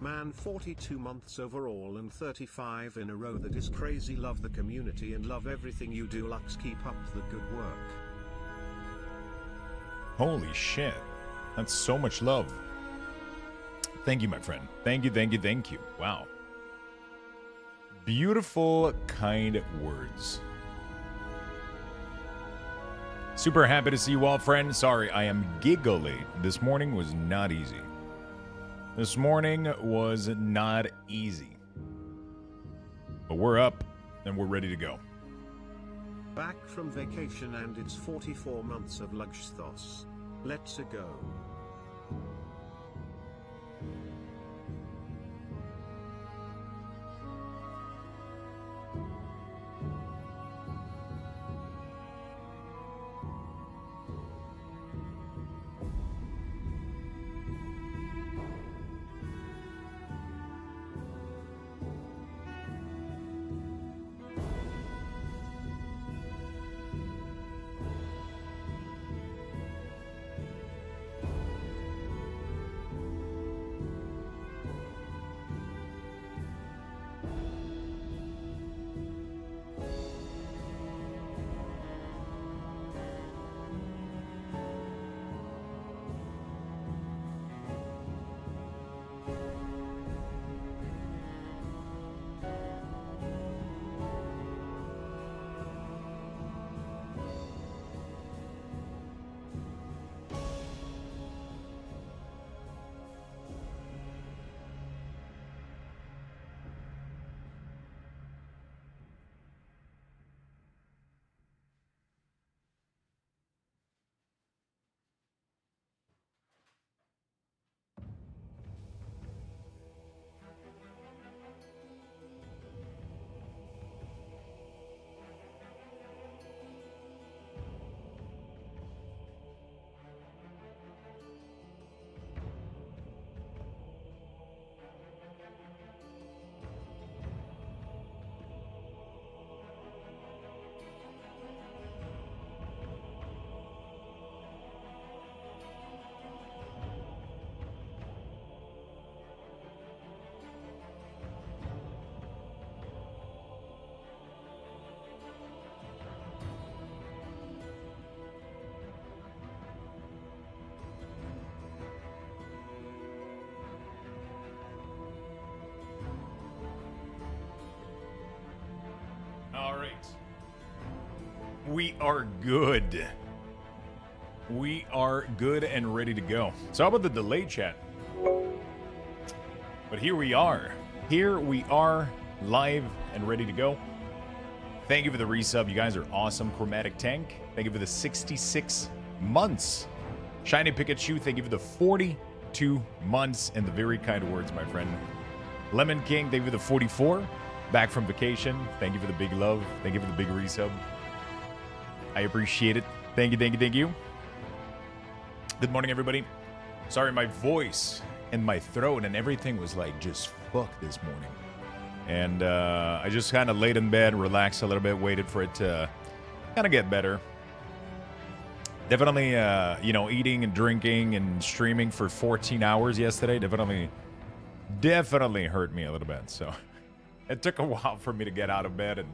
Man, 42 months overall and 35 in a row. That is crazy. Love the community and love everything you do, Lux. Keep up the good work. Holy shit. That's so much love. Thank you, my friend. Thank you, thank you, thank you. Wow. Beautiful, kind words. Super happy to see you all, friends. Sorry, I am giggly. This morning was not easy. This morning was not easy. But we're up, and we're ready to go. Back from vacation and it's 44 months of Luxthos. Let's go. All right. We are good. We are good and ready to go. So how about the delay, chat? But here we are. Here we are, live and ready to go. Thank you for the resub. You guys are awesome. Chromatic Tank, thank you for the 66 months. Shiny Pikachu, thank you for the 42 months and the very kind words, my friend. Lemon King, thank you for the 44. Back from vacation. Thank you for the big love. Thank you for the big resub. I appreciate it. Thank you, thank you, thank you. Good morning, everybody. Sorry, my voice and my throat and everything was like just fucked this morning. And I just kind of laid in bed, relaxed a little bit, waited for it to kind of get better. Definitely, you know, eating and drinking and streaming for 14 hours yesterday definitely hurt me a little bit. So it took a while for me to get out of bed and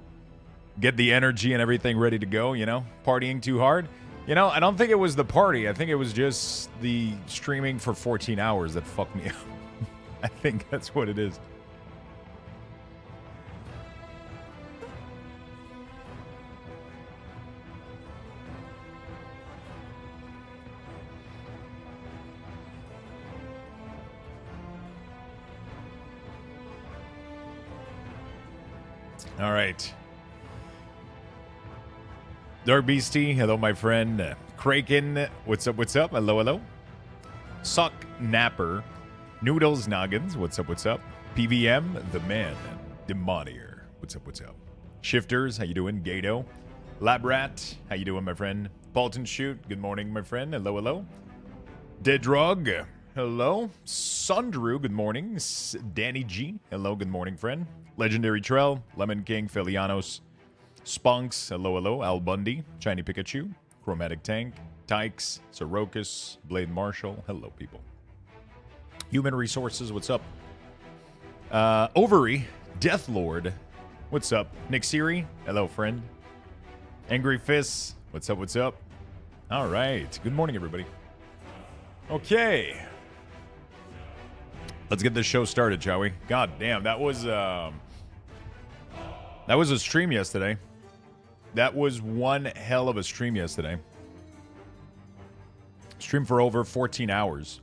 get the energy and everything ready to go, you know, partying too hard. You know, I don't think it was the party. I think it was just the streaming for 14 hours that fucked me up. I think that's what it is. All right. Dark Beastie, hello, my friend. Kraken, what's up, what's up? Hello, hello. Suck Napper. Noodles Noggins, what's up? PVM, the man. Demonier, what's up? Shifters, how you doing? Gato. Labrat, how you doing, my friend? Bolton Shoot, good morning, my friend. Hello, hello. Deadrog, hello. Sundrew, good morning. Danny G, hello, good morning, friend. Legendary Trell, Lemon King, Felianos, Spunks, hello, hello. Al Bundy, Shiny Pikachu, Chromatic Tank, Tykes, Sorokas, Blade Marshall, hello, people. Human Resources, what's up? Ovary, Deathlord, what's up? Nick Siri, hello, friend. Angry Fists, what's up, what's up? All right, good morning, everybody. Okay. Let's get this show started, shall we? God damn, that was a stream yesterday. That was one hell of a stream yesterday. Stream for over 14 hours.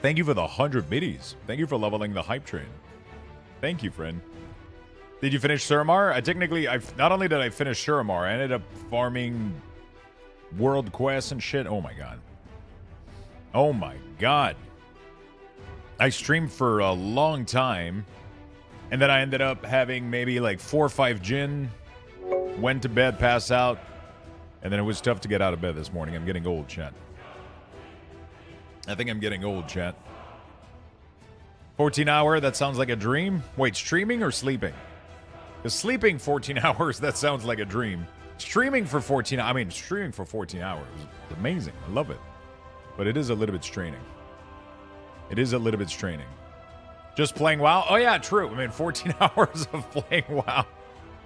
Thank you for the 100 biddies. Thank you for leveling the hype train. Thank you, friend. Did you finish Suramar? Technically, not only did I finish Suramar, I ended up farming world quests and shit. Oh my god. Oh my god. I streamed for a long time, and then I ended up having maybe like 4 or 5 gin, went to bed, passed out, and then it was tough to get out of bed this morning. I'm getting old, chat. I think I'm getting old, chat. 14 hour, that sounds like a dream. Wait, streaming or sleeping? Because sleeping 14 hours, that sounds like a dream. Streaming for 14 hours is amazing. I love it. But it is a little bit straining. It is a little bit straining. Just playing WoW? Oh yeah, true. I mean, 14 hours of playing WoW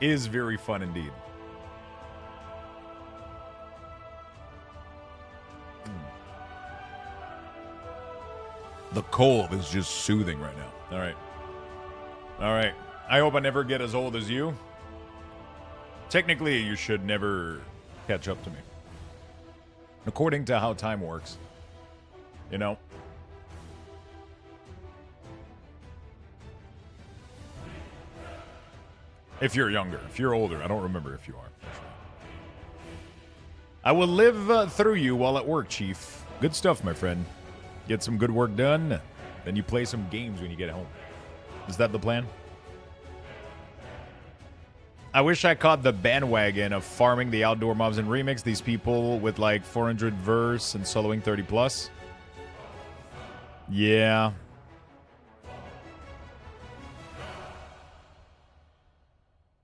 is very fun indeed. The cold is just soothing right now. All right. All right. I hope I never get as old as you. Technically, you should never catch up to me. According to how time works. You know? If you're younger. If you're older. I don't remember if you are. I will live through you while at work, Chief. Good stuff, my friend. Get some good work done. Then you play some games when you get home. Is that the plan? I wish I caught the bandwagon of farming the outdoor mobs and remix. These people with like 400 verse and soloing 30 plus. Yeah.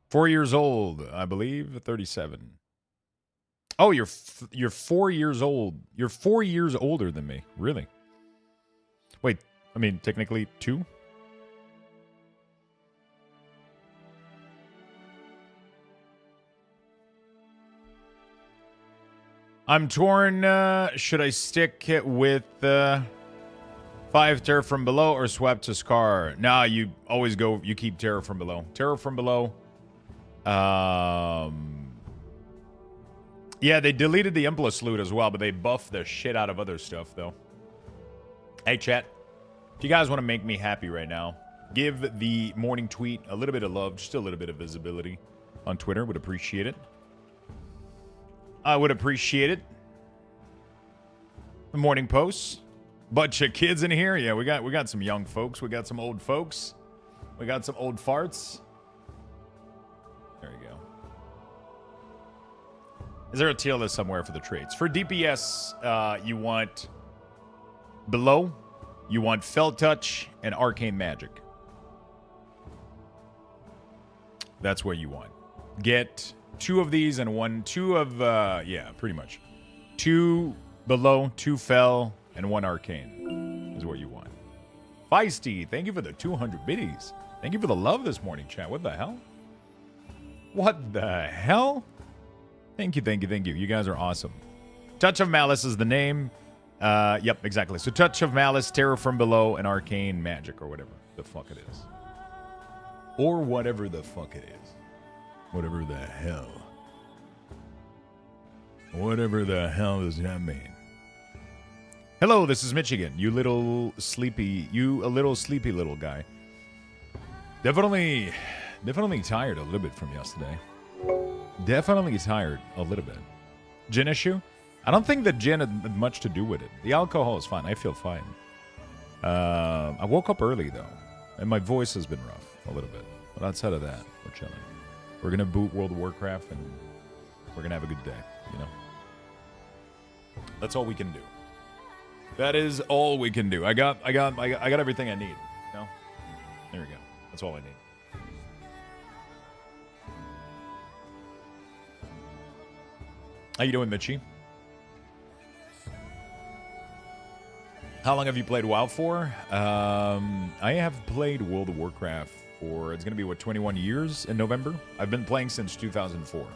Four years old, I believe. 37. Oh, you're 4 years old. You're 4 years older than me. Really? Wait, I mean, technically 2? I'm torn. Should I stick it with 5 Terror from Below or swap to Scar? Nah, you always go, you keep Terror from Below. Terror from Below. Yeah, they deleted the Impulse loot as well, but they buffed the shit out of other stuff, though. Hey, chat. If you guys want to make me happy right now, give the morning tweet a little bit of love, just a little bit of visibility on Twitter. Would appreciate it. I would appreciate it. The morning posts. Bunch of kids in here. Yeah, we got some young folks. We got some old folks. We got some old farts. There you go. Is there a tier list somewhere for the traits? For DPS, you want Below, you want Fell Touch, and Arcane Magic. That's what you want. Get 2 of these and 2 of, yeah, pretty much. 2 Below, 2 Fell, and 1 Arcane is what you want. Feisty, thank you for the 200 biddies. Thank you for the love this morning, chat. What the hell? What the hell? Thank you, thank you, thank you. You guys are awesome. Touch of Malice is the name. Yep, exactly. So Touch of Malice, Terror from Below, and Arcane Magic, or whatever the fuck it is. Or whatever the fuck it is. Whatever the hell. Whatever the hell does that mean? Hello, this is Michigan. You a little sleepy little guy. Definitely tired a little bit from yesterday. Definitely tired a little bit. Gin issue? I don't think that gin had much to do with it. The alcohol is fine. I feel fine. I woke up early, though. And my voice has been rough a little bit. But outside of that, we're chilling. We're going to boot World of Warcraft, and we're going to have a good day, you know? That's all we can do. That is all we can do. I got everything I need, you know? There we go. That's all I need. How you doing, Mitchie? How long have you played WoW for? I have played World of Warcraft for, it's going to be, what, 21 years in November? I've been playing since 2004,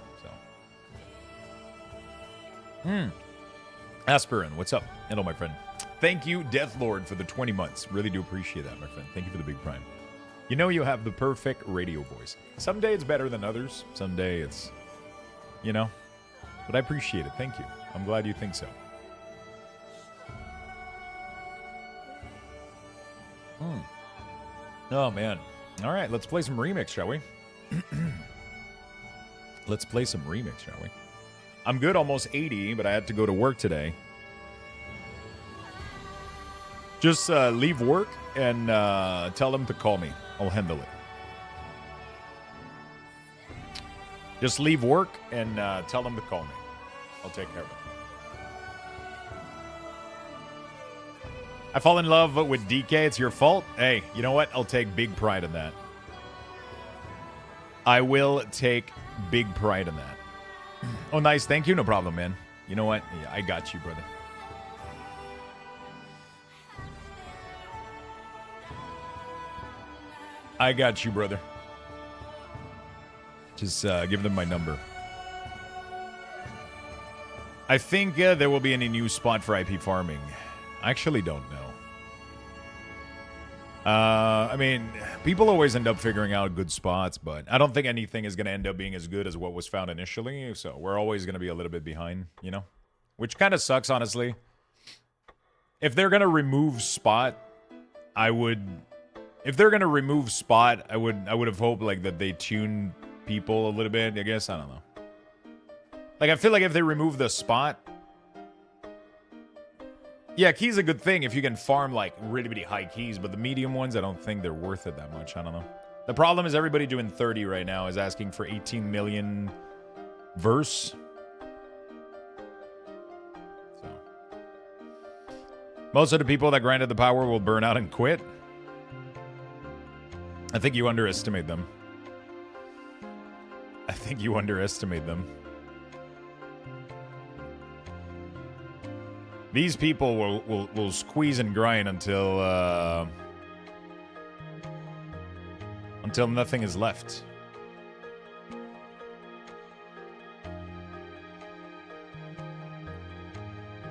so. Aspirin, what's up? Hello, my friend. Thank you, Deathlord, for the 20 months. Really do appreciate that, my friend. Thank you for the big prime. You know you have the perfect radio voice. Someday it's better than others. Someday it's, you know. But I appreciate it. Thank you. I'm glad you think so. Oh, man. All right, let's play some remix, shall we? Let's play some remix, shall we? I'm good, almost 80, but I had to go to work today. Just leave work and tell them to call me. I'll handle it. Just leave work and tell them to call me. I'll take care of it. I fall in love with DK. It's your fault. Hey, you know what? I'll take big pride in that. I will take big pride in that. Oh, nice. Thank you. No problem, man. You know what? Yeah, I got you, brother. I got you, brother. Just give them my number. I think there will be any new spot for IP farming. I actually don't know. I mean, people always end up figuring out good spots, but I don't think anything is going to end up being as good as what was found initially. So we're always going to be a little bit behind, you know? Which kind of sucks, honestly. If they're going to remove spot, I would... If they're going to remove spot, I would have hoped like that they tune people a little bit, I guess. I don't know. Like, I feel like if they remove the spot... Yeah, key's a good thing if you can farm, like, really, really high keys, but the medium ones, I don't think they're worth it that much. I don't know. The problem is everybody doing 30 right now is asking for 18 million verse. So. Most of the people that grinded the power will burn out and quit. I think you underestimate them. I think you underestimate them. These people will squeeze and grind until nothing is left.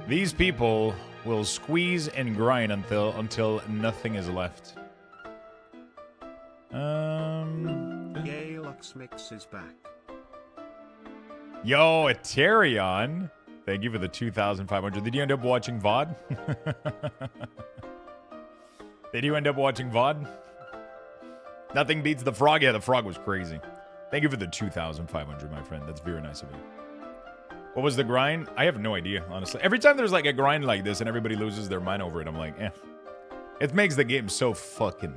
These people will squeeze and grind until nothing is left. Yay, Lux Mix is back. Yo, Eterion. Thank you for the 2,500. Did you end up watching VOD? Did you end up watching VOD? Nothing beats the frog. Yeah, the frog was crazy. Thank you for the 2,500, my friend. That's very nice of you. What was the grind? I have no idea, honestly. Every time there's like a grind like this and everybody loses their mind over it, I'm like, eh. It makes the game so fucking...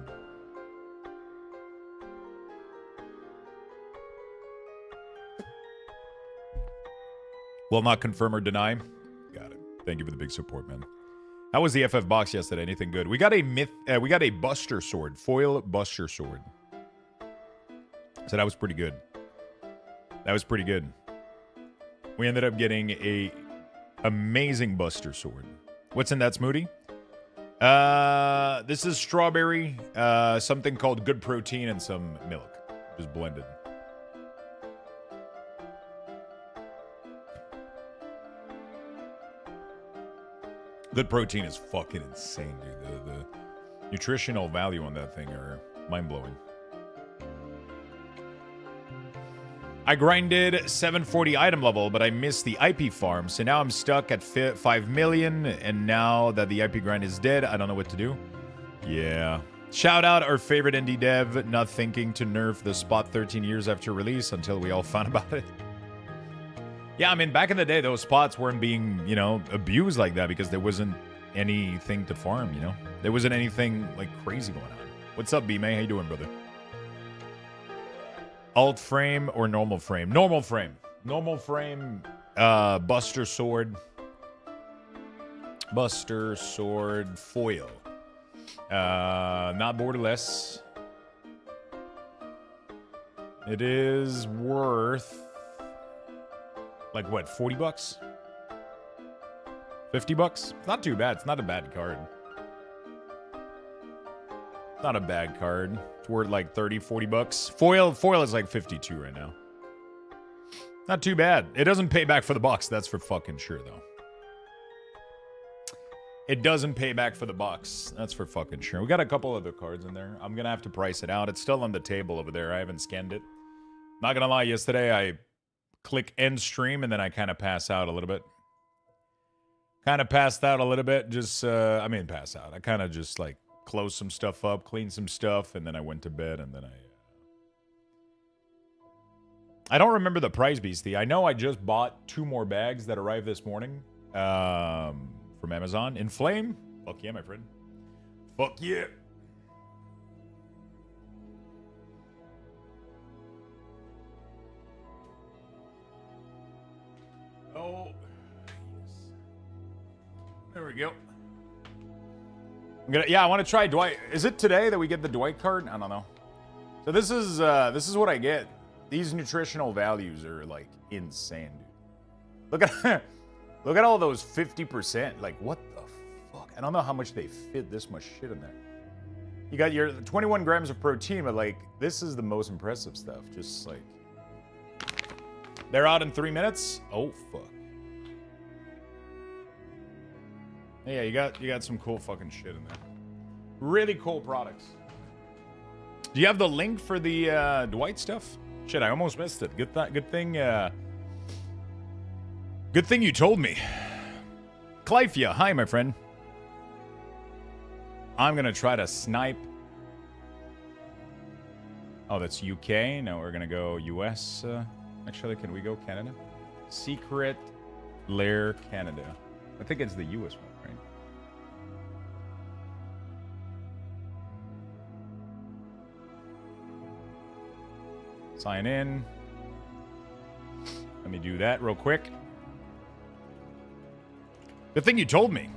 Will not confirm or deny. Got it. Thank you for the big support, man. How was the FF box yesterday? Anything good? We got a we got a Buster Sword, foil Buster Sword. So that was pretty good. That was pretty good. We ended up getting a amazing Buster Sword. What's in that smoothie? This is strawberry, something called good protein, and some milk, just blended. Good protein is fucking insane, dude. The nutritional value on that thing are mind-blowing. I grinded 740 item level, but I missed the IP farm, so now I'm stuck at 5 million, and now that the IP grind is dead, I don't know what to do. Yeah. Shout out our favorite indie dev, not thinking to nerf the spot 13 years after release until we all found about it. Yeah, I mean, back in the day, those spots weren't being, you know, abused like that because there wasn't anything to farm, you know? There wasn't anything, like, crazy going on. What's up, B-May? How you doing, brother? Alt frame or normal frame? Normal frame. Normal frame, Buster Sword. Buster Sword foil. Not borderless. It is worth... like, what, 40 bucks? 50 bucks? It's not too bad. It's not a bad card. Not a bad card. It's worth like 30, 40 bucks. Foil is like 52 right now. Not too bad. It doesn't pay back for the bucks. That's for fucking sure, though. It doesn't pay back for the bucks. That's for fucking sure. We got a couple other cards in there. I'm going to have to price it out. It's still on the table over there. I haven't scanned it. Not going to lie. Yesterday, I click end stream, and then I kind of pass out a little bit. Just, pass out. I kind of just, like, closed some stuff up, cleaned some stuff, and then I went to bed, and then I don't remember the prize, Beastie. I know I just bought 2 more bags that arrived this morning from Amazon. In Flame? Fuck yeah, my friend. Fuck yeah. Oh, yes. There we go. I want to try Dwight. Is it today that we get the Dwight card? I don't know. So this is what I get. These nutritional values are like insane, dude. Look at all those 50%. Like, what the fuck? I don't know how much they fit this much shit in there. You got your 21 grams of protein, but like, this is the most impressive stuff. Just like, they're out in 3 minutes. Oh fuck. Yeah, you got some cool fucking shit in there. Really cool products. Do you have the link for the Dwight stuff? Shit, I almost missed it. Good thing you told me. Clyphia, hi, my friend. I'm gonna try to snipe. Oh, that's UK. No, we're gonna go US. Actually, can we go Canada? Secret Lair Canada. I think it's the US one, right? Sign in. Let me do that real quick. Good thing you told me.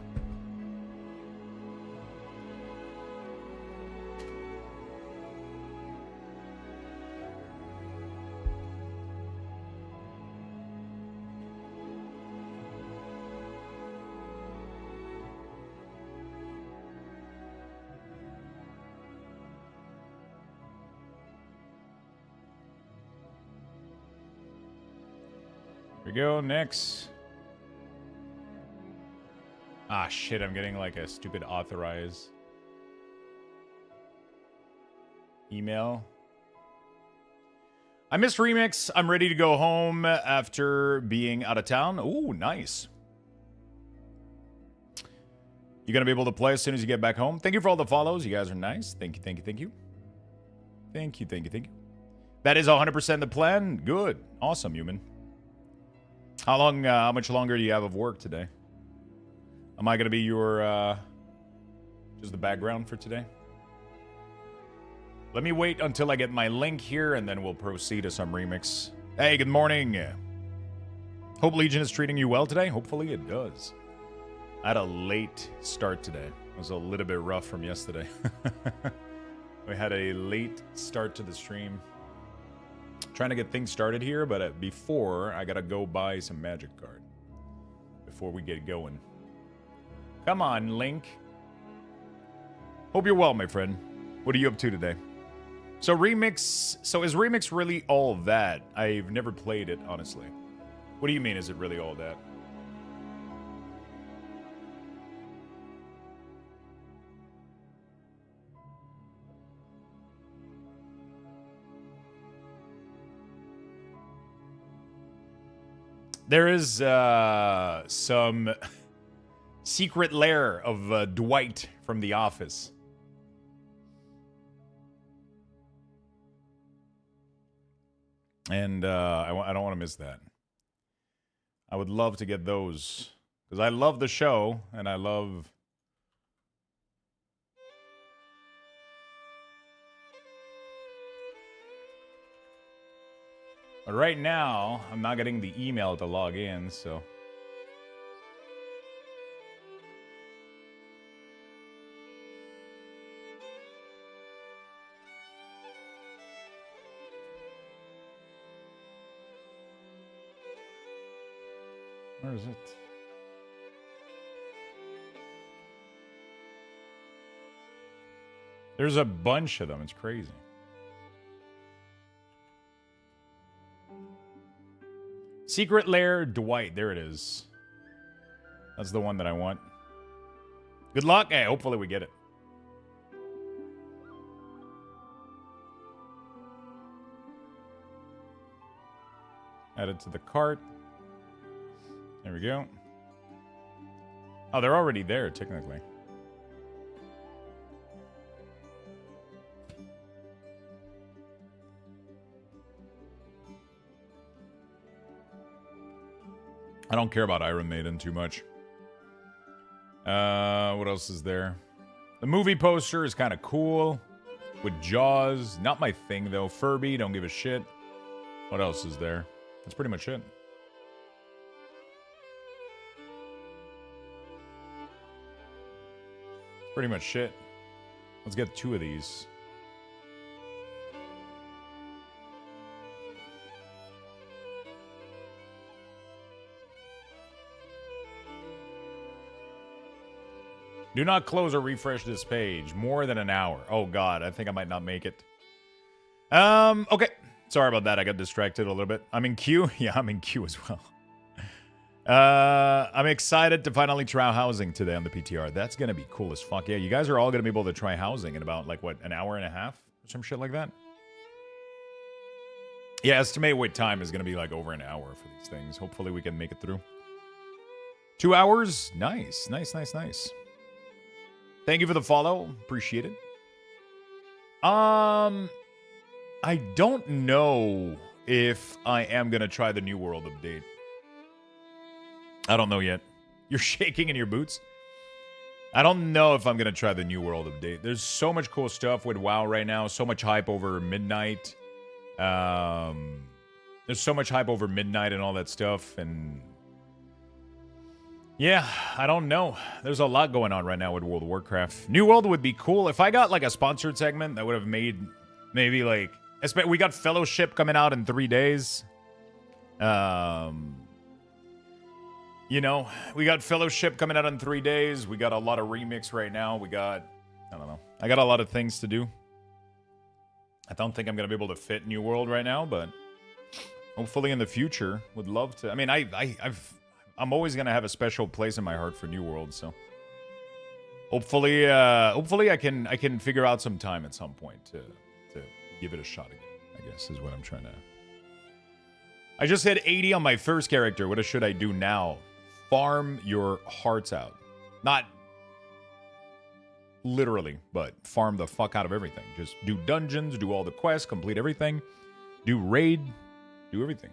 Here we go, next. Ah, shit, I'm getting like a stupid authorize email. I missed Remix. I'm ready to go home after being out of town. Ooh, nice. You're going to be able to play as soon as you get back home. Thank you for all the follows. You guys are nice. Thank you, thank you, thank you. Thank you, thank you, thank you. That is 100% the plan. Good. Awesome, human. How much longer do you have of work today? Am I going to be your, just the background for today? Let me wait until I get my link here, and then we'll proceed to some remix. Hey, good morning. Hope Legion is treating you well today. Hopefully it does. I had a late start today. It was a little bit rough from yesterday. We had a late start to the stream. Trying to get things started here, but before, I gotta go buy some magic card before we get going. Come on, Link. Hope you're well, my friend. What are you up to today? So Remix... So is Remix really all that? I've never played it, honestly. What do you mean, is it really all that? There is some secret lair of Dwight from The Office. And I don't want to miss that. I would love to get those. Because I love the show, and I love... But right now, I'm not getting the email to log in, so... Where is it? There's a bunch of them. It's crazy. Secret Lair Dwight. There it is. That's the one that I want. Good luck. Hey, hopefully we get it. Add it to the cart. There we go. Oh, they're already there, technically. I don't care about Iron Maiden too much. What else is there? The movie poster is kind of cool. With Jaws. Not my thing, though. Furby, don't give a shit. What else is there? That's pretty much it. Pretty much shit. Let's get 2 of these. Do not close or refresh this page. More than an hour. Oh, God. I think I might not make it. Okay. Sorry about that. I got distracted a little bit. I'm in queue. Yeah, I'm in queue as well. I'm excited to finally try housing today on the PTR. That's going to be cool as fuck. Yeah, you guys are all going to be able to try housing in about, like, what, an hour and a half? Or some shit like that? Yeah, estimated wait time is going to be, like, over an hour for these things. Hopefully we can make it through. 2 hours? Nice. Nice, nice, nice. Thank you for the follow. Appreciate it. I don't know if I am going to try the New World update. I don't know yet. You're shaking in your boots? I don't know if I'm going to try the New World update. There's so much cool stuff with WoW right now. So much hype over Midnight. There's so much hype over Midnight and all that stuff. And yeah, I don't know. There's a lot going on right now with World of Warcraft. New World would be cool. If I got like a sponsored segment, that would have made maybe like... We got Fellowship coming out in 3 days. You know, we got Fellowship coming out in 3 days. We got a lot of remix right now. We got... I don't know. I got a lot of things to do. I don't think I'm going to be able to fit New World right now, but hopefully in the future, would love to. I mean, I'm always going to have a special place in my heart for New World, so hopefully I can figure out some time at some point to give it a shot again, I guess is what I'm trying to. I just hit 80 on my first character. What should I do now? Farm your hearts out. Not literally, but farm the fuck out of everything. Just do dungeons, do all the quests, complete everything, do raid, do everything.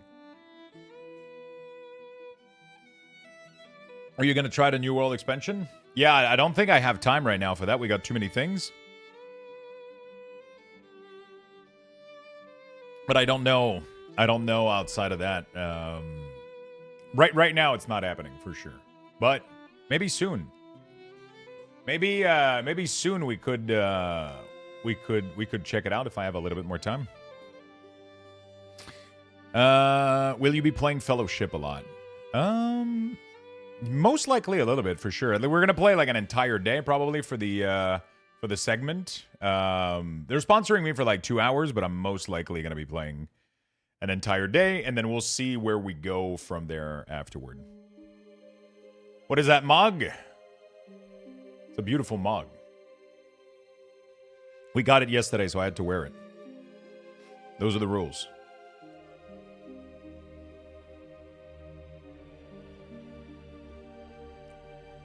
Are you going to try the New World expansion? Yeah, I don't think I have time right now for that. We got too many things. But I don't know. I don't know outside of that. Right now, it's not happening for sure. But maybe soon. Maybe soon we could check it out if I have a little bit more time. Will you be playing Fellowship a lot? Most likely a little bit for sure. We're gonna play like an entire day probably for the segment. They're sponsoring me for like 2 hours, but I'm most likely gonna be playing an entire day, and then we'll see where we go from there afterward. What is that mug? It's a beautiful mug. We got it yesterday, so I had to wear it. Those are the rules.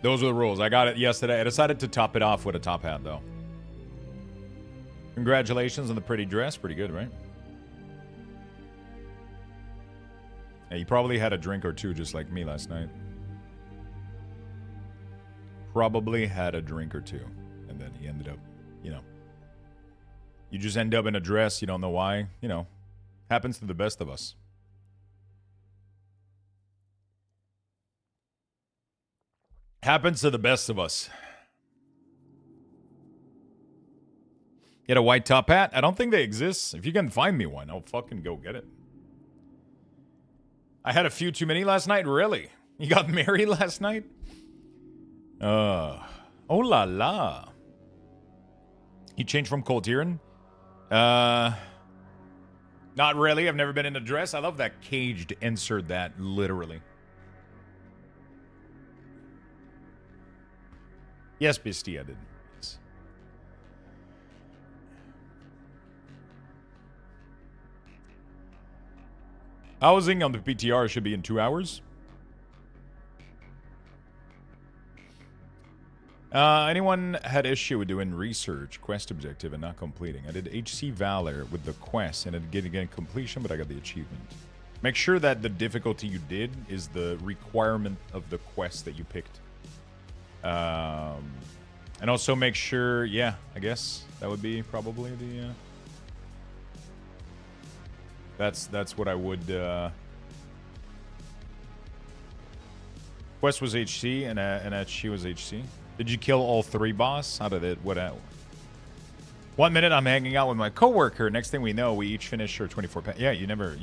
Those are the rules. I got it yesterday. I decided to top it off with a top hat, though. Congratulations on the pretty dress. Pretty good, right? Yeah, you probably had a drink or two just like me last night. Probably had a drink or two. And then he ended up, you know. You just end up in a dress. You don't know why. You know. Happens to the best of us. Happens to the best of us. Get a white top hat? I don't think they exist. If you can find me one, I'll fucking go get it. I had a few too many last night? Really? You got married last night? Oh la la. You changed from Coltiran? Not really. I've never been in a dress. I love that caged insert that, literally. Yes, Bisty, I did. Yes. Housing on the PTR should be in 2 hours. Anyone had issue with doing research, quest objective, and not completing? I did HC Valor with the quest, and it didn't get completion, but I got the achievement. Make sure that the difficulty you did is the requirement of the quest that you picked. And also make sure, yeah, I guess that would be probably the... That's what I would... Quest was HC, and she was HC. Did you kill all 3, boss? How did it... What? 1 minute, I'm hanging out with my coworker. Next thing we know, we each finish our 24 pack. Yeah, you never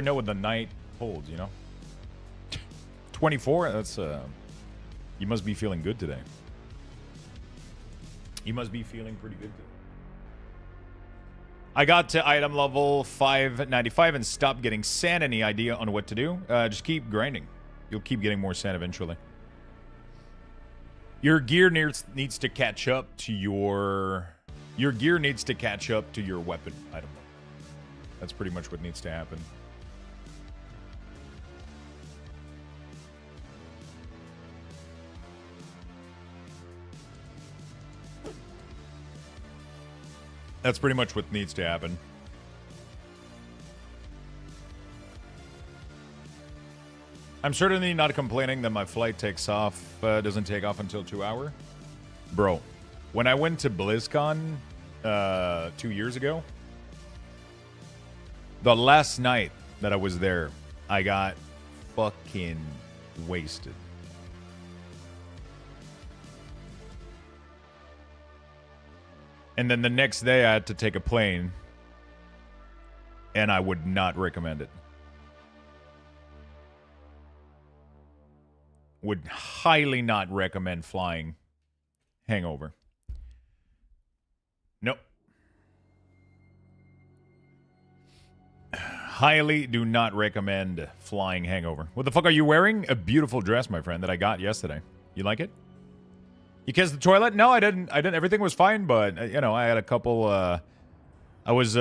know what the night holds, you know? 24? That's, you must be feeling good today. You must be feeling pretty good today. I got to item level 595 and stopped getting sand. Any idea on what to do? Just keep grinding. You'll keep getting more sand eventually. Your gear needs to catch up to your gear needs to catch up to your weapon item. That's pretty much what needs to happen. That's pretty much what needs to happen. I'm certainly not complaining that my flight doesn't take off until 2 hours. Bro, when I went to BlizzCon 2 years ago, the last night that I was there, I got fucking wasted. And then the next day I had to take a plane, and I would not recommend it. Would highly not recommend flying hangover. Nope. Highly do not recommend flying hangover. What the fuck are you wearing? A beautiful dress, my friend, that I got yesterday. You like it? You kissed the toilet? No, I didn't. Everything was fine, but you know, I had a couple. I was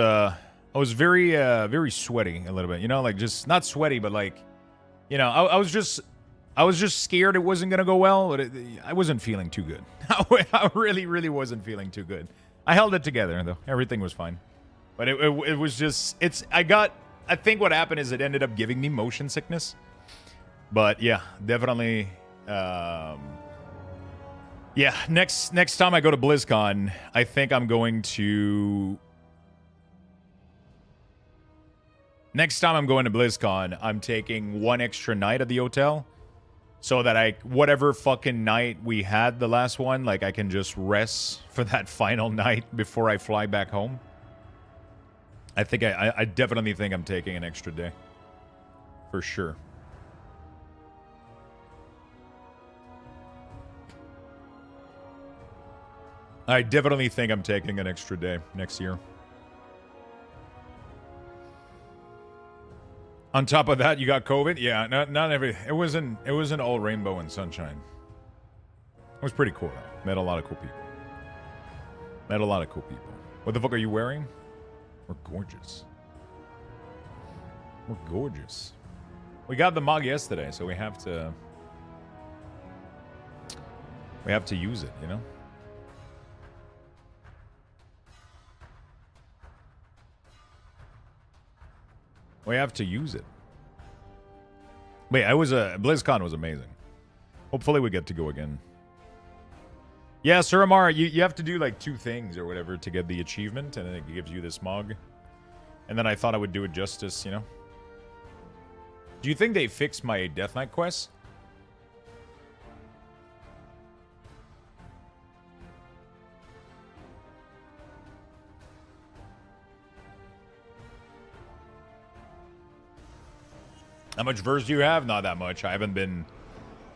very, very sweaty a little bit. You know, like just not sweaty, but like, you know, I was just scared it wasn't gonna go well. But I wasn't feeling too good. I really wasn't feeling too good. I held it together though. Everything was fine, but it was just. I think what happened is it ended up giving me motion sickness. But yeah, definitely. Yeah, next time I go to BlizzCon, I think I'm going to... Next time I'm going to BlizzCon, I'm taking 1 extra night at the hotel. So that whatever fucking night we had, the last one, like I can just rest for that final night before I fly back home. I think I definitely think I'm taking an extra day. For sure. I definitely think I'm taking an extra day next year. On top of that, you got COVID? Yeah, not every... It wasn't all rainbow and sunshine. It was pretty cool. Met a lot of cool people. What the fuck are you wearing? We're gorgeous. We got the mug yesterday, so we have to use it, you know? We have to use it. Wait, BlizzCon was amazing. Hopefully we get to go again. Yeah, Sir Amar, you have to do like 2 things or whatever to get the achievement, and then it gives you this mug. And then I thought I would do it justice, you know? Do you think they fixed my Death Knight quest? How much verse do you have? Not that much. I haven't been...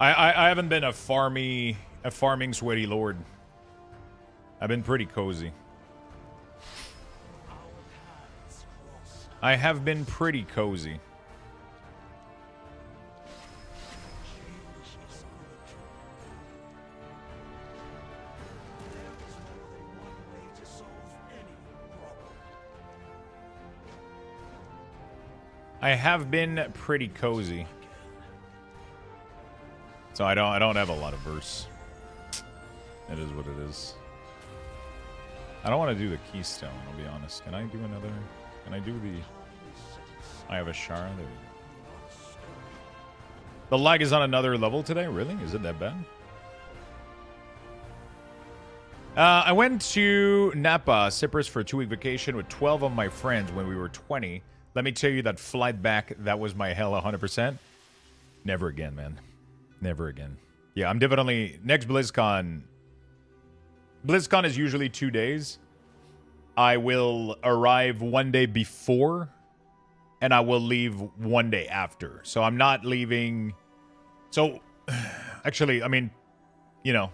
I haven't been a farming sweaty lord. I've been pretty cozy. I have been pretty cozy. I have been pretty cozy. So I don't have a lot of verse. It is what it is. I don't want to do the keystone, I'll be honest. Can I do another? Can I do the... I have a Shara. There we go. The lag is on another level today? Really? Is it that bad? I went to Napa, Cyprus for a 2-week vacation with 12 of my friends when we were 20. Let me tell you that flight back, that was my hell 100%. Never again, man. Never again. Yeah, I'm definitely... Next BlizzCon... BlizzCon is usually 2 days. I will arrive 1 day before, and I will leave 1 day after. So I'm not leaving... So, actually, I mean, you know,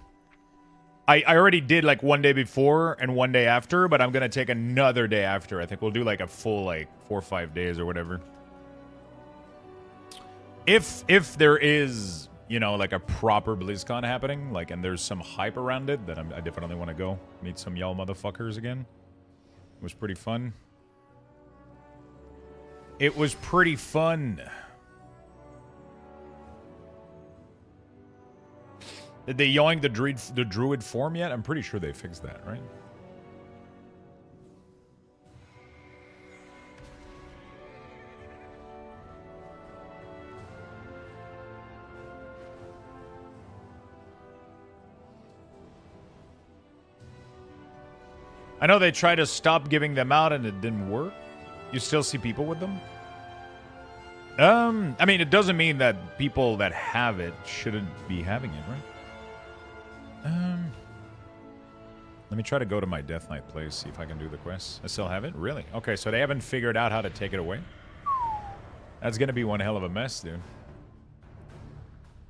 I already did like 1 day before and 1 day after, but I'm going to take another day after. I think we'll do like a full like 4 or 5 days or whatever. If there is, you know, like a proper BlizzCon happening, like, and there's some hype around it, then I definitely want to go meet some y'all motherfuckers again. It was pretty fun. It was pretty fun. Did they yoink the druid form yet? I'm pretty sure they fixed that, right? I know they tried to stop giving them out and it didn't work. You still see people with them? I mean, it doesn't mean that people that have it shouldn't be having it, right? Let me try to go to my Death Knight place, see if I can do the quest. I still have it? Really? Okay, so they haven't figured out how to take it away? That's gonna be one hell of a mess, dude.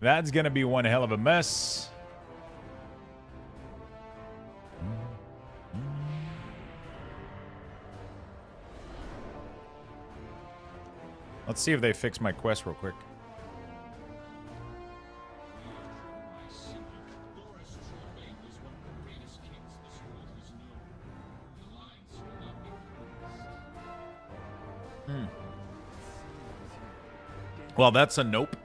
That's gonna be one hell of a mess. Let's see if they fix my quest real quick. Well, that's a nope.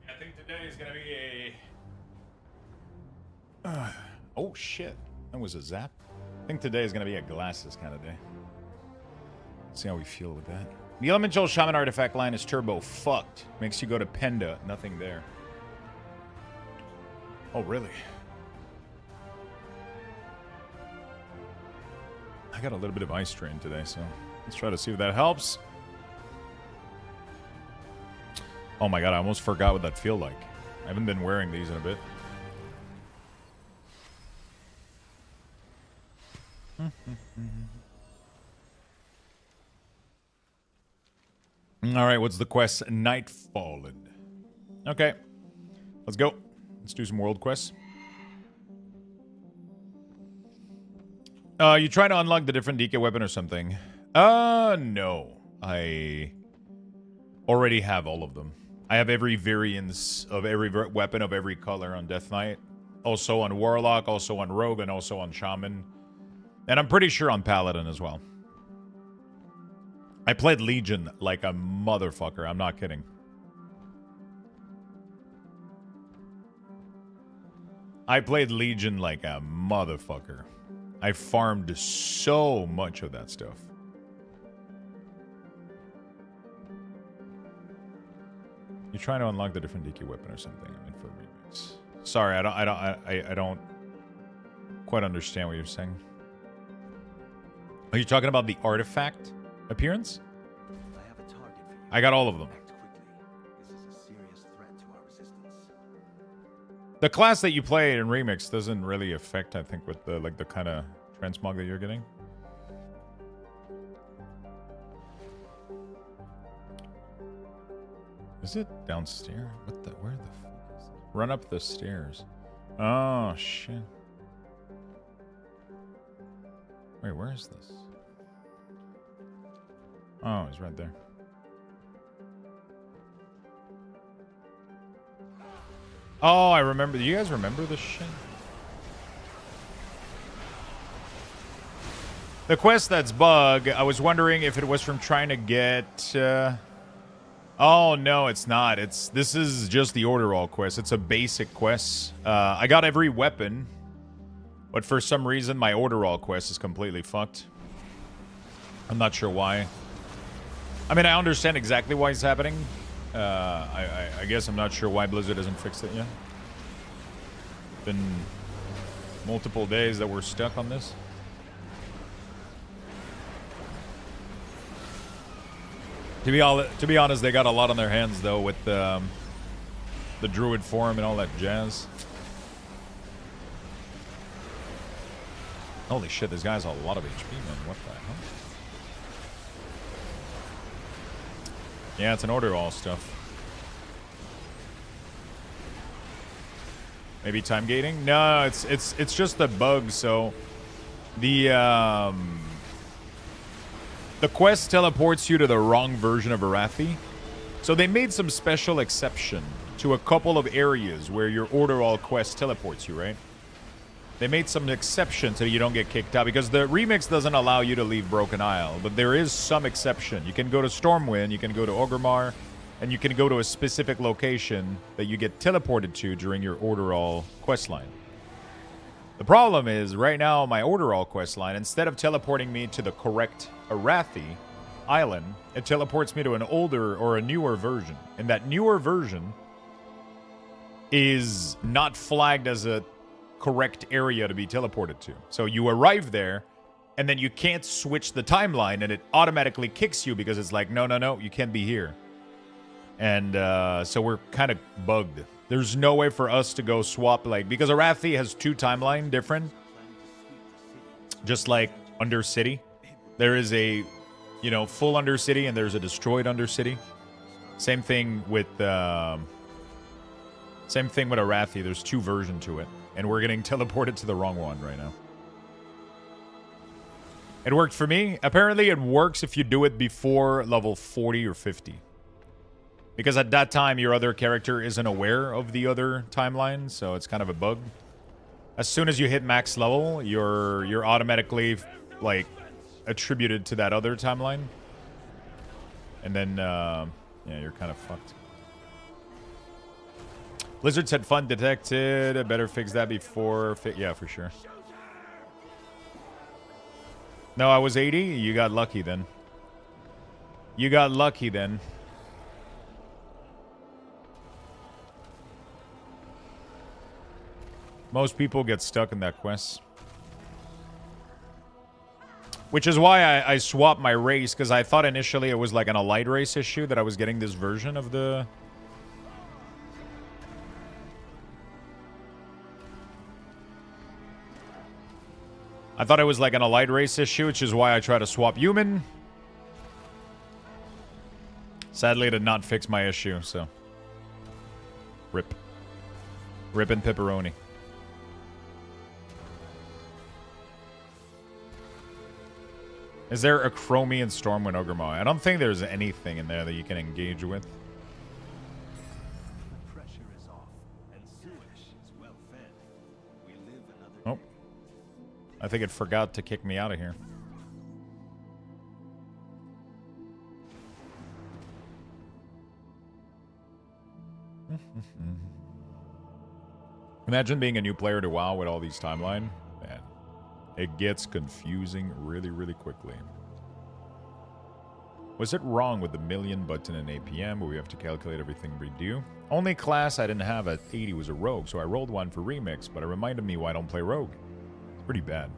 I think today is gonna be a... oh shit, that was a zap. I think today is gonna be a glasses kind of day. Let's see how we feel with that. The Elemental Shaman artifact line is turbo fucked. Makes you go to Penda, nothing there. Oh really? I got a little bit of ice strain today, so let's try to see if that helps. Oh my god, I almost forgot what that feel like. I haven't been wearing these in a bit. Alright, what's the quest? Nightfallen. Okay. Let's go. Let's do some world quests. You trying to unlock the different DK weapon or something? No. I already have all of them. I have every variance of every weapon of every color on Death Knight. Also on Warlock, also on Rogue, and also on Shaman. And I'm pretty sure on Paladin as well. I played Legion like a motherfucker. I'm not kidding. I played Legion like a motherfucker. I farmed so much of that stuff. You're trying to unlock the different DQ weapon or something. I mean, for remix. Sorry, I don't quite understand what you're saying. Are you talking about the artifact appearance? I have a target for you. I got all of them. Act quickly. This is a serious threat to our resistance. The class that you play in remix doesn't really affect, I think, with the like the kind of transmog that you're getting. Is it downstairs? What the? Where the fuck is it? Run up the stairs. Oh shit. Wait, where is this? Oh, he's right there. Oh, I remember. Do you guys remember this shit? The quest that's bug, I was wondering if it was from trying to get... Oh, no, it's not. This is just the Order All quest. It's a basic quest. I got every weapon, but for some reason, my Order All quest is completely fucked. I'm not sure why. I mean, I understand exactly why it's happening. I guess I'm not sure why Blizzard hasn't fixed it yet. Been multiple days that we're stuck on this. To be honest, they got a lot on their hands though with the Druid form and all that jazz. Holy shit, this guy's a lot of HP, man. What the hell? Yeah, it's an Order All stuff. Maybe time gating? No, it's just the bug. So the quest teleports you to the wrong version of Arathi. So they made some special exception to a couple of areas where your Order All quest teleports you, right? They made some exception so you don't get kicked out, because the remix doesn't allow you to leave Broken Isle, but there is some exception. You can go to Stormwind, you can go to Orgrimmar, and you can go to a specific location that you get teleported to during your Order All questline. The problem is, right now, my Order All questline, instead of teleporting me to the correct Arathi island, it teleports me to an older or a newer version. And that newer version is not flagged as a correct area to be teleported to. So you arrive there, and then you can't switch the timeline, and it automatically kicks you because it's like, no, you can't be here. And so we're kind of bugged. There's no way for us to go swap, like, because Arathi has two timeline different, just like Undercity. There is a, full Undercity, and there's a destroyed Undercity. Same thing with Arathi. There's two versions to it, and we're getting teleported to the wrong one right now. It worked for me. Apparently, it works if you do it before level 40 or 50. Because at that time, your other character isn't aware of the other timeline, so it's kind of a bug. As soon as you hit max level, you're automatically, like, attributed to that other timeline. And then, yeah, you're kind of fucked. Blizzard said fun detected. I better fix that before... yeah, for sure. No, I was 80? You got lucky then. You got lucky then. Most people get stuck in that quest. Which is why I swapped my race, because I thought initially it was like an Allied race issue that I was getting this version of the... I thought it was like an Allied race issue, which is why I tried to swap human. Sadly, it did not fix my issue, so... Rip. Rip and pepperoni. Is there a Chromie in Stormwind Orgrimmar? I don't think there's anything in there that you can engage with. The pressure is off, and Suish is well fed. We live another day. I think it forgot to kick me out of here. Imagine being a new player to WoW with all these timeline. Man, it gets confusing really, really quickly. Was it wrong with the million button in APM where we have to calculate everything we do? Only class I didn't have at 80 was a rogue, so I rolled one for remix, but it reminded me why I don't play rogue. It's pretty bad.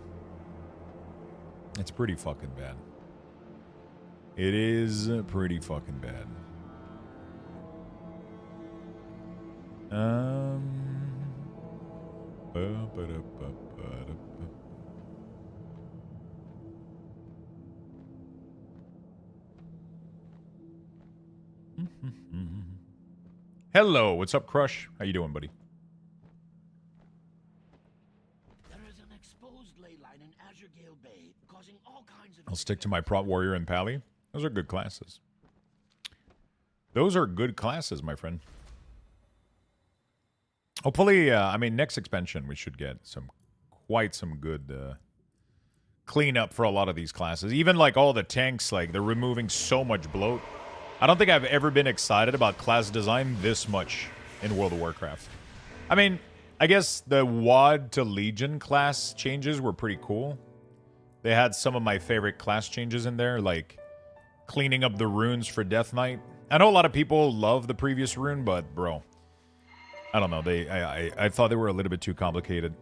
It's pretty fucking bad. It is pretty fucking bad. Hello, what's up, Crush? How you doing, buddy? There is an exposed ley line in Azure Gale Bay, causing all kinds of... I'll stick to my Prot Warrior and Pally. Those are good classes. Those are good classes, my friend. Hopefully, I mean, next expansion we should get quite some good cleanup for a lot of these classes. Even like all the tanks, like they're removing so much bloat. I don't think I've ever been excited about class design this much in World of Warcraft. I mean, I guess the WoD to Legion class changes were pretty cool. They had some of my favorite class changes in there, like cleaning up the runes for Death Knight. I know a lot of people love the previous rune, but bro, I don't know. I thought they were a little bit too complicated.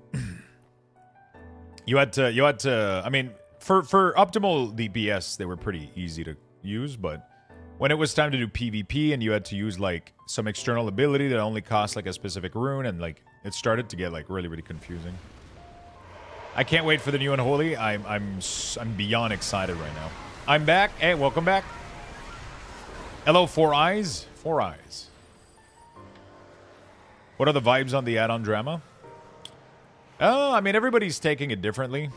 You had to. I mean, for optimal DPS, they were pretty easy to use, but when it was time to do PvP and you had to use like some external ability that only cost like a specific rune, and like it started to get like really confusing. I can't wait for the new Unholy. I'm beyond excited right now. I'm back. Hey, welcome back. Hello, Four Eyes. Four Eyes. What are the vibes on the add-on drama? Oh, I mean, everybody's taking it differently.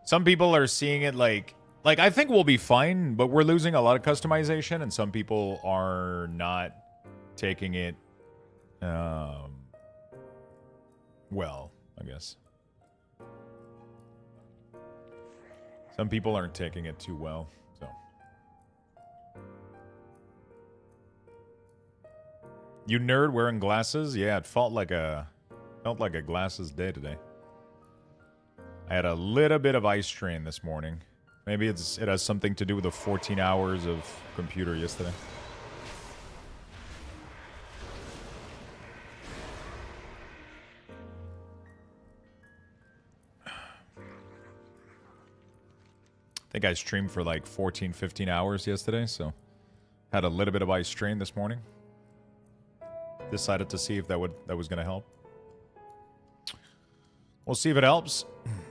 Some people are seeing it like I think we'll be fine, but we're losing a lot of customization, and some people are not taking it, well, I guess. Some people aren't taking it too well, so. You nerd wearing glasses? Yeah, it felt like a glasses day today. I had a little bit of eye strain this morning. Maybe it has something to do with the 14 hours of computer yesterday. I think I streamed for like 14, 15 hours yesterday, so had a little bit of eye strain this morning. Decided to see if that was going to help. We'll see if it helps.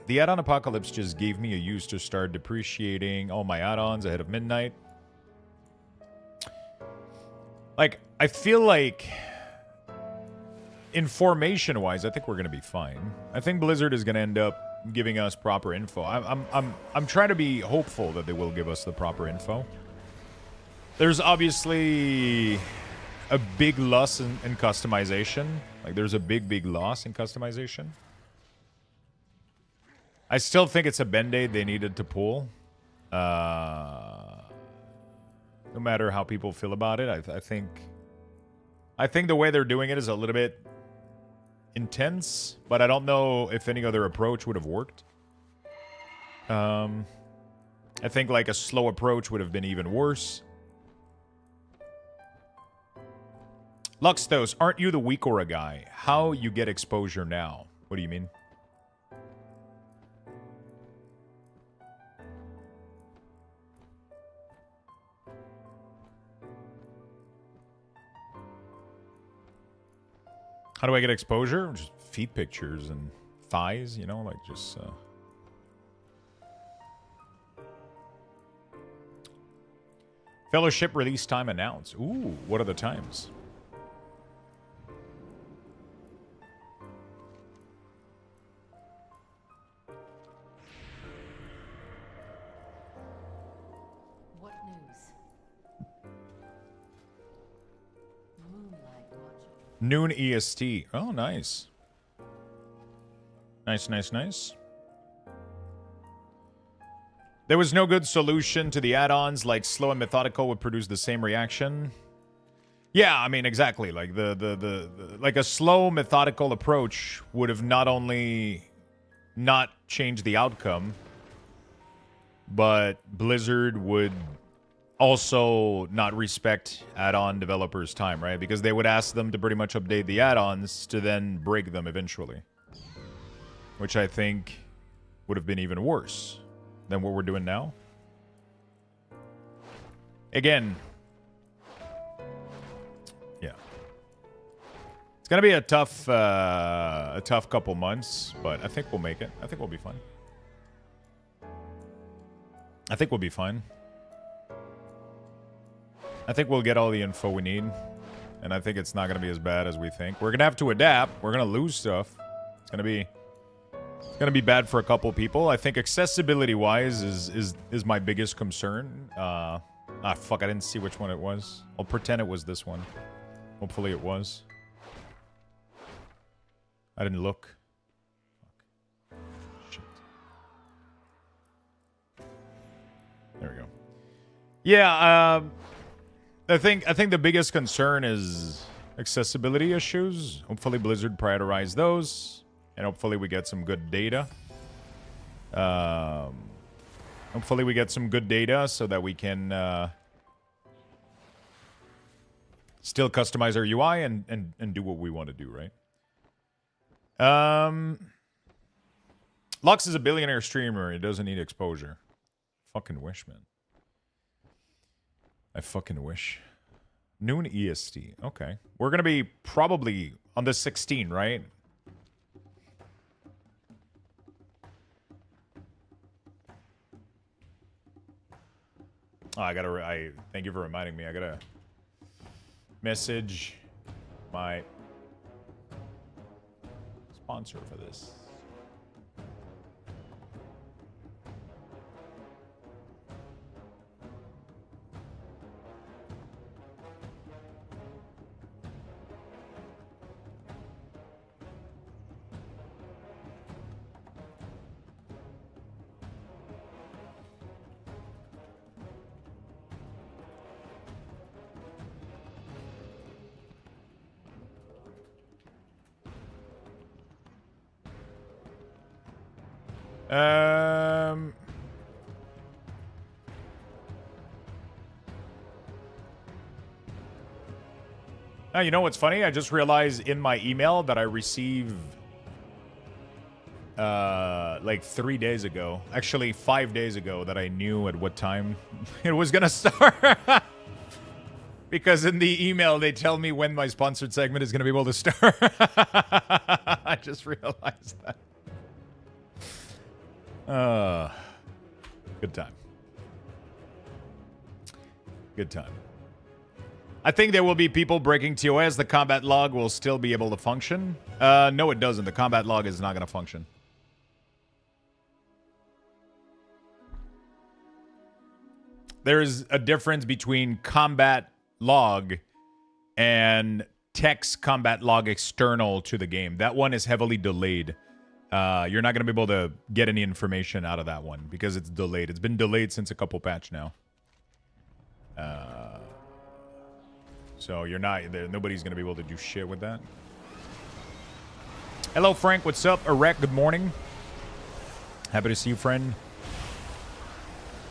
The add-on Apocalypse just gave me a use to start depreciating all my add-ons ahead of midnight. Like, I feel like information-wise, I think we're gonna be fine. I think Blizzard is gonna end up giving us proper info. I'm trying to be hopeful that they will give us the proper info. There's obviously a big loss in customization. Like, there's a big loss in customization. I still think it's a band-aid they needed to pull. No matter how people feel about it, I think the way they're doing it is a little bit intense, but I don't know if any other approach would have worked. I think like a slow approach would have been even worse. Luxthos, aren't you the weak aura guy? How you get exposure now? What do you mean? How do I get exposure? Just feet pictures and thighs, you know, like just... Fellowship release time announced. Ooh, what are the times? What news? Moonlight watching. Noon EST. Oh, nice. Nice. There was no good solution to the add-ons, like slow and methodical would produce the same reaction. Yeah, I mean, exactly. Like like a slow, methodical approach would have not only not changed the outcome, but Blizzard would also not respect add-on developers' time, right? Because they would ask them to pretty much update the add-ons to then break them eventually. Which I think would have been even worse than what we're doing now. Again, yeah. It's going to be a tough couple months, but I think we'll make it. I think we'll be fine. I think we'll be fine. I think we'll get all the info we need. And I think it's not going to be as bad as we think. We're going to have to adapt. We're going to lose stuff. It's going to be bad for a couple people. I think accessibility-wise is my biggest concern. Fuck, I didn't see which one it was. I'll pretend it was this one. Hopefully it was. I didn't look. Fuck. Shit. There we go. Yeah, I think the biggest concern is accessibility issues. Hopefully Blizzard prioritize those, and hopefully we get some good data. Hopefully we get some good data so that we can still customize our UI and do what we want to do, right? Lux is a billionaire streamer. He doesn't need exposure. Fucking wish, man. I fucking wish. Noon EST. Okay. We're going to be probably on the 16, right? Oh, I thank you for reminding me. I gotta message my sponsor for this. Now, you know what's funny? I just realized in my email that I received like 3 days ago, actually 5 days ago, that I knew at what time it was gonna start. Because in the email they tell me when my sponsored segment is gonna be able to start. I just realized that. Good time. Good time. I think there will be people breaking TOS. The combat log will still be able to function. No, it doesn't. The combat log is not going to function. There is a difference between combat log and text combat log external to the game. That one is heavily delayed. You're not going to be able to get any information out of that one because it's delayed. It's been delayed since a couple patch now. So you're not there. Nobody's going to be able to do shit with that. Hello, Frank. What's up? Erect, good morning. Happy to see you, friend.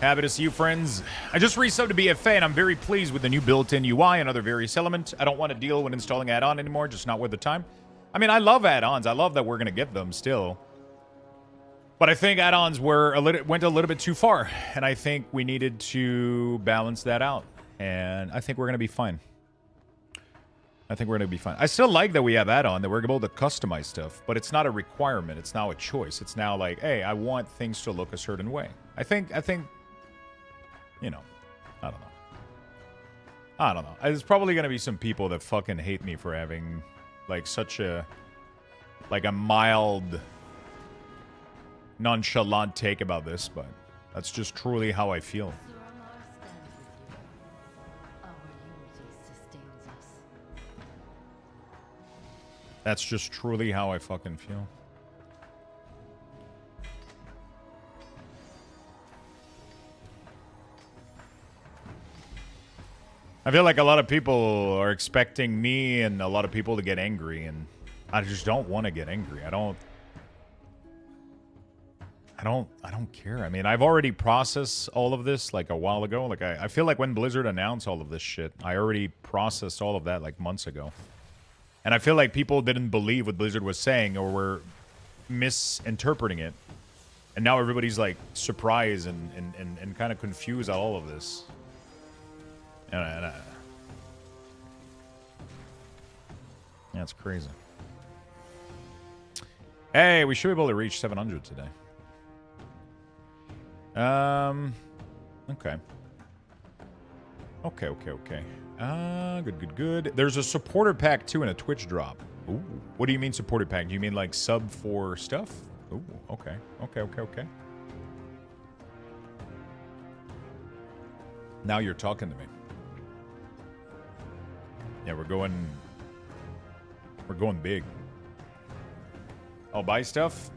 Happy to see you, friends. I just resubbed to BFA, and I'm very pleased with the new built-in UI and other various elements. I don't want to deal with installing add-on anymore, just not with the time. I mean, I love add-ons. I love that we're going to get them still. But I think add-ons went a little bit too far, and I think we needed to balance that out. And I think we're going to be fine. I think we're going to be fine. I still like that we have add-on, that we're able to customize stuff, but it's not a requirement. It's now a choice. It's now like, hey, I want things to look a certain way. I think, you know, I don't know. There's probably going to be some people that fucking hate me for having, like, such a, like, a mild, nonchalant take about this, but that's just truly how I feel. That's just truly how I fucking feel. I feel like a lot of people are expecting me and a lot of people to get angry, and I just don't want to get angry. I I don't care. I mean, I've already processed all of this like a while ago. Like I feel like when Blizzard announced all of this shit, I already processed all of that like months ago. And I feel like people didn't believe what Blizzard was saying or were misinterpreting it. And now everybody's like surprised and kind of confused at all of this. And that's crazy. Hey, we should be able to reach 700 today. Okay. Okay. Good. There's a supporter pack too and a Twitch drop. Ooh. What do you mean supporter pack? Do you mean like sub for stuff? Ooh, okay. Now you're talking to me. Yeah, we're going big. I'll buy stuff.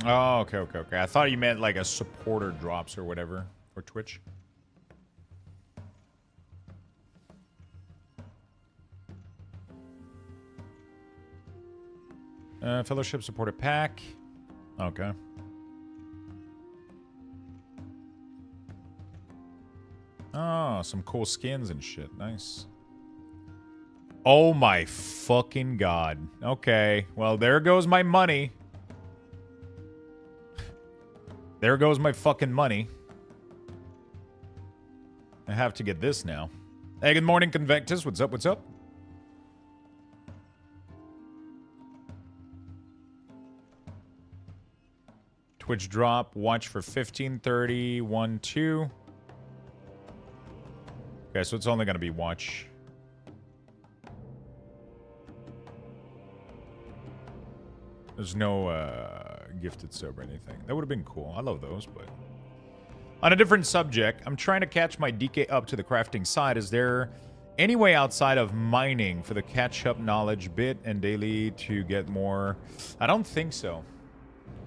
Oh, okay. I thought you meant like a supporter drops or whatever for Twitch. Fellowship supporter pack. Okay. Oh, some cool skins and shit. Nice. Oh my fucking god. Okay. Well, there goes my money. There goes my fucking money. I have to get this now. Hey, good morning, Convectus. What's up? Twitch drop. Watch for 15:30. 1, 2. Okay, so it's only going to be watch. There's no gifted sub or anything. That would have been cool. I love those, but... On a different subject, I'm trying to catch my DK up to the crafting side. Is there any way outside of mining for the catch-up knowledge bit and daily to get more? I don't think so.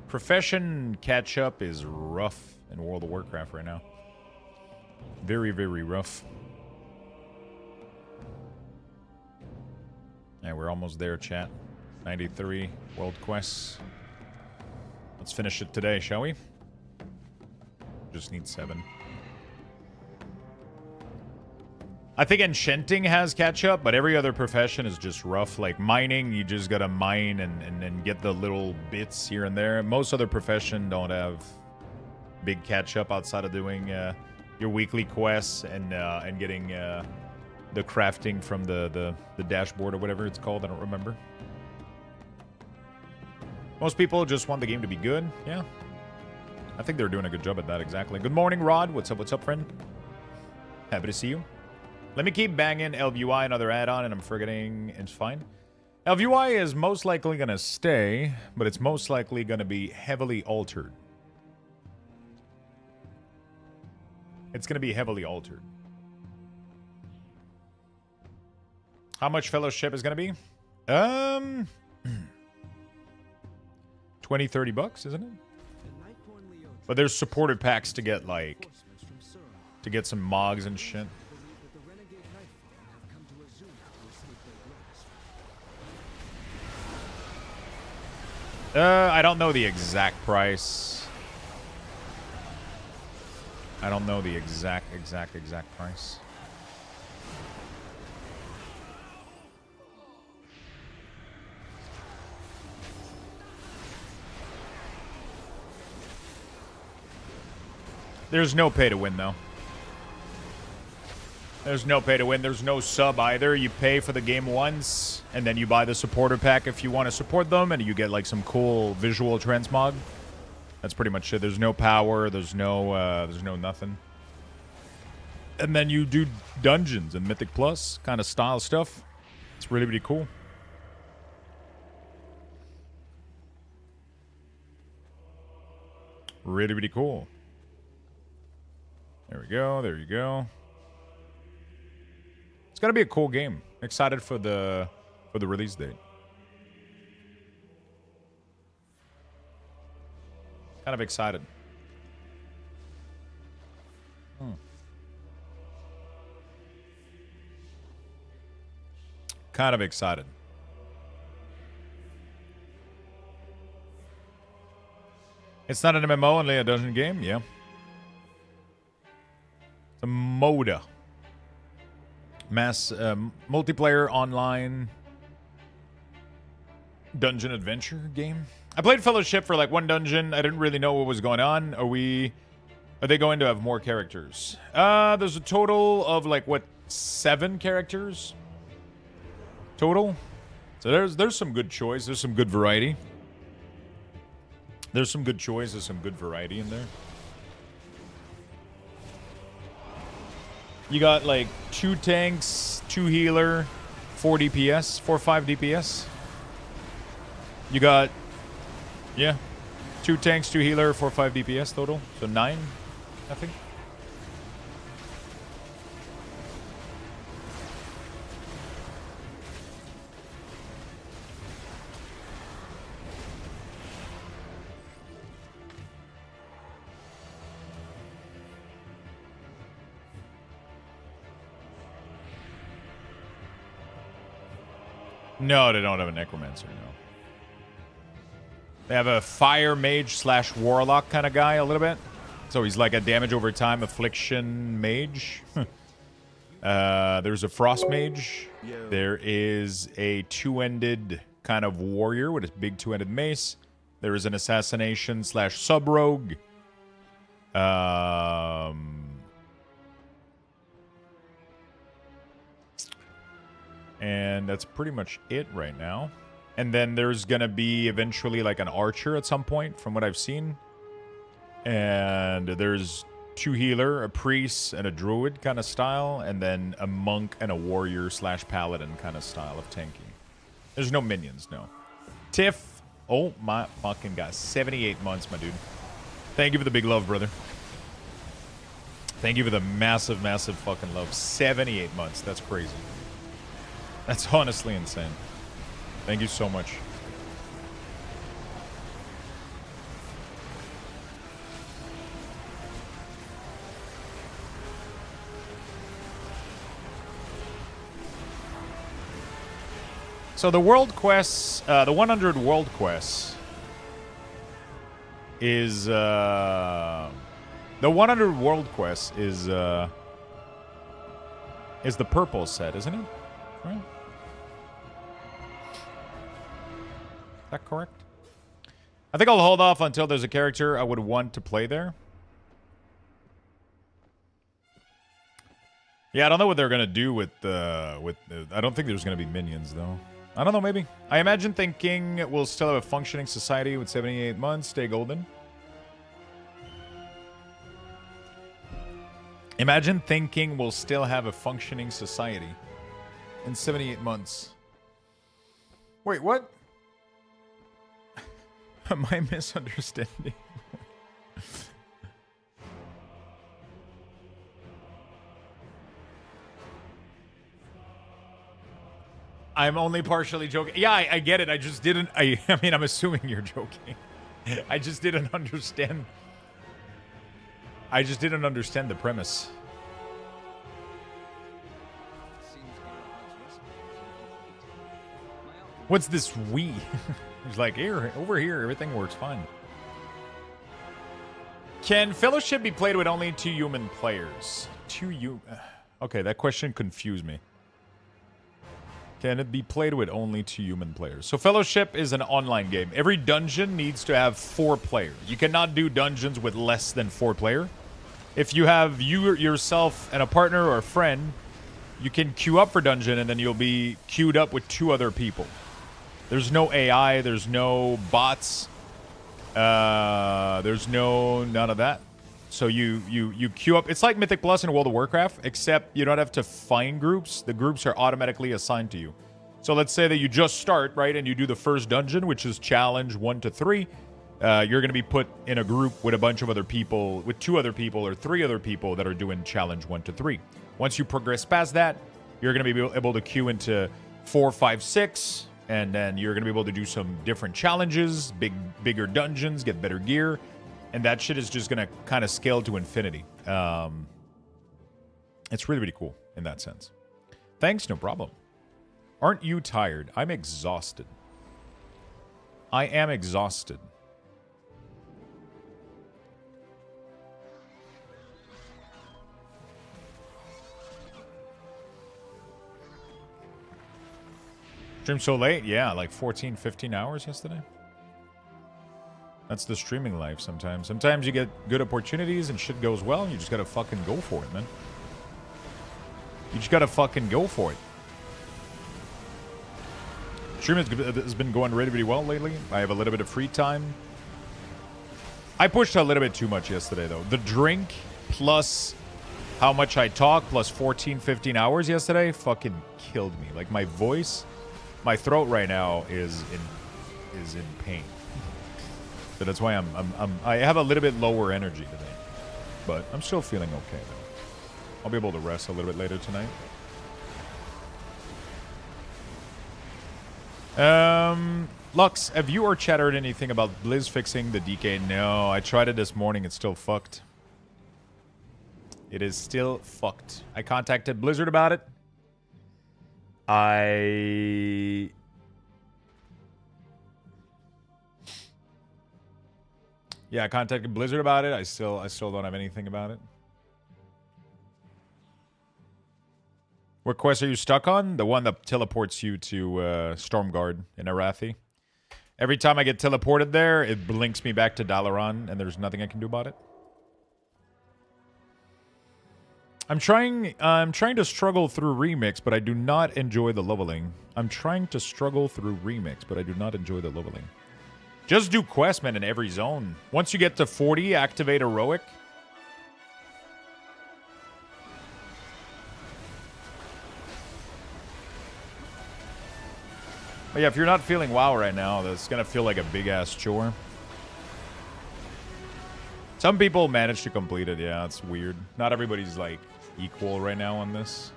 Profession catch-up is rough in World of Warcraft right now. Very, very rough. Yeah, we're almost there, chat. 93 world quests. Let's finish it today, shall we? Just need 7. I think enchanting has catch up, but every other profession is just rough. Like mining, you just gotta mine and get the little bits here and there. Most other profession don't have big catch up outside of doing your weekly quests and getting the crafting from the dashboard or whatever it's called. I don't remember. Most people just want the game to be good. Yeah. I think they're doing a good job at that, exactly. Good morning, Rod. What's up, friend? Happy to see you. Let me keep banging LVUI, another add-on, and I'm forgetting it's fine. LVUI is most likely going to stay, but it's most likely going to be heavily altered. It's going to be heavily altered. How much Fellowship is going to be? 20, 30 bucks, isn't it? But there's supported packs to get, like, to get some mogs and shit. I don't know the exact price. I don't know the exact price. There's no pay to win, though. There's no pay to win. There's no sub either. You pay for the game once, and then you buy the supporter pack if you want to support them, and you get, like, some cool visual transmog. That's pretty much it. There's no power. There's no nothing. And then you do dungeons and Mythic Plus kind of style stuff. It's really, really cool. Really, really cool. There we go. There you go. It's gonna be a cool game. Excited for the release date. Kind of excited. Kind of excited. It's not an MMO, only a dungeon game? Yeah. It's a MODA. Mass multiplayer online dungeon adventure game. I played Fellowship for like one dungeon. I didn't really know what was going on. Are they going to have more characters? There's a total of like what, 7 characters total. So there's some good choice. There's some good variety. There's some good choice. There's some good variety in there. You got like 2 tanks, 2 healer, 4 DPS, 4 or 5 DPS. You got, yeah, 2 tanks, 2 healer, 4 or 5 DPS total. So 9, I think. No, they don't have a necromancer, no. They have a fire mage slash warlock kind of guy a little bit. So he's like a damage over time affliction mage. There's a frost mage. There is a 2-ended kind of warrior with a big 2-ended mace. There is an assassination slash sub-rogue. And that's pretty much it right now. And then there's going to be eventually like an archer at some point from what I've seen. And there's 2 healer, a priest, and a druid kind of style. And then a monk and a warrior slash paladin kind of style of tanking. There's no minions, no. Tiff. Oh my fucking god. 78 months, my dude. Thank you for the big love, brother. Thank you for the massive, massive fucking love. 78 months. That's crazy. That's honestly insane. Thank you so much. So the world quests, the 100 world quests is, the 100 world quests is the purple set, isn't it? Right. Is that correct? I think I'll hold off until there's a character I would want to play there. Yeah, I don't know what they're gonna do with I don't think there's gonna be minions though. I don't know, maybe. I imagine thinking we'll still have a functioning society with 78 months. Stay golden. Imagine thinking we'll still have a functioning society in 78 months. Wait, what? Am I misunderstanding? I'm only partially joking. Yeah, I get it. I just didn't... I mean, I'm assuming you're joking. I just didn't understand... I just didn't understand the premise. What's this we? He's like, here, over here, everything works fine. Can Fellowship be played with only 2 human players? Okay, that question confused me. Can it be played with only 2 human players? So Fellowship is an online game. Every dungeon needs to have 4 players. You cannot do dungeons with less than 4 players. If you have yourself and a partner or a friend, you can queue up for dungeon and then you'll be queued up with 2 other people. There's no AI, there's no bots, there's none of that. So you queue up. It's like Mythic Plus in World of Warcraft, except you don't have to find groups. The groups are automatically assigned to you. So let's say that you just start, right, and you do the first dungeon, which is challenge 1 to 3. You're going to be put in a group with a bunch of other people, with 2 other people or 3 other people that are doing challenge 1 to 3. Once you progress past that, you're going to be able to queue into 4, 5, 6, and then you're going to be able to do some different challenges, bigger dungeons, get better gear. And that shit is just going to kind of scale to infinity. It's really, really cool in that sense. Thanks, no problem. Aren't you tired? I'm exhausted. I am exhausted. Streamed so late? Yeah, like 14, 15 hours yesterday. That's the streaming life sometimes. Sometimes you get good opportunities and shit goes well and you just gotta fucking go for it, man. You just gotta fucking go for it. Stream has been going really, really well lately. I have a little bit of free time. I pushed a little bit too much yesterday, though. The drink plus how much I talk plus 14, 15 hours yesterday fucking killed me. Like, my voice, my throat right now is in pain. So that's why I have a little bit lower energy today. But I'm still feeling okay, though. I'll be able to rest a little bit later tonight. Lux, have you or Chat heard anything about Blizz fixing the DK? No, I tried it this morning. It's still fucked. It is still fucked. I contacted Blizzard about it. Yeah, I contacted Blizzard about it. I still don't have anything about it. What quest are you stuck on? The one that teleports you to Stormguard in Arathi. Every time I get teleported there, it blinks me back to Dalaran, and there's nothing I can do about it. I'm trying to struggle through Remix, but I do not enjoy the leveling. I'm trying to struggle through Remix, but I do not enjoy the leveling. Just do quest, man, in every zone. Once you get to 40, activate Heroic. But yeah, if you're not feeling WoW right now, that's going to feel like a big-ass chore. Some people manage to complete it, yeah, it's weird. Not everybody's, like, equal right now on this.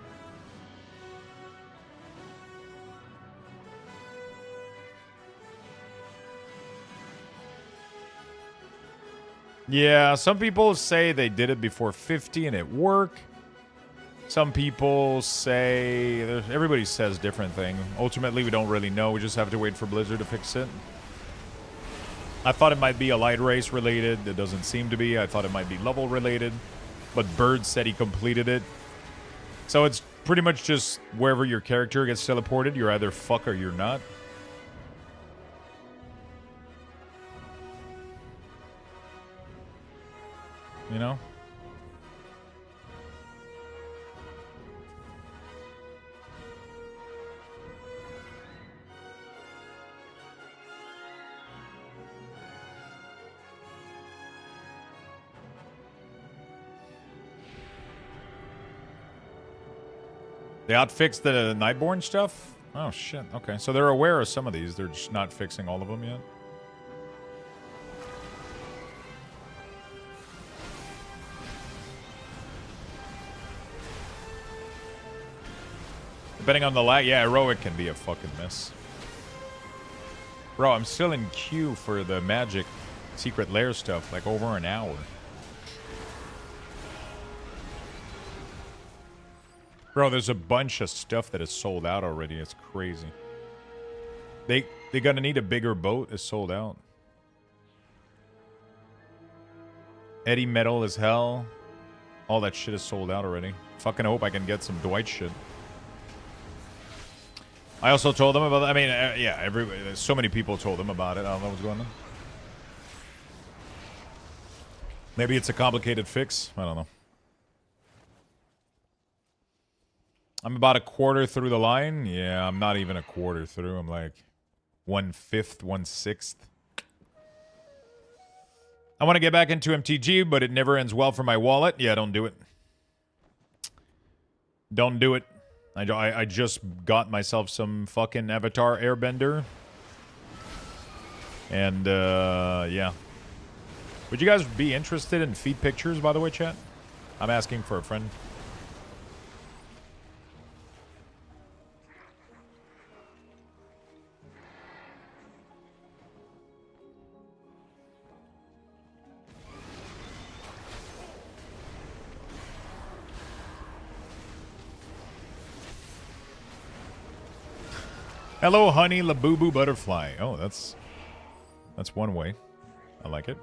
Yeah, some people say they did it before 50 and it worked. Some people say... Everybody says different thing. Ultimately, we don't really know. We just have to wait for Blizzard to fix it. I thought it might be a light race related. It doesn't seem to be. I thought it might be level related. But Bird said he completed it. So it's pretty much just wherever your character gets teleported, you're either fuck or you're not. You know? They outfixed the Nightborn stuff? Oh, shit. Okay. So they're aware of some of these. They're just not fixing all of them yet. Depending on the lag, yeah, Heroic can be a fucking mess. Bro, I'm still in queue for the magic secret lair stuff, like over an hour. Bro, there's a bunch of stuff that is sold out already. It's crazy. They're gonna need a bigger boat. It's sold out. Eddie Metal as hell. All that shit is sold out already. Fucking hope I can get some Dwight shit. I also told them about... I mean, yeah, so many people told them about it. I don't know what's going on. Maybe it's a complicated fix. I don't know. I'm about a quarter through the line. Yeah, I'm not even a quarter through. I'm like 1/5, 1/6. I want to get back into MTG, but it never ends well for my wallet. Yeah, don't do it. Don't do it. I just got myself some fucking Avatar Airbender. And, yeah. Would you guys be interested in feed pictures, by the way, chat? I'm asking for a friend. Hello, honey, Labubu butterfly. Oh, that's one way. I like it.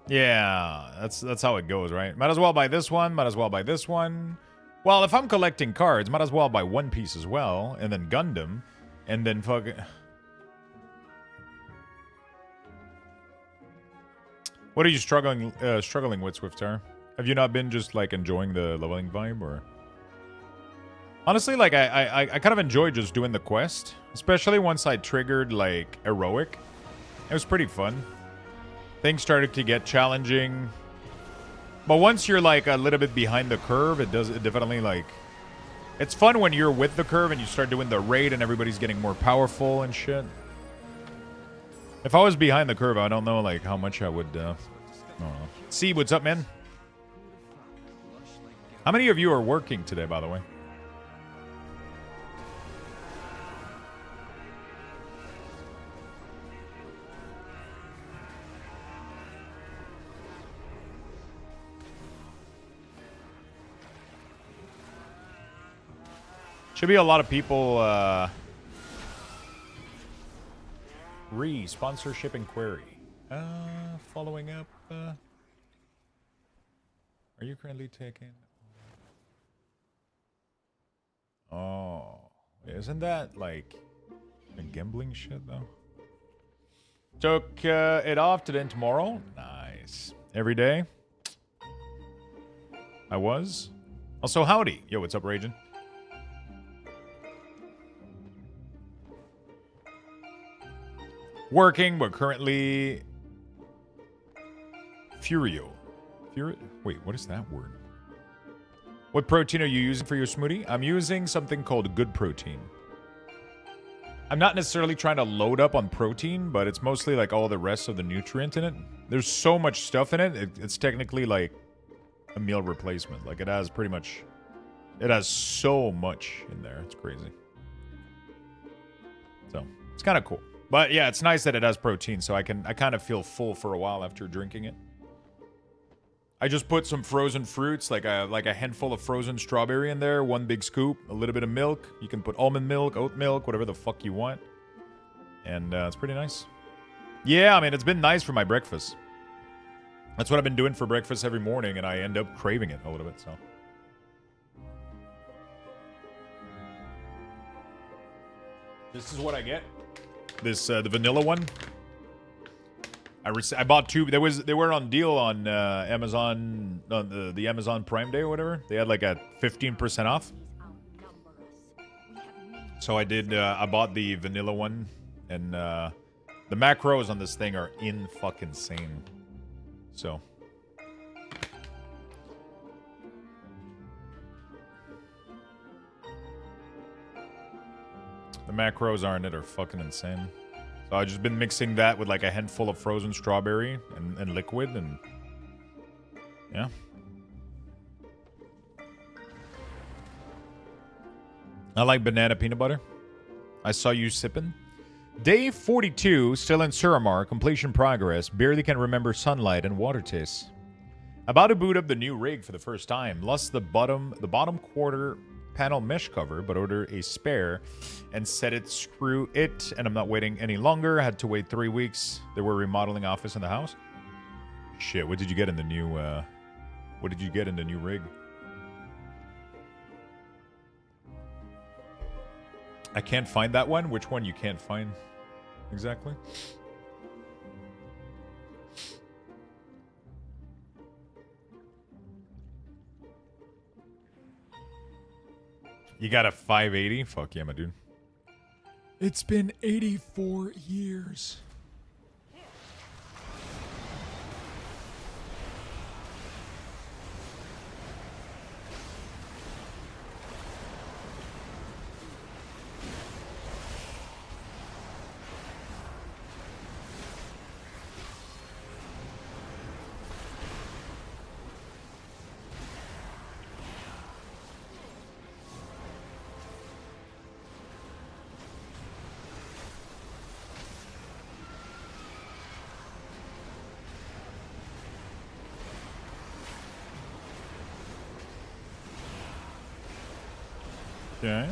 Yeah, that's how it goes, right? Might as well buy this one. Might as well buy this one. Well, if I'm collecting cards, might as well buy One Piece as well, and then Gundam, and then fuck. What are you struggling with, Swiftar? Have you not been just like enjoying the leveling vibe, or? Honestly, like I kind of enjoyed just doing the quest, especially once I triggered like heroic. It was pretty fun. Things started to get challenging. But once you're like a little bit behind the curve, it definitely like... It's fun when you're with the curve and you start doing the raid and everybody's getting more powerful and shit. If I was behind the curve, I don't know like how much I would... I don't know. See, what's up, man? How many of you are working today, by the way? Should be a lot of people, sponsorship inquiry. Following up, are you currently taking? Oh, isn't that like a gambling shit though? Took it off today and tomorrow. Nice. Every day. I was. Also, howdy. Yo, what's up, Ragin? Working, but currently Furio. Wait, what is that word? What protein are you using for your smoothie? I'm using something called Good Protein. I'm not necessarily trying to load up on protein, but it's mostly like all the rest of the nutrient in it. There's so much stuff in it. It's technically like a meal replacement. Like it has pretty much, it has so much in there. It's crazy. So it's kind of cool. But yeah, it's nice that it has protein, so I kind of feel full for a while after drinking it. I just put some frozen fruits, like a handful of frozen strawberry in there, one big scoop, a little bit of milk. You can put almond milk, oat milk, whatever the fuck you want. And it's pretty nice. Yeah, I mean, it's been nice for my breakfast. That's what I've been doing for breakfast every morning, and I end up craving it a little bit, so. This is what I get. This the vanilla one. I bought two. They were on deal on Amazon on the Amazon Prime Day or whatever. They had like a 15% off. So I did. I bought the vanilla one, and the macros on this thing are insane. So. The macros on it are fucking insane. So I've just been mixing that with like a handful of frozen strawberry and liquid, and yeah. I like banana peanut butter. I saw you sipping. Day 42, still in Suramar, completion progress, barely can remember sunlight and water taste. About to boot up the new rig for the first time. Lost the bottom quarter panel mesh cover, but order a spare and set it, screw it, and I'm not waiting any longer. I had to wait 3 weeks. They were remodeling office in the house. Shit, what did you get in the new rig? I can't find that one. Which one you can't find exactly? You got a 580? Fuck yeah, my dude. It's been 84 years. Okay.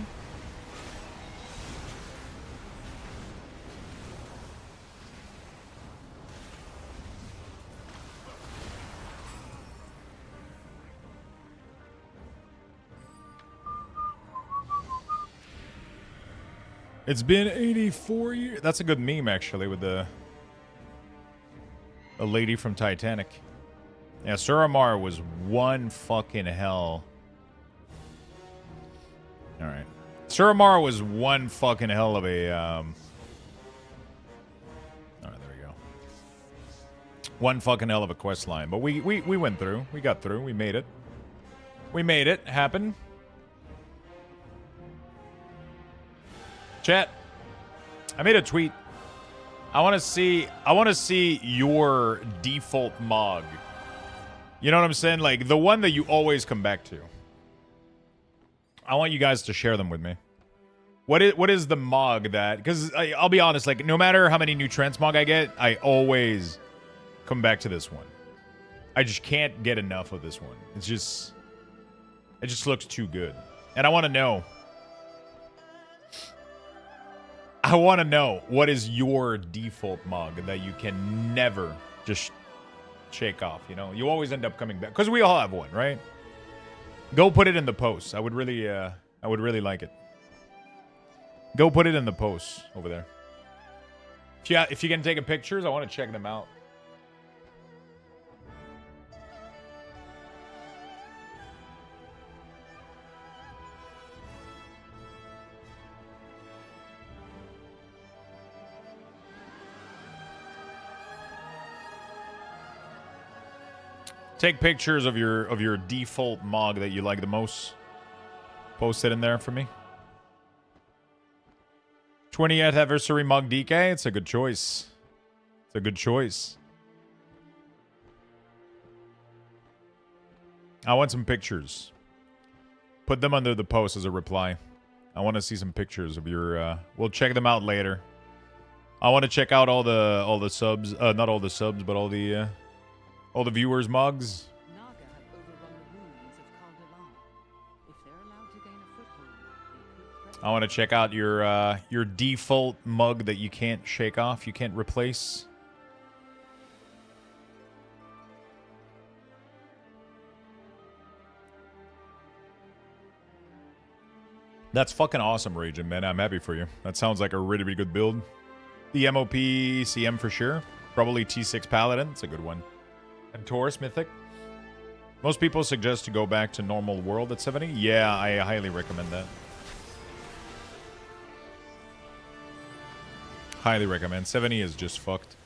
It's been 84 years. That's a good meme, actually, with the a lady from Titanic. Yeah, Suramar was one fucking hell. All right. Suramar was one fucking hell of a... All right, there we go. One fucking hell of a quest line. But we went through. We got through. We made it. We made it happen. Chat, I made a tweet. I want to see your default MOG. You know what I'm saying? Like the one that you always come back to. I want you guys to share them with me. What is the MOG that? Because I'll be honest, like no matter how many new transmog I get, I always come back to this one. I just can't get enough of this one. It just looks too good, and I want to know. I want to know what is your default MOG that you can never just shake off, you know? You always end up coming back. Because we all have one, right? Go put it in the post. I would really like it. Go put it in the post over there. If you can take pictures, I want to check them out. Take pictures of your default MOG that you like the most. Post it in there for me. 20th anniversary MOG DK. It's a good choice. It's a good choice. I want some pictures. Put them under the post as a reply. I want to see some pictures of your. We'll check them out later. I want to check out all the subs. Not all the subs, but all the viewers' MOGs. Naga have overrun the ruins of Calderon. If they're allowed to gain a foothold, they could threaten. I want to check out your default MOG that you can't shake off, you can't replace. That's fucking awesome, Raging, man. I'm happy for you. That sounds like a really, really good build. The MOP CM for sure. Probably T6 Paladin. It's a good one. And Taurus Mythic. Most people suggest to go back to normal world at 70. Yeah, I highly recommend that. Highly recommend. 70 is just fucked.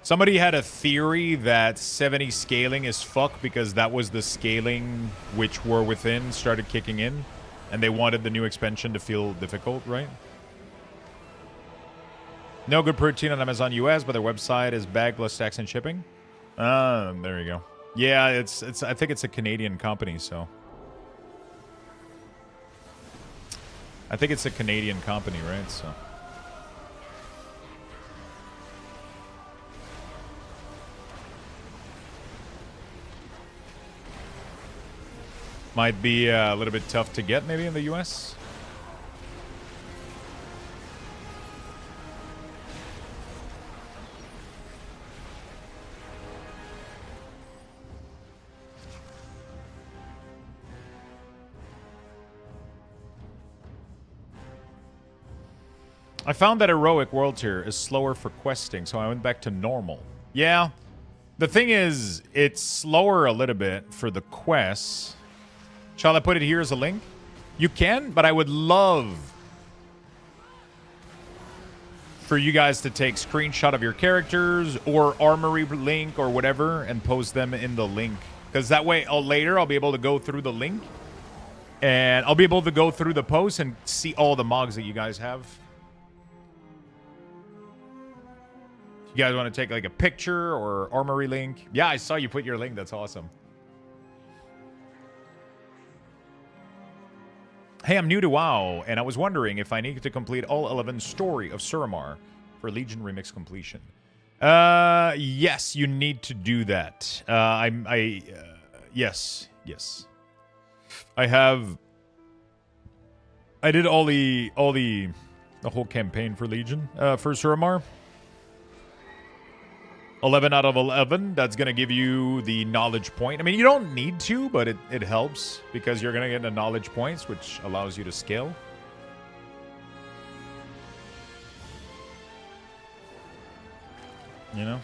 Somebody had a theory that 70 scaling is fucked because that was the scaling which were within started kicking in. And they wanted the new expansion to feel difficult, right? No good protein on Amazon US, but their website is bag plus tax and shipping. There you go. Yeah, it's. I think it's a Canadian company, so. I think it's a Canadian company, right? So. Might be a little bit tough to get, maybe, in the US. I found that heroic world tier is slower for questing, so I went back to normal. Yeah. The thing is, it's slower a little bit for the quests. Shall I put it here as a link? You can, but I would love for you guys to take screenshot of your characters or armory link or whatever and post them in the link. Because that way, later, I'll be able to go through the link. And I'll be able to go through the post and see all the mods that you guys have. If you guys want to take like a picture or armory link. Yeah, I saw you put your link. That's awesome. Hey, I'm new to WoW, and I was wondering if I need to complete all 11 story of Suramar for Legion Remix completion. Yes, you need to do that. Yes. I have I did the whole campaign for Legion, for Suramar. 11 out of 11. That's going to give you the knowledge point. I mean, you don't need to, but it helps because you're going to get the knowledge points, which allows you to scale. You know?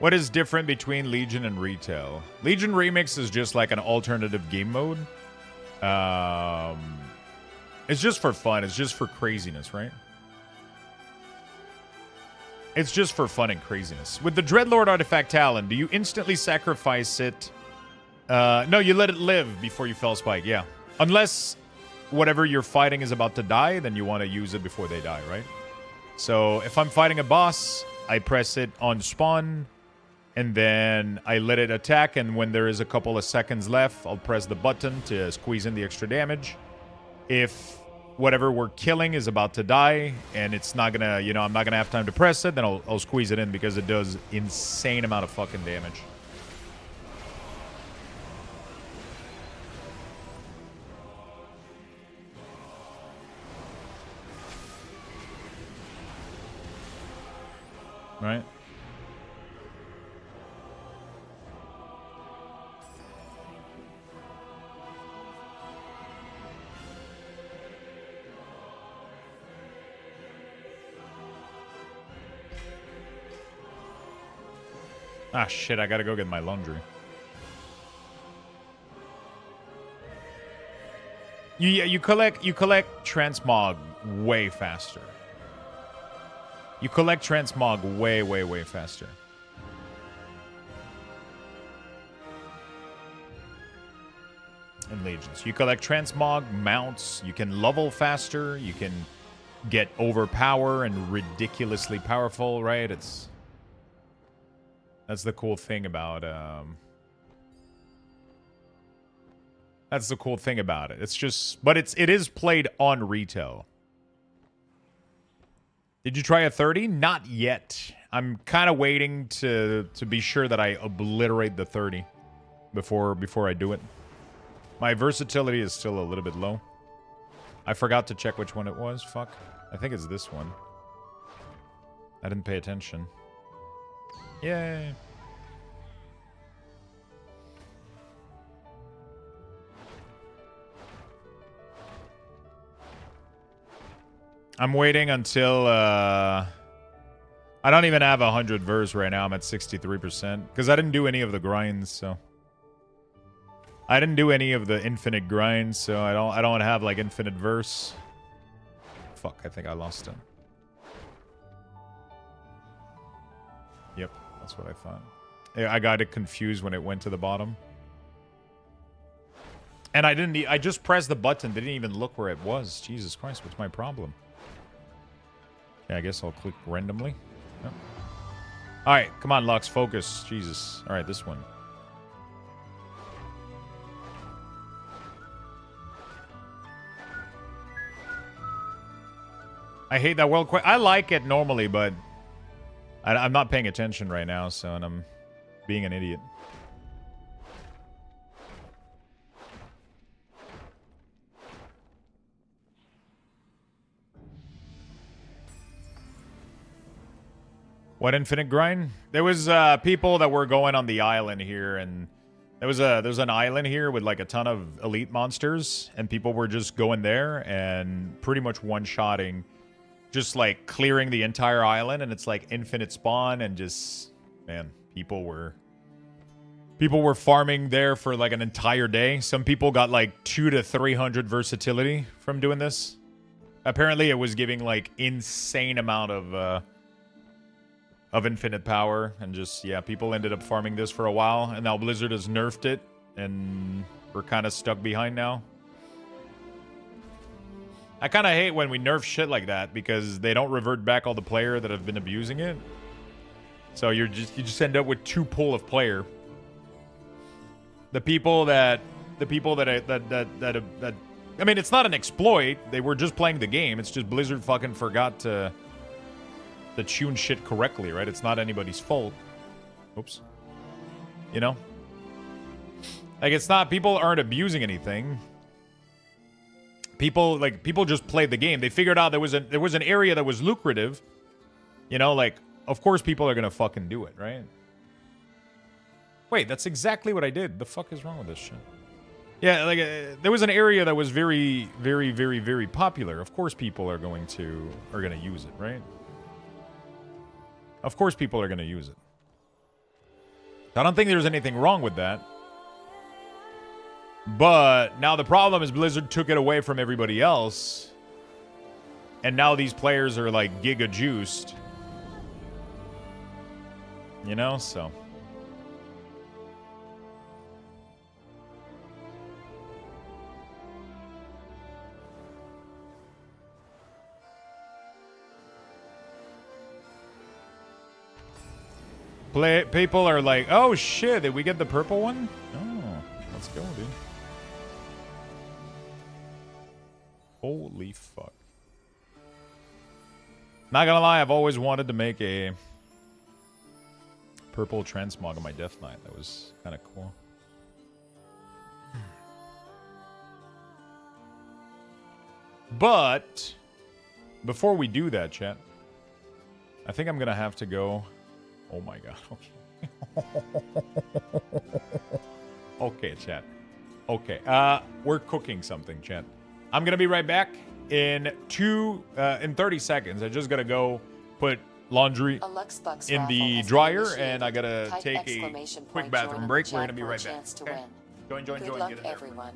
What is different between Legion and Retail? Legion Remix is just like an alternative game mode. It's just for fun. It's just for craziness, right? It's just for fun and craziness. With the Dreadlord Artifact Talon, do you instantly sacrifice it? No, you let it live before you Fell Spike, yeah. Unless whatever you're fighting is about to die, then you want to use it before they die, right? So if I'm fighting a boss, I press it on spawn, and then I let it attack, and when there is a couple of seconds left, I'll press the button to squeeze in the extra damage. If whatever we're killing is about to die, and it's not gonna, you know, I'm not gonna have time to press it, then I'll squeeze it in because it does insane amount of fucking damage. Right? Ah, shit, I gotta go get my laundry. You collect transmog way faster. You collect transmog way faster. In Legions. You collect transmog, mounts, you can level faster, you can get overpower and ridiculously powerful, right? That's the cool thing about that's the cool thing about it. It's just, but it is played on retail. Did you try a 30? Not yet. I'm kind of waiting to be sure that I obliterate the 30 before I do it. My versatility is still a little bit low. I forgot to check which one it was. Fuck. I think it's this one. I didn't pay attention. Yay. I'm waiting until I don't even have 100 verse right now. I'm at 63% because I didn't do any of the grinds, so I didn't do any of the infinite grinds, so I don't have like infinite verse. Fuck, I think I lost him. Yep, that's what I thought. Yeah, I got it confused when it went to the bottom. And I just pressed the button, didn't even look where it was. Jesus Christ, what's my problem? Yeah, I guess I'll click randomly. Yep. Alright, come on, Lux, focus. Jesus. Alright, this one. I hate that world quest. I like it normally, but I'm not paying attention right now, so, and I'm being an idiot. What infinite grind? There was people that were going on the island here, and there's an island here with like a ton of elite monsters, and people were just going there and pretty much one-shotting, just like clearing the entire island, and it's like infinite spawn, and just, man, people were farming there for like an entire day. Some people got like 200 to 300 versatility from doing this. Apparently it was giving like insane amount of infinite power, and just, yeah, people ended up farming this for a while, and now Blizzard has nerfed it, and we're kind of stuck behind now. I kind of hate when we nerf shit like that, because they don't revert back all the player that have been abusing it. So you just end up with two pool of player. The people that I mean, it's not an exploit. They were just playing the game. It's just Blizzard fucking forgot to that tune shit correctly, right? It's not anybody's fault. Oops. You know? Like, it's not, people aren't abusing anything. People just played the game. They figured out there was an area that was lucrative. You know, like, of course people are gonna fucking do it, right? Wait, that's exactly what I did. The fuck is wrong with this shit? Yeah, like, there was an area that was very, very, very, very popular. Of course people are gonna use it, right? Of course people are gonna use it. I don't think there's anything wrong with that. But now the problem is Blizzard took it away from everybody else. And now these players are like giga juiced. You know, so. People are like, oh shit, did we get the purple one? Oh, let's go, dude. Holy fuck. Not gonna lie, I've always wanted to make a purple transmog on my Death Knight. That was kind of cool. But before we do that, chat, I think I'm gonna have to go. Oh my god. Okay. Okay, chat. Okay. We're cooking something, chat. I'm gonna be right back in 30 seconds. I just gotta go put laundry in the dryer, and I gotta take a quick bathroom break. We're gonna be right back. Okay. Join. Good Get luck, in there. everyone.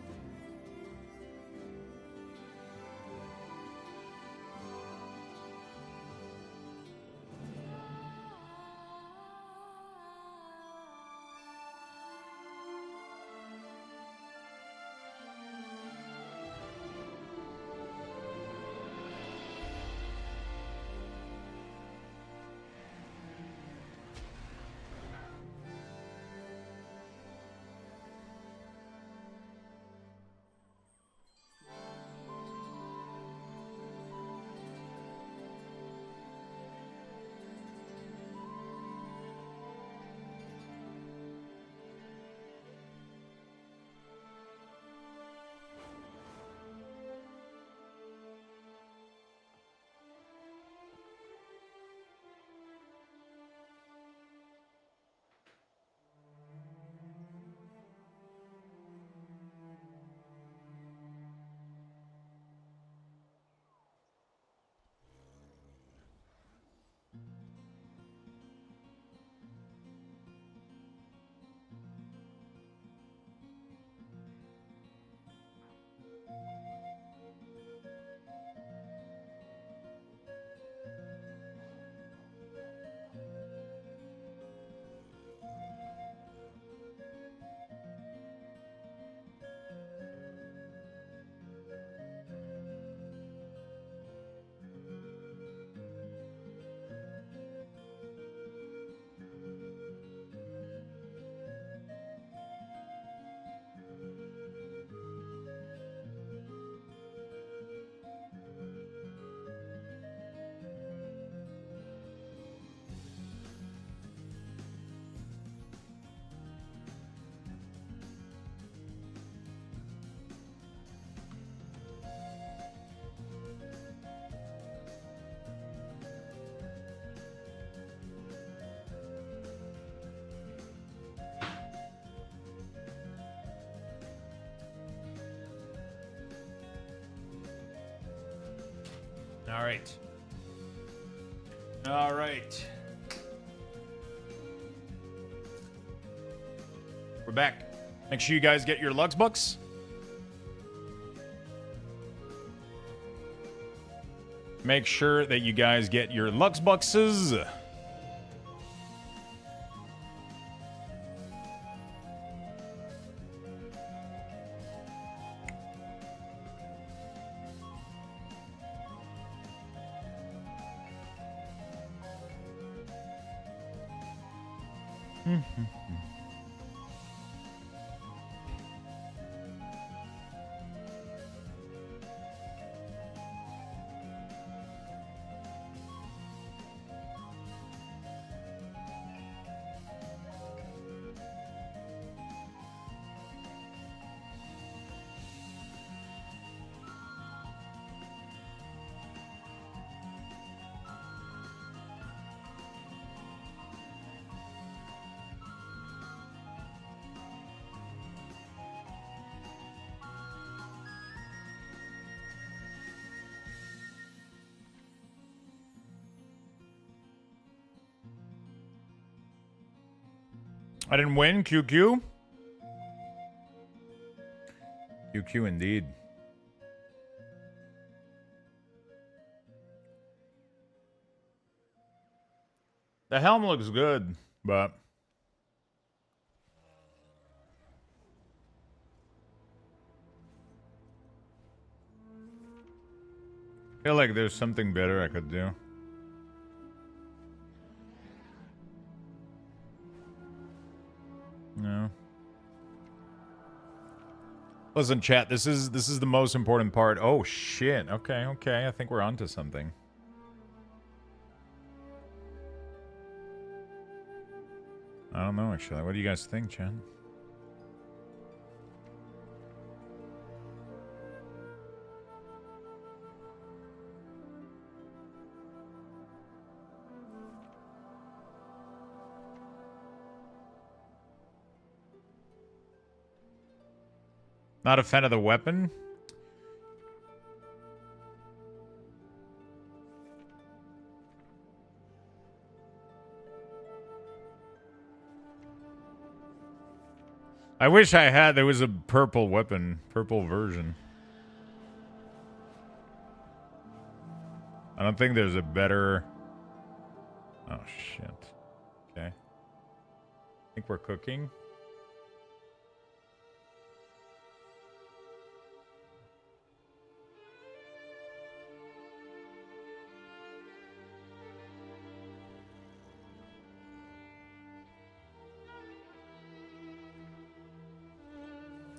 All right. We're back. Make sure you guys get your Lux Bucks. Make sure that you guys get your Lux Buckses. I didn't win. QQ. QQ indeed. The helm looks good, but I feel like there's something better I could do. No. Listen, chat, this is the most important part. Oh shit. Okay, okay. I think we're onto something. I don't know actually. What do you guys think, chat? Not a fan of the weapon? I wish I had. There was a purple weapon. Purple version. I don't think there's a better... Oh, shit. Okay. I think we're cooking.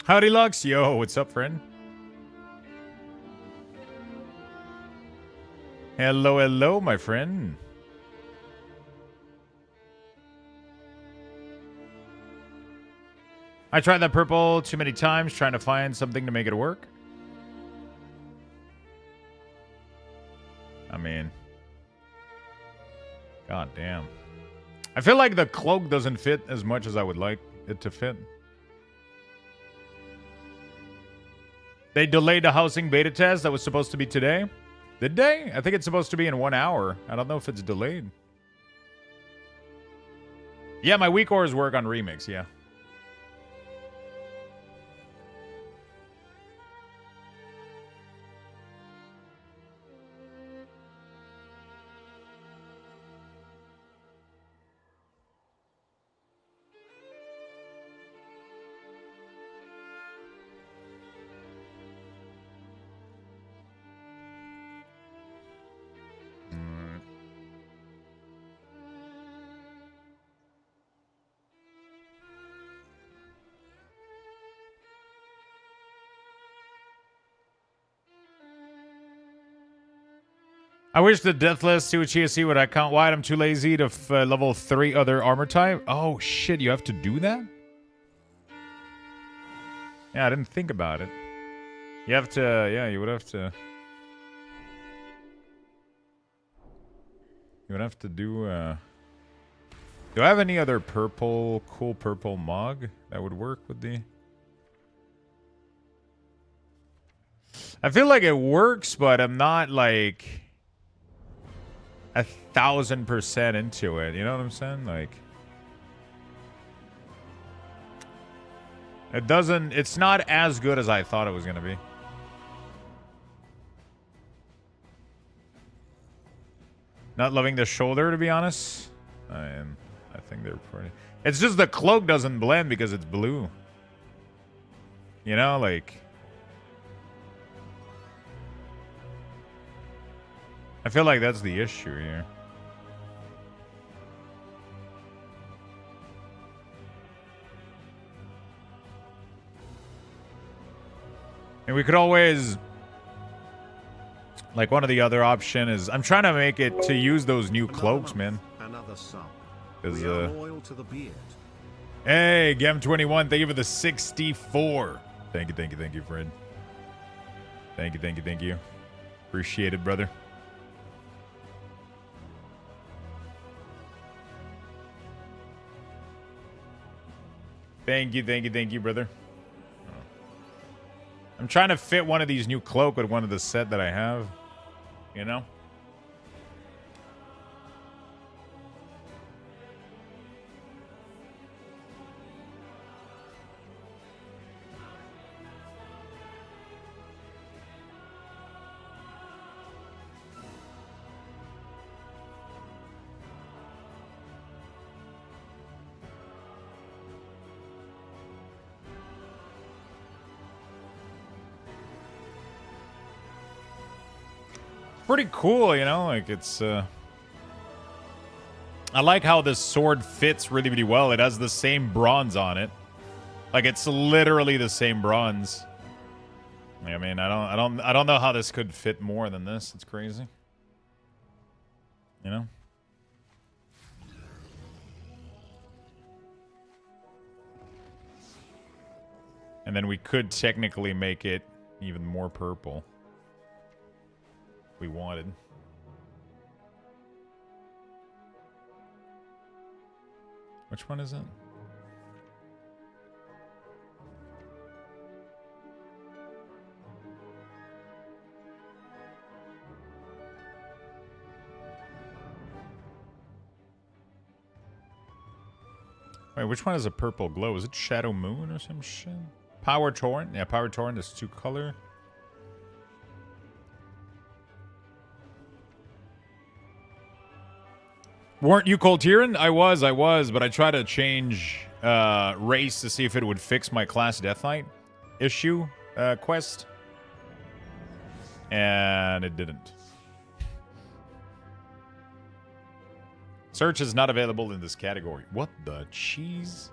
Howdy, Lux. Yo, what's up, friend? Hello, hello, my friend. I tried that purple too many times trying to find something to make it work. I mean... God damn. I feel like the cloak doesn't fit as much as I would like it to fit. They delayed the housing beta test that was supposed to be today. Did they? I think it's supposed to be in 1 hour. I don't know if it's delayed. Yeah, my weak ores work on Remix, yeah. I wish the Deathless CC would account wide. I'm too lazy to level 3 other armor type. Oh, shit. You have to do that? Yeah, I didn't think about it. You have to... Yeah, you would have to... You would have to do... Do I have any other purple... Cool purple mog that would work with the... I feel like it works, but I'm not, like... 1,000% into it, you know what I'm saying? Like, it doesn't, it's not as good as I thought it was gonna be. Not loving the shoulder, to be honest. I think they're pretty. It's just the cloak doesn't blend because it's blue. You know, like, I feel like that's the issue here. And we could always... Like, one of the other option is... I'm trying to make it to use those new cloaks, man. Another sub. Because, loyal to the beard. Hey, Gem21, thank you for the 64. Thank you, Fred. Thank you. Appreciate it, brother. Thank you, brother. I'm trying to fit one of these new cloak with one of the set that I have. You know? pretty cool, you know? Like, it's, I like how this sword fits really, really well. It has the same bronze on it. Like, it's literally the same bronze. I mean, I don't know how this could fit more than this. It's crazy. You know? And then we could technically make it even more purple. If we wanted. Which one is it? Wait, which one has a purple glow? Is it Shadow Moon or some shit? Power Torrent? Yeah, Power Torrent is 2-color. Weren't you Cold Tyran? I was, but I tried to change race to see if it would fix my class Death Knight issue quest. And it didn't. Search is not available in this category. What the cheese?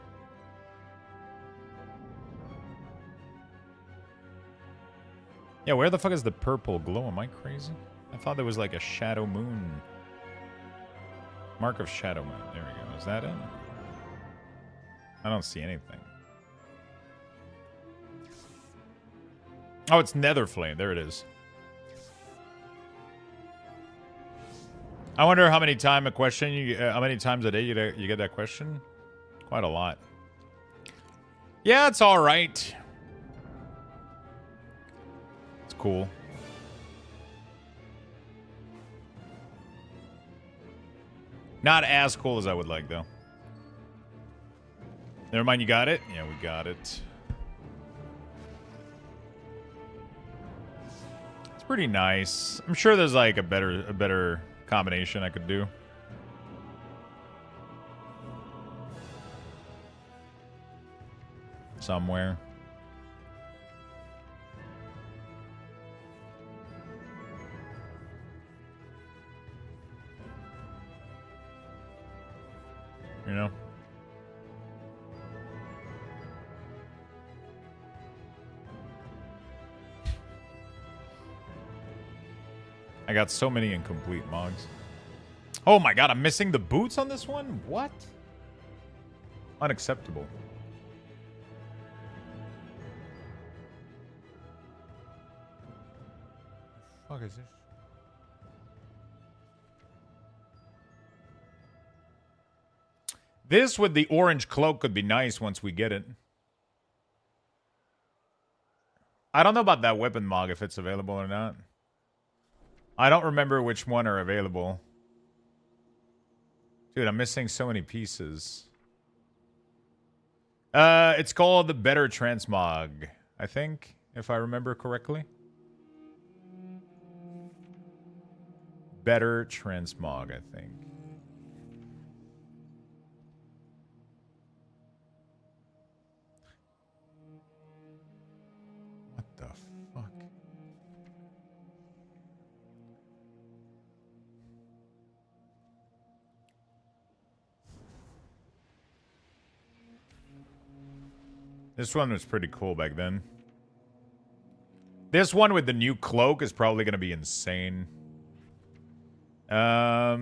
Yeah, where the fuck is the purple glow? Am I crazy? I thought there was like a Shadow Moon. Mark of Shadow Moon. There we go. Is that it? I don't see anything. Oh, it's Netherflame. There it is. I wonder how many times a day you get that question? Quite a lot. Yeah, it's all right. It's cool. Not as cool as I would like, though. Never mind, you got it? Yeah, we got it. It's pretty nice. I'm sure there's like a better combination I could do. Somewhere. You know? I got so many incomplete mogs. Oh my god, I'm missing the boots on this one? What? Unacceptable. What the fuck is this? This with the orange cloak could be nice once we get it. I don't know about that weapon mog, if it's available or not. I don't remember which one are available. Dude, I'm missing so many pieces. It's called the Better Transmog, I think, if I remember correctly. Better Transmog, I think. What the fuck? This one was pretty cool back then. This one with the new cloak is probably going to be insane. I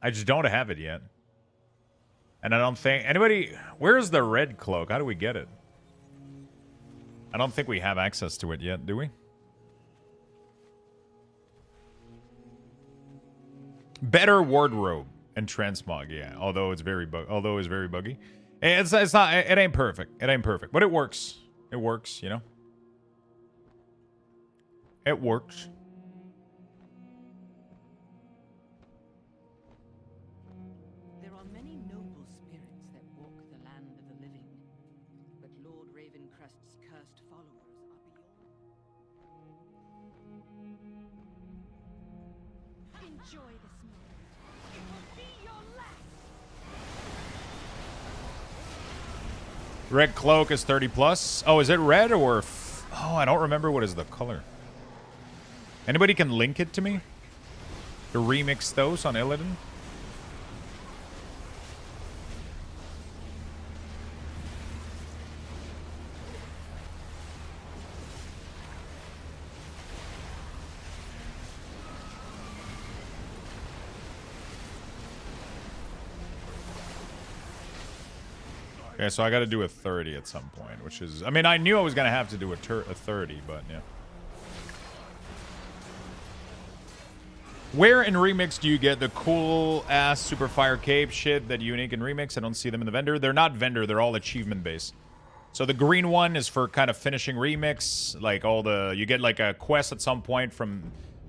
just don't have it yet. And I don't think... Anybody... Where's the red cloak? How do we get it? I don't think we have access to it yet, do we? Better wardrobe and transmog, yeah. Although it's very buggy. It's not... It ain't perfect. It ain't perfect. But it works. It works, you know? It works. There are many noble spirits that walk the land of the living, but Lord Ravencrest's cursed followers are beyond. Enjoy this moment. It will be your last. Red cloak is 30 plus. Oh, is it red or... Oh, I don't remember what is the color. Anybody can link it to me? To remix those on Illidan? Okay, so I got to do a 30 at some point, which is... I mean, I knew I was going to have to do a 30, but yeah. Where in Remix do you get the cool-ass Super Fire Cape shit that unique in Remix? I don't see them in the vendor. They're not vendor. They're all achievement-based. So the green one is for kind of finishing Remix. Like, all the... You get, like, a quest at some point from...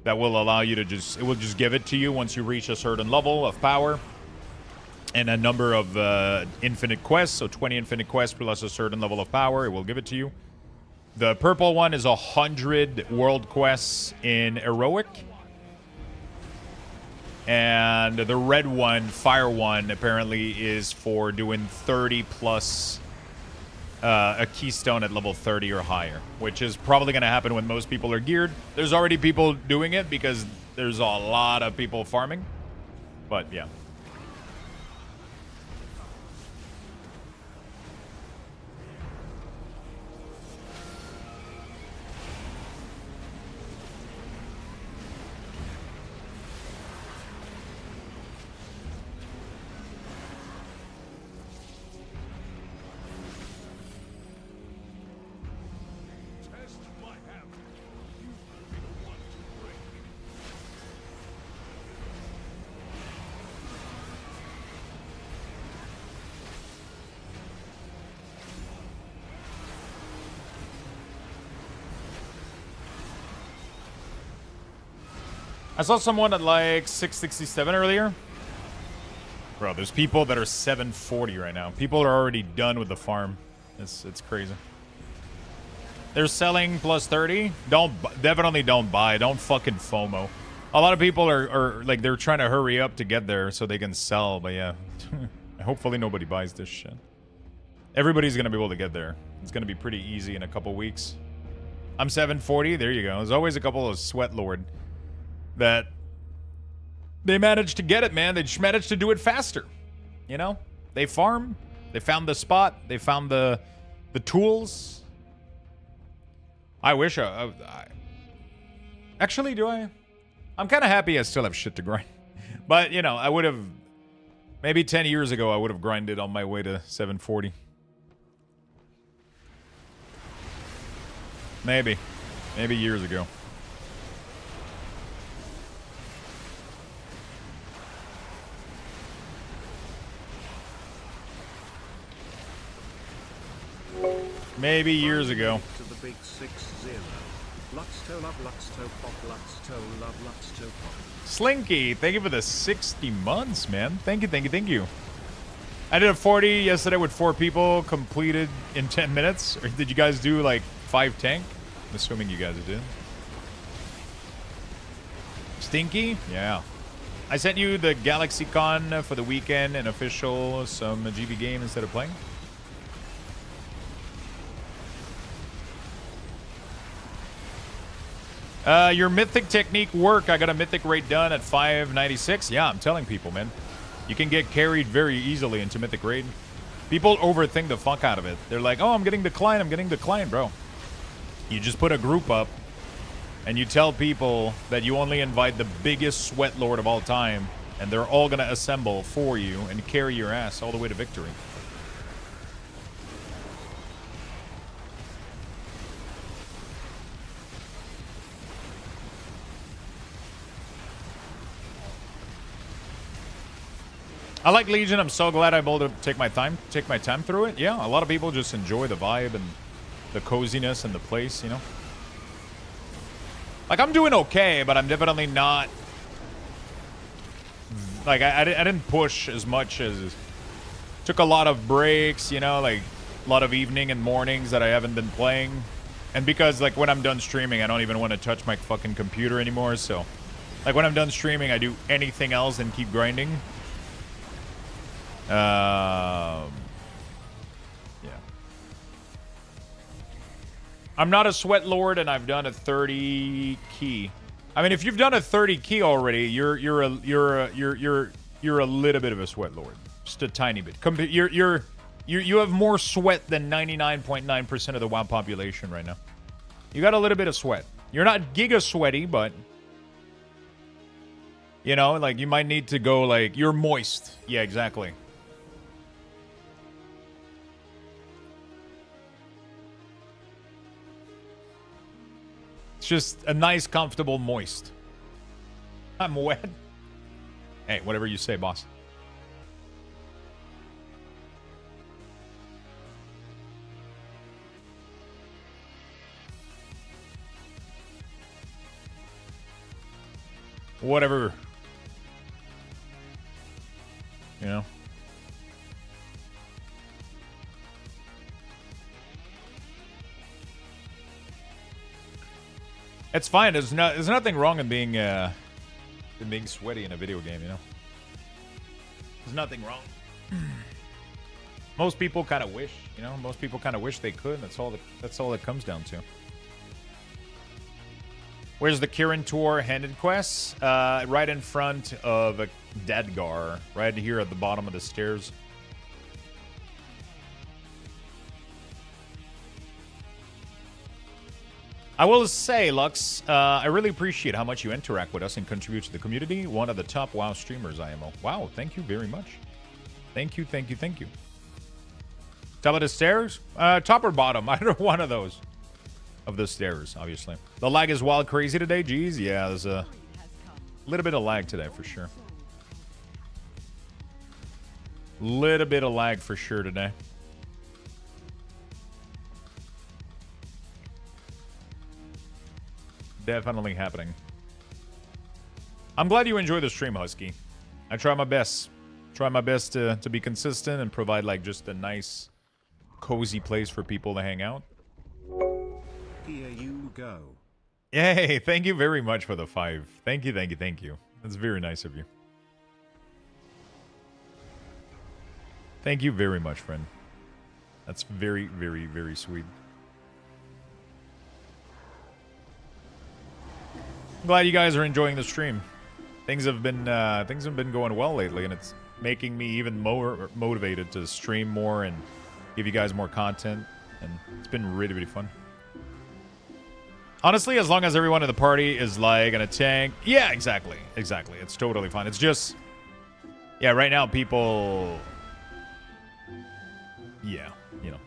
That will allow you to just... It will just give it to you once you reach a certain level of power. And a number of infinite quests. So 20 infinite quests plus a certain level of power. It will give it to you. The purple one is 100 world quests in Heroic. And the red one, fire one, apparently is for doing 30 plus a keystone at level 30 or higher, which is probably going to happen when most people are geared. There's already people doing it because there's a lot of people farming. But yeah. I saw someone at like 667 earlier. Bro, there's people that are 740 right now. People are already done with the farm. It's crazy. They're selling plus 30. Definitely don't buy. Don't fucking FOMO. A lot of people are like, they're trying to hurry up to get there so they can sell. But yeah, hopefully nobody buys this shit. Everybody's going to be able to get there. It's going to be pretty easy in a couple weeks. I'm 740. There you go. There's always a couple of sweat lord that they managed to get it, man. They just managed to do it faster. You know? They farm. They found the spot. They found the tools. I wish I actually, do I? I'm kind of happy I still have shit to grind. But, you know, I would have... Maybe 10 years ago, I would have grinded on my way to 740. Maybe. Maybe years ago. Maybe years ago. To the big 6-0. Luxto love Luxto pop Luxto love Luxto pop. Slinky, thank you for the 60 months, man. Thank you, thank you, thank you. I did a 40 yesterday with 4 people, completed in 10 minutes. Or did you guys do like 5 tank? I'm assuming you guys did. Stinky? Yeah. I sent you the GalaxyCon for the weekend and official some GB game instead of playing. Your mythic technique work. I got a mythic rate done at 596. Yeah, I'm telling people, man. You can get carried very easily into mythic raid. People overthink the fuck out of it. They're like, oh, I'm getting declined, bro. You just put a group up and you tell people that you only invite the biggest sweat lord of all time and they're all gonna assemble for you and carry your ass all the way to victory. I like Legion. I'm so glad I'm able to take my time through it. Yeah, a lot of people just enjoy the vibe and the coziness and the place, you know. Like, I'm doing okay, but I'm definitely not... Like, I didn't push as much as... Took a lot of breaks, you know, like, a lot of evening and mornings that I haven't been playing. And because, like, when I'm done streaming, I don't even want to touch my fucking computer anymore, so... Like, when I'm done streaming, I do anything else than keep grinding. Yeah. I'm not a sweat lord, and I've done a 30 key. I mean, if you've done a 30 key already, you're a little bit of a sweat lord, just a tiny bit. You have more sweat than 99.9% of the WoW population right now. You got a little bit of sweat. You're not giga sweaty, but you know, like you might need to go like you're moist. Yeah, exactly. It's just a nice, comfortable moist. I'm wet. Hey, whatever you say, boss. Whatever. You know? It's fine. There's nothing wrong in being sweaty in a video game, you know? There's nothing wrong. Most people kind of wish, you know? Most people kind of wish they could. That's all it comes down to. Where's the Kirin Tour handed quest? Right in front of Dadgar. Right here at the bottom of the stairs. I will say, Lux, I really appreciate how much you interact with us and contribute to the community. One of the top WoW streamers, IMO. Wow, thank you very much. Thank you, thank you, thank you. Top of the stairs? Top or bottom? Either one of those. Of the stairs, obviously. The lag is wild crazy today. Jeez, yeah, there's a little bit of lag today for sure. Little bit of lag for sure today. Definitely happening. I'm glad you enjoy the stream, Husky. I try my best. Try my best to be consistent and provide like just a nice, cozy place for people to hang out. Here you go. Yay, thank you very much for the 5. Thank you, thank you, thank you. That's very nice of you. Thank you very much, friend. That's very, very, very sweet. I'm glad you guys are enjoying the stream. Things have been going well lately, and it's making me even more motivated to stream more and give you guys more content. And it's been really, really fun. Honestly, as long as everyone in the party is like in a tank, yeah, exactly, exactly. It's totally fine. It's just, yeah, right now people, yeah, you know,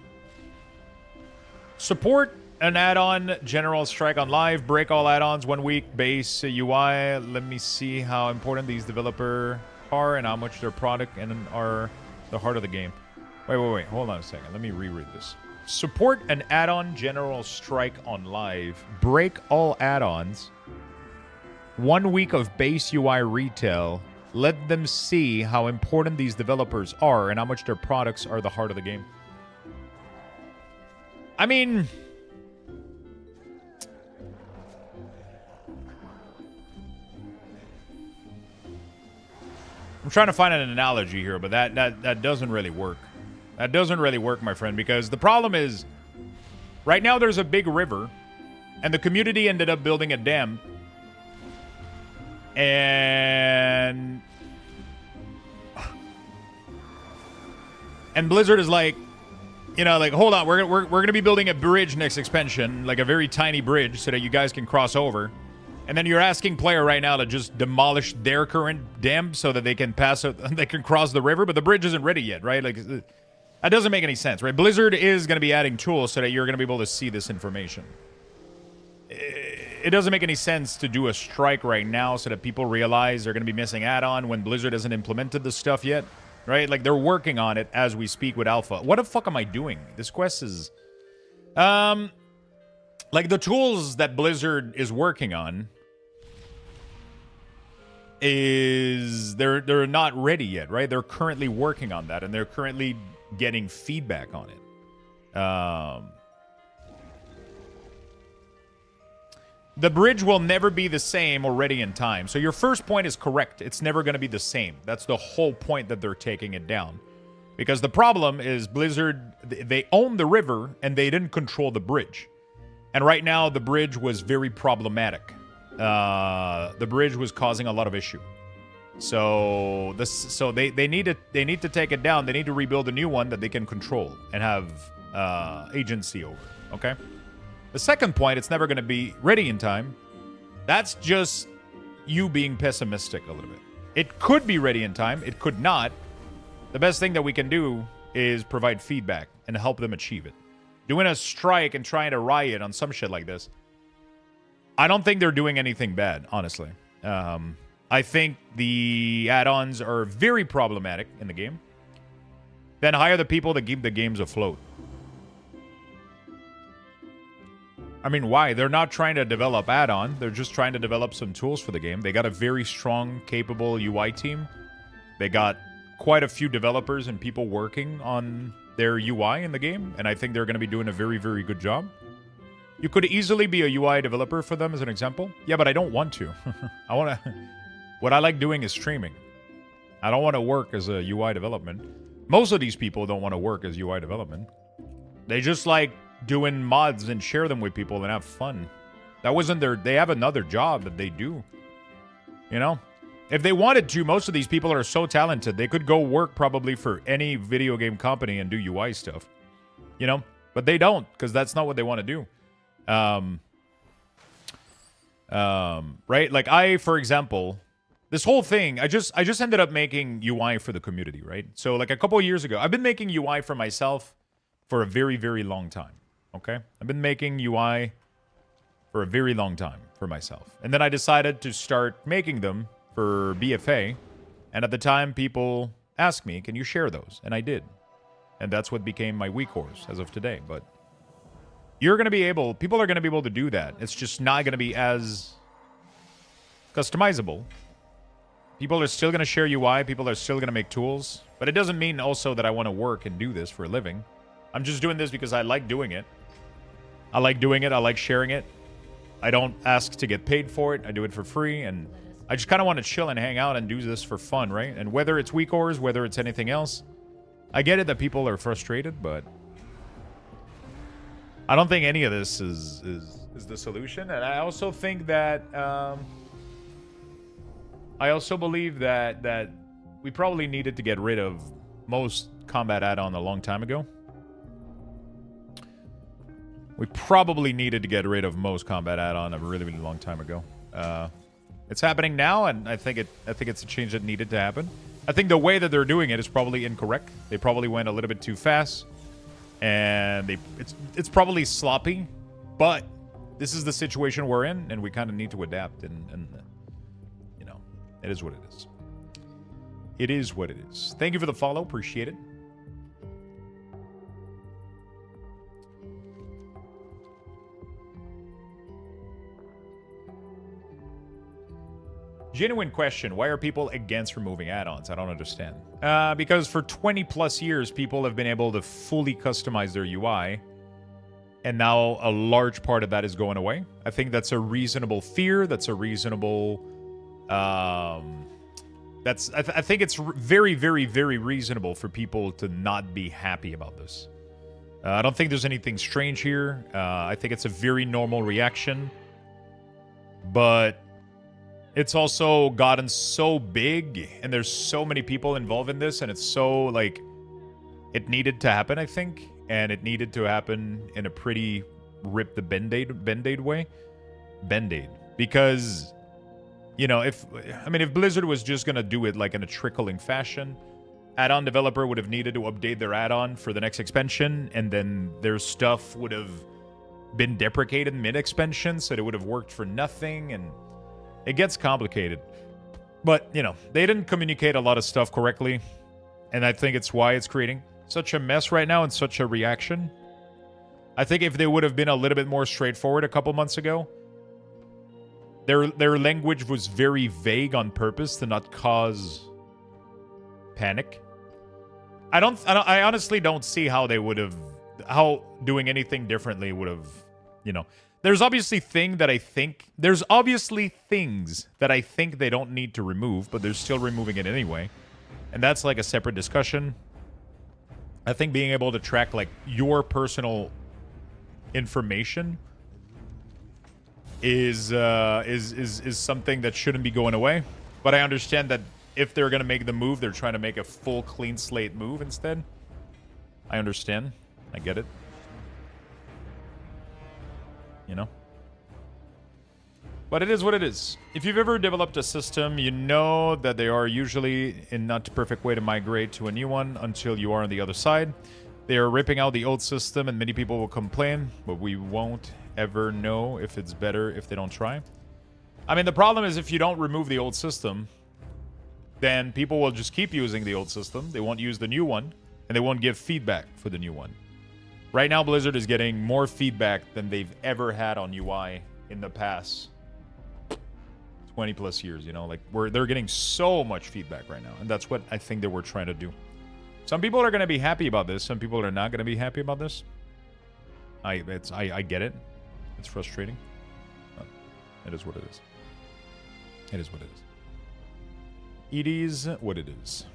support an add-on, General Strike on Live, break all add-ons, 1 week, base UI. Let me see how important these developers are and how much their product and are the heart of the game. Wait, hold on a second. Let me reread this. Support an add-on, General Strike on Live, break all add-ons, 1 week of base UI retail. Let them see how important these developers are and how much their products are the heart of the game. I mean, I'm trying to find an analogy here, but that doesn't really work. That doesn't really work, my friend, because the problem is, right now there's a big river, and the community ended up building a dam, and Blizzard is like, you know, like, hold on, we're gonna be building a bridge next expansion, like a very tiny bridge, so that you guys can cross over. And then you're asking player right now to just demolish their current dam so that they can they can cross the river, but the bridge isn't ready yet, right? Like, that doesn't make any sense, right? Blizzard is going to be adding tools so that you're going to be able to see this information. It doesn't make any sense to do a strike right now so that people realize they're going to be missing add-on when Blizzard hasn't implemented this stuff yet, right? Like, they're working on it as we speak with Alpha. What the fuck am I doing? This quest is... like, the tools that Blizzard is working on is... They're not ready yet, right? They're currently working on that, and they're currently getting feedback on it. The bridge will never be the same already in time. So your first point is correct. It's never going to be the same. That's the whole point that they're taking it down. Because the problem is Blizzard, they own the river and they didn't control the bridge. And right now the bridge was very problematic. the bridge was causing a lot of issue. So they need to take it down. They need to rebuild a new one that they can control and have agency over. Okay. The second point, it's never going to be ready in time. That's just you being pessimistic a little bit. It could be ready in time. It could not. The best thing that we can do is provide feedback and help them achieve it. Doing a strike and trying to riot on some shit like this, I don't think they're doing anything bad, honestly. I think the add-ons are very problematic in the game. Then hire the people that keep the games afloat. I mean, why? They're not trying to develop add-on. They're just trying to develop some tools for the game. They got a very strong, capable UI team. They got quite a few developers and people working on their UI in the game, and I think they're going to be doing a very, very good job. You could easily be a UI developer for them, as an example. Yeah, but I don't want to. I want to... What I like doing is streaming. I don't want to work as a UI development. Most of these people don't want to work as UI development. They just like doing mods and share them with people and have fun. That wasn't their... They have another job that they do. You know? If they wanted to, most of these people are so talented, they could go work probably for any video game company and do UI stuff. You know? But they don't, because that's not what they want to do. Right? Like I, for example, this whole thing, I just ended up making UI for the community, right? So like a couple of years ago, I've been making UI for myself for a very, very long time. Okay? I've been making UI for a very long time for myself. And then I decided to start making them for BFA, and at the time people asked me, can you share those? And I did. And that's what became my week course as of today. But you're going to be able, people are going to be able to do that. It's just not going to be as customizable. People are still going to share UI, people are still going to make tools, but it doesn't mean also that I want to work and do this for a living. I'm just doing this because I like doing it. I like doing it, I like sharing it. I don't ask to get paid for it, I do it for free, and I just kind of want to chill and hang out and do this for fun, right? And whether it's week ors, whether it's anything else, I get it that people are frustrated, but I don't think any of this is the solution. And I also think that I also believe that we probably needed to get rid of most combat add-on a long time ago. We probably needed to get rid of most combat add-on a really, really long time ago. It's happening now, and I think it's a change that needed to happen. I think the way that they're doing it is probably incorrect. They probably went a little bit too fast, and it's probably sloppy. But this is the situation we're in, and we kind of need to adapt. And you know, it is what it is. It is what it is. Thank you for the follow. Appreciate it. Genuine question. Why are people against removing add-ons? I don't understand. Because for 20 plus years, people have been able to fully customize their UI. And now a large part of that is going away. I think that's a reasonable fear. That's a reasonable... I think it's very, very, very reasonable for people to not be happy about this. I don't think there's anything strange here. I think it's a very normal reaction. But... it's also gotten so big, and there's so many people involved in this, and it's so, like, it needed to happen, I think, and it needed to happen in a pretty rip the Band-Aid way. Band-Aid. Because, you know, if Blizzard was just going to do it, like, in a trickling fashion, add-on developer would have needed to update their add-on for the next expansion, and then their stuff would have been deprecated mid-expansion, so it would have worked for nothing, and... it gets complicated. But, you know, they didn't communicate a lot of stuff correctly. And I think it's why it's creating such a mess right now and such a reaction. I think if they would have been a little bit more straightforward a couple months ago, their language was very vague on purpose to not cause panic. I honestly don't see how they would have... how doing anything differently would have, you know... There's obviously things that I think they don't need to remove, but they're still removing it anyway. And that's like a separate discussion. I think being able to track like your personal information is something that shouldn't be going away. But I understand that if they're gonna make the move, they're trying to make a full clean slate move instead. I understand. I get it. You know? But it is what it is. If you've ever developed a system, you know that they are usually in not perfect way to migrate to a new one until you are on the other side. They are ripping out the old system and many people will complain, but we won't ever know if it's better if they don't try. I mean, the problem is if you don't remove the old system, then people will just keep using the old system. They won't use the new one, and they won't give feedback for the new one. Right now, Blizzard is getting more feedback than they've ever had on UI in the past 20 plus years, you know? Like, they're getting so much feedback right now, and that's what I think they were trying to do. Some people are going to be happy about this. Some people are not going to be happy about this. I get it. It's frustrating. But it is what it is. It is what it is. It is what it is.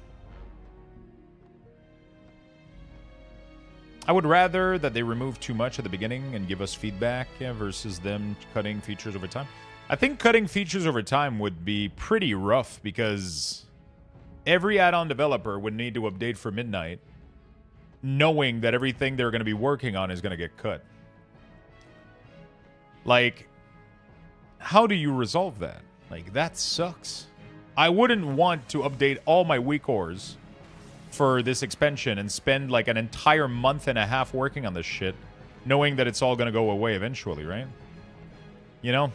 I would rather that they remove too much at the beginning and give us feedback versus them cutting features over time. I think cutting features over time would be pretty rough because every add-on developer would need to update for midnight knowing that everything they're going to be working on is going to get cut. Like, how do you resolve that? Like, that sucks. I wouldn't want to update all my weak ores for this expansion and spend like an entire month and a half working on this shit, knowing that it's all going to go away eventually, right? You know?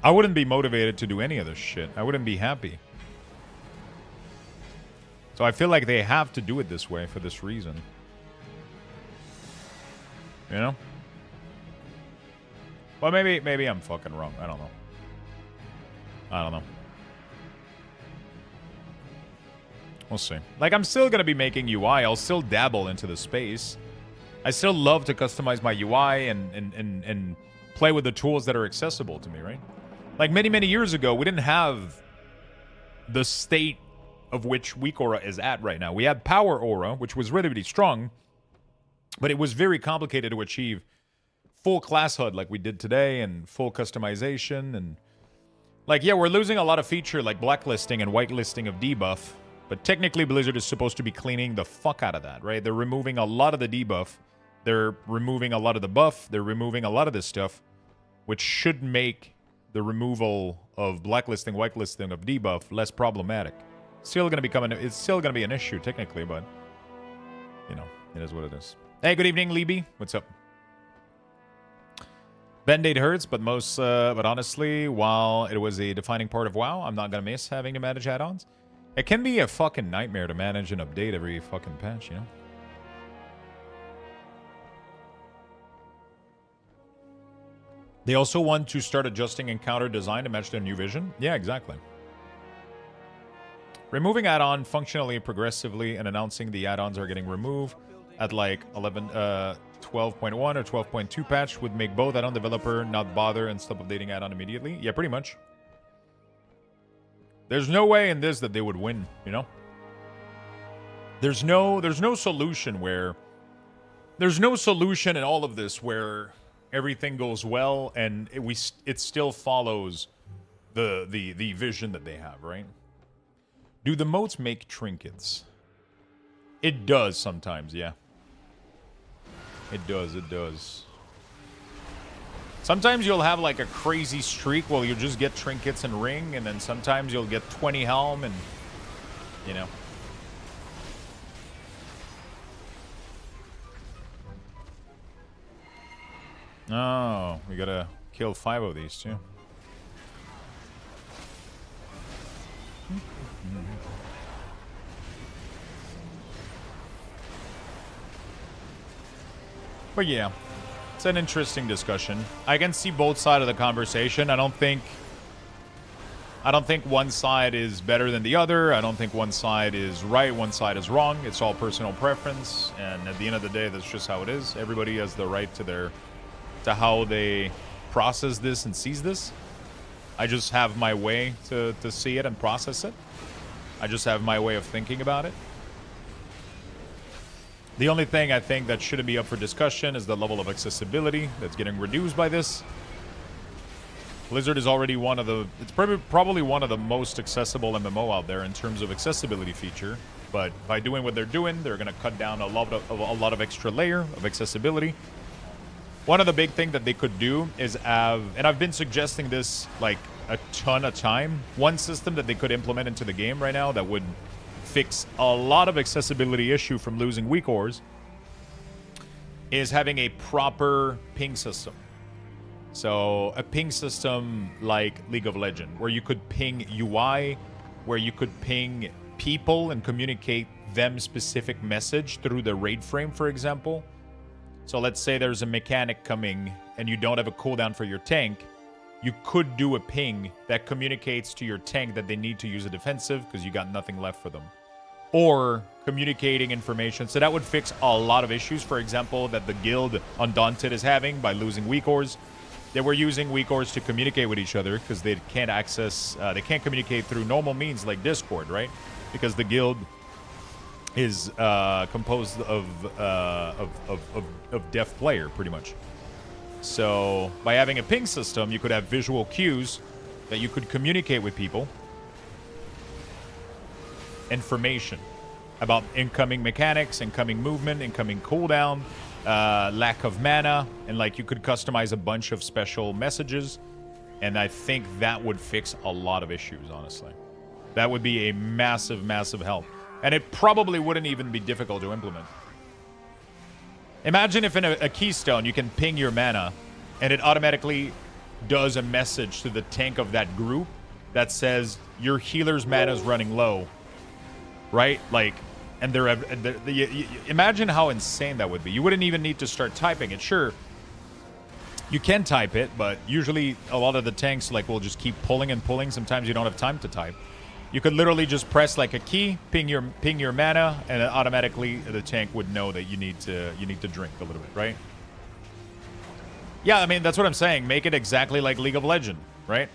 I wouldn't be motivated to do any of this shit. I wouldn't be happy. So I feel like they have to do it this way for this reason. You know? Well, maybe I'm fucking wrong. I don't know. I don't know. We'll see. Like, I'm still going to be making UI. I'll still dabble into the space. I still love to customize my UI and play with the tools that are accessible to me, right? Like, many years ago, we didn't have the state of which Weak Aura is at right now. We had Power Aura, which was really strong, but it was very complicated to achieve full class HUD like we did today and full customization. And, like, yeah, we're losing a lot of feature like blacklisting and whitelisting of debuff. But technically, Blizzard is supposed to be cleaning the fuck out of that, right? They're removing a lot of the debuff. They're removing a lot of the buff. They're removing a lot of this stuff, which should make the removal of blacklisting, whitelisting of debuff less problematic. Still going to become it's still going to be an issue technically, but you know, it is what it is. Hey, good evening, Libby. What's up? Band-Aid hurts, but honestly, while it was a defining part of WoW, I'm not going to miss having to manage add-ons. It can be a fucking nightmare to manage and update every fucking patch, you know? They also want to start adjusting encounter design to match their new vision. Yeah, exactly. Removing add-on functionally progressively and announcing the add-ons are getting removed at like 12.1 or 12.2 patch would make both add-on developer not bother and stop updating add-on immediately. Yeah, pretty much. There's no way in this that they would win, you know? There's no solution where... There's no solution in all of this where everything goes well and it still follows the vision that they have, right? Do the moats make trinkets? It does sometimes, yeah. It does. Sometimes you'll have like a crazy streak where you'll just get trinkets and ring, and then sometimes you'll get 20 helm and, you know. Oh, we gotta kill 5 of these too. But yeah. It's an interesting discussion. I can see both sides of the conversation. I don't think one side is better than the other. I don't think one side is right, one side is wrong. It's all personal preference, and at the end of the day, that's just how it is. Everybody has the right to how they process this and sees this. I just have my way to see it and process it. I just have my way of thinking about it. The only thing I think that shouldn't be up for discussion is the level of accessibility that's getting reduced by this. Blizzard is already one of the... It's probably one of the most accessible MMO out there in terms of accessibility feature. But by doing what they're doing, they're going to cut down a lot of extra layer of accessibility. One of the big things that they could do is have... And I've been suggesting this, like, a ton of time. One system that they could implement into the game right now that would fix a lot of accessibility issue from losing weak ores is having a proper ping system. So a ping system like League of Legends, where you could ping UI, where you could ping people and communicate them specific message through the raid frame, for example. So let's say there's a mechanic coming and you don't have a cooldown for your tank. You could do a ping that communicates to your tank that they need to use a defensive because you got nothing left for them. Or communicating information. So that would fix a lot of issues, for example, that the guild Undaunted is having by losing weak ores. They were using weak ores to communicate with each other because they can't access, they can't communicate through normal means like Discord, right? Because the guild is composed of deaf player, pretty much. So by having a ping system, you could have visual cues that you could communicate with people. Information about incoming mechanics, incoming movement, incoming cooldown, lack of mana, and like you could customize a bunch of special messages. And I think that would fix a lot of issues, honestly. That would be a massive, massive help. And it probably wouldn't even be difficult to implement. Imagine if in a keystone you can ping your mana and it automatically does a message to the tank of that group that says your healer's mana is running low. Right? Like, and imagine how insane that would be. You wouldn't even need to start typing it. Sure, you can type it, but usually a lot of the tanks like will just keep pulling and pulling. Sometimes you don't have time to type. You could literally just press like a key, ping your mana, and automatically the tank would know that you need to drink a little bit, right? Yeah, I mean that's what I'm saying. Make it exactly like League of Legends, right?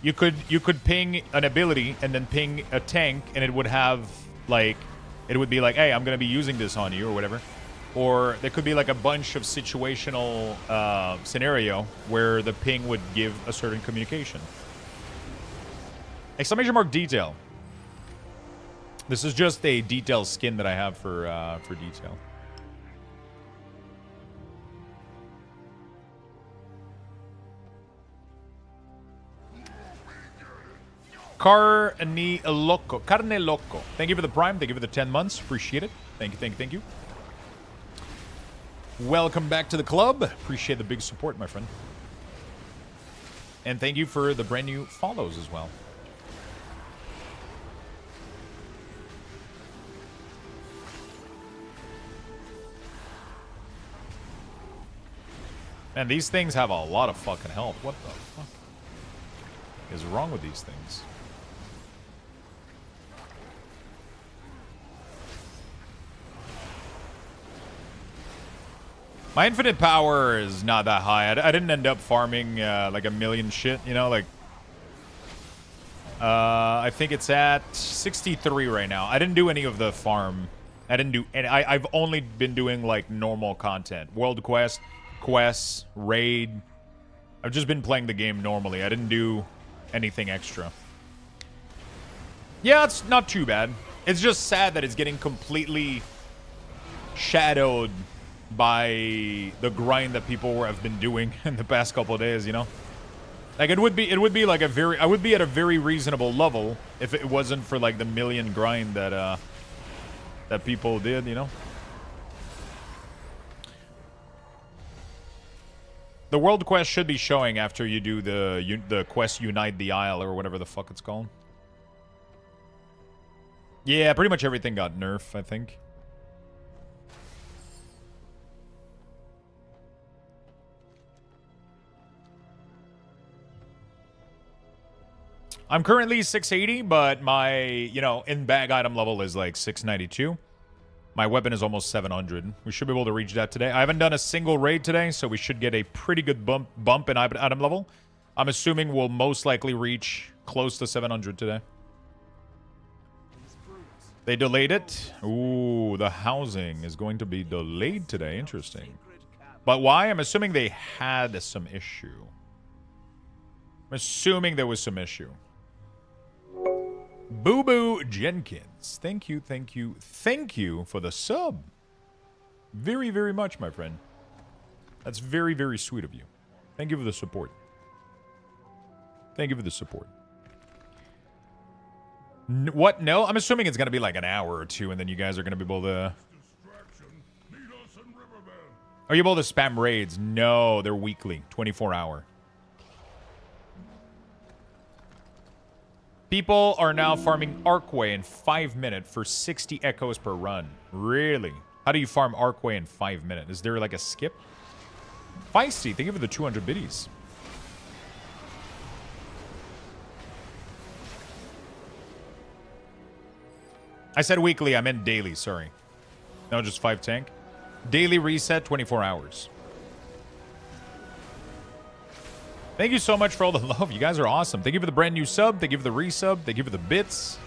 You could ping an ability and then ping a tank, and it would have like, it would be like, hey, I'm gonna be using this on you or whatever. Or there could be like a bunch of situational scenario where the ping would give a certain communication. Exclamation mark detail. This is just a detail skin that I have for detail. Carne Loco. Thank you for the Prime. Thank you for the 10 months. Appreciate it. Thank you. Welcome back to the club. Appreciate the big support, my friend. And thank you for the brand new follows as well. Man, these things have a lot of fucking health. What the fuck is wrong with these things? My infinite power is not that high. I didn't end up farming like a million shit, you know, like... I think it's at 63 right now. I didn't do any of the farm. I didn't do any... I've only been doing, like, normal content. World quest, quests, raid. I've just been playing the game normally. I didn't do anything extra. Yeah, it's not too bad. It's just sad that it's getting completely shadowed by the grind that people have been doing in the past couple of days, you know? Like it would be like I would be at a very reasonable level if it wasn't for like the million grind that that people did, you know? The world quest should be showing after you do the quest Unite the Isle or whatever the fuck it's called. Yeah, pretty much everything got nerfed, I think. I'm currently 680, but my, you know, in-bag item level is like 692. My weapon is almost 700. We should be able to reach that today. I haven't done a single raid today, so we should get a pretty good bump in item level. I'm assuming we'll most likely reach close to 700 today. They delayed it. Ooh, the housing is going to be delayed today. Interesting. But why? I'm assuming they had some issue. I'm assuming there was some issue. Boo Boo Jenkins. Thank you, thank you, thank you for the sub. Very, very much, my friend. That's very, very sweet of you. Thank you for the support. Thank you for the support. What? No? I'm assuming it's going to be like an hour or two, and then you guys are going to be able to... Are you able to spam raids? No, they're weekly. 24-hour. People are now farming Archway in 5 minutes for 60 echoes per run. Really? How do you farm Archway in 5 minutes? Is there like a skip? Feisty, thank you for the 200 biddies. I said weekly, I meant daily, sorry. No, just 5 tank. Daily reset, 24 hours. Thank you so much for all the love. You guys are awesome. Thank you for the brand new sub. Thank you for the resub. Thank you for the bits.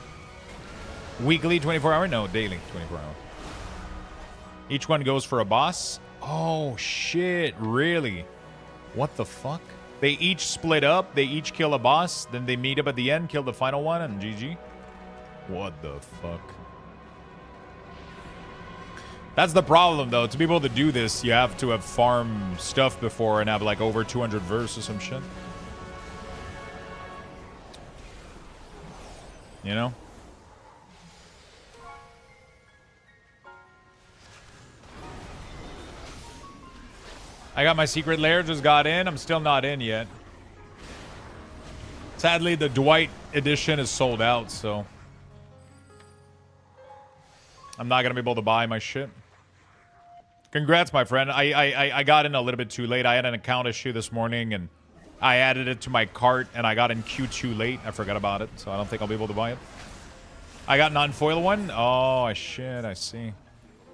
Weekly, 24 hour? No, daily, 24 hour. Each one goes for a boss. Oh, shit. Really? What the fuck? They each split up. They each kill a boss. Then they meet up at the end, kill the final one, and GG. What the fuck? That's the problem, though. To be able to do this, you have to have farmed stuff before and have, like, over 200 verse or some shit. You know? I got my secret lair, just got in. I'm still not in yet. Sadly, the Dwight edition is sold out, so... I'm not going to be able to buy my shit. Congrats, my friend. I got in a little bit too late. I had an account issue this morning, and I added it to my cart, and I got in queue too late. I forgot about it, so I don't think I'll be able to buy it. I got non-foil one? Oh, shit, I see.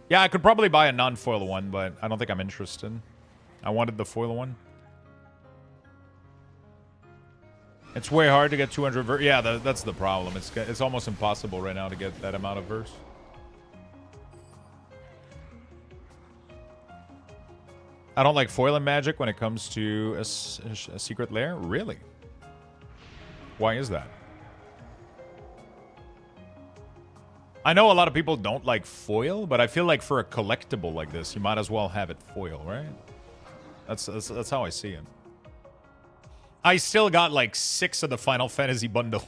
Yeah, I could probably buy a non-foil one, but I don't think I'm interested. I wanted the foil one. It's way hard to get 200 verse. Yeah, that's the problem. It's almost impossible right now to get that amount of verse. I don't like foiling magic when it comes to a secret lair. Really? Why is that? I know a lot of people don't like foil, but I feel like for a collectible like this, you might as well have it foil, right? That's how I see it. I still got like 6 of the Final Fantasy bundle.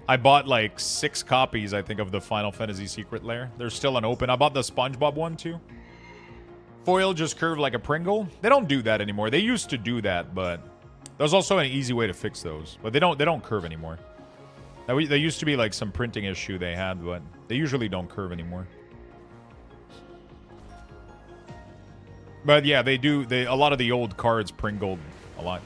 I bought like 6 copies, I think, of the Final Fantasy Secret Lair. They're still unopened. I bought the SpongeBob one too. Foil just curved like a Pringle. They don't do that anymore. They used to do that, but there's also an easy way to fix those. But they don't curve anymore. There used to be like some printing issue they had, but they usually don't curve anymore. But yeah, they do. A lot of the old cards Pringled a lot.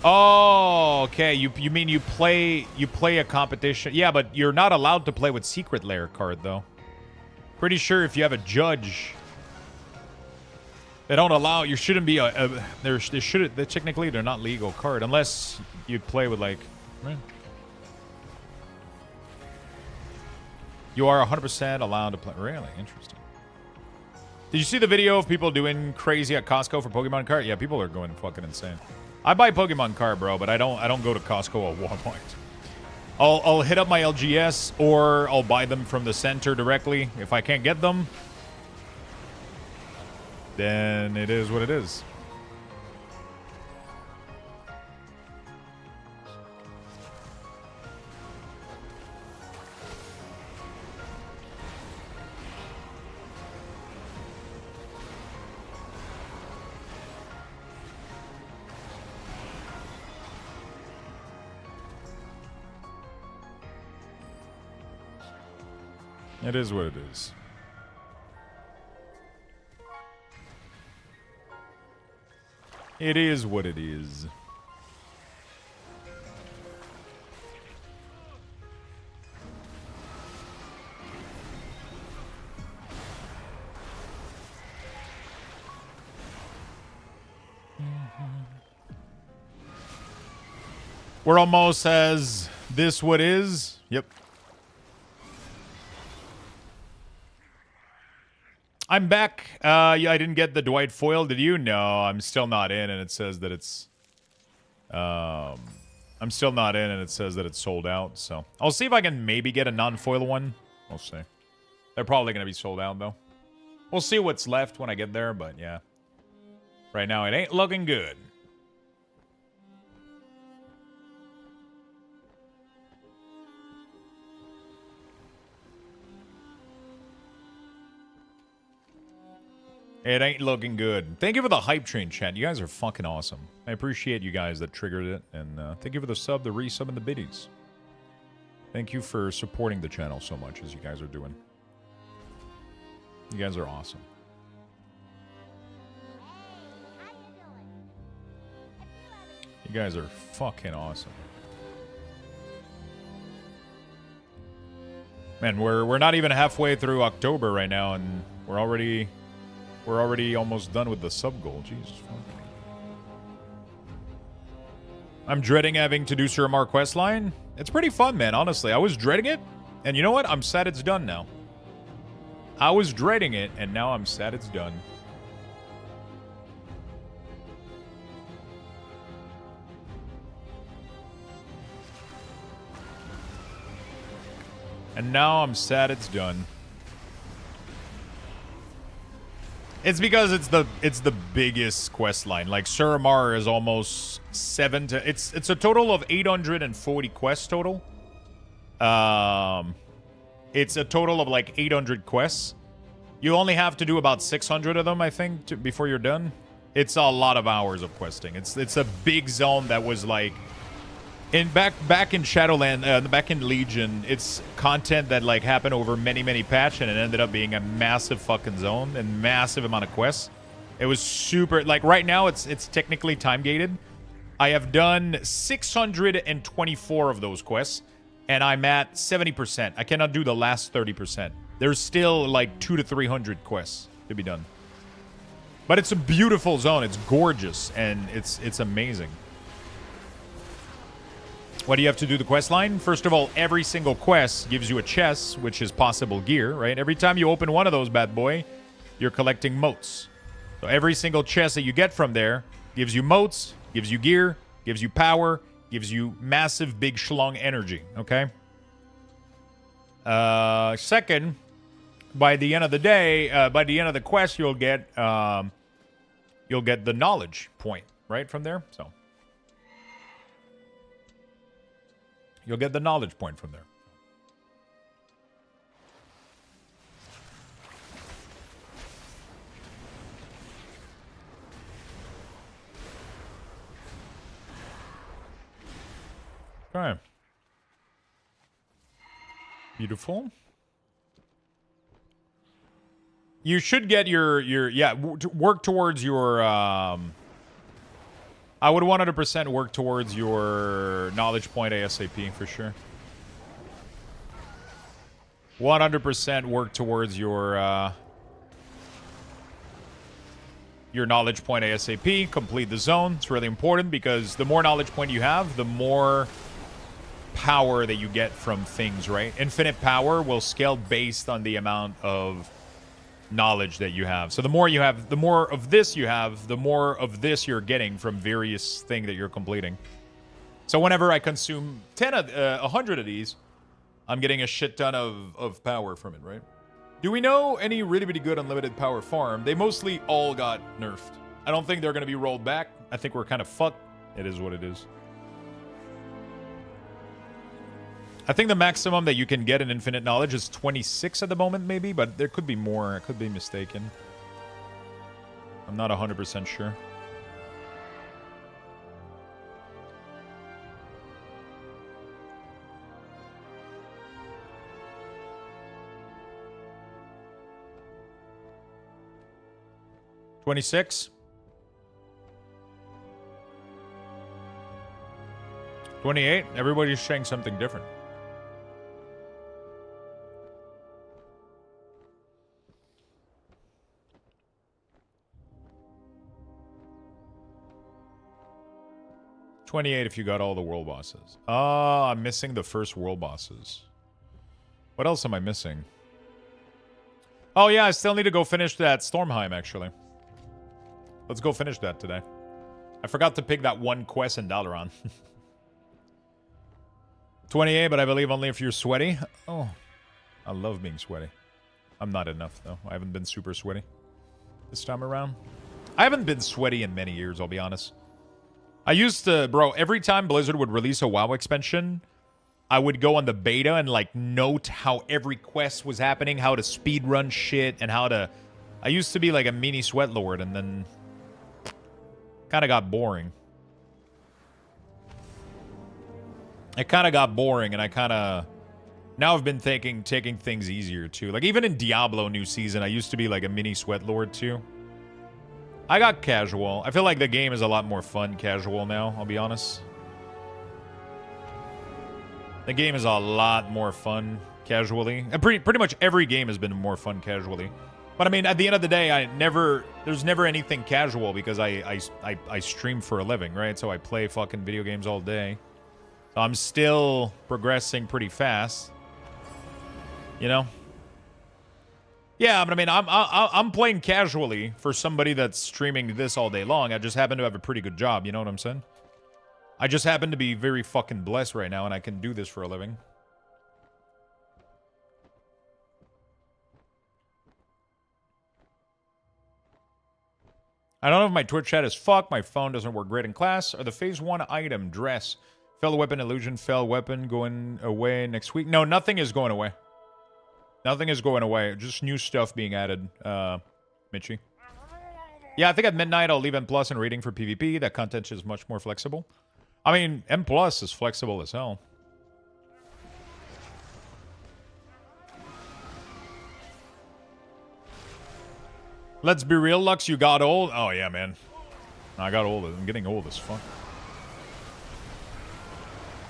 Oh, okay. You mean you play a competition? Yeah, but you're not allowed to play with Secret Lair card though. Pretty sure if you have a judge, they don't allow. You shouldn't be technically they're not legal card unless you play with like. Right. You are 100% allowed to play. Really interesting. Did you see the video of people doing crazy at Costco for Pokemon card? Yeah, people are going fucking insane. I buy Pokemon card, bro, but I don't go to Costco or Walmart. I'll hit up my LGS or I'll buy them from the center directly. If I can't get them, then it is what it is. It is what it is. It is what it is. We're almost as this what is. Yep. I'm back. Yeah, I didn't get the Dwight foil. Did you? No, I'm still not in, and it says that it's... I'm still not in, and it says that it's sold out, so... I'll see if I can maybe get a non-foil one. We'll see. They're probably going to be sold out, though. We'll see what's left when I get there, but yeah. Right now, it ain't looking good. It ain't looking good. Thank you for the hype train, chat. You guys are fucking awesome. I appreciate you guys that triggered it. And thank you for the sub, the resub, and the biddies. Thank you for supporting the channel so much as you guys are doing. You guys are awesome. You guys are fucking awesome. Man, we're not even halfway through October right now, and we're already almost done with the sub goal. Jesus fuck. I'm dreading having to do Suramar questline. It's pretty fun, man, honestly. I was dreading it, and you know what? I'm sad it's done now. I was dreading it, and now I'm sad it's done. And now I'm sad it's done. It's because it's the biggest quest line. Like Suramar is almost it's a total of 840 quests total. It's a total of like 800 quests. You only have to do about 600 of them, I think, before you're done. It's a lot of hours of questing. It's a big zone that was like back in Shadowland, back in Legion. It's content that like happened over many patches, and it ended up being a massive fucking zone and massive amount of quests. It was super, like right now it's technically time gated. I have done 624 of those quests, and I'm at 70%. I cannot do the last 30%. There's still like 200 to 300 quests to be done. But it's a beautiful zone. It's gorgeous, and it's amazing. What do you have to do the quest line? First of all, every single quest gives you a chest, which is possible gear, right? Every time you open one of those bad boy, you're collecting motes. So every single chest that you get from there gives you motes, gives you gear, gives you power, gives you massive big schlong energy, okay? Second, by the end of the day, by the end of the quest, you'll get the knowledge point, right, from there? So you'll get the knowledge point from there. Okay. Beautiful. You should get your work towards your I would 100% work towards your knowledge point ASAP for sure. 100% work towards your knowledge point ASAP. Complete the zone. It's really important because the more knowledge point you have, the more power that you get from things, right? Infinite power will scale based on the amount of knowledge that you have. So the more you have, the more of this you have, the more of this you're getting from various things that you're completing. So whenever I consume 100 of these, I'm getting a shit ton of power from it, right? Do we know any really good unlimited power farm? They mostly all got nerfed. I don't think they're going to be rolled back. I think we're kind of fucked. It is what it is. I think the maximum that you can get in infinite knowledge is 26 at the moment, maybe, but there could be more. I could be mistaken. I'm not 100% sure. $26? 28? Everybody's saying something different. $28 if you got all the world bosses. Oh, I'm missing the first world bosses. What else am I missing? Oh, yeah, I still need to go finish that Stormheim, actually. Let's go finish that today. I forgot to pick that one quest in Dalaran. 28, but I believe only if you're sweaty. Oh, I love being sweaty. I'm not enough, though. I haven't been super sweaty this time around. I haven't been sweaty in many years, I'll be honest. I used to, bro, every time Blizzard would release a WoW expansion, I would go on the beta and, like, note how every quest was happening, how to speedrun shit, and how to... I used to be, like, a mini sweat lord, and then... kind of got boring. It kind of got boring, and I kind of... Now I've been taking things easier, too. Like, even in Diablo New Season, I used to be, like, a mini sweat lord, too. I got casual. I feel like the game is a lot more fun casual now, I'll be honest. The game is a lot more fun casually. And pretty much every game has been more fun casually. But I mean, at the end of the day, there's never anything casual because I stream for a living, right? So I play fucking video games all day. So I'm still progressing pretty fast. You know? Yeah, but I mean, I'm playing casually for somebody that's streaming this all day long. I just happen to have a pretty good job, you know what I'm saying? I just happen to be very fucking blessed right now, and I can do this for a living. I don't know if my Twitch chat is fucked. My phone doesn't work great in class. Or the phase 1 item, dress. Fell weapon, illusion, fell weapon going away next week. No, nothing is going away. Nothing is going away. Just new stuff being added, Mitchie. Yeah, I think at midnight I'll leave M+ and rating for PvP. That content is much more flexible. I mean, M+ is flexible as hell. Let's be real, Lux, you got old? Oh, yeah, man. I got old. I'm getting old as fuck.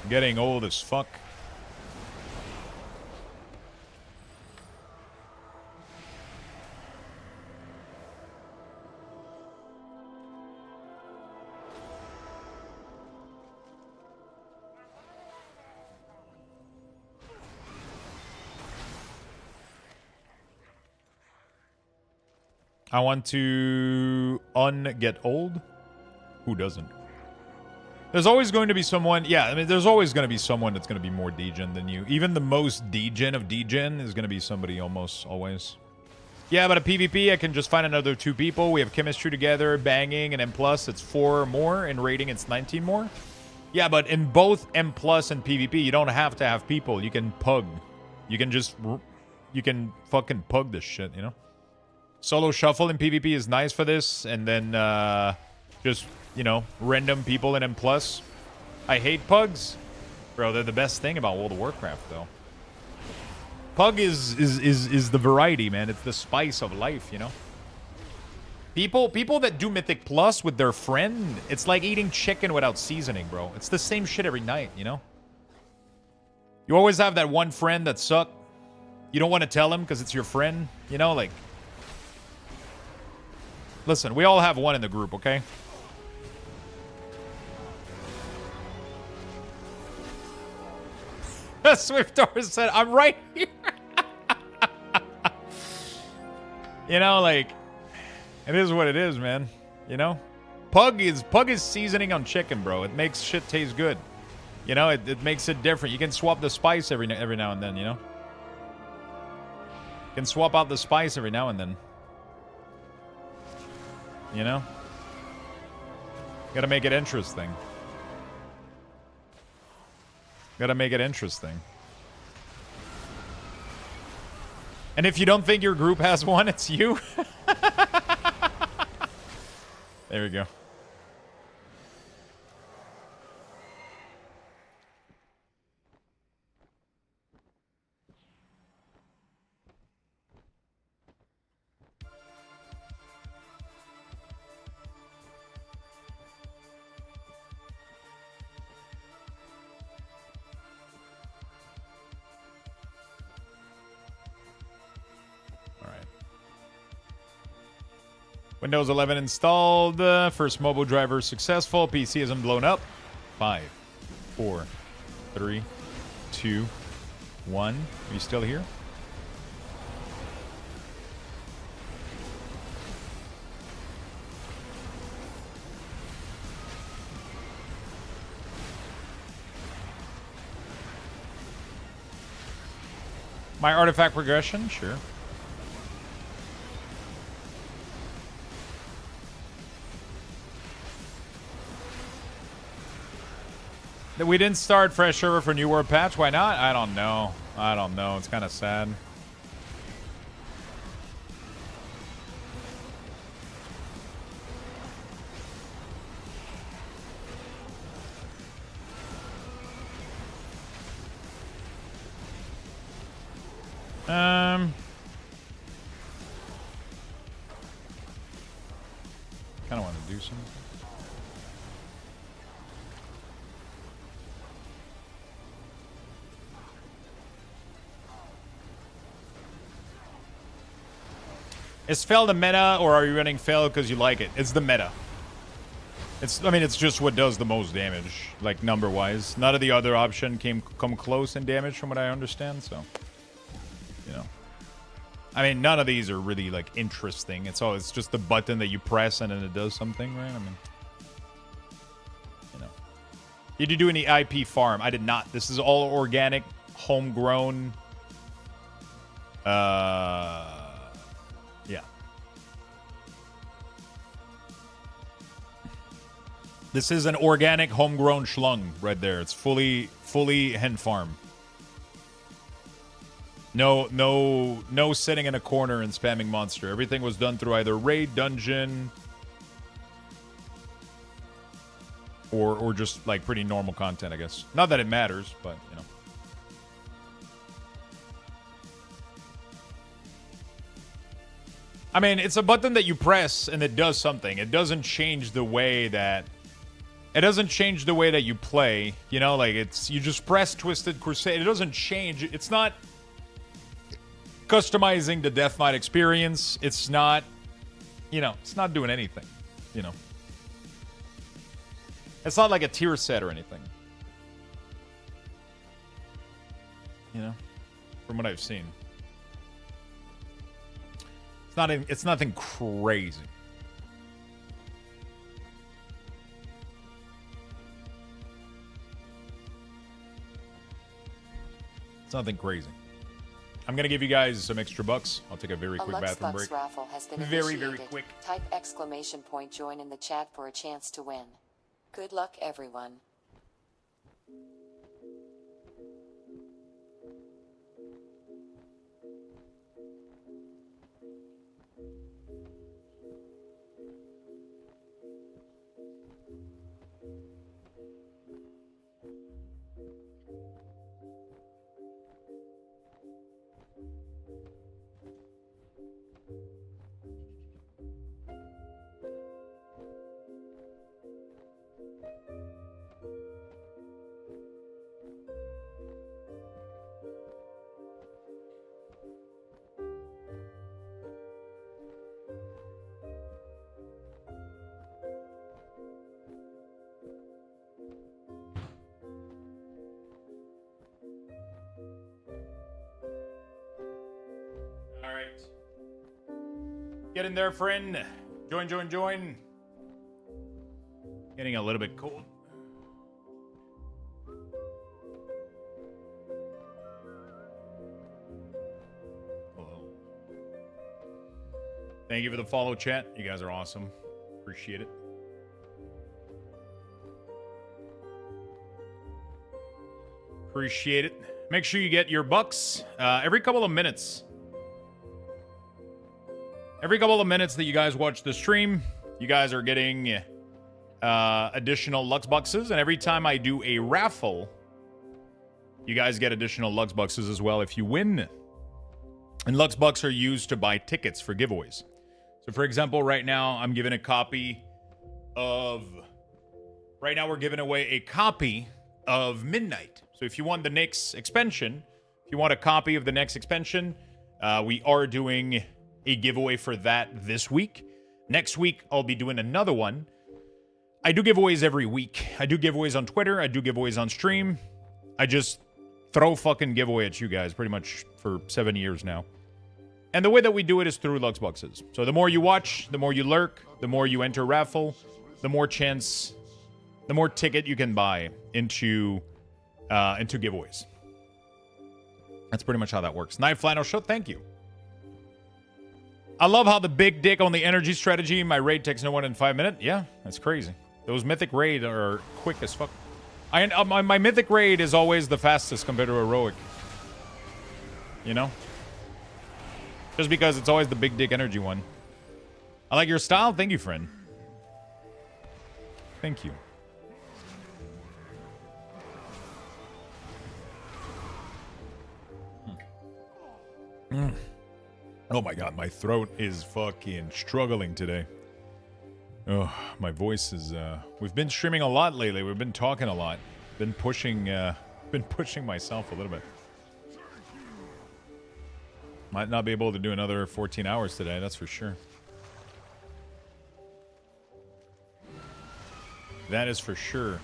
I'm getting old as fuck. I want to get old. Who doesn't? There's always going to be someone... Yeah, I mean, there's always going to be someone that's going to be more degen than you. Even the most degen of degen is going to be somebody almost always. Yeah, but at PvP, I can just find another 2 people. We have chemistry together, banging, and M+, it's 4 more. In rating, it's 19 more. Yeah, but in both M+ and PvP, you don't have to have people. You can pug. You can just... You can fucking pug this shit, you know? Solo shuffle in PvP is nice for this, and then just, you know, random people in M+. I hate pugs. Bro, they're the best thing about World of Warcraft, though. Pug is the variety, man. It's the spice of life, you know? People that do Mythic Plus with their friend, it's like eating chicken without seasoning, bro. It's the same shit every night, you know? You always have that one friend that sucks. You don't want to tell him because it's your friend, you know? Like... Listen, we all have one in the group, okay? Swiftar said, I'm right here. You know, like, it is what it is, man. You know? Pug is seasoning on chicken, bro. It makes shit taste good. You know, it makes it different. You can swap the spice every now and then, you know? You can swap out the spice every now and then. You know? Gotta make it interesting. Gotta make it interesting. And if you don't think your group has one, it's you. There we go. Windows 11 installed. First mobile driver successful. PC hasn't blown up. 5, 4, 3, 2, 1. Are you still here? My artifact progression? Sure. That we didn't start fresh server for New World patch? Why not? I don't know. I don't know. It's kind of sad. Kind of want to do something. Is Fel the meta, or are you running Fel because you like it? It's the meta. I mean, it's just what does the most damage, like number-wise. None of the other option come close in damage, from what I understand. So, you know, I mean, none of these are really like interesting. It's just the button that you press and then it does something, right? I mean, you know. Did you do any IP farm? I did not. This is all organic, homegrown. Yeah. This is an organic, homegrown schlung right there. It's fully hen farm. No sitting in a corner and spamming monster. Everything was done through either raid, dungeon, or just like pretty normal content, I guess. Not that it matters, but you know. I mean, it's a button that you press and it does something. It doesn't change the way that you play. You know, like you just press Twisted Crusade. It doesn't change. It's not customizing the Death Knight experience. It's not, you know, it's not doing anything. You know, it's not like a tier set or anything. You know, from what I've seen. It's nothing crazy. It's nothing crazy. I'm gonna give you guys some extra bucks. I'll take a very quick bathroom break. Raffle has been very initiated. quick. Type !join in the chat for a chance to win. Good luck, everyone. All right. Get in there, friend. Join. Getting a little bit cold. Hello. Thank you for the follow, chat. You guys are awesome. Appreciate it. Appreciate it. Make sure you get your bucks every couple of minutes. Every couple of minutes that you guys watch the stream, you guys are getting additional Lux Boxes. And every time I do a raffle, you guys get additional Lux Boxes as well if you win. And Lux Bucks are used to buy tickets for giveaways. So, for example, right now, I'm giving a copy of... Right now, we're giving away a copy of Midnight. So if you want the next expansion, if you want a copy of the next expansion, we are doing a giveaway for that this week. Next week, I'll be doing another one. I do giveaways every week. I do giveaways on Twitter. I do giveaways on stream. I just throw fucking giveaway at you guys pretty much for 7 years now. And the way that we do it is through Lux Boxes. So the more you watch, the more you lurk, the more you enter raffle, the more chance, the more ticket you can buy into giveaways. That's pretty much how that works. Night Flannel Show, thank you. I love how the big dick on the energy strategy. My raid takes no more than 5 minutes. Yeah, that's crazy. Those mythic raid are quick as fuck. My mythic raid is always the fastest compared to heroic. You know? Just because it's always the big dick energy one. I like your style. Thank you, friend. Thank you. Oh my god, my throat is fucking struggling today. Oh, my voice is we've been streaming a lot lately. We've been talking a lot. Been pushing myself a little bit. Might not be able to do another 14 hours today, that's for sure. That is for sure.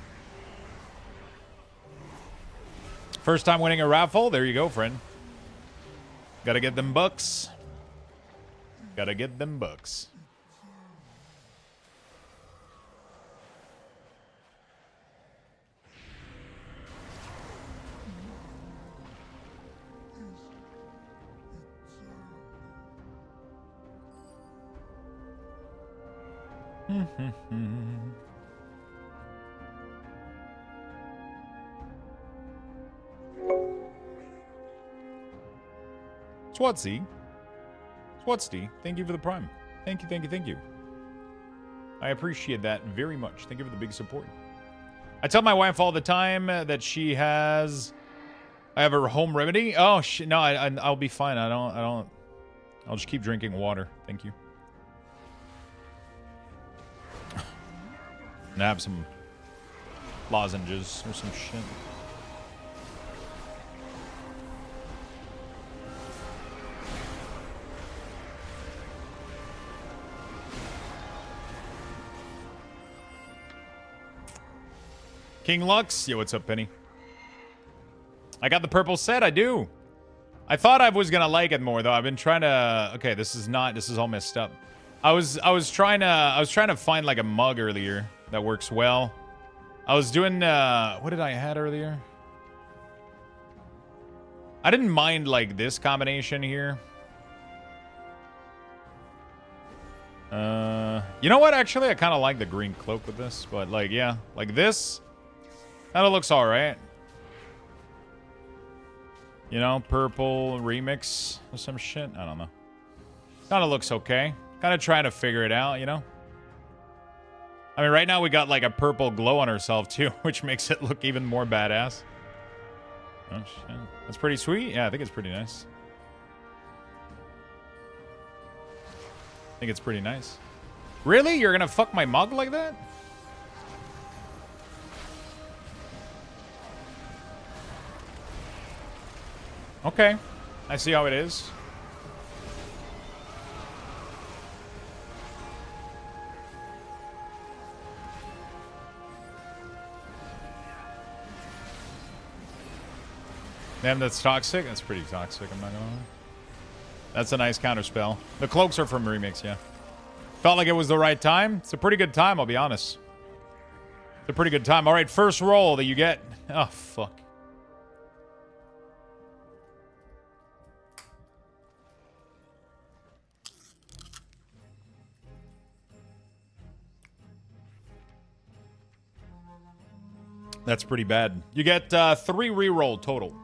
First time winning a raffle. There you go, friend. Gotta get them bucks. Gotta get them bucks. Swatsy. Swatsty, thank you for the prime. Thank you, thank you, thank you. I appreciate that very much. Thank you for the big support. I tell my wife all the time that she has... I have her home remedy. Oh, no, I'll be fine. I'll just keep drinking water. Thank you. And have some lozenges or some shit. King Lux? Yo, what's up, Penny? I got the purple set, I do. I thought I was gonna like it more though. I've been trying to okay, this is all messed up. I was trying to find like a mug earlier that works well. I was doing what did I had earlier? I didn't mind like this combination here. You know what? Actually, I kind of like the green cloak with this, but like yeah, like this kind of looks all right. You know, purple remix or some shit. I don't know. Kind of looks okay. Kind of trying to figure it out, you know? I mean, right now we got like a purple glow on ourselves too, which makes it look even more badass. Oh, shit. That's pretty sweet. Yeah, I think it's pretty nice. I think it's pretty nice. Really? You're gonna fuck my mug like that? Okay. I see how it is. Damn, that's toxic? That's pretty toxic, I'm not gonna lie. That's a nice counter spell. The cloaks are from Remix, yeah. Felt like it was the right time. It's a pretty good time, I'll be honest. It's a pretty good time. Alright, first roll that you get. Oh, fuck. That's pretty bad. You get 3 reroll total.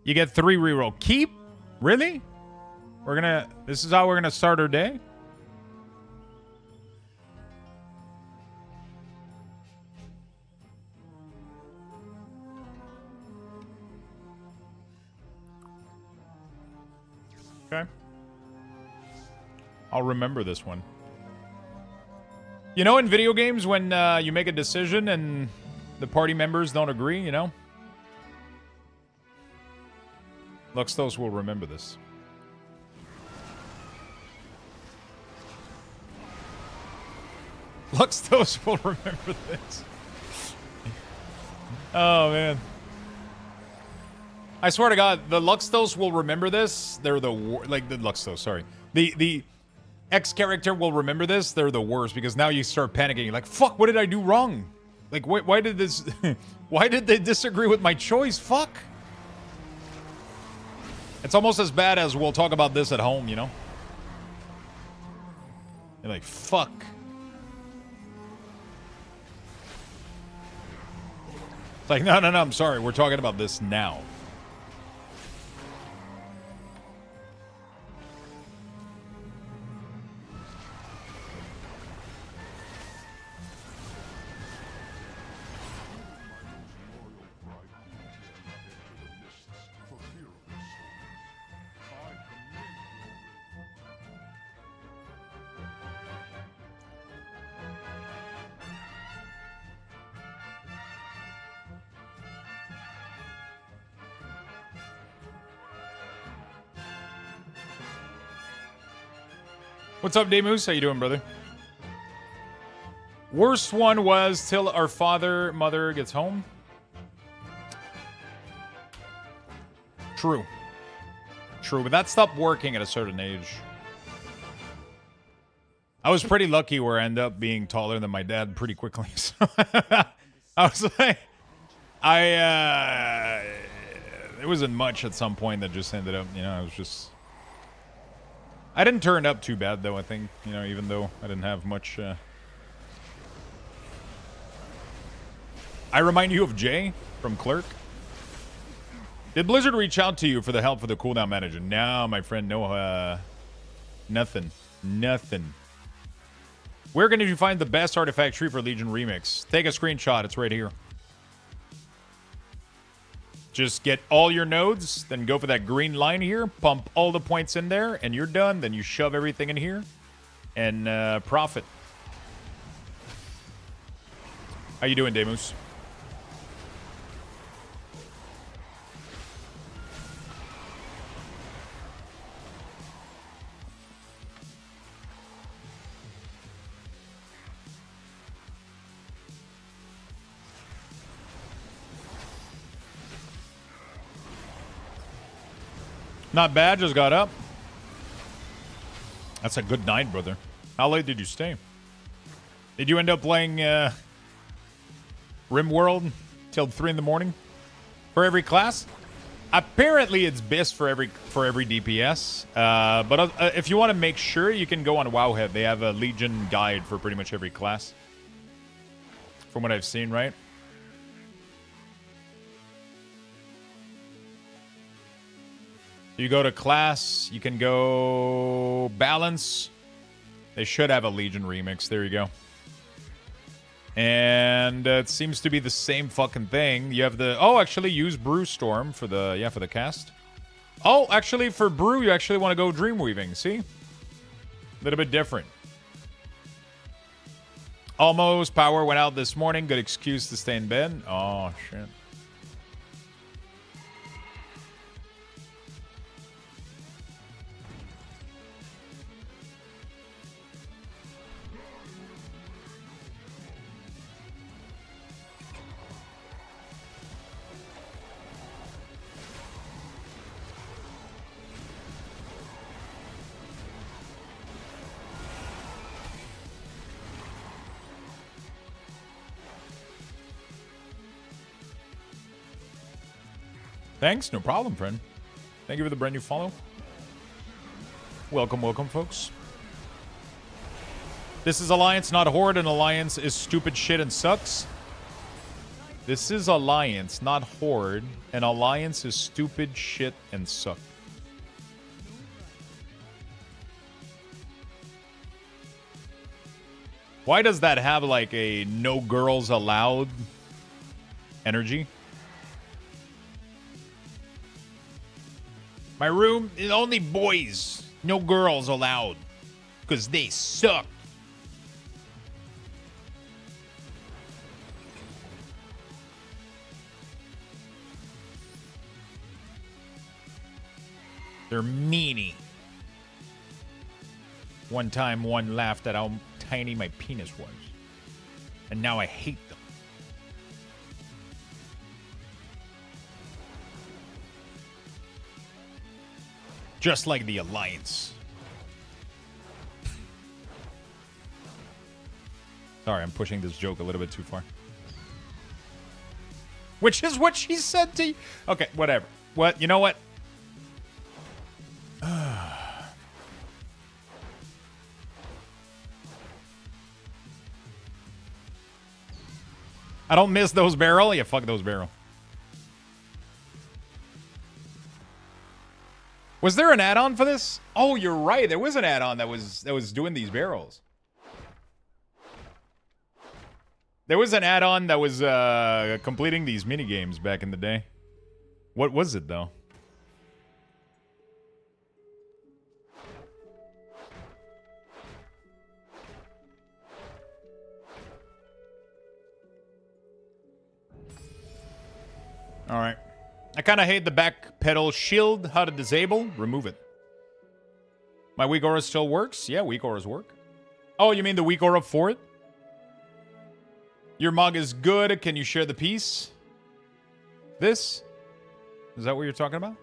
You get 3 reroll. Keep? Really? This is how we're gonna start our day? Okay. I'll remember this one. You know, in video games, when you make a decision and the party members don't agree, you know? Luxthos will remember this. Luxthos will remember this. Oh, man. I swear to God, the Luxthos will remember this. They're the Luxthos, sorry. The X character will remember this. They're the worst because now you start panicking. You're like, fuck, what did I do wrong? Like, why did this... why did they disagree with my choice? Fuck. It's almost as bad as we'll talk about this at home, you know? You're like, fuck. It's like, no, I'm sorry. We're talking about this now. What's up, Demus? How you doing, brother? Worst one was till our mother gets home. True, but that stopped working at a certain age. I was pretty lucky where I ended up being taller than my dad pretty quickly. So I was like, it wasn't much at some point that just ended up, you know, I was just... I didn't turn up too bad, though, I think. You know, even though I didn't have much... I remind you of Jay from Clerk. Did Blizzard reach out to you for the help for the cooldown manager? No, my friend, no. Nothing. Where can you find the best artifact tree for Legion Remix? Take a screenshot. It's right here. Just get all your nodes, then go for that green line here, pump all the points in there, and you're done. Then you shove everything in here, and profit. How you doing, Demus? Not bad, just got up. That's a good night, brother. How late did you stay? Did you end up playing RimWorld till 3 in the morning? For every class? Apparently it's best for every DPS. But if you want to make sure, you can go on Wowhead. They have a Legion guide for pretty much every class. From what I've seen, right? You go to class, you can go balance. They should have a Legion remix. There you go. And it seems to be the same fucking thing. You have the... Oh, actually, use Brewstorm for the... Yeah, for the cast. Oh, actually, for Brew, you actually want to go Dreamweaving. See? A little bit different. Almost. Power went out this morning. Good excuse to stay in bed. Oh, shit. Thanks, no problem, friend. Thank you for the brand new follow. Welcome, folks. This is Alliance, not Horde, and Alliance is stupid shit and sucks. This is Alliance, not Horde, and Alliance is stupid shit and suck. Why does that have like a no girls allowed energy? My room is only boys, no girls allowed, because they suck. They're meanie. One time, one laughed at how tiny my penis was, and now I hate them. Just like the Alliance. Sorry, I'm pushing this joke a little bit too far. Which is what she said to you. Okay, whatever. What? You know what? I don't miss those barrel. Yeah, fuck those barrel. Was there an add-on for this? Oh, you're right. There was an add-on that was doing these barrels. There was an add-on that was completing these mini games back in the day. What was it though? All right. I kind of hate the back pedal shield. How to disable? Remove it. My weak aura still works? Yeah, weak auras work. Oh, you mean the weak aura for it? Your mug is good. Can you share the piece? This? Is that what you're talking about?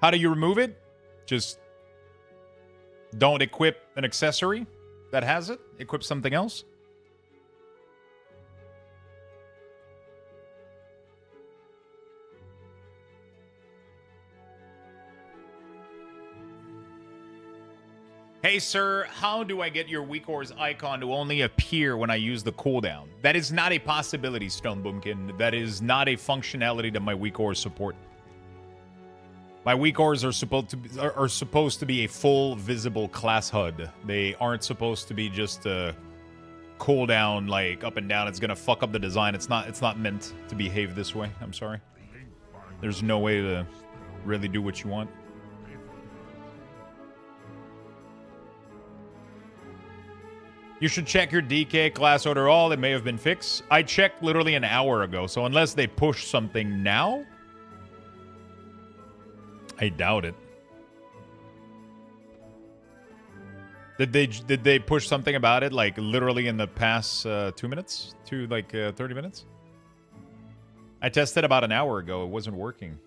How do you remove it? Just don't equip an accessory that has it. Equip something else. Hey, sir, how do I get your weak auras icon to only appear when I use the cooldown? That is not a possibility, Stone Boomkin. That is not a functionality that my weak auras support. My weak auras are supposed to be a full visible class HUD. They aren't supposed to be just a cooldown like up and down. It's gonna fuck up the design. It's not meant to behave this way. I'm sorry. There's no way to really do what you want. You should check your DK class order all. It may have been fixed. I checked literally an hour ago. So unless they push something now, I doubt it. Did they push something about it like literally in the past 2 minutes to like 30 minutes? I tested about an hour ago. It wasn't working.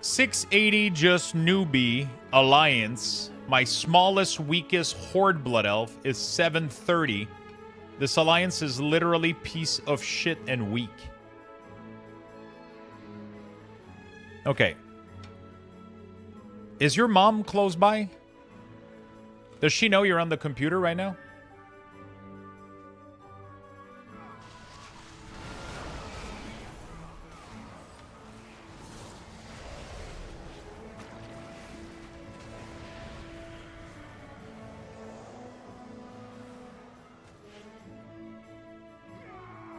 $680 just newbie alliance. My smallest, weakest horde blood elf is $730. This alliance is literally piece of shit and weak. Okay. Is your mom close by? Does she know you're on the computer right now?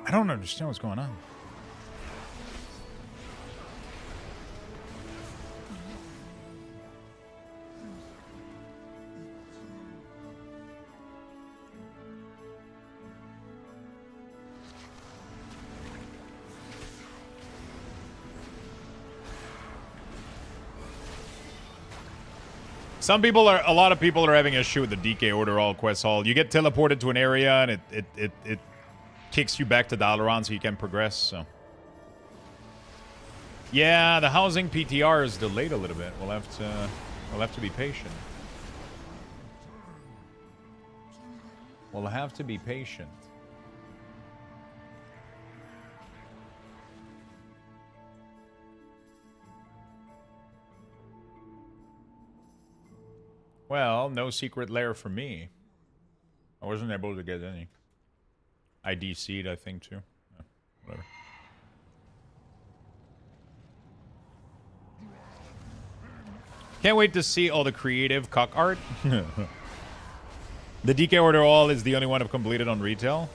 I don't understand what's going on. A lot of people are having a issue with the DK order all quest hall. You get teleported to an area and it kicks you back to Dalaran so you can progress, so. Yeah, the housing PTR is delayed a little bit. We'll have to be patient. We'll have to be patient. Well, no secret lair for me. I wasn't able to get any. I DC'd, I think, too. Yeah, whatever. Can't wait to see all the creative cock art. The DK Order All is the only one I've completed on retail.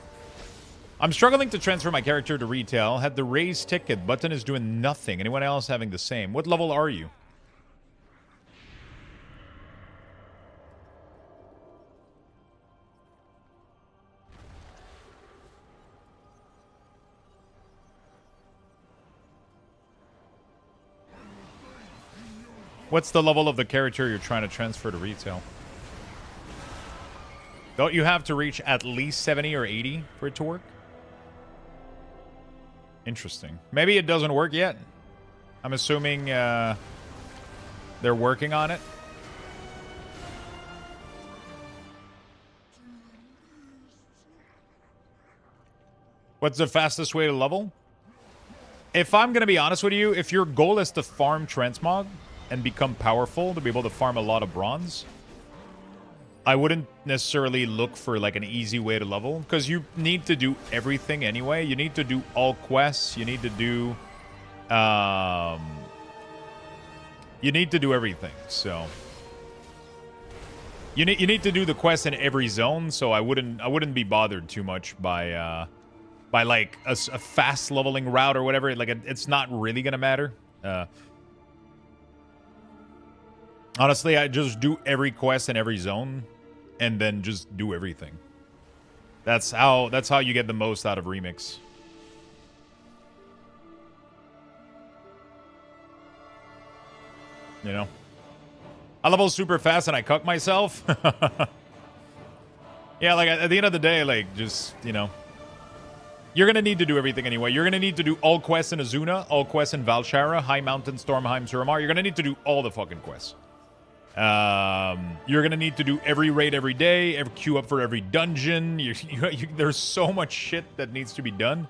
I'm struggling to transfer my character to retail. Had the raise ticket. Button is doing nothing. Anyone else having the same? What level are you? What's the level of the character you're trying to transfer to retail? Don't you have to reach at least 70 or 80 for it to work? Interesting. Maybe it doesn't work yet. I'm assuming they're working on it. What's the fastest way to level? If I'm going to be honest with you, if your goal is to farm transmog and become powerful to be able to farm a lot of bronze, I wouldn't necessarily look for like an easy way to level, because you need to do everything anyway. You need to do all quests. You need to do everything. So you need to do the quest in every zone. So I wouldn't be bothered too much by like a fast leveling route or whatever. Like it's not really gonna matter. Honestly, I just do every quest in every zone, and then just do everything. That's how you get the most out of Remix. You know, I level super fast and I cuck myself. Yeah, like at the end of the day, like just, you know, you're gonna need to do everything anyway. You're gonna need to do all quests in Azuna, all quests in Valshara, High Mountain, Stormheim, Suramar. You're gonna need to do all the fucking quests. You're gonna need to do every raid every day, queue up for every dungeon. There's so much shit that needs to be done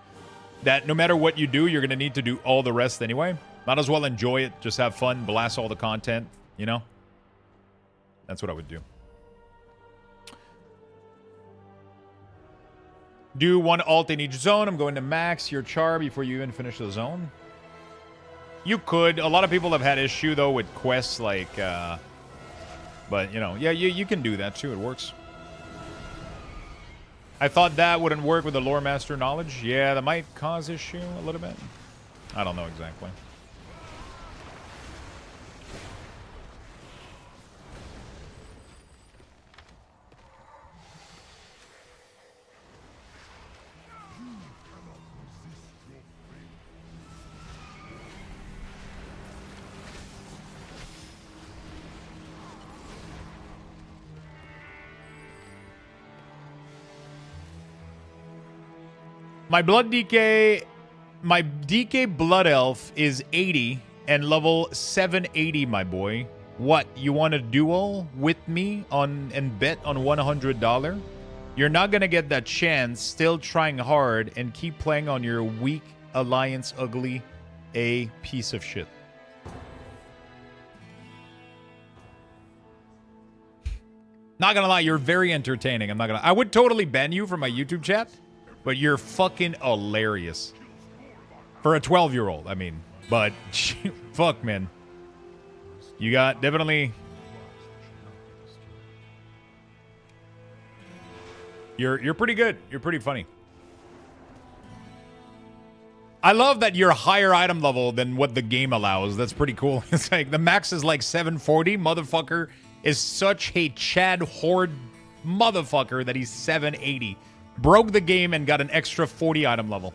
that no matter what you do, you're gonna need to do all the rest anyway. Might as well enjoy it, just have fun, blast all the content, you know? That's what I would do. Do one alt in each zone. I'm going to max your char before you even finish the zone. You could. A lot of people have had issue, though, with quests like... but, you know, yeah, you can do that, too. It works. I thought that wouldn't work with the lore master knowledge. Yeah, that might cause issue a little bit. I don't know exactly. My DK Blood Elf is 80 and level 780, my boy. What, you want a duel with me on and bet on $100? You're not gonna get that chance. Still trying hard and keep playing on your weak alliance ugly, a piece of shit. Not gonna lie, you're very entertaining. I would totally ban you from my YouTube chat. But you're fucking hilarious. For a 12-year-old, I mean. But, fuck, man. You got definitely... You're pretty good. You're pretty funny. I love that you're higher item level than what the game allows. That's pretty cool. It's like, the max is like 740. Motherfucker is such a Chad Horde motherfucker that he's 780. Broke the game and got an extra 40 item level.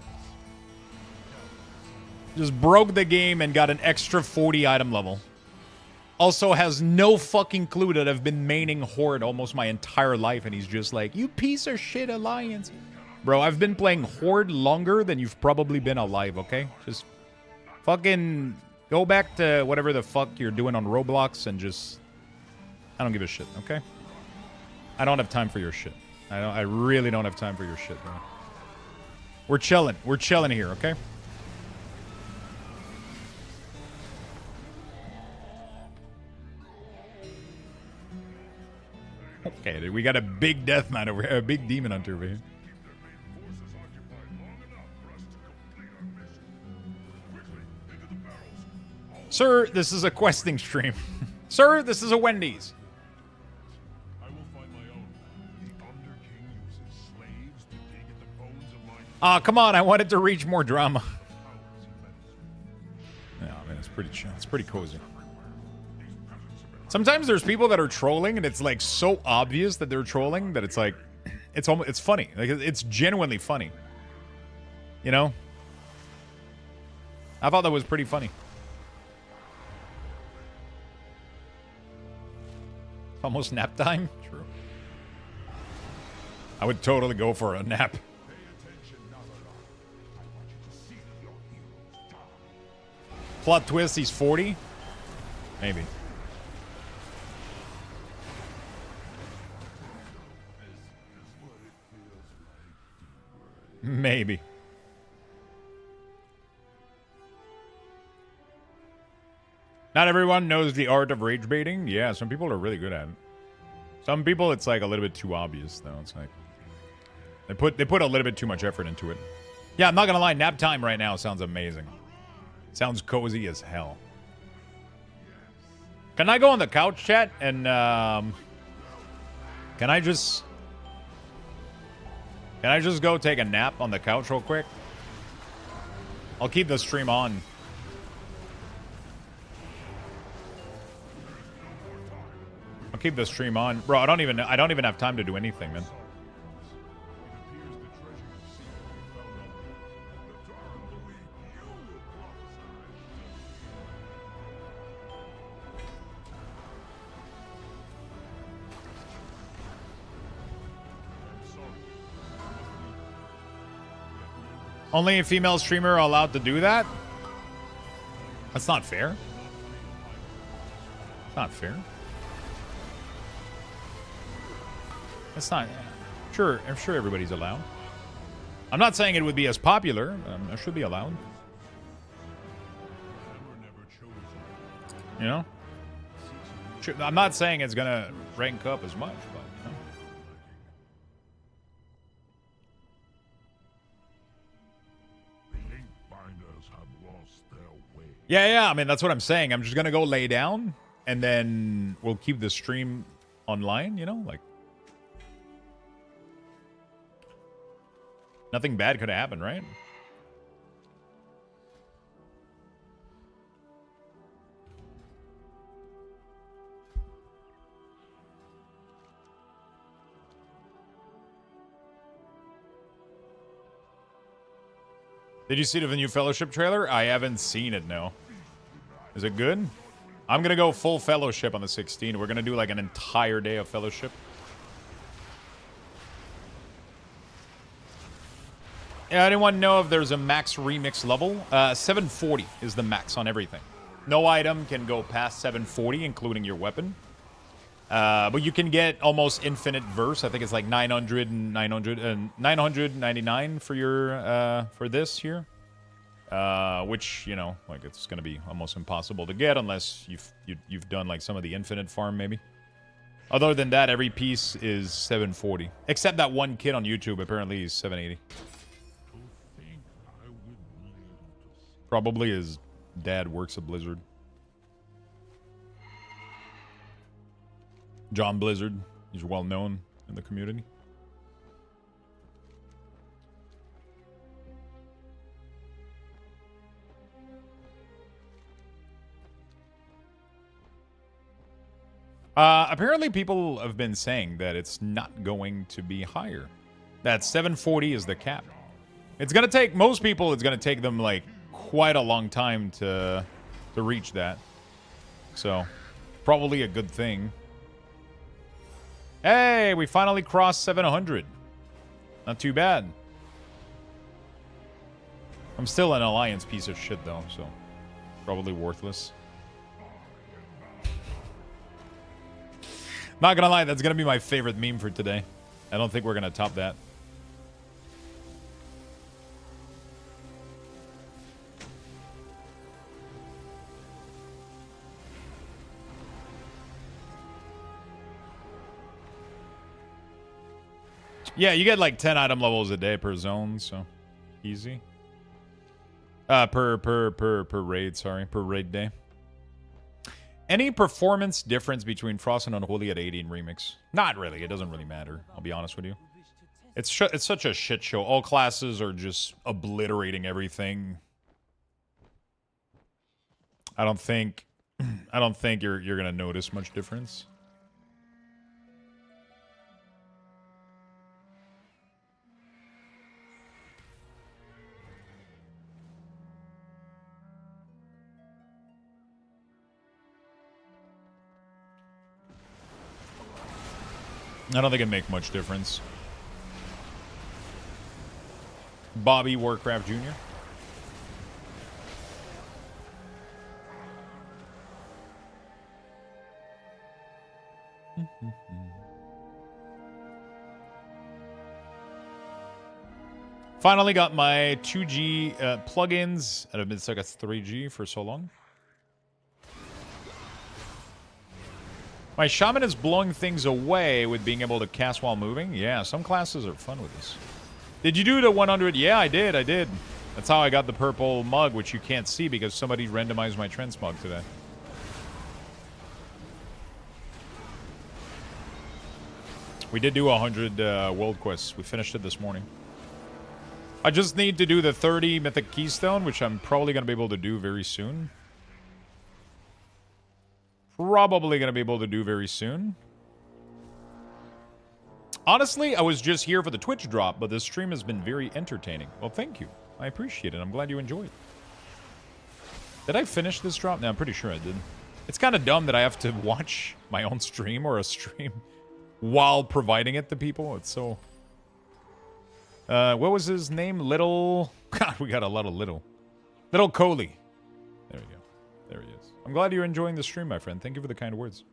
Just broke the game and got an extra 40 item level. Also has no fucking clue that I've been maining Horde almost my entire life, and he's just like, you piece of shit alliance. Bro, I've been playing Horde longer than you've probably been alive, okay? Just fucking go back to whatever the fuck you're doing on Roblox and just... I don't give a shit, okay? I don't have time for your shit. I really don't have time for your shit, bro. We're chilling. We're chilling here, okay? Okay, dude, we got a big death man over here. A big demon hunter over here. Sir, this is a questing stream. Sir, this is a Wendy's. Ah, come on, I wanted to reach more drama. Yeah, man, it's pretty chill. It's pretty cozy. Sometimes there's people that are trolling, and it's like so obvious that they're trolling that it's like, it's funny. Like, it's genuinely funny. You know? I thought that was pretty funny. Almost nap time. True. I would totally go for a nap. Plot twist, he's 40? Maybe. Maybe. Not everyone knows the art of rage baiting. Yeah, some people are really good at it. Some people, it's like a little bit too obvious, though. It's like they put a little bit too much effort into it. Yeah, I'm not gonna lie. Nap time right now sounds amazing. Sounds cozy as hell. Can I go on the couch, chat, and can I just go take a nap on the couch real quick? I'll keep the stream on. I'll keep the stream on. Bro, I don't even have time to do anything, man. Only a female streamer are allowed to do that? That's not fair. It's not fair. It's not. Sure, I'm sure everybody's allowed. I'm not saying it would be as popular. It should be allowed. You know? I'm not saying it's gonna rank up as much, but you know. Yeah, I mean, that's what I'm saying. I'm just gonna go lay down, and then we'll keep the stream online, you know? Like, nothing bad could happen, right? Did you see the new Fellowship trailer? I haven't seen it, no. Is it good? I'm gonna go full Fellowship on the 16th. We're gonna do like an entire day of Fellowship. Yeah, anyone know if there's a max remix level? 740 is the max on everything. No item can go past 740, including your weapon. But you can get almost infinite verse. I think it's like 999 for your for this here. Which, you know, like it's gonna be almost impossible to get unless you've done like some of the infinite farm maybe. Other than that, every piece is 740. Except that one kid on YouTube apparently is 780. Probably his dad works at Blizzard. John Blizzard. He's well known in the community. Apparently people have been saying that it's not going to be higher. That 740 is the cap. It's going to take most people, it's going to take them like quite a long time to reach that. So, probably a good thing. Hey, we finally crossed 700. Not too bad. I'm still an Alliance piece of shit though, so probably worthless. Not gonna lie, that's gonna be my favorite meme for today. I don't think we're gonna top that. Yeah, you get like 10 item levels a day per zone, so easy. Per raid, sorry, per raid day. Any performance difference between Frost and Unholy at 80 in Remix? Not really. It doesn't really matter. I'll be honest with you. It's such a shit show. All classes are just obliterating everything. I don't think you're gonna notice much difference. I don't think it'd make much difference. Bobby Warcraft Jr. Finally got my 2G plugins. I've been stuck at 3G for so long. My shaman is blowing things away with being able to cast while moving. Yeah, some classes are fun with this. Did you do the 100? Yeah, I did. That's how I got the purple mug, which you can't see because somebody randomized my transmog today. We did do 100 world quests. We finished it this morning. I just need to do the 30 Mythic Keystone, which I'm probably going to be able to do very soon. Probably going to be able to do very soon. Honestly, I was just here for the Twitch drop, but this stream has been very entertaining. Well, thank you. I appreciate it. I'm glad you enjoyed. Did I finish this drop? No, I'm pretty sure I did. It's kind of dumb that I have to watch my own stream or a stream while providing it to people. It's so... what was his name? Little... God, we got a lot of Little. Little Coley. There we go. There he is. I'm glad you're enjoying the stream, my friend. Thank you for the kind words.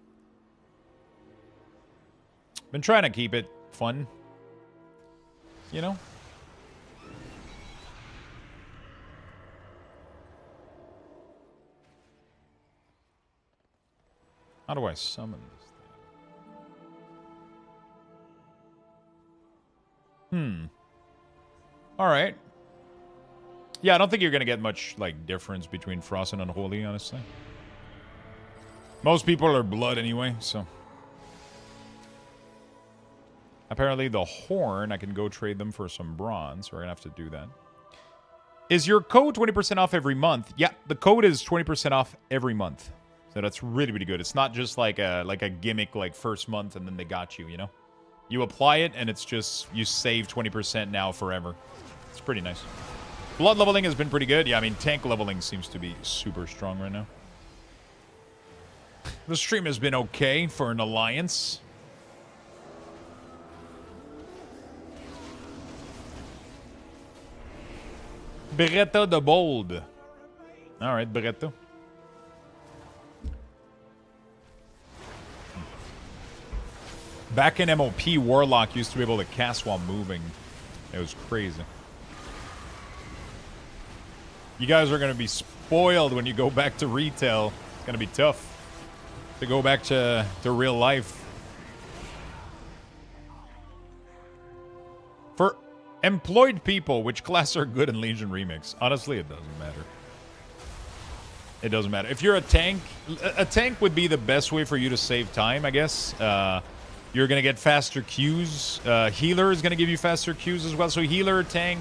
Been trying to keep it fun. You know? How do I summon this thing? Alright. Yeah, I don't think you're going to get much, like, difference between Frost and Unholy, honestly. Most people are blood anyway, so... Apparently the Horn, I can go trade them for some bronze. We're going to have to do that. Is your code 20% off every month? Yeah, the code is 20% off every month. So that's really, really good. It's not just like a gimmick like first month and then they got you, you know? You apply it and it's just, you save 20% now forever. It's pretty nice. Blood leveling has been pretty good. Yeah, I mean, tank leveling seems to be super strong right now. The stream has been okay for an alliance. Beretta the Bold. Alright, Beretta. Back in MOP, Warlock used to be able to cast while moving. It was crazy. You guys are going to be spoiled when you go back to retail. It's going to be tough to go back to real life. For employed people, which class are good in Legion Remix? Honestly, it doesn't matter. It doesn't matter. If you're a tank would be the best way for you to save time, I guess. You're going to get faster Qs. Healer is going to give you faster Qs as well. So healer, tank.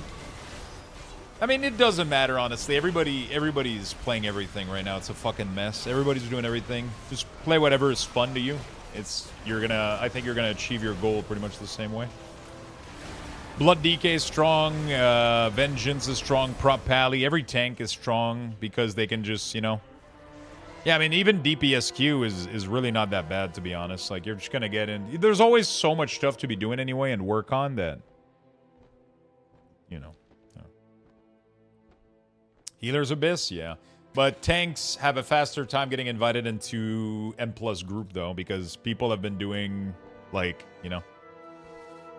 I mean, it doesn't matter, honestly. Everybody's playing everything right now. It's a fucking mess. Everybody's doing everything. Just play whatever is fun to you. I think you're gonna achieve your goal pretty much the same way. Blood DK is strong. Vengeance is strong. Prop Pally. Every tank is strong because they can just, you know. Yeah, I mean, even DPSQ is really not that bad, to be honest. Like, you're just gonna get in. There's always so much stuff to be doing anyway and work on that, you know. Healer's Abyss, yeah. But tanks have a faster time getting invited into M+ group, though, because people have been doing, like, you know.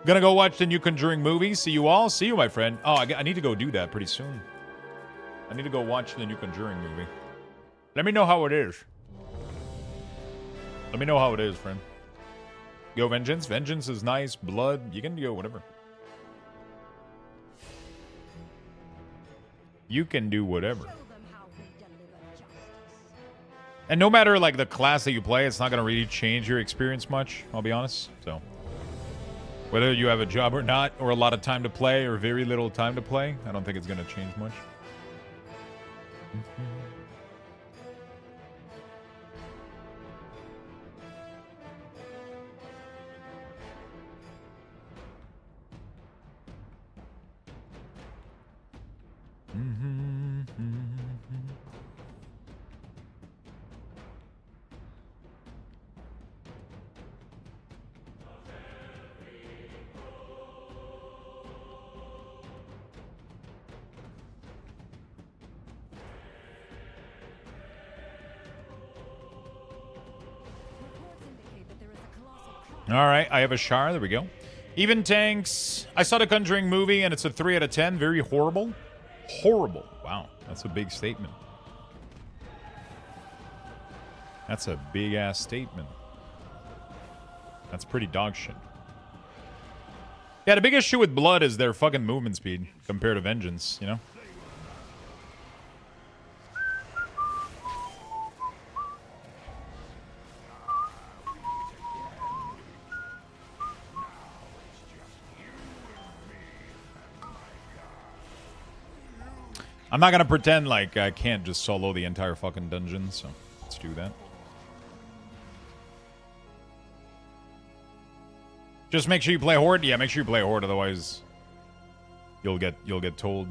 Gonna go watch the new Conjuring movie. See you all. See you, my friend. Oh, I need to go do that pretty soon. I need to go watch the new Conjuring movie. Let me know how it is. Let me know how it is, friend. Go Vengeance. Vengeance is nice. Blood. You can go whatever. You can do whatever. And no matter, like, the class that you play, it's not going to really change your experience much, I'll be honest. So, whether you have a job or not, or a lot of time to play, or very little time to play, I don't think it's going to change much. All right, I have a Shar. There we go. Even tanks. I saw the Conjuring movie, and it's a 3 out of 10. Very horrible. Horrible. Wow, that's a big statement. That's a big-ass statement. That's pretty dog shit. Yeah, the big issue with Blood is their fucking movement speed compared to Vengeance, you know? I'm not gonna pretend like I can't just solo the entire fucking dungeon, so let's do that. Just make sure you play Horde. Yeah, make sure you play Horde, otherwise you'll get told.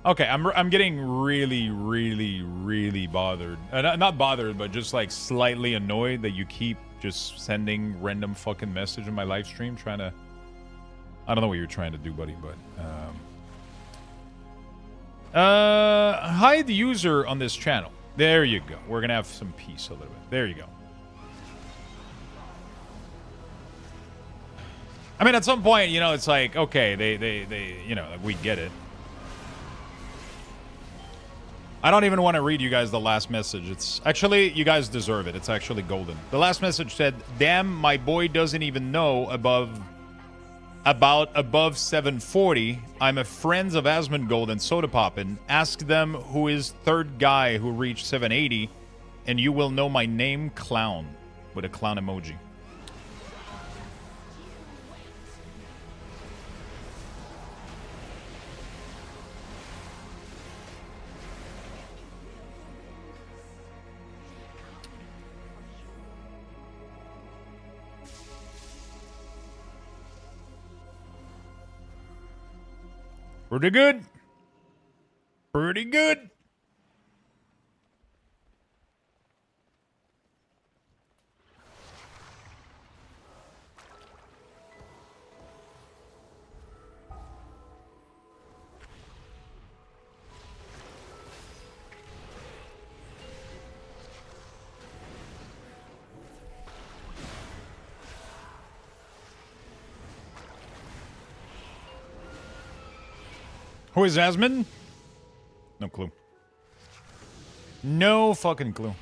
Okay, I'm getting really bothered. Not bothered, but just like slightly annoyed that you keep just sending random fucking message in my live stream trying to... I don't know what you're trying to do, buddy, but... hide the user on this channel. There you go. We're gonna have some peace a little bit. There you go. I mean, at some point, you know, it's like, okay, they you know, we get it. I don't even want to read you guys the last message. It's actually, you guys deserve it. It's actually golden. The last message said, damn, my boy doesn't even know about above 740. I'm a friends of Asmongold and Soda Poppin'. Ask them who is third guy who reached 780, and you will know my name, Clown, with a clown emoji. Pretty good. Pretty good. Who is Asmon? No clue. No fucking clue.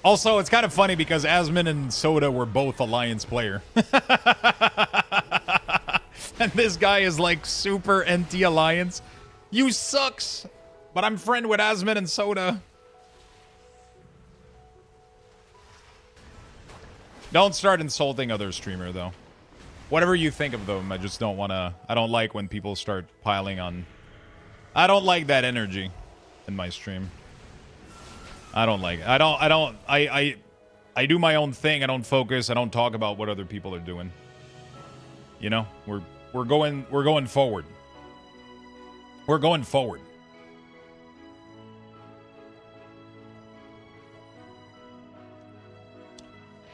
Also, it's kind of funny because Asmon and Soda were both Alliance player. And this guy is like super anti-Alliance. You sucks! But I'm friend with Asmon and Soda. Don't start insulting other streamer though. Whatever you think of them, I just don't want to... I don't like when people start piling on... I don't like that energy in my stream. I don't like it. I do my own thing. I don't focus. I don't talk about what other people are doing. You know? We're going forward. We're going forward.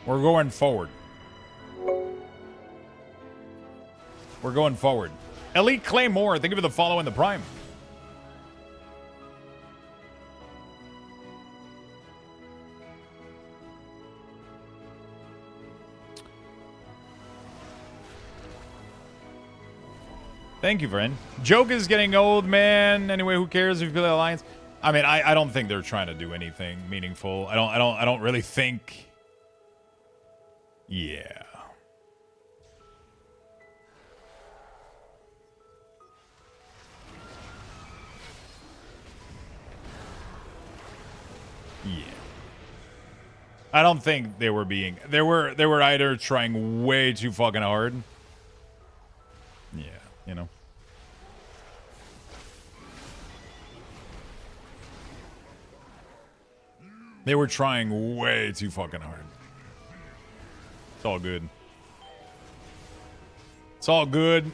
We're going forward. We're going forward. Elite Claymore, thank you for the follow and the prime. Thank you, friend. Joke is getting old, man. Anyway, who cares if you play Alliance? I mean, I don't think they're trying to do anything meaningful. I don't really think. Yeah. Yeah. I don't think they were being... They were either trying way too fucking hard. Yeah, you know. They were trying way too fucking hard. It's all good. It's all good.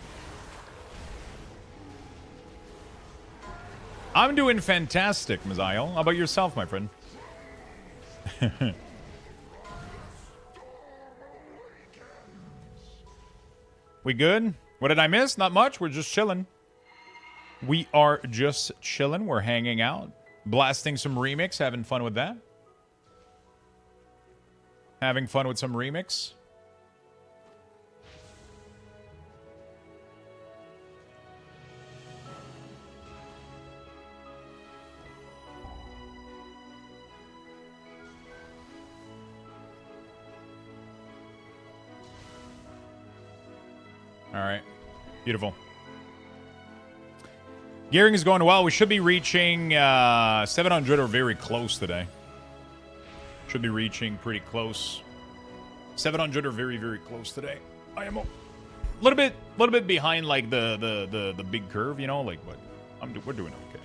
I'm doing fantastic, Maziel. How about yourself, my friend? We good? What did I miss? Not much. We're just chilling. We are just chilling. We're hanging out. Blasting some remix. Having fun with that. Having fun with some remix. All right. Beautiful. Gearing is going well. We should be reaching 700 or very close today. Should be reaching pretty close. 700 or very, very close today. I am a little bit behind like the big curve, you know, like, but we're doing okay.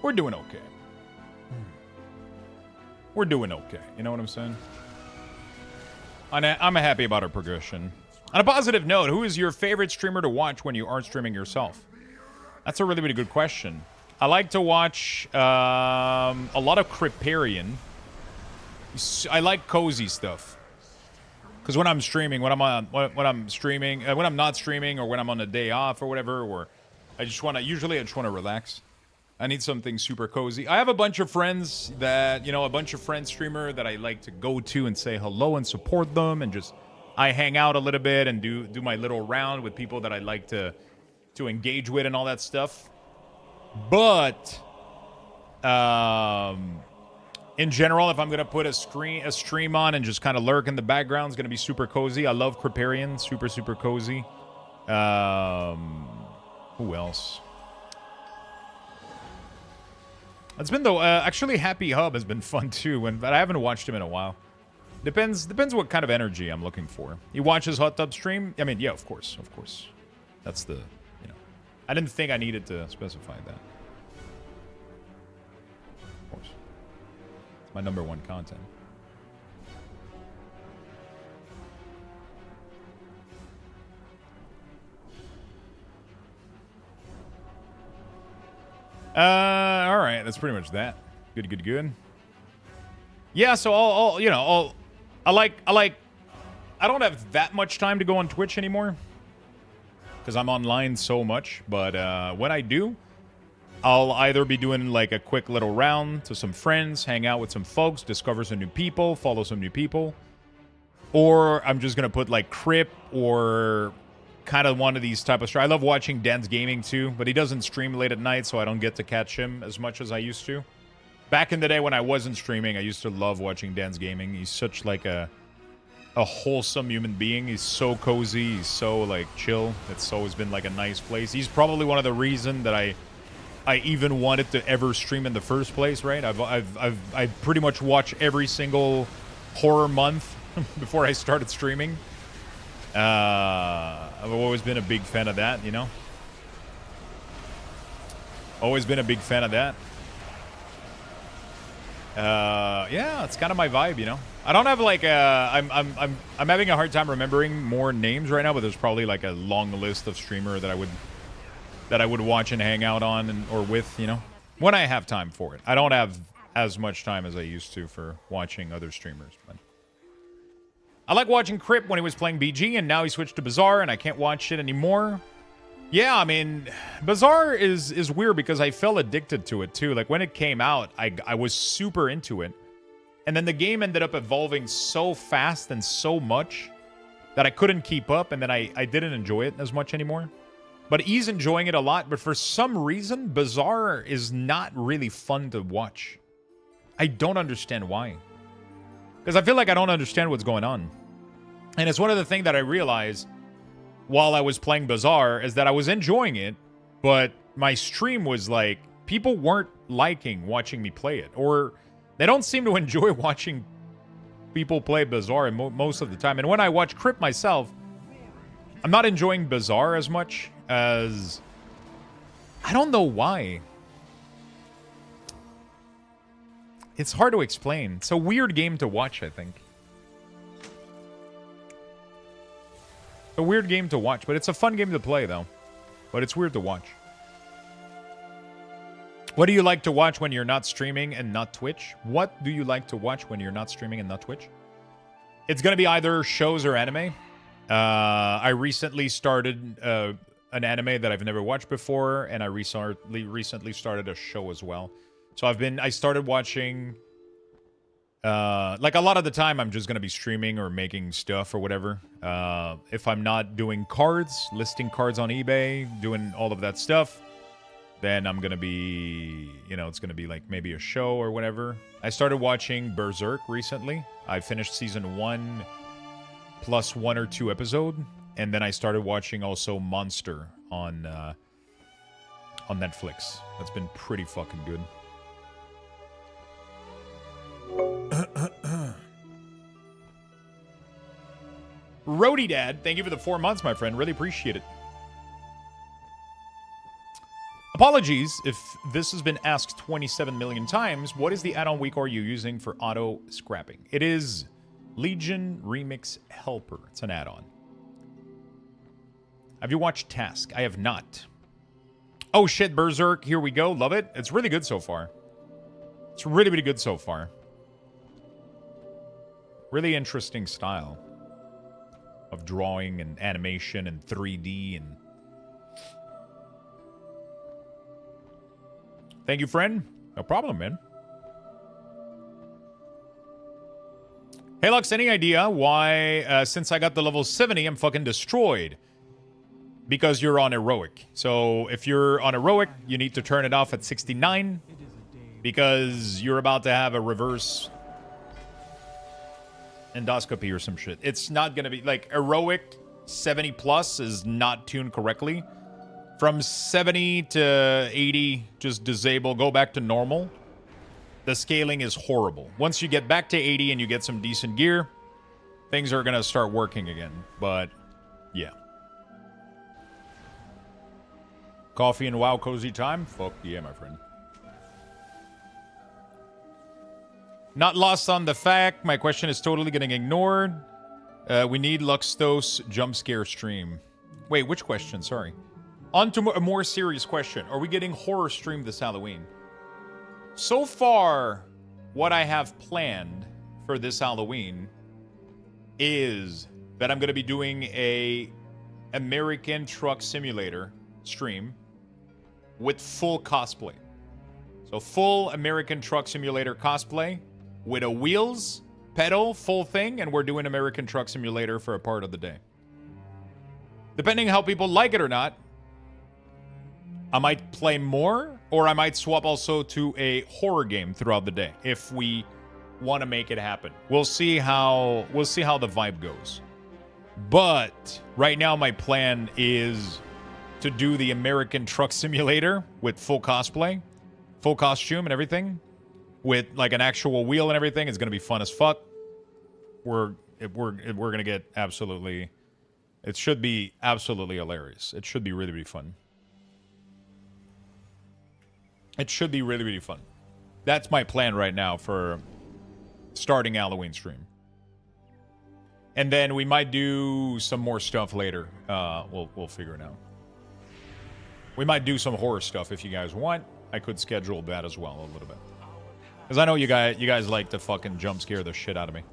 We're doing okay. We're doing okay. You know what I'm saying? I'm happy about our progression. On a positive note, who is your favorite streamer to watch when you aren't streaming yourself? That's a really, really good question. I like to watch a lot of Criparian. I like cozy stuff. Because when I'm streaming, when I'm not streaming, or when I'm on a day off or whatever, or usually I just want to relax. I need something super cozy. I have a bunch of friends that, a bunch of friends streamer that I like to go to and say hello and support them, and just I hang out a little bit and do my little round with people that I like to engage with and all that stuff. But in general, if I'm gonna put a stream on and just kind of lurk in the background, it's gonna be super cozy. I love Criparian, super cozy. Who else? It's been actually Happy Hub has been fun too, but I haven't watched him in a while. Depends what kind of energy I'm looking for. He watches Hot Tub stream? I mean, yeah, of course. That's the, I didn't think I needed to specify that. Of course. It's my #1 content. All right, that's pretty much that. Good. Yeah, so I don't have that much time to go on Twitch anymore because I'm online so much, but when I do, I'll either be doing like a quick little round to some friends, hang out with some folks, discover some new people, follow some new people, or I'm just gonna put like Crip or kind of one of these type of streams. I love watching Dan's Gaming too, but he doesn't stream late at night, so I don't get to catch him as much as I used to. Back in the day when I wasn't streaming, I used to love watching Dan's Gaming. He's such like a wholesome human being. He's so cozy. He's so like chill. It's always been like a nice place. He's probably one of the reasons that I even wanted to ever stream in the first place. Right? I pretty much watch every single horror month before I started streaming. I've always been a big fan of that. Always been a big fan of that. Yeah, it's kind of my vibe, I don't have like I'm having a hard time remembering more names right now, but there's probably like a long list of streamer that I would watch and hang out on or with, when I have time for it. I don't have as much time as I used to for watching other streamers, but I like watching Crip when he was playing BG, and now he switched to Bazaar, and I can't watch it anymore. Yeah, I mean, Bazaar is weird because I felt addicted to it too. Like when it came out, I was super into it. And then the game ended up evolving so fast and so much that I couldn't keep up, and then I didn't enjoy it as much anymore. But he's enjoying it a lot, but for some reason, Bazaar is not really fun to watch. I don't understand why. Because I feel like I don't understand what's going on. And it's one of the things that I realized while I was playing Bazaar is that I was enjoying it, but my stream was like, people weren't liking watching me play it. Or they don't seem to enjoy watching people play Bazaar most of the time. And when I watch Crip myself, I'm not enjoying Bazaar as much as... I don't know why. It's hard to explain. It's a weird game to watch, I think. A weird game to watch, but it's a fun game to play, though. But it's weird to watch. What do you like to watch when you're not streaming and not Twitch? What do you like to watch when you're not streaming and not Twitch? It's going to be either shows or anime. I recently started an anime that I've never watched before, and I recently started a show as well. So I started watching, like a lot of the time I'm just going to be streaming or making stuff or whatever. If I'm not doing cards, listing cards on eBay, doing all of that stuff, then I'm going to be, it's going to be like maybe a show or whatever. I started watching Berserk recently. I finished season 1 plus 1 or 2 episode, and then I started watching also Monster on Netflix. That's been pretty fucking good. Roadie Dad, thank you for the 4 months, my friend. Really appreciate it. Apologies if this has been asked 27 million times. What is the add-on week are you using for auto scrapping? It is Legion Remix Helper. It's an add-on. Have you watched Task? I have not. Oh shit, Berserk. Here we go. Love it. It's really good so far. It's really, really good so far. Really interesting style of drawing and animation and 3D and... Thank you, friend. No problem, man. Hey, Lux, any idea why, since I got the level 70, I'm fucking destroyed? Because you're on heroic. So if you're on heroic, you need to turn it off at 69. Because you're about to have a reverse endoscopy or some shit. It's not going to be... Like, heroic 70 plus is not tuned correctly. From 70 to 80, just disable, go back to normal. The scaling is horrible. Once you get back to 80 and you get some decent gear, things are going to start working again. But, yeah. Coffee and WoW cozy time? Fuck yeah, my friend. Not lost on the fact. My question is totally getting ignored. We need Luxthos jump scare stream. Wait, which question? Sorry. On to a more serious question. Are we getting horror stream this Halloween? So far, what I have planned for this Halloween is that I'm going to be doing a American Truck Simulator stream with full cosplay. So full American Truck Simulator cosplay with a wheels, pedal, full thing, and we're doing American Truck Simulator for a part of the day. Depending how people like it or not, I might play more, or I might swap also to a horror game throughout the day if we want to make it happen. We'll see how the vibe goes. But right now my plan is to do the American Truck Simulator with full cosplay, full costume and everything, with like an actual wheel and everything. It's gonna be fun as fuck. We're gonna get absolutely. It should be absolutely hilarious. It should be really, really fun. It should be really, really fun. That's my plan right now for starting Halloween stream. And then we might do some more stuff later. We'll figure it out. We might do some horror stuff if you guys want. I could schedule that as well a little bit. Because I know you guys like to fucking jump scare the shit out of me.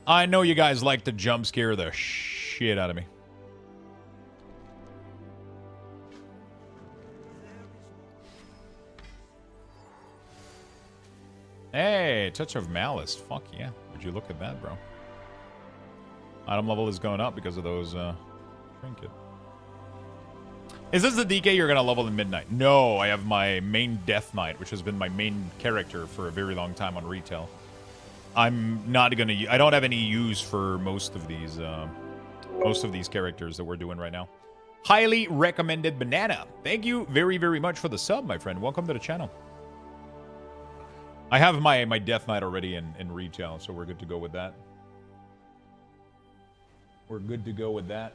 I know you guys like to jump scare the shit out of me. Hey, Touch of Malice. Fuck yeah. Would you look at that, bro? Item level is going up because of those trinket. Is this the DK you're going to level in Midnight? No, I have my main Death Knight, which has been my main character for a very long time on retail. I'm not going to... I don't have any use for most of these characters that we're doing right now. Highly recommended Banana. Thank you very, very much for the sub, my friend. Welcome to the channel. I have my Death Knight already in retail, so we're good to go with that. We're good to go with that.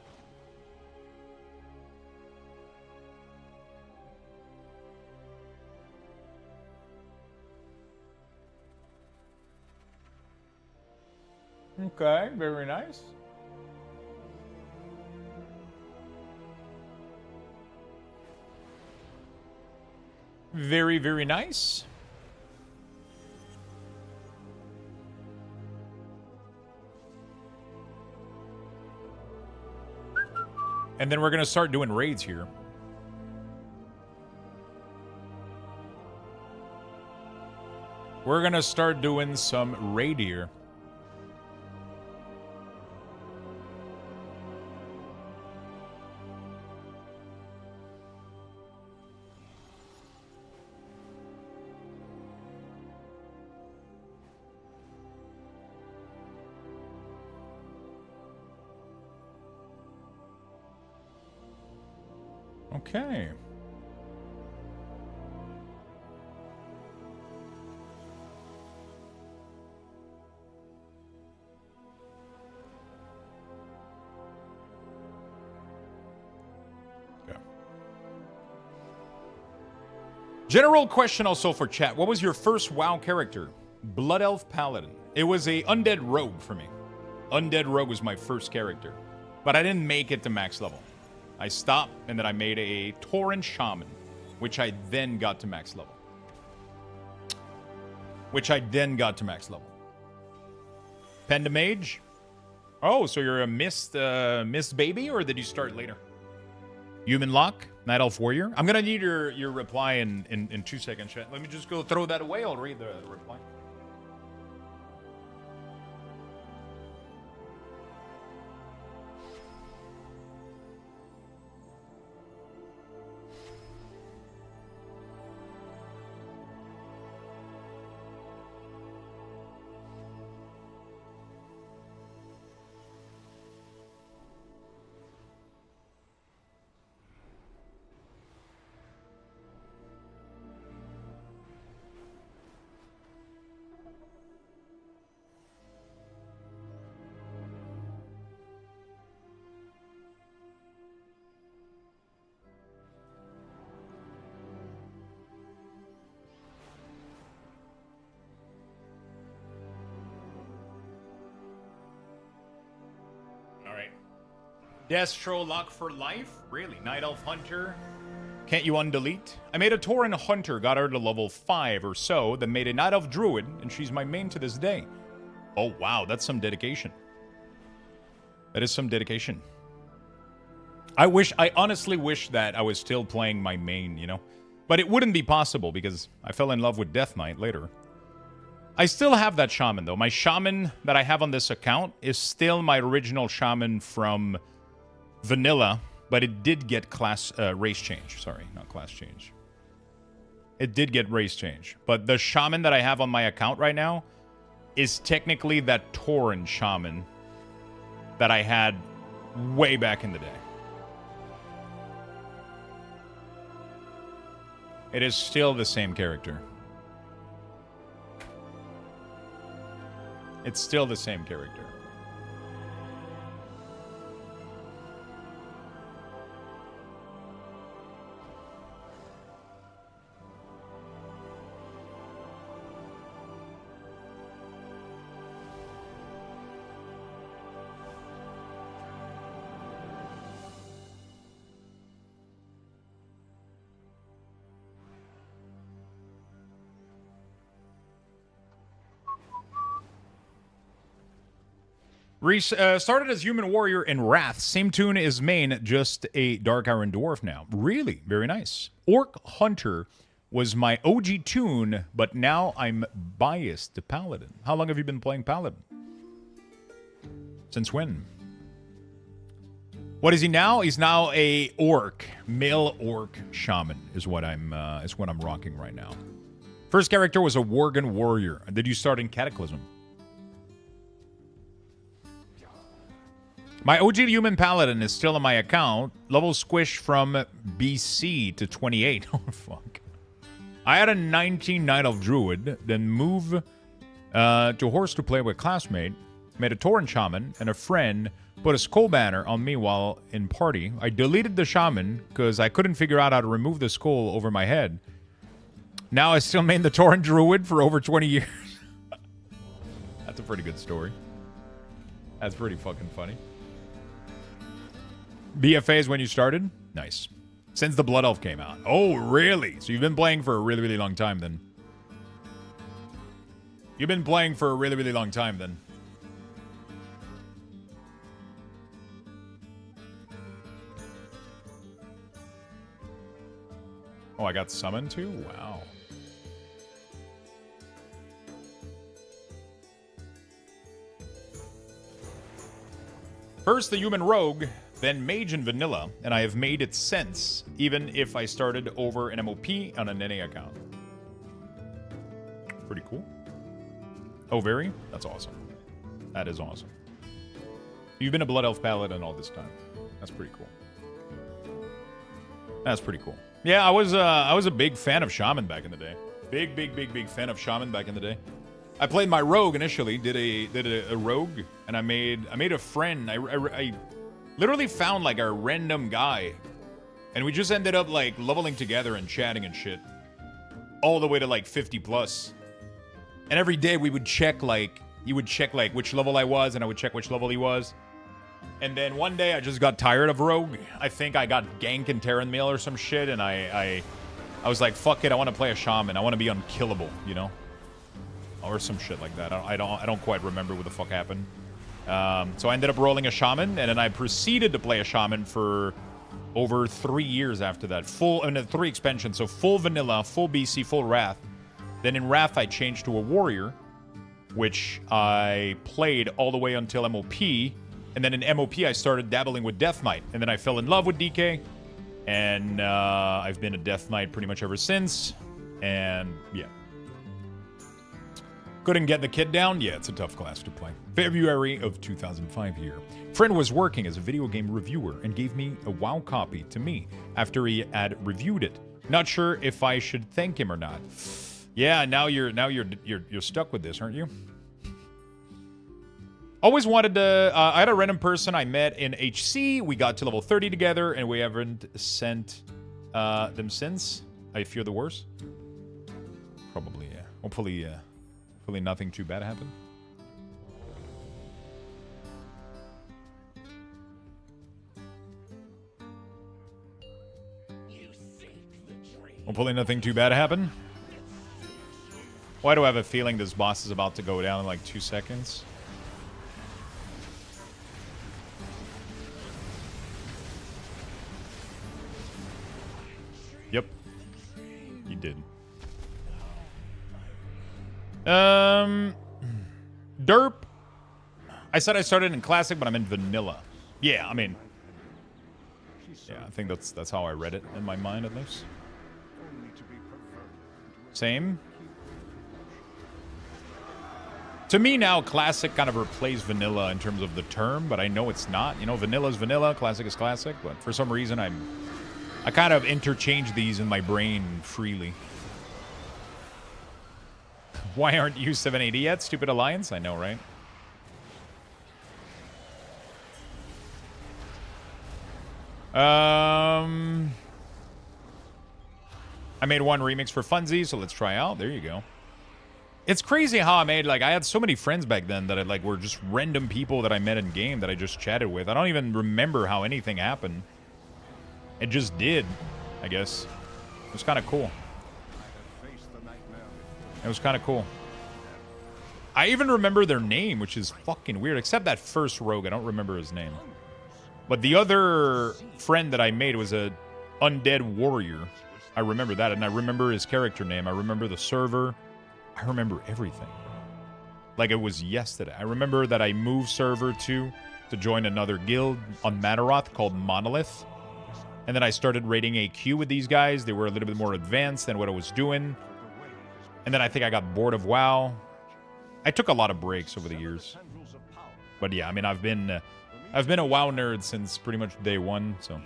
Okay, very nice. Very, very nice. And then we're going to start doing raids here. We're going to start doing some raid here. Okay. General question also for chat. What was your first WoW character? Blood Elf Paladin. It was a undead rogue for me. Undead rogue was my first character. But I didn't make it to max level. I stopped, and then I made a Tauren Shaman, which I then got to max level. Penda Mage. Oh, so you're a mist baby, or did you start later? Human Lock, Night Elf Warrior. I'm gonna need your reply in 2 seconds, chat. Let me just go throw that away. I'll read the reply. Destro Lock for life? Really? Night Elf Hunter? Can't you undelete? I made a Tauren Hunter, got her to level 5 or so, then made a Night Elf Druid, and she's my main to this day. Oh, wow, that's some dedication. That is some dedication. I honestly wish that I was still playing my main, you know? But it wouldn't be possible because I fell in love with Death Knight later. I still have that shaman, though. My shaman that I have on this account is still my original shaman from vanilla, but it did get race change. Sorry, not class change. It did get race change. But the shaman that I have on my account right now is technically that Tauren shaman that I had way back in the day. It is still the same character. It's still the same character. Started as Human Warrior in Wrath. Same tune as main, just a Dark Iron Dwarf now. Really? Very nice. Orc Hunter was my OG tune, but now I'm biased to Paladin. How long have you been playing Paladin? Since when? What is he now? He's now a orc, male orc shaman is what I'm rocking right now. First character was a Worgen Warrior. Did you start in Cataclysm? My OG Human Paladin is still on my account. Level squish from BC to 28. Oh, fuck. I had a 19 Night Elf Druid, then move to Horse to play with classmate, made a Tauren Shaman, and a friend put a skull banner on me while in party. I deleted the Shaman because I couldn't figure out how to remove the skull over my head. Now I still main the Tauren Druid for over 20 years. That's a pretty good story. That's pretty fucking funny. BFA is when you started? Nice. Since the Blood Elf came out. Oh, really? So you've been playing for a really, really long time then. You've been playing for a really, really long time then. Oh, I got summoned too? Wow. First the human rogue, then mage and vanilla, and I have made it since, even if I started over an MOP on an NA account. Pretty cool. Oh, very? That's awesome. That is awesome. You've been a Blood Elf Paladin all this time. That's pretty cool. That's pretty cool. Yeah, I was a big fan of Shaman back in the day. Big fan of Shaman back in the day. I played my rogue initially, did a rogue, and I made a friend. I literally found like a random guy, and we just ended up like leveling together and chatting and shit, all the way to like 50 plus. And every day we would check like, you would check like which level I was, and I would check which level he was. And then one day I just got tired of rogue. I think I got gank and Terran mail or some shit, and I was like, fuck it, I want to play a shaman. I want to be unkillable, you know, or some shit like that. I don't quite remember what the fuck happened. So I ended up rolling a shaman, and then I proceeded to play a shaman for over 3 years after that. Full, and 3 expansions, so full vanilla, full BC, full Wrath. Then in Wrath I changed to a warrior, which I played all the way until MOP. And then in MOP, I started dabbling with Death Knight. And then I fell in love with DK. And I've been a Death Knight pretty much ever since. And yeah. Couldn't get the kid down? Yeah, it's a tough class to play. February of 2005 here. Friend was working as a video game reviewer and gave me a WoW copy to me after he had reviewed it. Not sure if I should thank him or not. Yeah, now you're stuck with this, aren't you? Always wanted to... I had a random person I met in HC. We got to level 30 together, and we haven't sent them since. I fear the worst. Probably, yeah. Hopefully nothing too bad happened. Hopefully nothing too bad happened. Why do I have a feeling this boss is about to go down in like 2 seconds? Yep. He did. Derp. I said I started in classic, but I'm in vanilla. Yeah, I mean... Yeah, I think that's how I read it in my mind, at least. Same. To me now, classic kind of replaced vanilla in terms of the term, but I know it's not. You know, vanilla is vanilla, classic is classic, but for some reason I kind of interchange these in my brain freely. Why aren't you 780 yet? Stupid alliance? I know, right? I made one remix for funsies, so let's try out. There you go. It's crazy how I made, like, I had so many friends back then that like were just random people that I met in game that I just chatted with. I don't even remember how anything happened. It just did, I guess. It was kind of cool. It was kind of cool. I even remember their name, which is fucking weird. Except that first rogue, I don't remember his name. But the other friend that I made was a undead warrior. I remember that, and I remember his character name. I remember the server. I remember everything. Like it was yesterday. I remember that I moved server 2 to join another guild on Mataroth called Monolith. And then I started raiding AQ with these guys. They were a little bit more advanced than what I was doing. And then I think I got bored of WoW. I took a lot of breaks over the years. But yeah, I mean, I've been a WoW nerd since pretty much day one, so.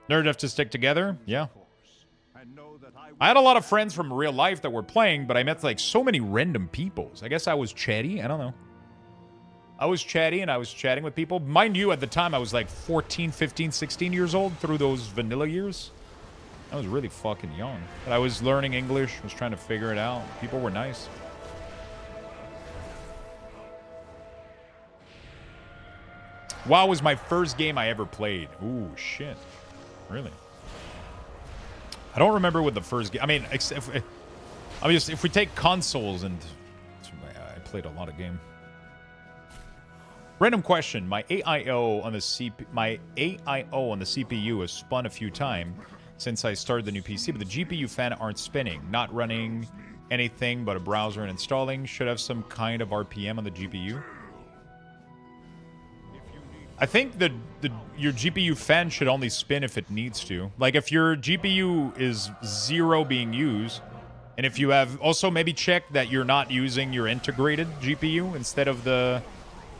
Nerd enough to stick together? Yeah. I had a lot of friends from real life that were playing, but I met like so many random people. I guess I was chatty. I don't know. I was chatty and I was chatting with people. Mind you, at the time I was like 14, 15, 16 years old through those vanilla years. I was really fucking young. But I was learning English, was trying to figure it out. People were nice. WoW was my first game I ever played. Ooh, shit. Really? I don't remember what the first game. I mean, obviously, if we take consoles and I played a lot of game. Random question: my AIO on the CPU has spun a few times since I started the new PC, but the GPU fan aren't spinning, not running anything but a browser and installing. Should have some kind of RPM on the GPU. I think that your GPU fan should only spin if it needs to. Like if your GPU is 0 being used, and if you have also maybe check that you're not using your integrated GPU instead of the.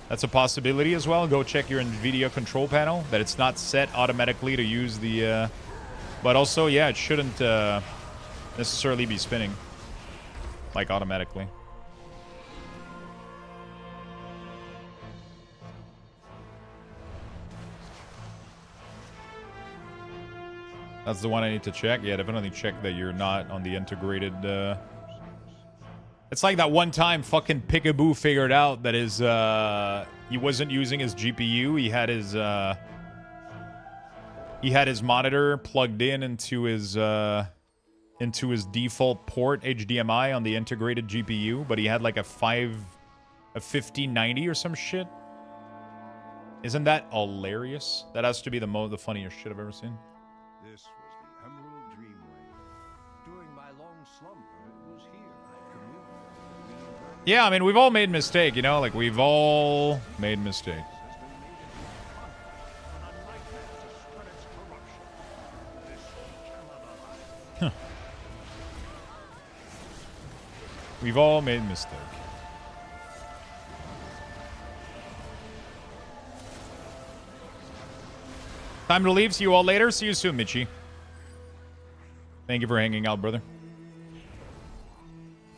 That's a possibility as well. Go check your NVIDIA control panel that it's not set automatically to use the. But also, yeah, it shouldn't necessarily be spinning like automatically. That's the one I need to check. Yeah, definitely check that you're not on the integrated. It's like that one time fucking Peekaboo figured out that he wasn't using his GPU. He had his monitor plugged into his default port HDMI on the integrated GPU, but he had like a 1590 or some shit. Isn't that hilarious? That has to be the funniest shit I've ever seen. This was the Emerald Dreamway. During my long slumber, it was here I communed. Yeah, I mean, we've all made mistakes, you know? Like, we've all made mistakes. Huh. We've all made mistakes. Time to leave. See you all later. See you soon, Michi. Thank you for hanging out, brother.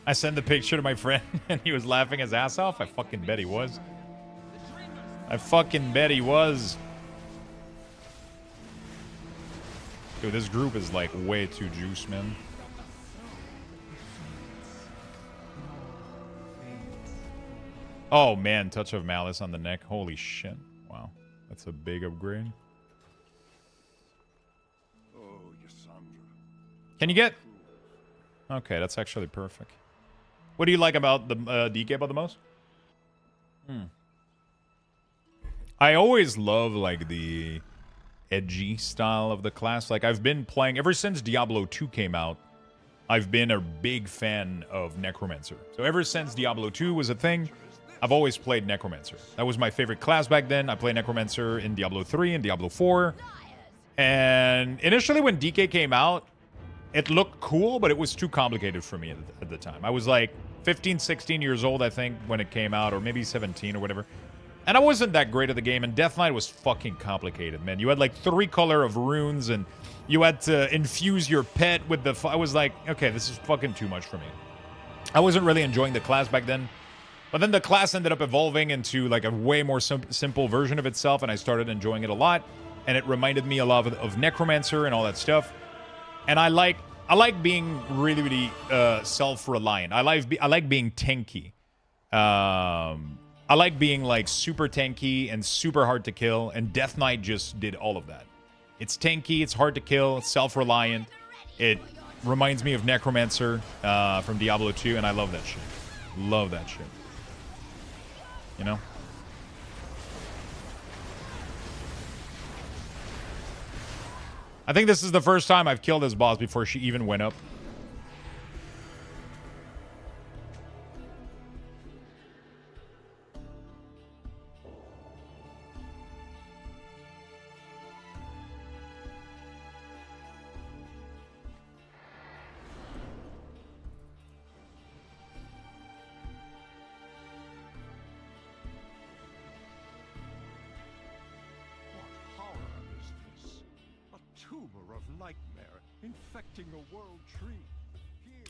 I sent the picture to my friend, and he was laughing his ass off. I fucking bet he was. I fucking bet he was. Dude, this group is, like, way too juice, man. Oh, man. Touch of Malice on the neck. Holy shit. Wow. That's a big upgrade. Can you get... Okay, that's actually perfect. What do you like about the DK about the most? I always love, like, the edgy style of the class. Like, I've been playing... Ever since Diablo 2 came out, I've been a big fan of Necromancer. So ever since Diablo 2 was a thing, I've always played Necromancer. That was my favorite class back then. I played Necromancer in Diablo 3 and Diablo 4. And initially when DK came out, it looked cool, but it was too complicated for me at the time. I was like 15, 16 years old, I think, when it came out, or maybe 17 or whatever. And I wasn't that great at the game, and Death Knight was fucking complicated, man. You had like 3 color of runes, and you had to infuse your pet with the... I was like, okay, this is fucking too much for me. I wasn't really enjoying the class back then. But then the class ended up evolving into like a way more simple version of itself, and I started enjoying it a lot. And it reminded me a lot of Necromancer and all that stuff. And I like being really, really self-reliant. I like being tanky. I like being like super tanky and super hard to kill. And Death Knight just did all of that. It's tanky, it's hard to kill, it's self-reliant. It reminds me of Necromancer from Diablo 2, and I love that shit. Love that shit. You know? I think this is the first time I've killed this boss before she even went up.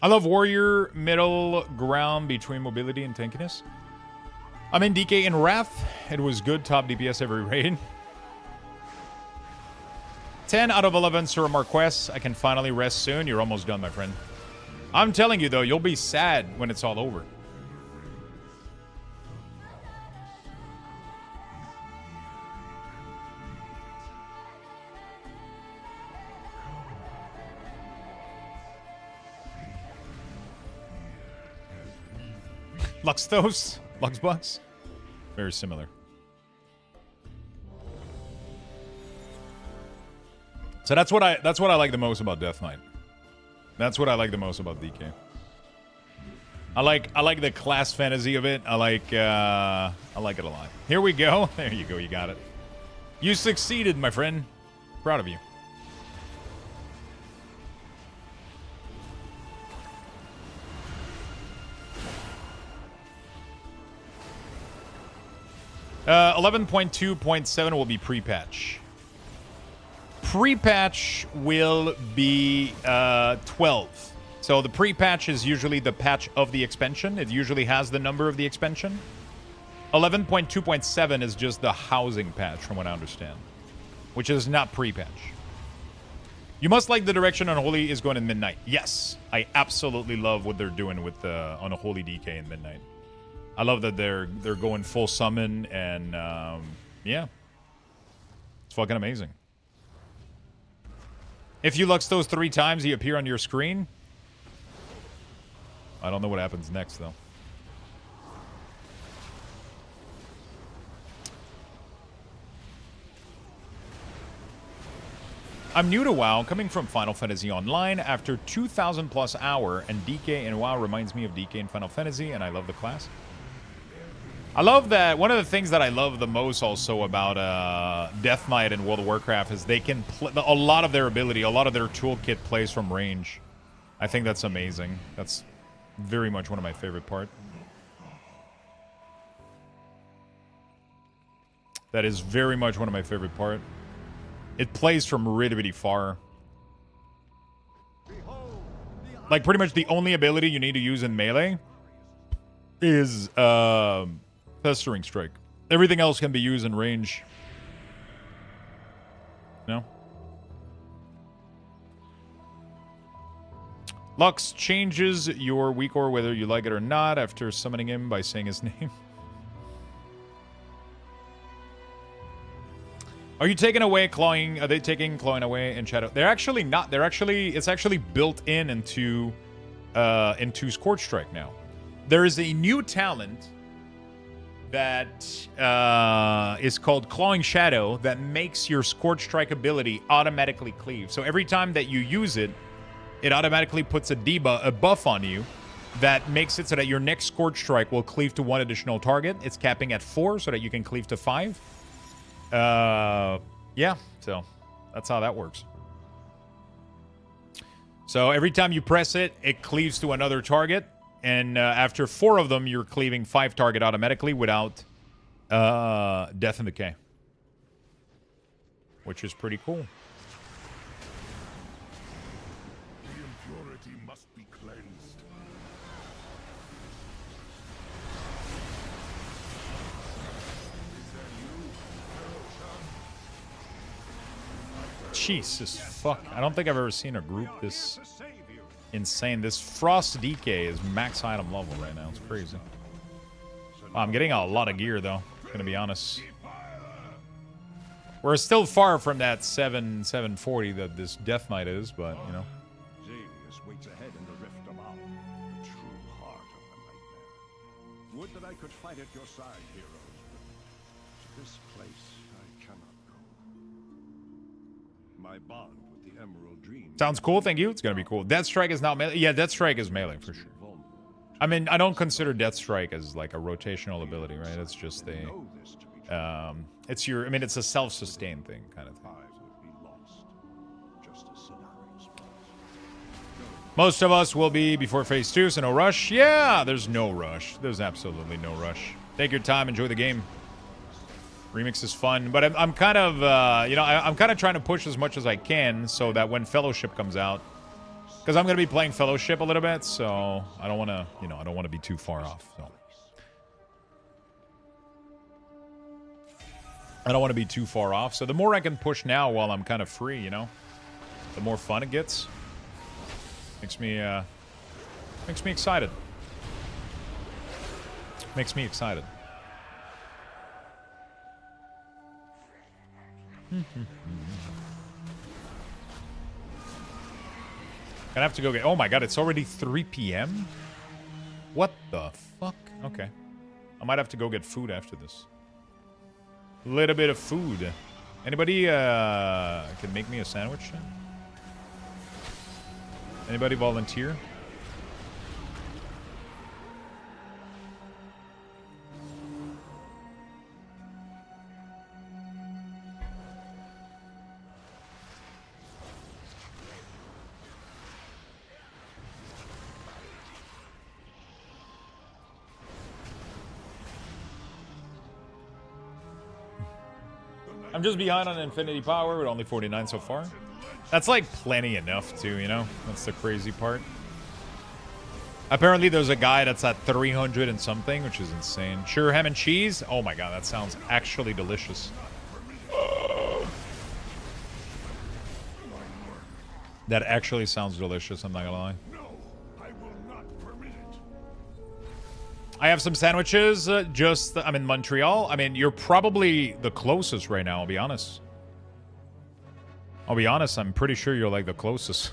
I love warrior middle ground between mobility and tankiness. I'm in DK in Wrath. It was good top DPS every raid. 10 out of 11 Sir Marquess. I can finally rest soon. You're almost done, my friend. I'm telling you, though, you'll be sad when it's all over. Luxthos? Luxbucks? Very similar. So that's what I like the most about Death Knight. That's what I like the most about DK. I like the class fantasy of it. I like it a lot. Here we go. There you go. You got it. You succeeded, my friend. Proud of you. Uh, 11.2.7 will be pre-patch. Pre-patch will be 12. So the pre-patch is usually the patch of the expansion. It usually has the number of the expansion. 11.2.7 is just the housing patch, from what I understand, which is not pre-patch. You must like the direction Unholy is going in Midnight. Yes, I absolutely love what they're doing with Unholy DK in Midnight. I love that they're going full summon, and yeah, it's fucking amazing. If you Luxthos 3 times, he appear on your screen. I don't know what happens next, though. I'm new to WoW, coming from Final Fantasy Online after 2,000 plus hour, and DK in WoW reminds me of DK in Final Fantasy, and I love the class. I love that. One of the things that I love the most also about Death Knight and World of Warcraft is they can play a lot of their ability, a lot of their toolkit plays from range. I think that's amazing. That's very much one of my favorite parts. That is very much one of my favorite parts. It plays from really far. Like, pretty much the only ability you need to use in melee is Festering Strike. Everything else can be used in range. No? Lux changes your weak aura whether you like it or not after summoning him by saying his name. Are you taking away clawing? Are they taking clawing away in Shadow? They're actually not. They're actually, it's actually built into Scorch Strike now. There is a new talent that is called Clawing Shadow that makes your Scorch Strike ability automatically cleave. So every time that you use it, it automatically puts a buff on you that makes it so that your next Scorch Strike will cleave to 1 additional target. It's capping at 4 so that you can cleave to 5. Yeah, so that's how that works. So every time you press it, it cleaves to another target. And after 4 of them, you're cleaving 5 target automatically without Death and Decay. Which is pretty cool. The impurity must be cleansed. Jesus fuck. I don't think I've ever seen a group this insane. This Frost DK is max item level right now. It's crazy. I'm getting a lot of gear though, gonna be honest. We're still far from that 740 that this Death Knight is, but you know. Xavius waits ahead in the rift above, the true heart of the nightmare. Would that I could fight at your side, heroes, but to this place I cannot go. My bond with the Emerald Dream. Sounds cool, thank you. It's gonna be cool. Death Strike is not melee. Yeah, Death Strike is melee for sure. I mean, I don't consider Death Strike as like a rotational ability, right? It's just a, it's your, I mean, it's a self-sustained thing kind of thing. Most of us will be before phase 2, so no rush. Yeah, there's no rush. There's absolutely no rush. Take your time, enjoy the game. Remix is fun, but I'm kind of, you know, I'm kind of trying to push as much as I can so that when Fellowship comes out, because I'm going to be playing Fellowship a little bit, so I don't want to, you know, I don't want to be too far off. So. I don't want to be too far off, so the more I can push now while I'm kind of free, you know, the more fun it gets. Makes me excited. Makes me excited. Gonna have to go get... Oh my god, it's already 3 p.m.? What the fuck? Okay. I might have to go get food after this. A little bit of food. Anybody can make me a sandwich? Anybody volunteer? I'm just behind on Infinity Power with only 49 so far. That's like plenty enough too, you know? That's the crazy part. Apparently there's a guy that's at 300 and something, which is insane. Sure, ham and cheese? Oh my god, that sounds actually delicious. That actually sounds delicious, I'm not gonna lie. I have some sandwiches, I'm in Montreal. I mean, you're probably the closest right now, I'll be honest. I'm pretty sure you're like the closest.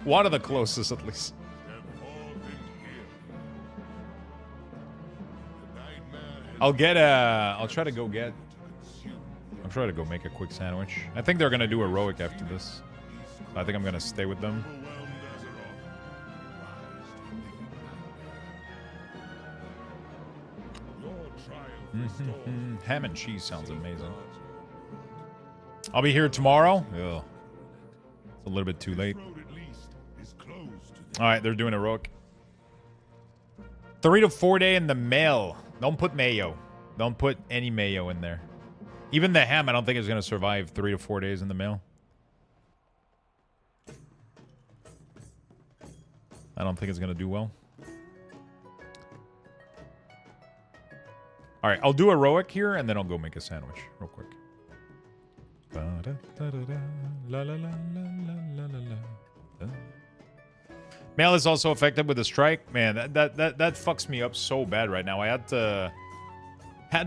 One of the closest, at least. I'll try to go make a quick sandwich. I think they're gonna do heroic after this. I think I'm gonna stay with them. Ham and cheese sounds amazing. I'll be here tomorrow. Ugh. It's a little bit too late. Alright, they're doing heroic. 3 to 4 day in the mail. Don't put mayo. Don't put any mayo in there. Even the ham, I don't think is going to survive 3 to 4 days in the mail. I don't think it's going to do well. Alright, I'll do heroic here, and then I'll go make a sandwich real quick. Mail is also affected with the strike. Man, that fucks me up so bad right now. I had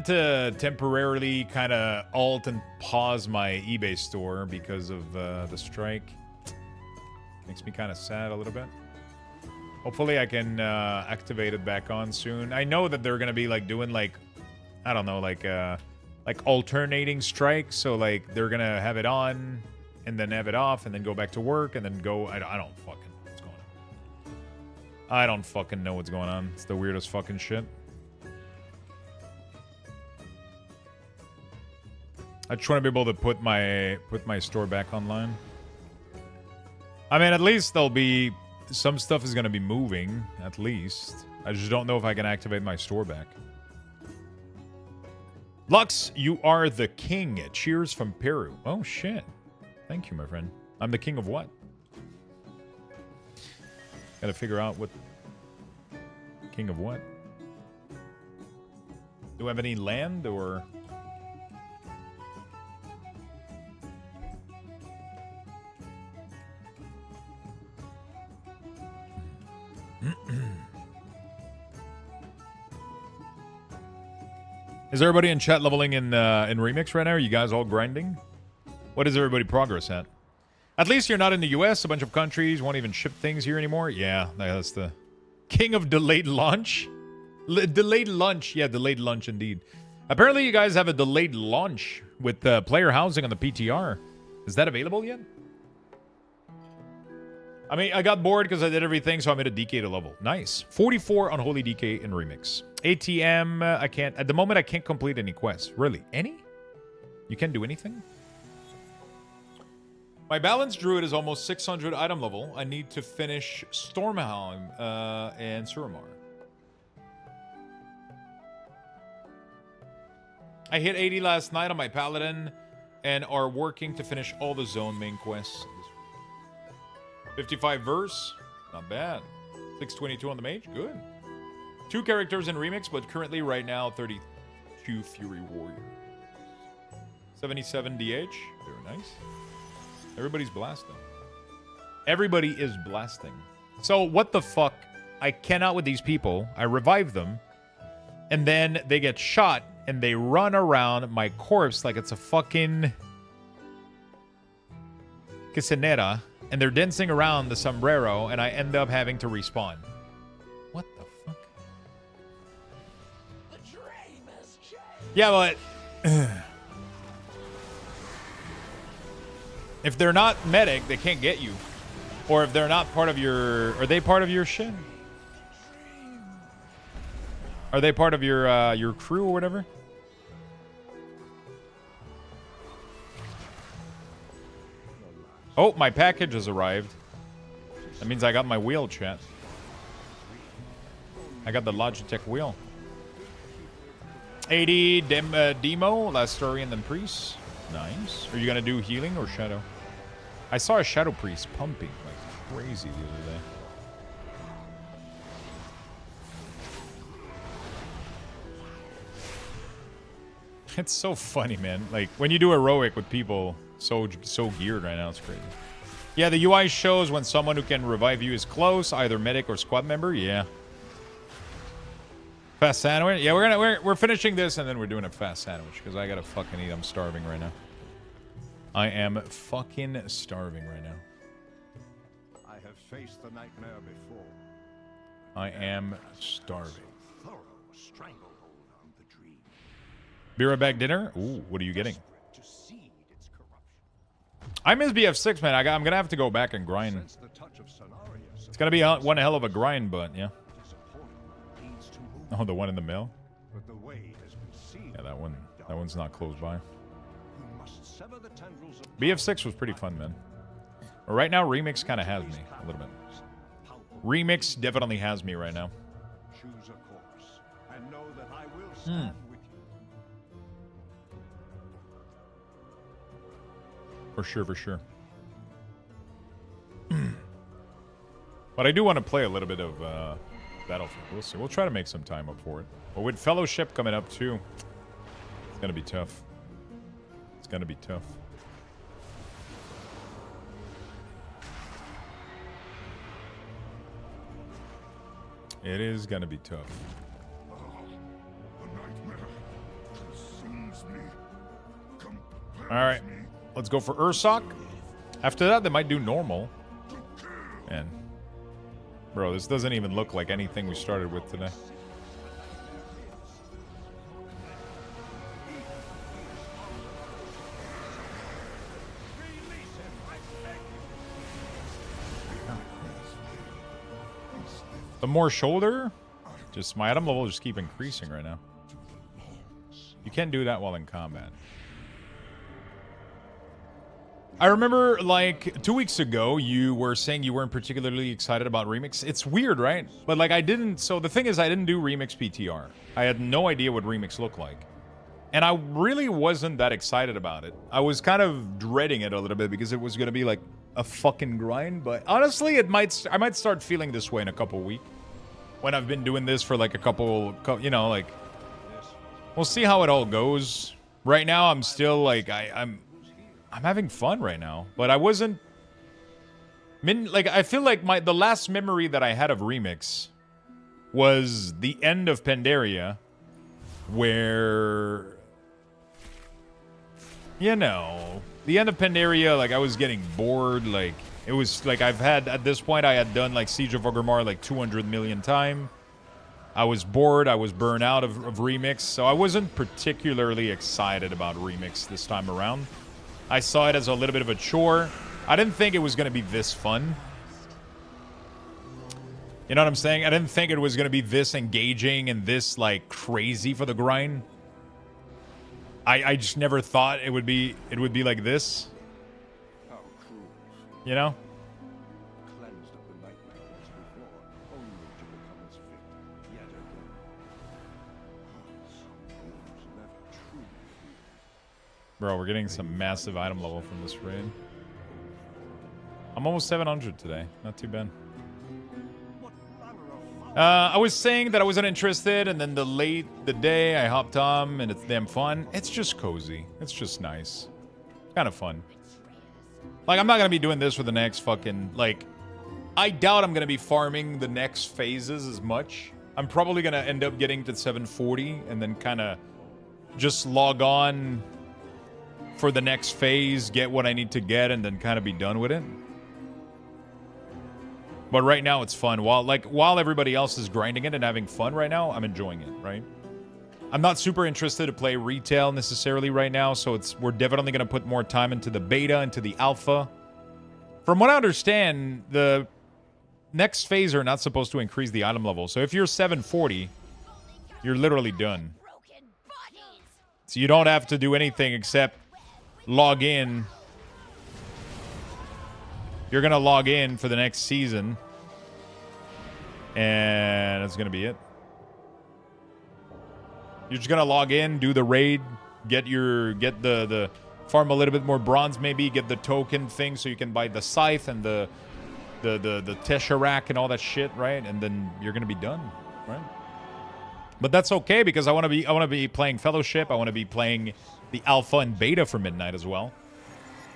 to temporarily kind of alt and pause my eBay store because of the strike. Makes me kind of sad a little bit. Hopefully I can activate it back on soon. I know that they're gonna be like doing like, I don't know, like alternating strikes. So like they're gonna have it on and then have it off and then go back to work and then go. I don't fucking know what's going on. I don't fucking know what's going on. It's the weirdest fucking shit. I just want to be able to put my store back online. I mean, at least there'll be some stuff is gonna be moving. At least I just don't know if I can activate my store back. Lux, you are the king. Cheers from Peru. Oh, shit. Thank you, my friend. I'm the king of what? Gotta figure out what... King of what? Do I have any land, or... Is everybody in chat leveling in Remix right now? Are you guys all grinding? What is everybody progress at? At least you're not in the US. A bunch of countries won't even ship things here anymore. Yeah, that's the king of delayed launch. Delayed lunch. Yeah, delayed lunch indeed. Apparently you guys have a delayed launch with player housing on the PTR. Is that available yet? I mean, I got bored because I did everything, so I'm at a DK to level. Nice. 44 Unholy DK in Remix. ATM, I can't... At the moment, I can't complete any quests. Really? Any? You can't do anything? My Balanced Druid is almost 600 item level. I need to finish Stormhelm and Suramar. I hit 80 last night on my Paladin and are working to finish all the zone main quests. 55 verse, not bad. 622 on the mage, good. 2 characters in Remix, but currently right now 32 Fury Warrior. 77 DH, very nice. Everybody's blasting. Everybody is blasting. So what the fuck? I cannot with these people. I revive them, and then they get shot, and they run around my corpse like it's a fucking Quicenera. And they're dancing around the sombrero, and I end up having to respawn. What the fuck? Yeah, but if they're not medic, they can't get you. Or if they're not part of your... Are they part of your shit? Are they part of your crew or whatever? Oh, my package has arrived. That means I got my wheel, chat. I got the Logitech wheel. 80 demo, last story, and then priest. Nice. Are you gonna do healing or shadow? I saw a shadow priest pumping like crazy the other day. It's so funny, man. Like when you do heroic with people so geared right now, it's crazy. Yeah, the UI shows when someone who can revive you is close, either medic or squad member. Yeah. Fast sandwich. Yeah, we're finishing this and then we're doing a fast sandwich because I gotta fucking eat. I'm starving right now. I am fucking starving right now. I have faced the nightmare before. I am starving. Thorough stranglehold on the dream. Be right back dinner? Ooh, what are you getting? To seed its corruption. I miss BF6, man. I'm gonna have to go back and grind. Sense the touch of Cenarius. It's gonna be one hell of a grind, but yeah. Disappointment leads to movement, Oh, the one in the mill? but the way has been sealed. Yeah, that one's not close by. We must sever the tendrils of BF6 was pretty fun, man. But right now, Remix kind of has me a little bit. Remix definitely has me right now. Choose a course and know that I will stand with you. For sure, for sure. But I do want to play a little bit of Battlefield. We'll see. We'll try to make some time up for it. But with Fellowship coming up too, it's gonna be tough. It's gonna be tough. It is gonna be tough. All right, let's go for Ursoc. After that, they might do normal. And bro, this doesn't even look like anything we started with today. The more shoulder, just my item level just keep increasing right now. You can't do that while in combat. I remember like 2 weeks ago, you were saying you weren't particularly excited about Remix. It's weird, right? But like I didn't, so the thing is I didn't do Remix PTR. I had no idea what Remix looked like. And I really wasn't that excited about it. I was kind of dreading it a little bit because it was going to be like a fucking grind. But honestly, I might start feeling this way in a couple weeks. When I've been doing this for like a couple, you know, like, we'll see how it all goes. Right now, I'm still like, I'm having fun right now, but I wasn't, like, I feel like the last memory that I had of Remix was the end of Pandaria, where, you know, the end of Pandaria, like, I was getting bored, like, it was like at this point I had done like Siege of Orgrimmar like 200 million times. I was bored, I was burned out of Remix, so I wasn't particularly excited about Remix this time around. I saw it as a little bit of a chore. I didn't think it was going to be this fun. You know what I'm saying? I didn't think it was going to be this engaging and this like crazy for the grind. I just never thought it would be like this. You know? Cleansed of the nightmare once before, only to become its victim yet again. Some wounds never truly heal. Bro, we're getting some massive item level from this raid. I'm almost 700 today. Not too bad. I was saying that I wasn't interested, and then the day I hopped on, and it's damn fun. It's just cozy. It's just nice. Kind of fun. Like, I'm not going to be doing this for the next fucking, like, I doubt I'm going to be farming the next phases as much. I'm probably going to end up getting to 740 and then kind of just log on for the next phase, get what I need to get, and then kind of be done with it. But right now, it's fun. While everybody else is grinding it and having fun right now, I'm enjoying it, right? I'm not super interested to play retail necessarily right now, so we're definitely going to put more time into the beta, into the alpha. From what I understand, the next phase are not supposed to increase the item level. So if you're 740, you're literally done. So you don't have to do anything except log in. You're going to log in for the next season. And that's going to be it. You're just going to log in, do the raid, get the farm a little bit more bronze maybe, get the token thing so you can buy the scythe and the Tesseract and all that shit, right? And then you're going to be done, right? But that's okay because I want to be playing Fellowship. I want to be playing the alpha and beta for Midnight as well.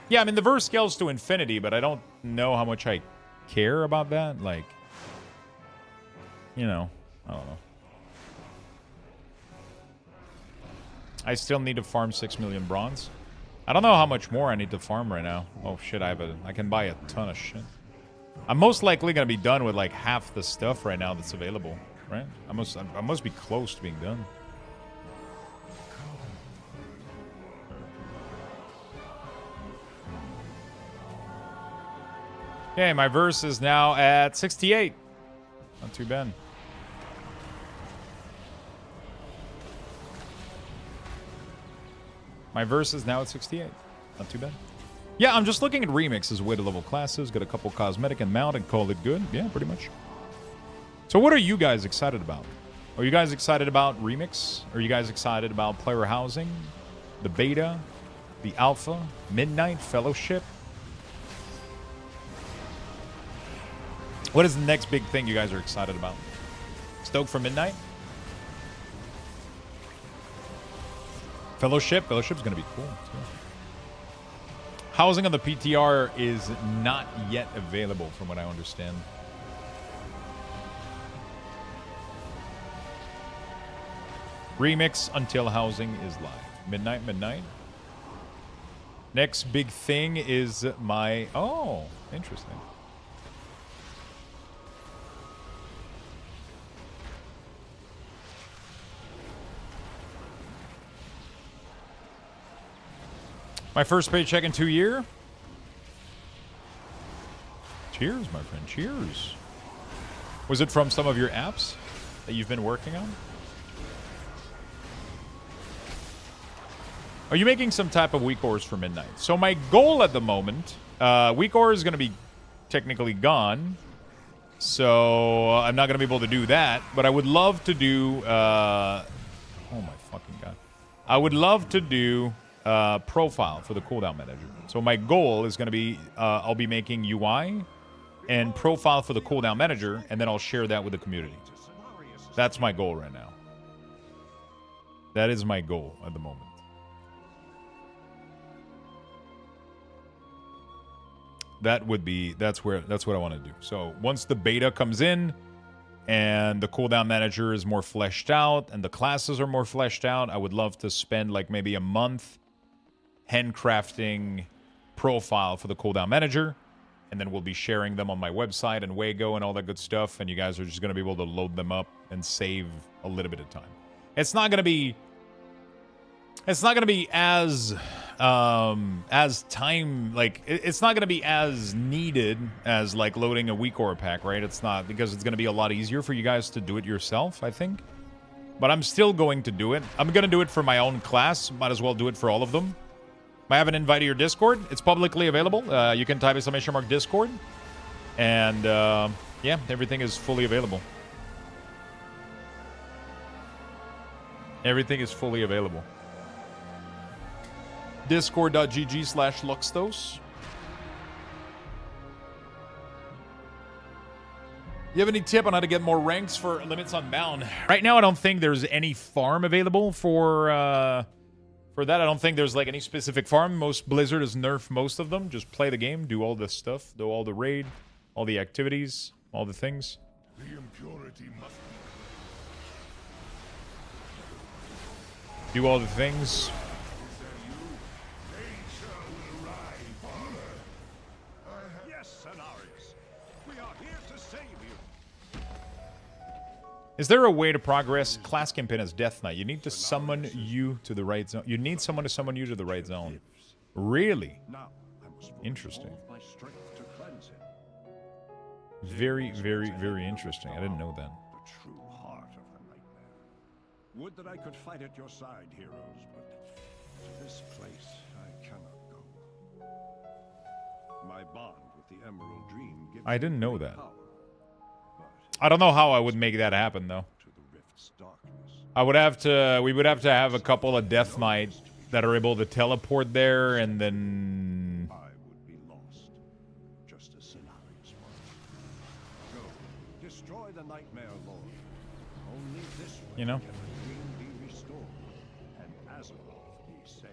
Yeah, I mean the verse scales to infinity, but I don't know how much I care about that. Like, you know, I don't know. I still need to farm 6 million bronze. I don't know how much more I need to farm right now. Oh shit, I can buy a ton of shit. I'm most likely gonna be done with like half the stuff right now that's available, right? I must be close to being done. Okay, my verse is now at 68. Not too bad. My verse is now at 68. Not too bad. Yeah, I'm just looking at remixes, way to level classes, get a couple cosmetic and mount and call it good. Yeah, pretty much. So what are you guys excited about? Are you guys excited about remix? Are you guys excited about player housing? The beta? The alpha? Midnight? Fellowship? What is the next big thing you guys are excited about? Stoked for Midnight? Fellowship? Fellowship's going to be cool, too. Housing on the PTR is not yet available, from what I understand. Remix until housing is live. Midnight. Next big thing is my... Oh, interesting. My first paycheck in 2 years. Cheers, my friend. Cheers. Was it from some of your apps that you've been working on? Are you making some type of week ores for Midnight? So my goal at the moment, week ore is going to be technically gone. So I'm not going to be able to do that. But I would love to do... oh my fucking god. I would love to do... profile for the cooldown manager. So my goal is going to be I'll be making UI and profile for the cooldown manager, and then I'll share that with the community. That's my goal right now. That is my goal at the moment. That's what I want to do. So once the beta comes in and the cooldown manager is more fleshed out and the classes are more fleshed out, I would love to spend like maybe a month handcrafting profile for the cooldown manager, and then we'll be sharing them on my website and Wago and all that good stuff, and you guys are just going to be able to load them up and save a little bit of time. It's not going to be as time, like it's not going to be as needed as like loading a week ore pack, right? It's not, because it's going to be a lot easier for you guys to do it yourself, I think. But I'm still going to do it. I'm going to do it for my own class. Might as well do it for all of them. I have an invite to your Discord. It's publicly available. You can type exclamation mark Discord. And, yeah, everything is fully available. Everything is fully available. Discord.gg/Luxthos. You have any tip on how to get more ranks for limits unbound? Right now, I don't think there's any farm available for that. I don't think there's like any specific farm. Most Blizzard has nerfed most of them. Just play the game, do all the stuff, do all the raid, all the activities, all the things. The impurity must Do all the things. Yes, Cenarius. We are here to save you. Is there a way to progress class campaign as Death Knight? You need to summon you to the right zone. You need someone to summon you to the right zone. Really? Now I must put Interesting. all my strength to cleanse him. Very, very, very interesting. I didn't know that. The true heart of the nightmare. Would that I could fight at your side, heroes, but to this place I cannot go. My bond with the Emerald Dream gives I didn't me know great that. power, but I don't know how I would make that happen, though. to the rift's darkness. I would have to. We would have to have a couple of Death Knight that are able to teleport there, and then. I would be lost, just as Scenarius was. Go, destroy the Nightmare Lord. Only this way You know? can the dream be restored, and Azeroth be saved.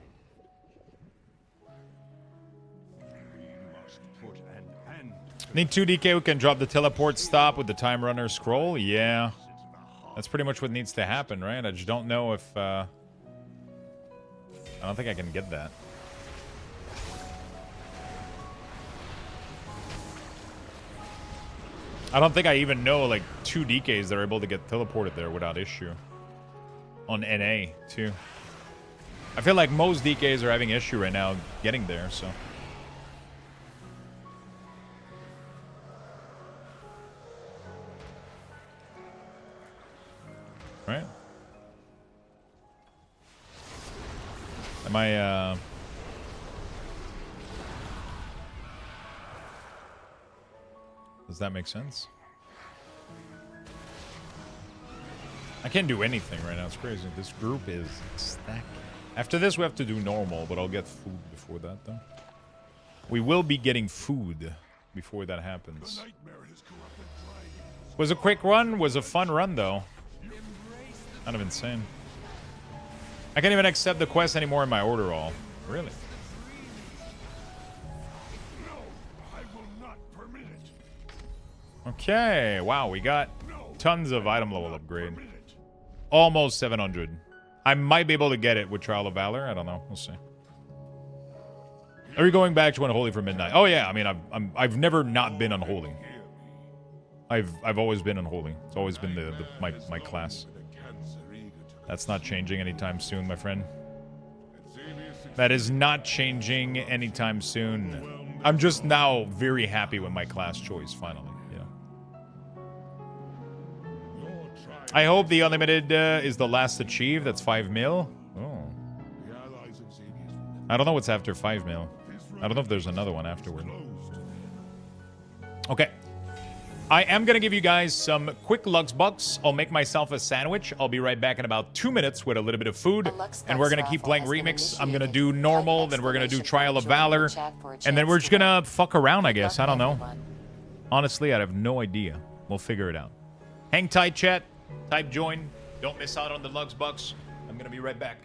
We must put an end to Need 2 DK who can drop the teleport stop with the Time Runner scroll? Yeah. That's pretty much what needs to happen, right? I just don't know if. I don't think I can get that. I don't think I even know, like, 2 DKs that are able to get teleported there without issue. On NA, too. I feel like most DKs are having issue right now getting there, so. Right? Am I, Does that make sense? I can't do anything right now. It's crazy. This group is stacked. After this, we have to do normal, but I'll get food before that, though. We will be getting food before that happens. Was a quick run. Was a fun run, though. Kind of insane. I can't even accept the quest anymore in my order all. Really? Okay. Wow, we got tons of item level upgrade. Almost 700. I might be able to get it with Trial of Valor. I don't know. We'll see. Are you going back to Unholy for midnight? Oh yeah. I mean, I've never not been Unholy. I've always been Unholy. It's always been my class. That's not changing anytime soon, my friend. That is not changing anytime soon. I'm just now very happy with my class choice, finally. Yeah. I hope the Unlimited is the last achieved. That's 5 mil. Oh. I don't know what's after 5 mil. I don't know if there's another one afterward. Okay. I am going to give you guys some quick Lux Bucks. I'll make myself a sandwich. I'll be right back in about 2 minutes with a little bit of food. And we're going to keep playing Remix. I'm going to do normal, then we're going to do Trial of Valor. And then we're just going to fuck around, I guess. I don't know. Honestly, I have no idea. We'll figure it out. Hang tight, chat. Type join. Don't miss out on the Lux Bucks. I'm going to be right back.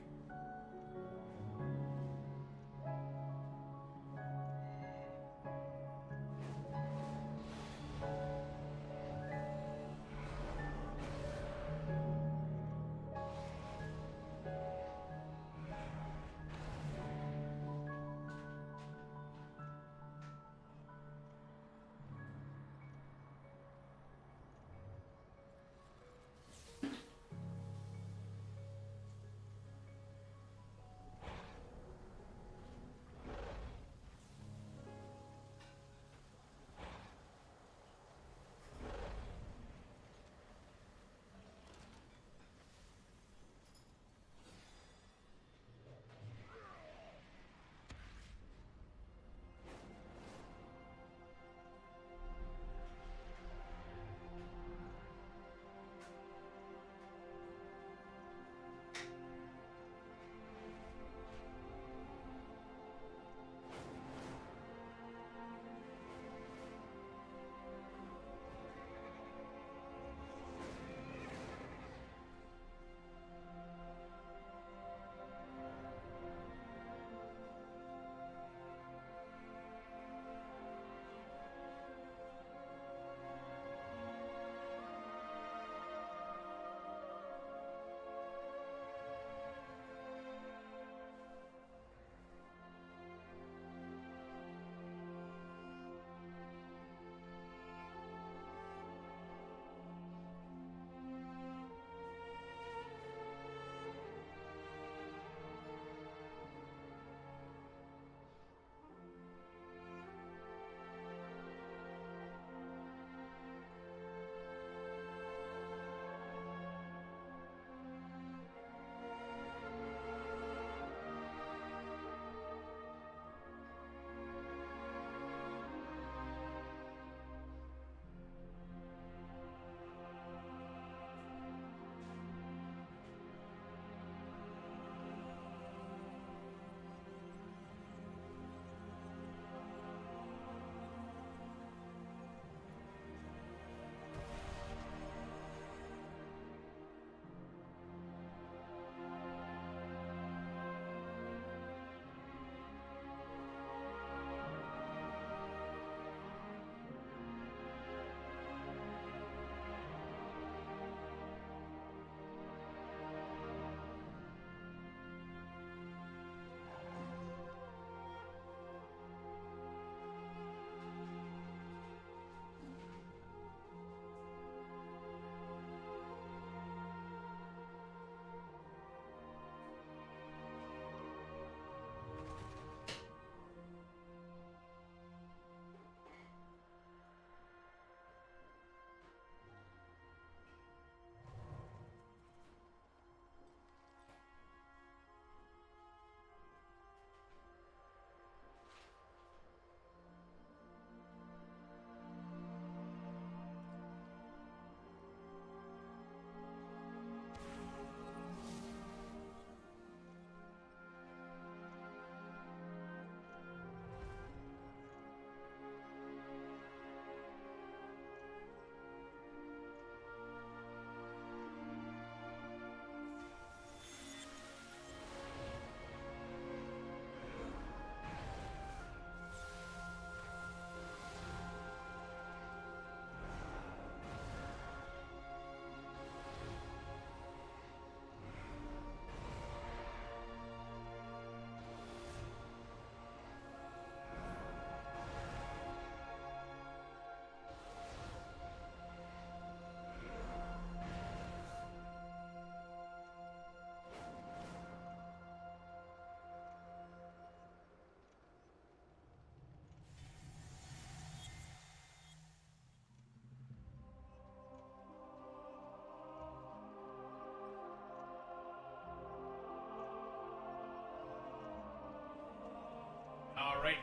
All right.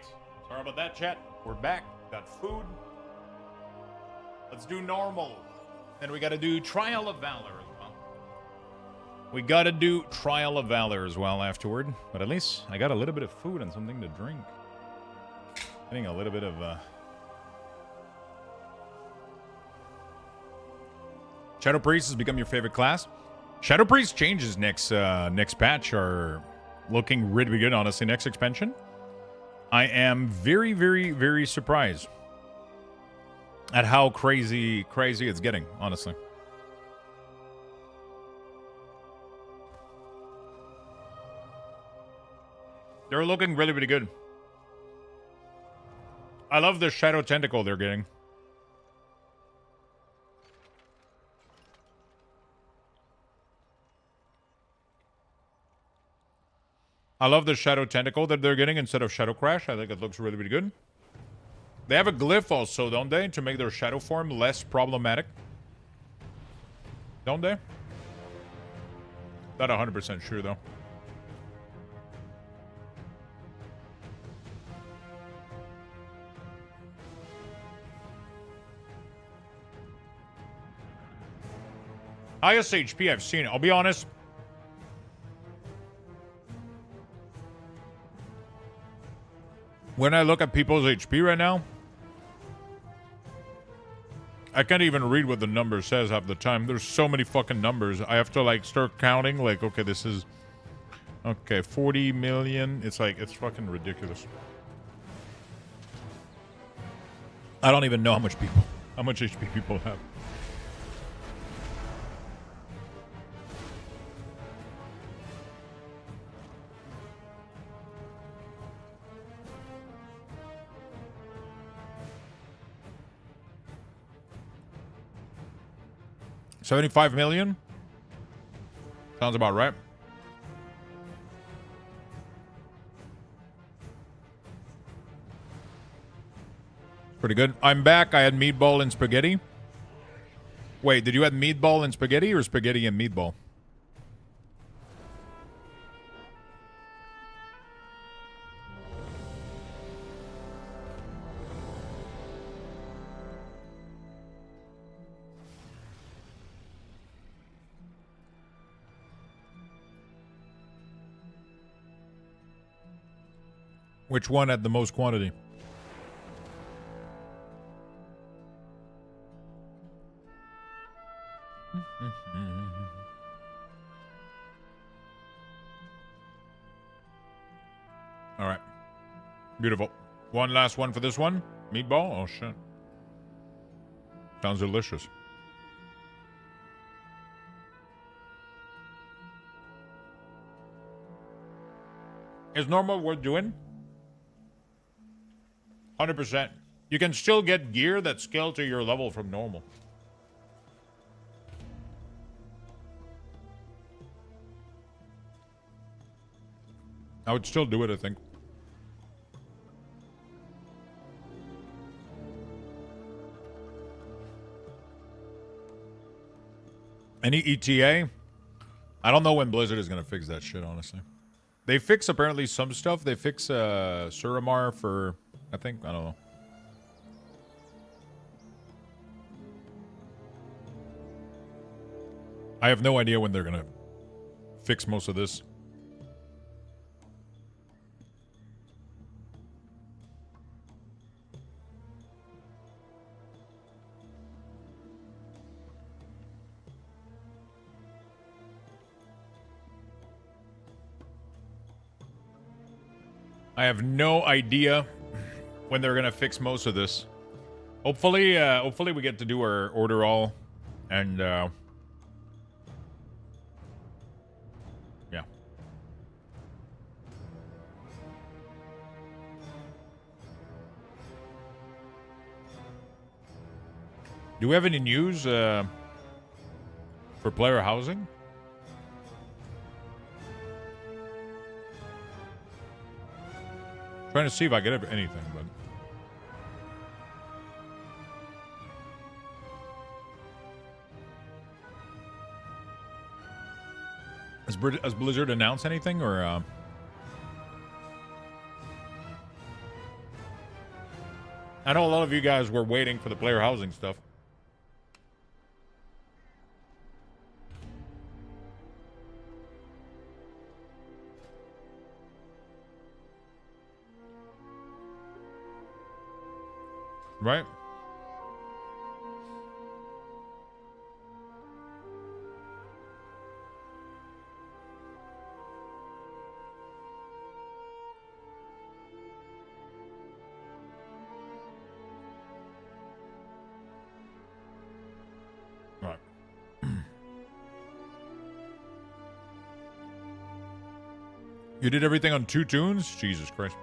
Sorry about that, chat. We're back. Got food. Let's do normal. Then we got to do Trial of Valor as well. We got to do Trial of Valor as well afterward. But at least I got a little bit of food and something to drink. Getting a little bit of... Shadow Priest has become your favorite class. Shadow Priest changes next patch are looking really good, honestly. Next expansion. I am very, very, very surprised at how crazy it's getting, honestly. They're looking really, really good. I love the Shadow Tentacle they're getting. I love the Shadow Tentacle that they're getting instead of Shadow Crash. I think it looks really, really good. They have a glyph also, don't they? To make their shadow form less problematic. Don't they? Not 100% sure, though. Highest HP I've seen. I'll be honest. When I look at people's HP right now, I can't even read what the number says half the time. There's so many fucking numbers. I have to like start counting like, okay, this is okay, 40 million. It's like, it's fucking ridiculous. I don't even know how much HP people have. $75 million? Sounds about right. Pretty good. I'm back. I had meatball and spaghetti. Wait, did you have meatball and spaghetti or spaghetti and meatball? Which one had the most quantity? All right. Beautiful. One last one for this one. Meatball? Oh, shit. Sounds delicious. Is normal worth doing? 100%. You can still get gear that scale to your level from normal. I would still do it, I think. Any ETA? I don't know when Blizzard is going to fix that shit, honestly. They fix, apparently, some stuff. They fix Suramar for... I think, I don't know. I have no idea when they're gonna fix most of this. I have no idea when they're gonna fix most of this. Hopefully we get to do our order all, and yeah. Do we have any news for player housing? Trying to see if I get anything, but has Blizzard announced anything, or I know a lot of you guys were waiting for the player housing stuff. Right? Right. You did everything on 2 tunes? Jesus Christ.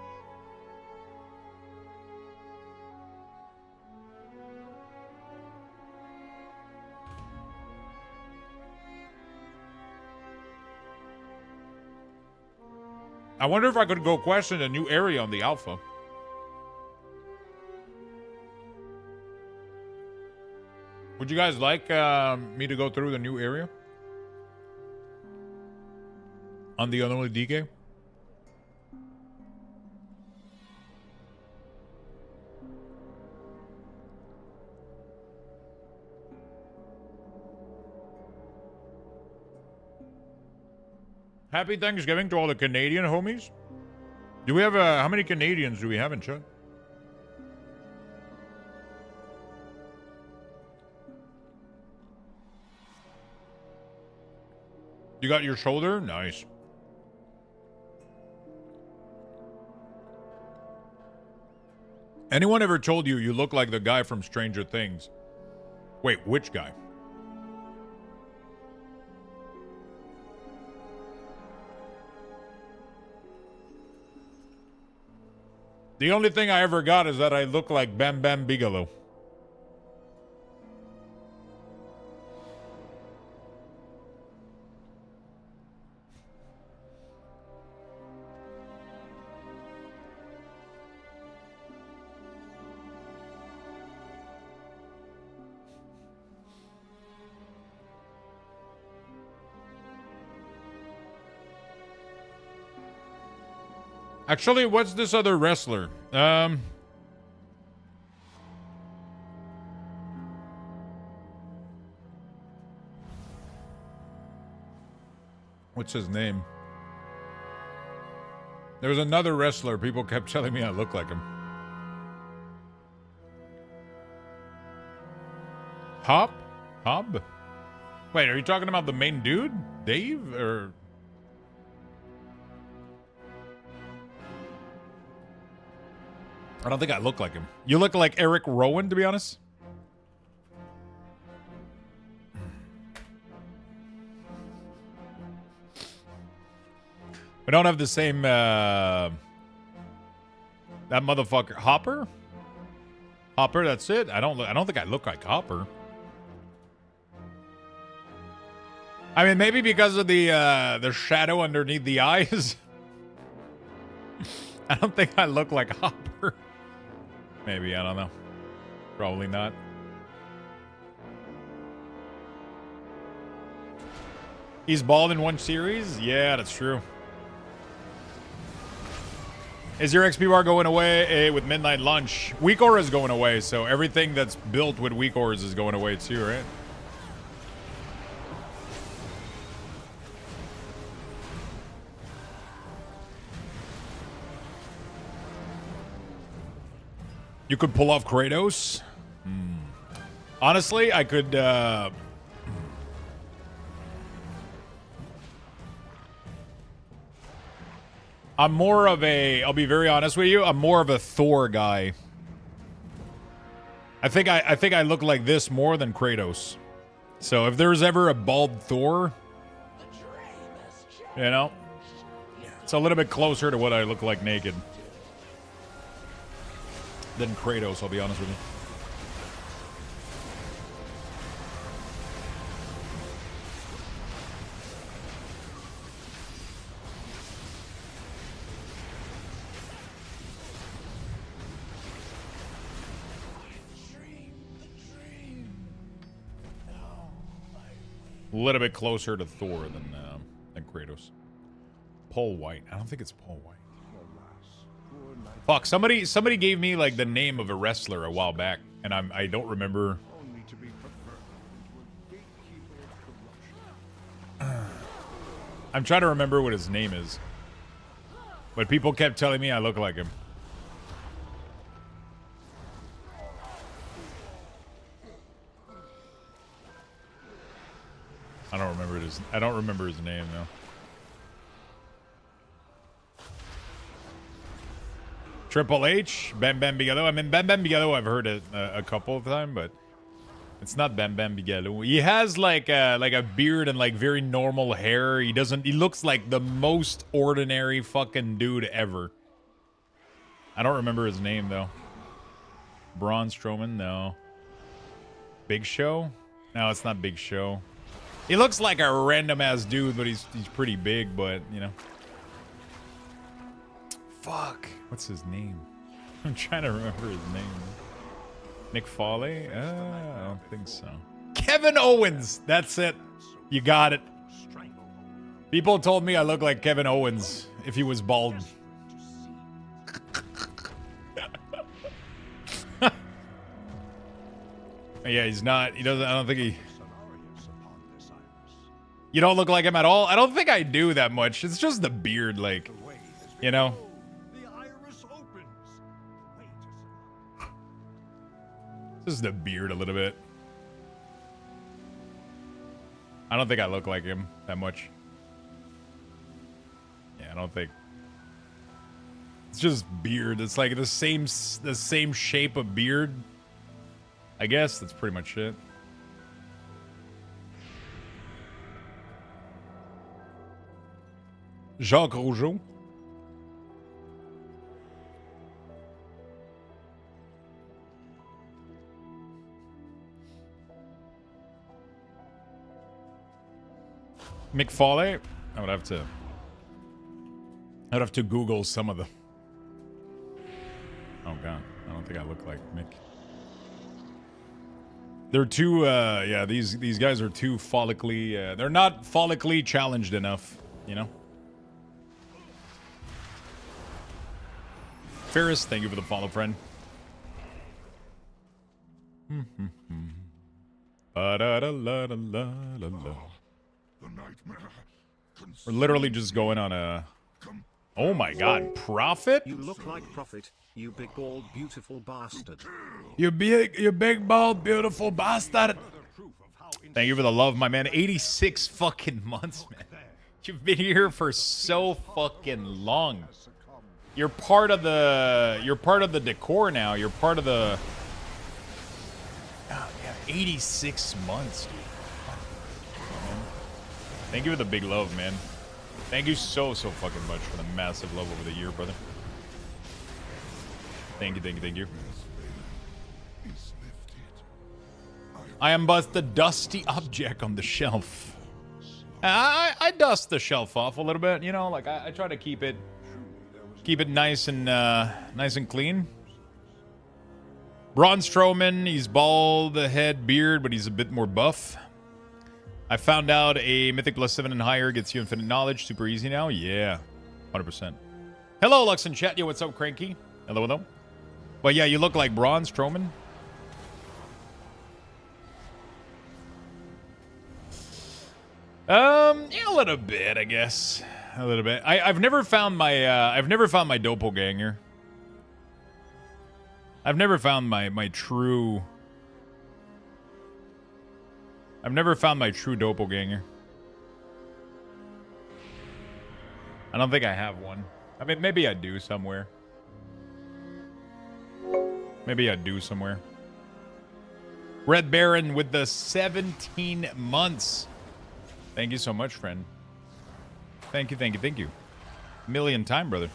I wonder if I could go question a new area on the alpha. Would you guys like me to go through the new area? On the unholy DK? Happy Thanksgiving to all the Canadian homies. Do we have how many Canadians do we have in chat? You got your shoulder? Nice. Anyone ever told you you look like the guy from Stranger Things? Wait, which guy? The only thing I ever got is that I look like Bam Bam Bigelow. Actually, what's this other wrestler? What's his name? There was another wrestler. People kept telling me I look like him. Hob? Wait, are you talking about the main dude? Dave? Or... I don't think I look like him. You look like Eric Rowan, to be honest. We don't have the same, that motherfucker. Hopper? Hopper, that's it? I don't think I look like Hopper. I mean, maybe because of the shadow underneath the eyes. I don't think I look like Hopper. Maybe, I don't know. Probably not. He's bald in one series? Yeah, that's true. Is your XP bar going away with midnight lunch? Weak Aura is going away, so everything that's built with Weak Auras is going away too, right? You could pull off Kratos? Honestly, I could... I'm more of a... I'll be very honest with you. I'm more of a Thor guy. I think I look like this more than Kratos. So if there's ever a bald Thor... You know? It's a little bit closer to what I look like naked. Than Kratos, I'll be honest with you. A little bit closer to Thor than Kratos. Paul White. I don't think it's Paul White. Alas, poor knight Fuck, somebody gave me like the name of a wrestler a while back, and I don't remember. Only to be preferred into a gatekeeper of corruption. I'm trying to remember what his name is. But people kept telling me I look like him. I don't remember his name though. Triple H, Bam Bam Bigelow. I mean, Bam Bam Bigelow I've heard it a couple of times, but it's not Bam Bam Bigelow. He has like a beard and like very normal hair. He looks like the most ordinary fucking dude ever. I don't remember his name though. Braun Strowman, no. Big Show? No, it's not Big Show. He looks like a random ass dude, but he's pretty big, but you know. Fuck. What's his name? I'm trying to remember his name. Nick Foley? I don't think so. Kevin Owens! That's it. You got it. People told me I look like Kevin Owens if he was bald. Yeah, he's not. He doesn't. I don't think he. You don't look like him at all? I don't think I do that much. It's just the beard, like, you know? Just the beard a little bit. I don't think I look like him that much. Yeah, I don't think. It's just beard. It's like the same shape of beard. I guess that's pretty much it. Jacques Rougeau. Mick Foley. I'd have to Google some of them. Oh god, I don't think I look like Mick. They're too yeah, these guys are too follically they're not follically challenged enough, you know? Ferris, thank you for the follow, friend. We're literally just going on a... Oh my god, Prophet? You look like Prophet, you big bald beautiful bastard. You big bald beautiful bastard. Thank you for the love, my man. 86 fucking months, man. You've been here for so fucking long. You're part of the decor now. You're part of the... Oh, yeah, 86 months, dude. Thank you for the big love, man. Thank you so fucking much for the massive love over the year, brother. Thank you. I am but the dusty object on the shelf. I dust the shelf off a little bit, you know, like I try to keep it nice and clean. Braun Strowman, he's bald head, beard, but he's a bit more buff. I found out a Mythic +7 and higher gets you infinite knowledge. Super easy now. Yeah, 100%. Hello, Lux and chat. Yo, what's up, Cranky? Hello. But yeah, you look like Braun Strowman. Yeah, a little bit, I guess. A little bit. I've never found my doppelganger. I've never found my true doppelganger. I don't think I have one. I mean, maybe I do somewhere. Red Baron with the 17 months. Thank you so much, friend. Thank you. Million time, brother.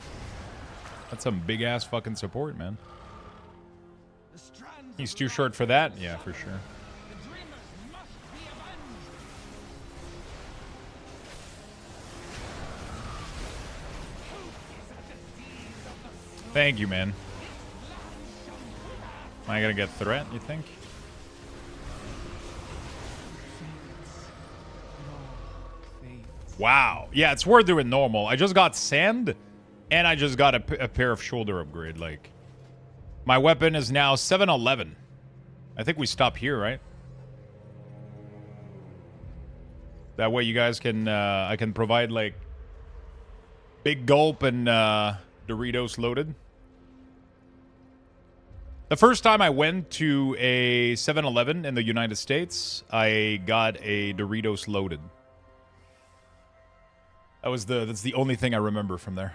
That's some big ass fucking support, man. He's too short for that? Yeah, for sure. Thank you, man. Am I gonna get threat, you think? Wow. Yeah, it's worth doing normal. I just got sand. And I just got a pair of shoulder upgrade. Like, my weapon is now 711. I think we stop here, right? That way you guys can, I can provide, like, big gulp and Doritos loaded. The first time I went to a 7-Eleven in the United States, I got a Doritos loaded. That's the only thing I remember from there.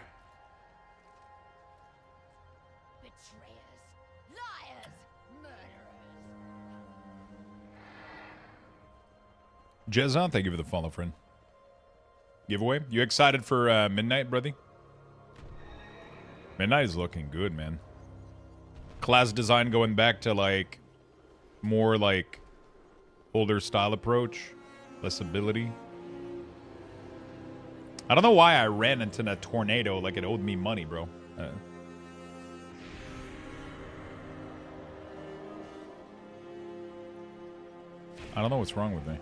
Betrayers, liars, murderers. Jezza, thank you for the follow, friend. Giveaway? You excited for Midnight, brother? Midnight is looking good, man. Class design going back to, like, more, like, older style approach. Less ability. I don't know why I ran into that tornado like it owed me money, bro. I don't know what's wrong with me.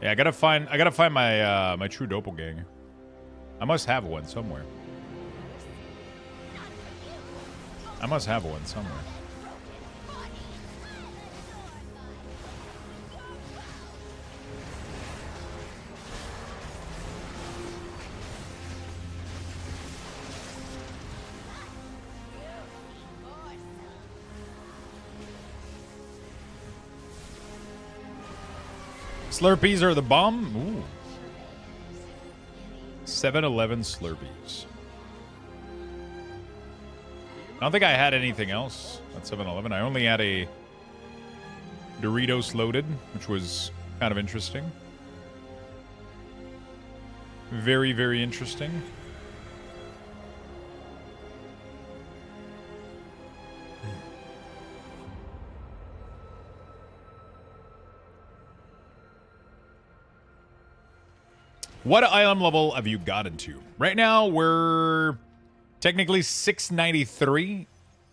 Yeah, I gotta find my my true doppelganger. I must have one somewhere. I must have one somewhere. Slurpees are the bomb? Ooh. 7-Eleven Slurpees. I don't think I had anything else at 7-Eleven. I only had a Doritos loaded, which was kind of interesting. Very, very interesting. What island level have you gotten to? Right now, we're technically 693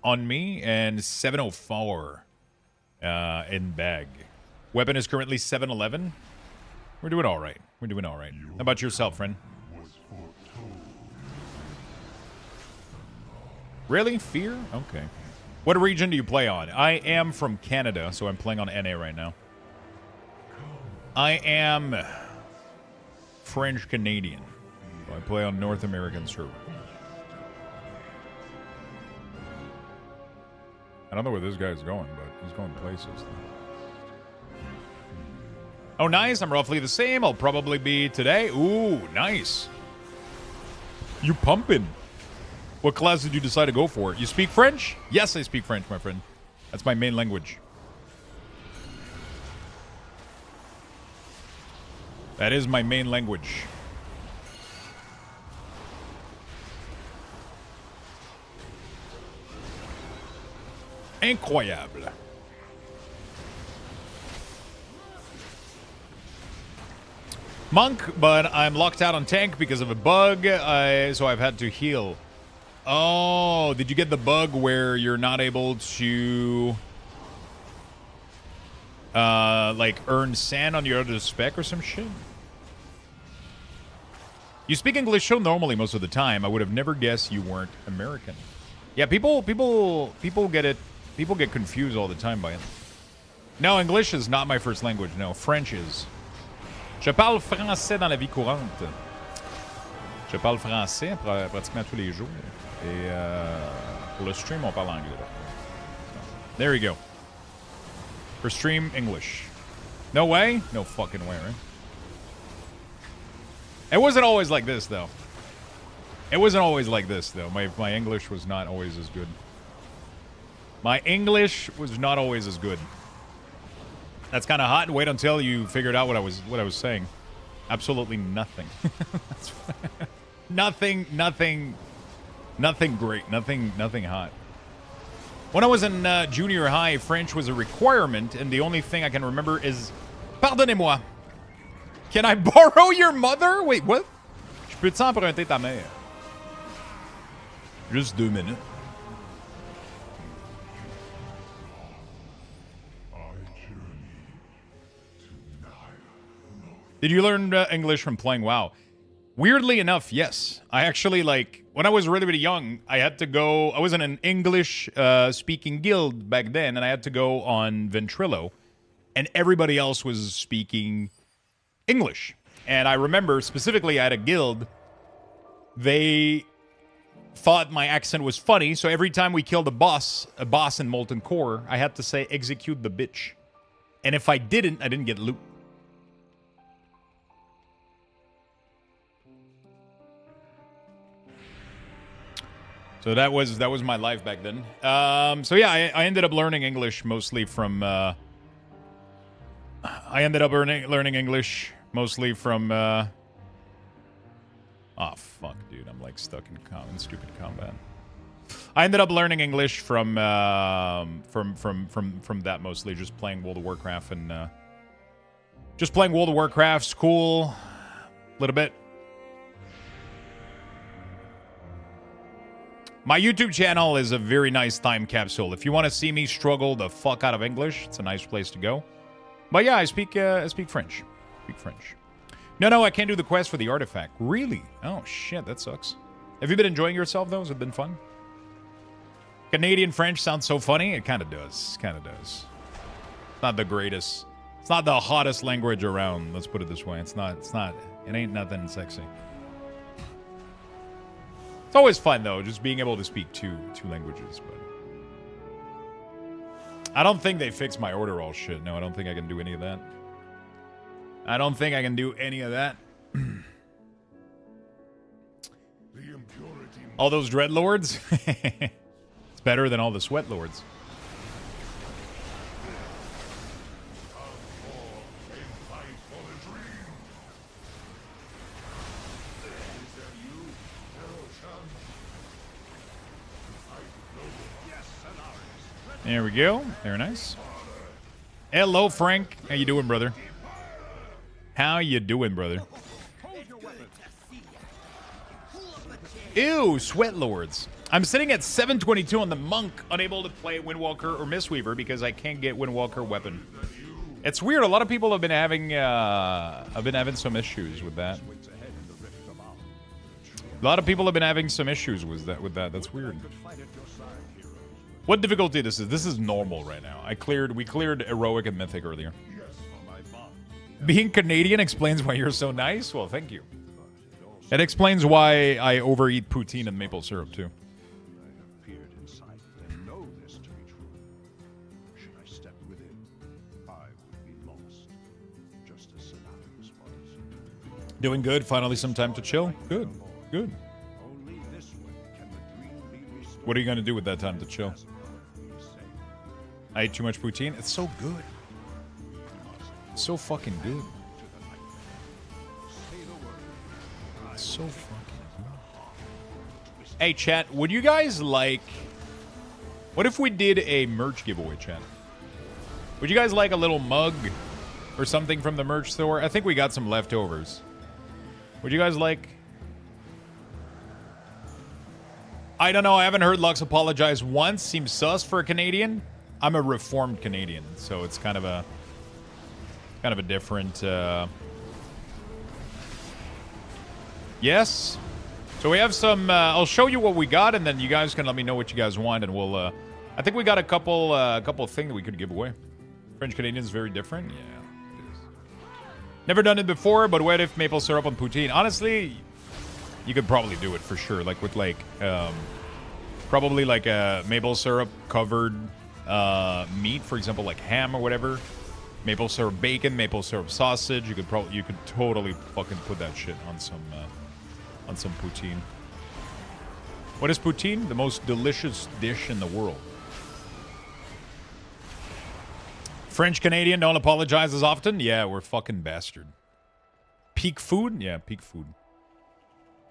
on me and 704 in bag. Weapon is currently 711. We're doing all right. We're doing all right. How about yourself, friend? Really? Fear? Okay. What region do you play on? I am from Canada, so I'm playing on NA right now. I am French Canadian. So I play on North American server. I don't know where this guy's going, but he's going places. Oh, nice. I'm roughly the same. I'll probably be today. Ooh, nice. You pumping. What class did you decide to go for? You speak French? Yes, I speak French, my friend. That's my main language. That is my main language. Incroyable. Monk, but I'm locked out on tank because of a bug, so I've had to heal. Oh, did you get the bug where you're not able to like earn sand on your other spec or some shit? You speak English so normally most of the time, I would have never guessed you weren't American. Yeah, people get it. People get confused all the time by it. No, English is not my first language. No, French is. Je parle français dans la vie courante. Je parle français pratiquement tous les jours. Et pour le stream, on parle anglais. So, there you go. For stream, English. No way? No fucking way, right? It wasn't always like this, though. It wasn't always like this, though. My English was not always as good. My English was not always as good. That's kind of hot. Wait until you figured out what I was saying. Absolutely nothing. nothing great. Nothing hot. When I was in junior high, French was a requirement, and the only thing I can remember is "Pardonnez-moi. Can I borrow your mother?" Wait, what? Je peux t'emprunter ta mère? Juste 2 minutes. Did you learn English from playing WoW? Weirdly enough, yes. I actually, like, when I was really, really young, I had to go... I was in an English-speaking guild back then, and I had to go on Ventrilo, and everybody else was speaking English. And I remember, specifically, I had a guild, they thought my accent was funny, so every time we killed a boss in Molten Core, I had to say, execute the bitch. And if I didn't get loot. So that was my life back then. So yeah, I ended up learning English mostly from. I ended up learning English mostly from. Oh fuck, dude! I'm like stuck in stupid combat. I ended up learning English from that mostly, just playing World of Warcraft and just playing World of Warcraft. School, a little bit. My YouTube channel is a very nice time capsule. If you want to see me struggle the fuck out of English, it's a nice place to go. But yeah, I speak French. No, I can't do the quest for the artifact. Really? Oh shit, that sucks. Have you been enjoying yourself though? Has it been fun? Canadian French sounds so funny. It kind of does. It's not the greatest. It's not the hottest language around. Let's put it this way. It's not. It ain't nothing sexy. It's always fun, though, just being able to speak two languages, but... I don't think they fixed my order all shit. No, I don't think I can do any of that. All those Dreadlords? It's better than all the Sweatlords. There we go. Very nice. Hello, Frank. How you doing, brother? Ew, Sweatlords. I'm sitting at 722 on the Monk, unable to play Windwalker or Mistweaver because I can't get Windwalker weapon. It's weird. A lot of people have been having some issues with that. A lot of people have been having some issues with that. That's weird. What difficulty this is? This is normal right now. We cleared heroic and mythic earlier. Being Canadian explains why you're so nice. Well, thank you. It explains why I overeat poutine and maple syrup too. Doing good. Finally, some time to chill. Good. What are you gonna do with that time to chill? I ate too much poutine. It's so good. It's so fucking good. It's so fucking good. Hey, chat, would you guys like... What if we did a merch giveaway, chat? Would you guys like a little mug or something from the merch store? I think we got some leftovers. Would you guys like... I don't know. I haven't heard Lux apologize once. Seems sus for a Canadian. I'm a reformed Canadian, so it's kind of a different. Yes. So we have some. I'll show you what we got, and then you guys can let me know what you guys want, and we'll. I think we got a couple things that we could give away. French Canadian is very different. Yeah. It is. Never done it before, but what if maple syrup on poutine? Honestly, you could probably do it for sure. Like with probably like a maple syrup covered meat, for example, like ham or whatever. Maple syrup bacon, maple syrup sausage. You could totally fucking put that shit on some poutine. What is poutine? The most delicious dish in the world. French Canadian don't apologize as often. Yeah, we're fucking bastard. Peak food? Yeah, peak food.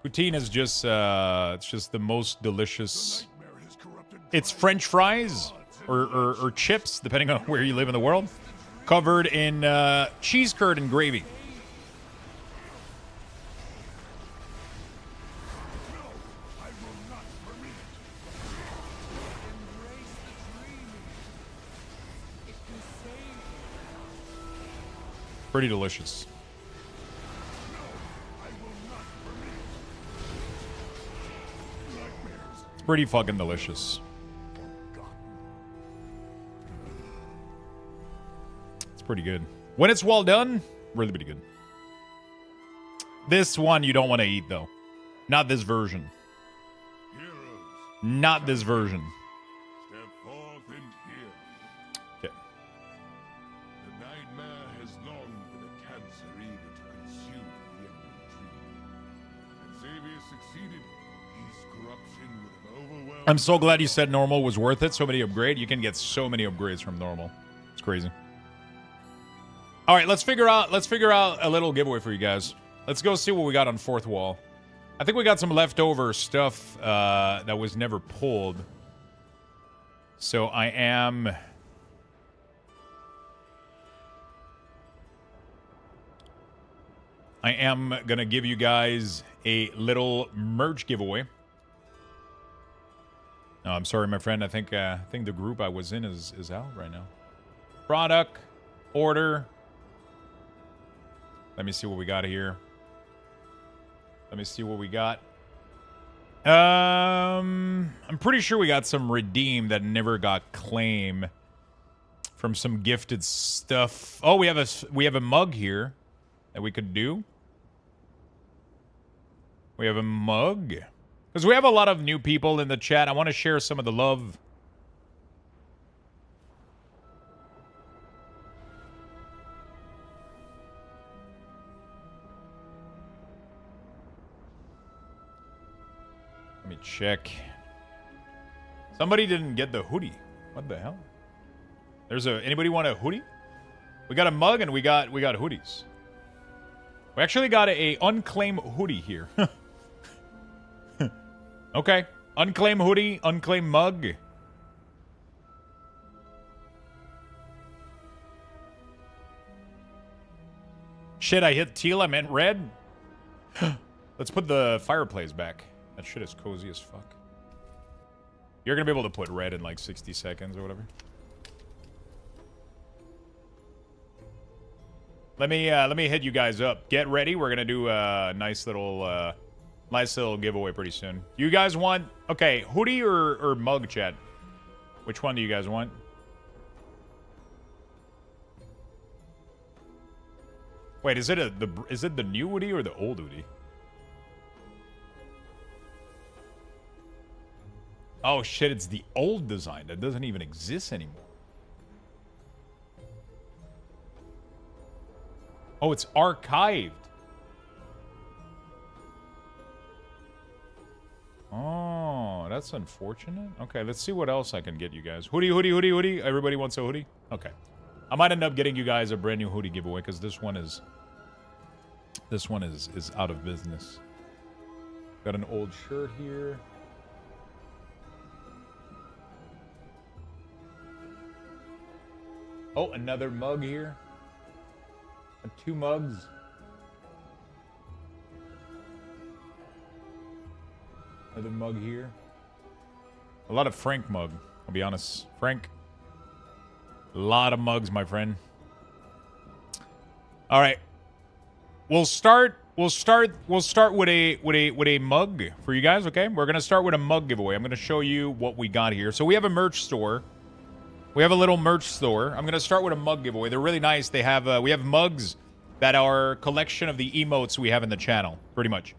Poutine is just it's just the most delicious. It's French fries or chips, depending on where you live in the world, covered in cheese curd and gravy. Pretty delicious. pretty fucking delicious. It's pretty good. When it's well done, really pretty good. This one you don't want to eat, though. Not this version. Not this version. Step forth and hear me. Okay. The nightmare has long been a cancer eager to consume the emerald tree. And Xavier succeeded. His corruption would have overwhelmed. I'm so glad you said normal was worth it. So many upgrade. You can get so many upgrades from normal. It's crazy. All right, let's figure out a little giveaway for you guys. Let's go see what we got on fourth wall. I think we got some leftover stuff that was never pulled. So I am gonna give you guys a little merch giveaway. No, I'm sorry, my friend. I think the group I was in is out right now. Product order. Let me see what we got here. Let me see what we got. I'm pretty sure we got some redeem that never got claim from some gifted stuff. Oh, we have a mug here that we could do. We have a mug. Because we have a lot of new people in the chat. I want to share some of the love. Let me check. Somebody didn't get the hoodie. What the hell? Anybody want a hoodie? We got a mug and we got hoodies. We actually got a unclaimed hoodie here. Okay. Unclaimed hoodie, unclaimed mug. Shit, I hit teal, I meant red. Let's put the fireplace back. That shit is cozy as fuck. You're gonna be able to put red in like 60 seconds or whatever. Let me hit you guys up. Get ready. We're gonna do a nice little giveaway pretty soon. You guys want hoodie or mug, chat? Which one do you guys want? Wait, is it the new hoodie or the old hoodie? Oh shit, it's the old design that doesn't even exist anymore. Oh, it's archived. Oh, that's unfortunate. Okay, let's see what else I can get you guys. Hoodie, hoodie, hoodie, hoodie. Everybody wants a hoodie? Okay. I might end up getting you guys a brand new hoodie giveaway because this one is out of business. Got an old shirt here. Oh, another mug here. 2 mugs. Another mug here. A lot of Frank mug, I'll be honest. Frank. A lot of mugs, my friend. All right. We'll start with a mug for you guys, okay? We're going to start with a mug giveaway. I'm going to show you what we got here. So we have a merch store. We have a little merch store. I'm going to start with a mug giveaway. They're really nice. They have we have mugs that are a collection of the emotes we have in the channel, pretty much.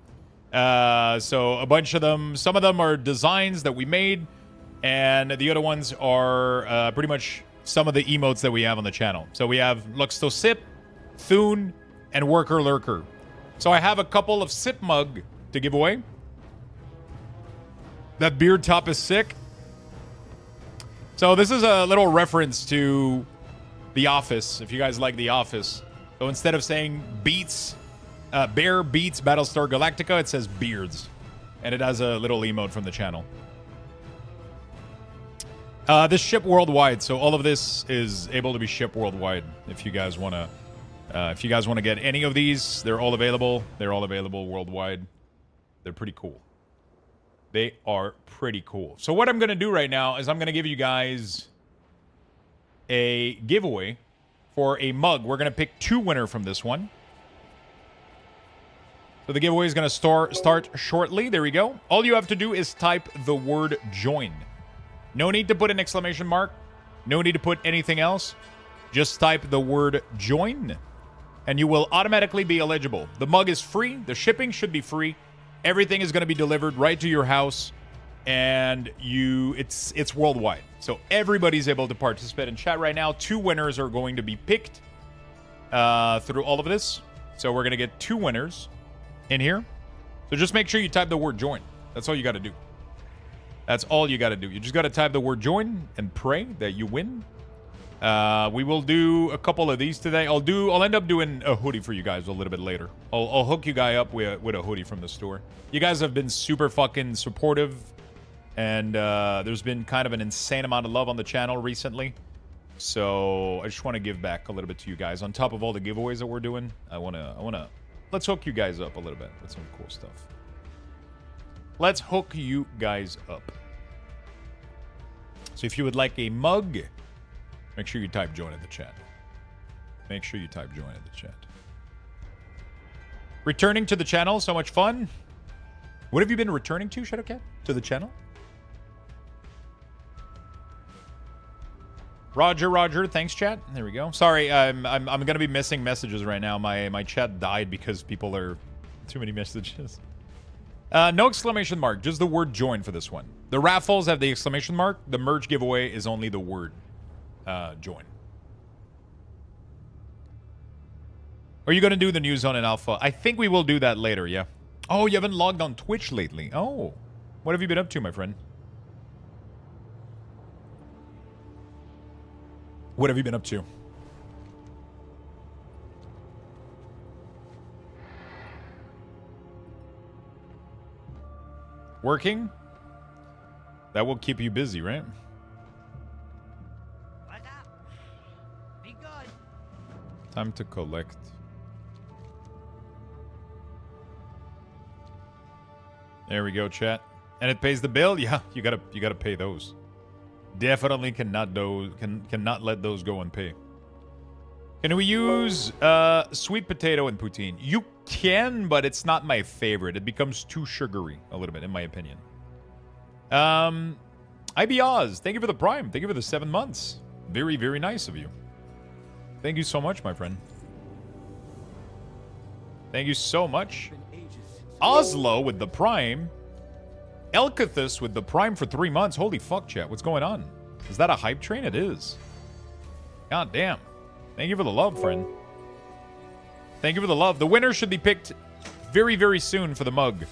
So a bunch of them, some of them are designs that we made, and the other ones are pretty much some of the emotes that we have on the channel. So we have Luxthos Sip, Thune, and Worker Lurker. So I have a couple of Sip mug to give away. That beard top is sick. So this is a little reference to The Office, if you guys like The Office. So instead of saying beats, Bear Beats Battlestar Galactica, it says Beards. And it has a little emote from the channel. This ship worldwide, so all of this is able to be shipped worldwide. If you guys want to get any of these, they're all available. They're all available worldwide. They're pretty cool. They are pretty cool. So what I'm going to do right now is I'm going to give you guys a giveaway for a mug. We're going to pick 2 winners from this one. So the giveaway is going to start shortly. There we go. All you have to do is type the word join. No need to put an exclamation mark. No need to put anything else. Just type the word join, and you will automatically be eligible. The mug is free. The shipping should be free. Everything is going to be delivered right to your house, and it's worldwide. So everybody's able to participate in chat right now. 2 winners are going to be picked through all of this. So we're going to get 2 winners in here. So just make sure you type the word join. That's all you got to do. That's all you got to do. You just got to type the word join and pray that you win. We will do a couple of these today. I'll end up doing a hoodie for you guys a little bit later. I'll hook you guys up with a hoodie from the store. You guys have been super fucking supportive, and there's been kind of an insane amount of love on the channel recently. So I just want to give back a little bit to you guys. On top of all the giveaways that we're doing, let's hook you guys up a little bit with some cool stuff. Let's hook you guys up. So if you would like a mug, make sure you type join in the chat. Make sure you type join in the chat. Returning to the channel, so much fun. What have you been returning to, Shadowcat? To the channel? Roger, thanks, chat. There we go. Sorry, I'm gonna be missing messages right now. My chat died because people are too many messages. No exclamation mark, just the word join for this one. The raffles have the exclamation mark. The merge giveaway is only the word join. Are you going to do the news on an alpha? I think we will do that later, yeah. Oh, you haven't logged on Twitch lately. Oh, what have you been up to, my friend? What have you been up to? Working? That will keep you busy, right? What's up? Be good. Time to collect. There we go, chat. And it pays the bill? Yeah, you gotta pay those. Definitely cannot let those go unpaid. Can we use sweet potato and poutine? You can, but it's not my favorite. It becomes too sugary a little bit, in my opinion. IB Oz, thank you for the Prime. Thank you for the 7 months. Very, very nice of you. Thank you so much, my friend. Thank you so much. Oslo with the Prime. Elkathus with the Prime for 3 months. Holy fuck, chat. What's going on? Is that a hype train? It is. God damn. Thank you for the love, friend. Thank you for the love. The winner should be picked very, very soon for the mug.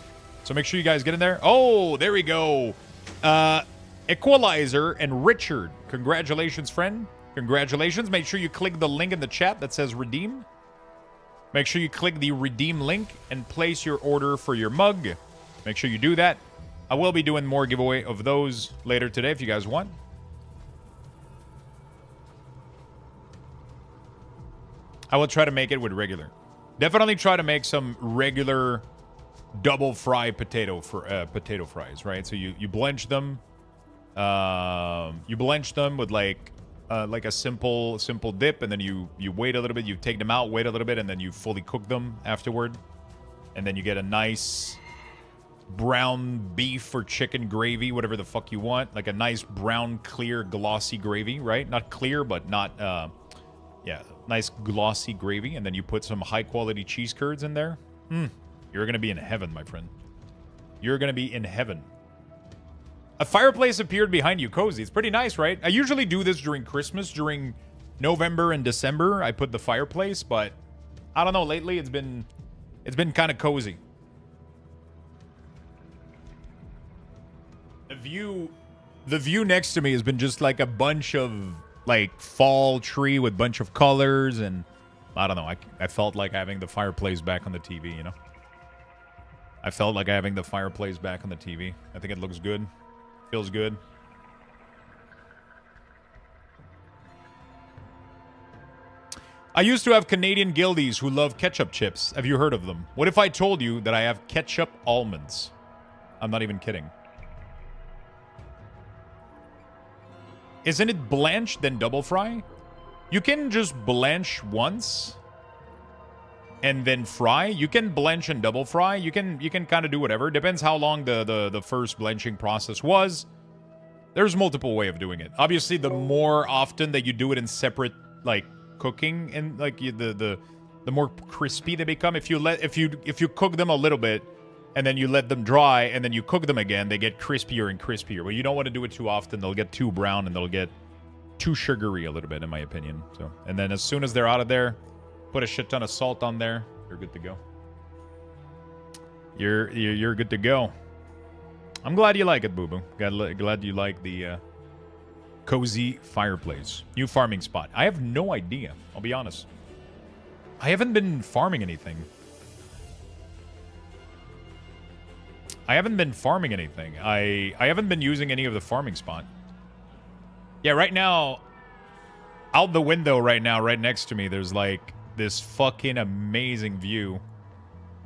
So make sure you guys get in there. Oh, there we go. Equalizer and Richard. Congratulations, friend. Congratulations. Make sure you click the link in the chat that says redeem. Make sure you click the redeem link and place your order for your mug. Make sure you do that. I will be doing more giveaway of those later today if you guys want. I will try to make it with regular. Definitely try to make some regular double fry potato fries, right? So you blanch them. You blanch them with like a simple dip, and then you wait a little bit. You take them out, wait a little bit, and then you fully cook them afterward. And then you get a nice brown beef or chicken gravy, whatever the fuck you want. Like a nice brown, clear, glossy gravy, right? Not clear, but not, yeah, nice glossy gravy. And then you put some high-quality cheese curds in there. You're going to be in heaven, my friend. You're going to be in heaven. A fireplace appeared behind you, cozy. It's pretty nice, right? I usually do this during Christmas, during November and December. I put the fireplace, but I don't know. Lately, it's been kind of cozy. The view next to me has been just like a bunch of like fall tree with bunch of colors, and I don't know. I felt like having the fireplace back on the TV, you know? I felt like having the fireplace back on the TV. I think it looks good. Feels good. I used to have Canadian guildies who love ketchup chips. Have you heard of them? What if I told you that I have ketchup almonds? I'm not even kidding. Isn't it blanched then double fry? You can just blanch once and then fry. You can blanch and double fry. You can kind of do whatever. Depends how long the first blanching process was. There's multiple way of doing it. Obviously, the more often that you do it in separate like cooking and like the more crispy they become. If you cook them a little bit and then you let them dry and then you cook them again, they get crispier and crispier. But you don't want to do it too often. They'll get too brown and they'll get too sugary a little bit, in my opinion. So, and then as soon as they're out of there, put a shit ton of salt on there. You're good to go. You're good to go. I'm glad you like it, Boo Boo. Glad you like the cozy fireplace. New farming spot. I have no idea. I'll be honest. I haven't been farming anything. I haven't been using any of the farming spot. Yeah, right now, out the window right now, right next to me, there's like this fucking amazing view.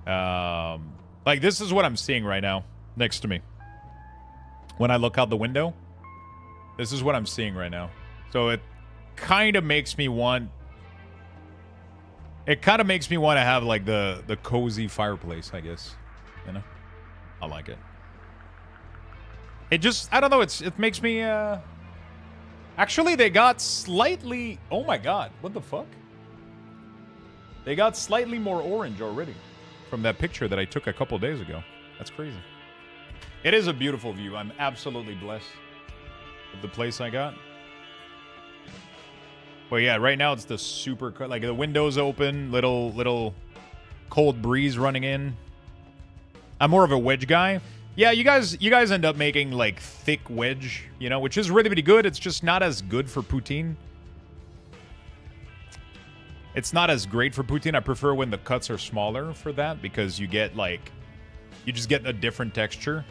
Like this is what I'm seeing right now next to me. When I look out the window, this is what I'm seeing right now. So it kind of makes me want... It kind of makes me want to have like the cozy fireplace, I guess. You know? I like it. It just... I don't know. It makes me... Actually, they got slightly... Oh my god. What the fuck? They got slightly more orange already. From that picture that I took a couple days ago. That's crazy. It is a beautiful view. I'm absolutely blessed with the place I got. Well, yeah, right now it's the super... Like, the window's open. Little cold breeze running in. I'm more of a wedge guy. Yeah, you guys end up making, like, thick wedge, you know, which is really, really good. It's just not as good for poutine. It's not as great for poutine. I prefer when the cuts are smaller for that because you get, like... You just get a different texture.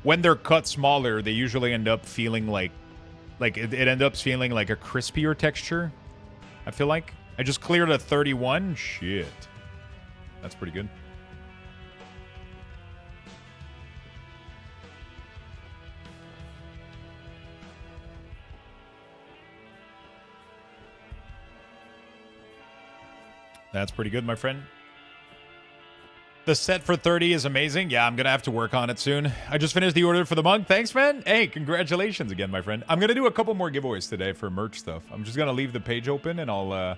When they're cut smaller, they usually end up feeling like it ends up feeling like a crispier texture. I feel like. I just cleared a 31. Shit. That's pretty good. That's pretty good, my friend. The set for 30 is amazing. Yeah, I'm going to have to work on it soon. I just finished the order for the mug. Thanks, man. Hey, congratulations again, my friend. I'm going to do a couple more giveaways today for merch stuff. I'm just going to leave the page open and I'll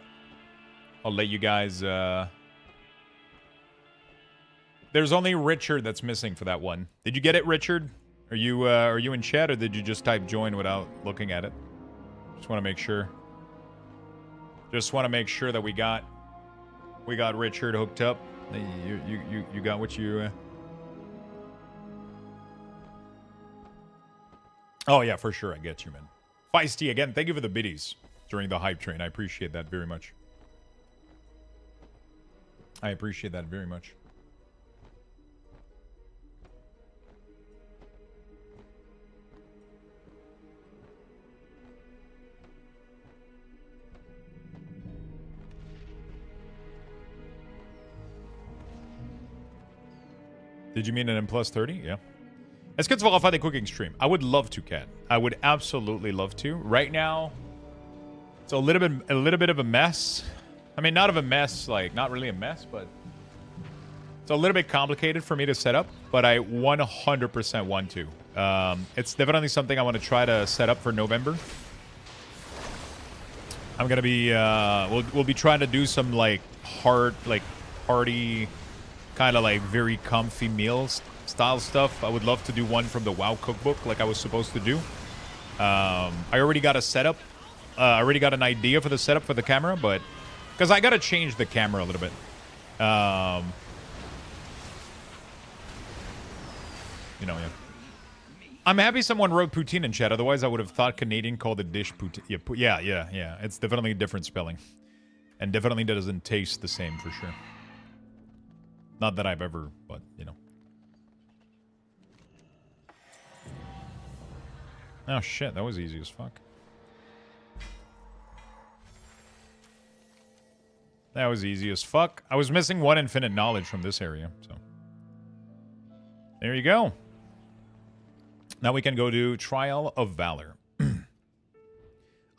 let you guys... There's only Richard that's missing for that one. Did you get it, Richard? Are you in chat or did you just type join without looking at it? Just want to make sure. Just want to make sure that we got Richard hooked up. You got what you... Oh, yeah, for sure. I get you, man. Feisty, again, thank you for the biddies during the hype train. I appreciate that very much. I appreciate that very much. Did you mean an M+30? Yeah. Est-ce que tu vas refaire des cooking stream? I would love to, Kat. I would absolutely love to. Right now, it's a little bit of a mess. I mean, not of a mess, like, not really a mess, but it's a little bit complicated for me to set up, but I 100% want to. It's definitely something I want to try to set up for November. I'm gonna be, we'll be trying to do some, like, party... kind of like very comfy meals style stuff. I would love to do one from the WoW cookbook like I was supposed to do. I already got a setup. I already got an idea for the setup for the camera, but because I got to change the camera a little bit. You know, yeah. I'm happy someone wrote poutine in chat. Otherwise, I would have thought Canadian called the dish poutine. Yeah. It's definitely a different spelling. And definitely doesn't taste the same for sure. Not that I've ever, but, you know. Oh, shit. That was easy as fuck. That was easy as fuck. I was missing one infinite knowledge from this area, so. There you go. Now we can go to Trial of Valor.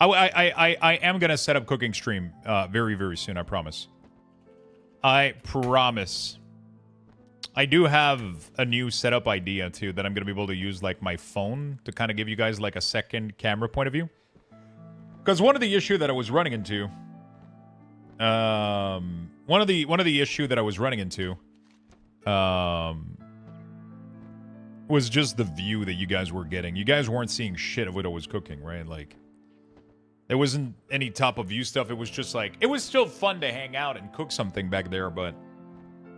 I am gonna set up cooking stream very, very soon. I promise. I promise. I do have a new setup idea too that I'm gonna be able to use like my phone to kind of give you guys like a second camera point of view. Because one of the issue that I was running into, one of the issue that I was running into, was just the view that you guys were getting. You guys weren't seeing shit of what I was cooking, right? Like, there wasn't any top of view stuff. It was just like, it was still fun to hang out and cook something back there, but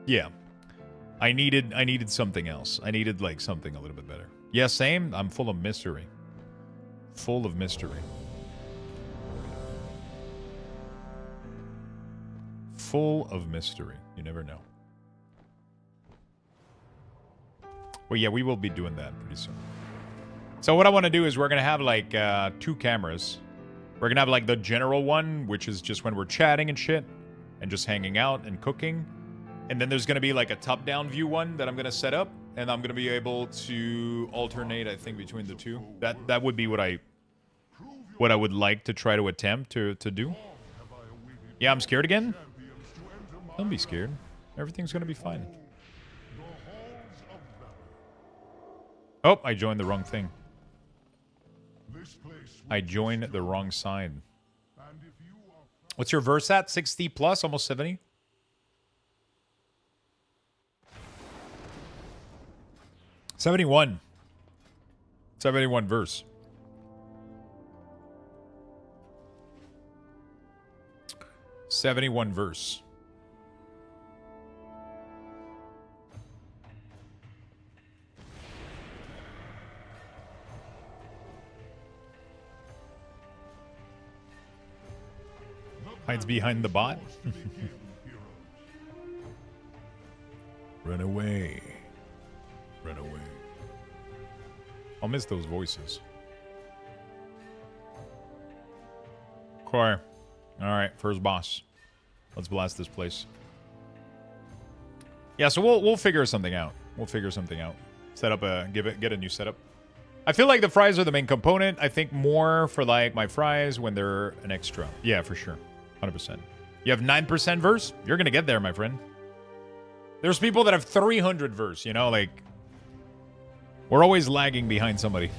yeah. I needed something else. I needed like something a little bit better. Yeah, same. I'm full of mystery. Full of mystery. Full of mystery. You never know. Well, yeah, we will be doing that pretty soon. So what I want to do is we're going to have like 2 cameras. We're going to have like the general one, which is just when we're chatting and shit and just hanging out and cooking. And then there's going to be like a top-down view one that I'm going to set up, and I'm going to be able to alternate, I think, between the two. That would be what I would like to try to attempt to do. Yeah, I'm scared again. Don't be scared. Everything's going to be fine. Oh, I joined the wrong thing. I joined the wrong side. What's your verse at? 60 plus? Almost 70? 71. 71 verse. Verse. Hides behind the bot. Run away. Run away. I'll miss those voices. Core. Alright, first boss. Let's blast this place. Yeah, so we'll figure something out. We'll figure something out. Set up a get a new setup. I feel like the fries are the main component. I think more for like my fries when they're an extra. Yeah, for sure. 100%. You have 9% verse? You're gonna get there, my friend. There's people that have 300 verse, you know, like we're always lagging behind somebody.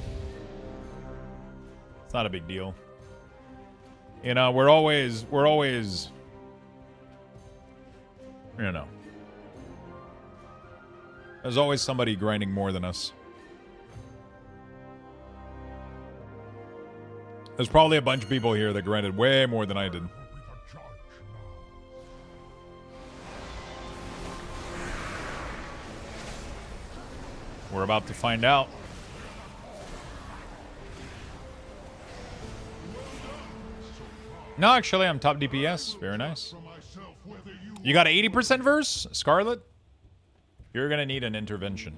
It's not a big deal. You know, we're always, you know. There's always somebody grinding more than us. There's probably a bunch of people here that grinded way more than I did. We're about to find out. No, actually, I'm top DPS. Very nice. You got 80% verse, Scarlet? You're gonna need an intervention.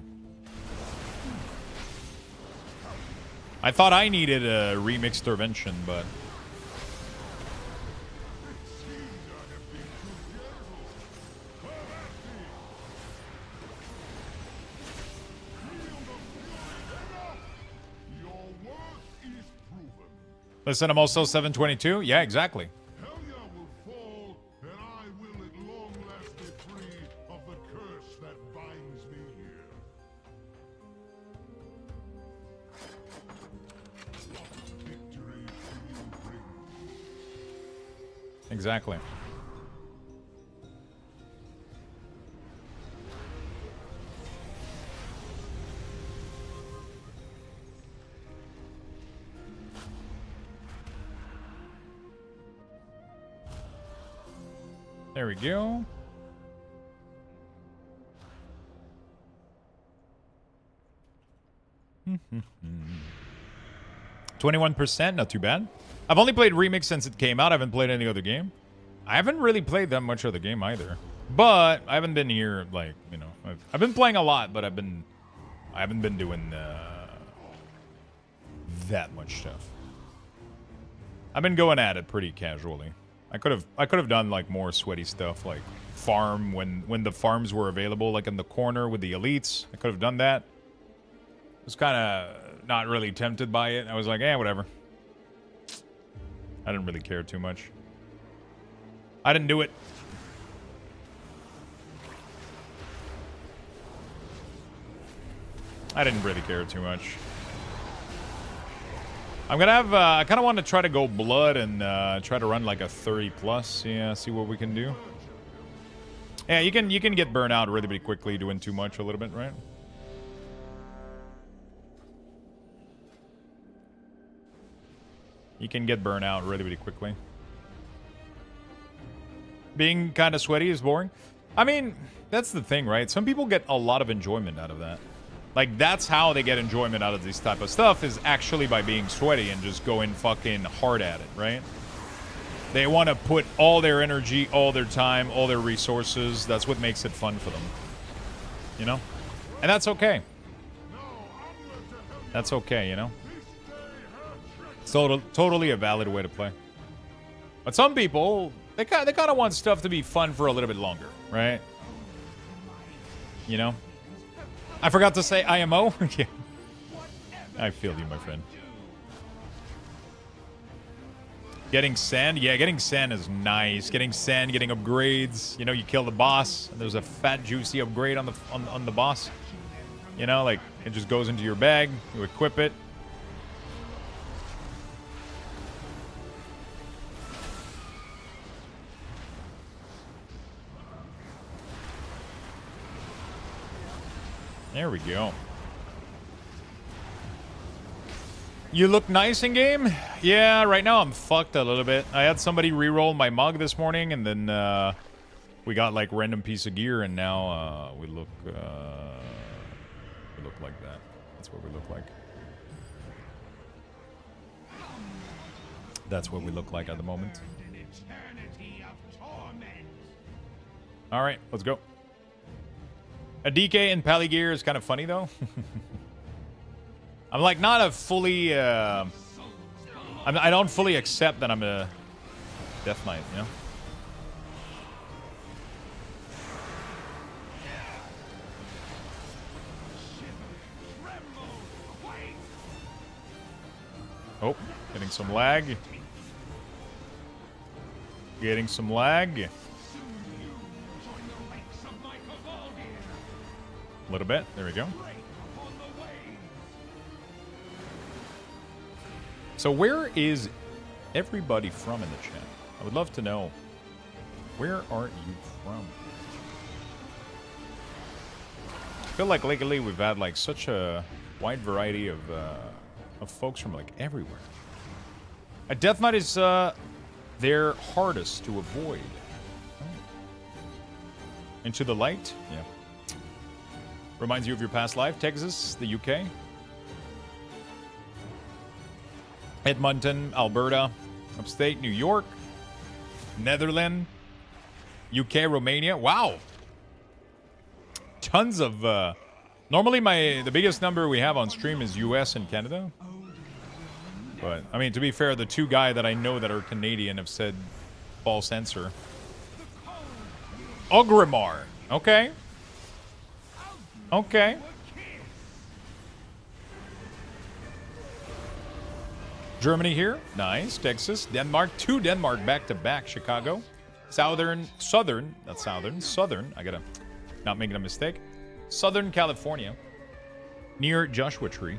I thought I needed a remix intervention, but... Listen, I'm also 722. Yeah, exactly. Exactly. There we go. Mm-hmm. 21%, not too bad. I've only played Remix since it came out. I haven't played any other game. I haven't really played that much of the game either. But I haven't been here, like, you know, I've been playing a lot, but I haven't been doing that much stuff. I've been going at it pretty casually. I could have done like more sweaty stuff, like farm when the farms were available, like in the corner with the elites. I could have done that. I was kind of not really tempted by it. I was like, whatever. I didn't really care too much. I didn't do it. I didn't really care too much. I'm gonna have, I kind of want to try to go blood and try to run like a 30 plus. Yeah, see what we can do. Yeah, you can get burnt out really quickly doing too much a little bit, right? You can get burnt out really quickly. Being kind of sweaty is boring. I mean, that's the thing, right? Some people get a lot of enjoyment out of that. Like, that's how they get enjoyment out of this type of stuff, is actually by being sweaty and just going fucking hard at it, right? They want to put all their energy, all their time, all their resources. That's what makes it fun for them. You know? And that's okay. That's okay, you know? It's totally a valid way to play. But some people, they kind of want stuff to be fun for a little bit longer, right? You know? I forgot to say IMO. Yeah. I feel you, my friend. Getting sand? Yeah, getting sand is nice. Getting sand, getting upgrades. You know, you kill the boss, and there's a fat, juicy upgrade on the boss. You know, like, it just goes into your bag. You equip it. There we go. You look nice in game? Yeah, right now I'm fucked a little bit. I had somebody re-roll my mug this morning, and then we got like random piece of gear, and now we look like that. That's what we look like. That's what we look like at the moment. All right, let's go. A DK in Pally gear is kind of funny, though. I'm like not a fully... I don't fully accept that I'm a Death Knight, you know? Oh, getting some lag. Getting some lag. A little bit. There we go. So where is everybody from in the chat? I would love to know. Where are you from? I feel like lately we've had like such a wide variety of folks from like everywhere. A Death Knight is their hardest to avoid. Oh. Into the light? Yeah. Reminds you of your past life. Texas, the UK. Edmonton, Alberta. Upstate New York. Netherlands. UK, Romania. Wow. Tons of... normally the biggest number we have on stream is US and Canada. But, I mean, to be fair, the two guys that I know that are Canadian have said false answer. Ogrimmar. Okay. Okay. Germany here. Nice. Texas. Denmark. 2 Denmark back-to-back. Chicago. Southern. I gotta not making a mistake. Southern California. Near Joshua Tree.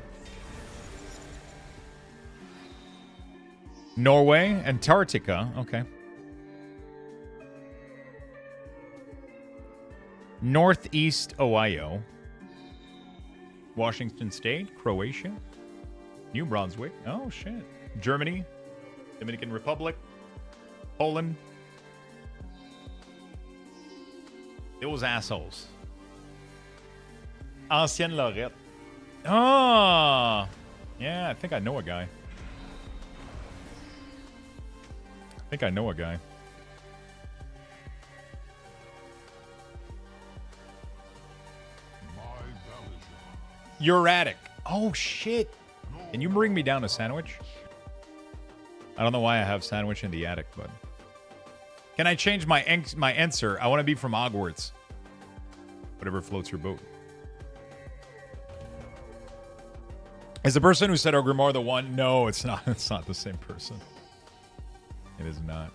Norway. Antarctica. Okay. Northeast Ohio. Washington State. Croatia. New Brunswick. Oh, shit. Germany. Dominican Republic. Poland. Those assholes. Ancienne Lorette. Ah. Yeah, I think I know a guy. You're attic. Oh, shit. Can you bring me down a sandwich? I don't know why I have sandwich in the attic, but... Can I change my answer? I want to be from Hogwarts. Whatever floats your boat. Is the person who said Ogrimmar the one? No, it's not. It's not the same person. It is not.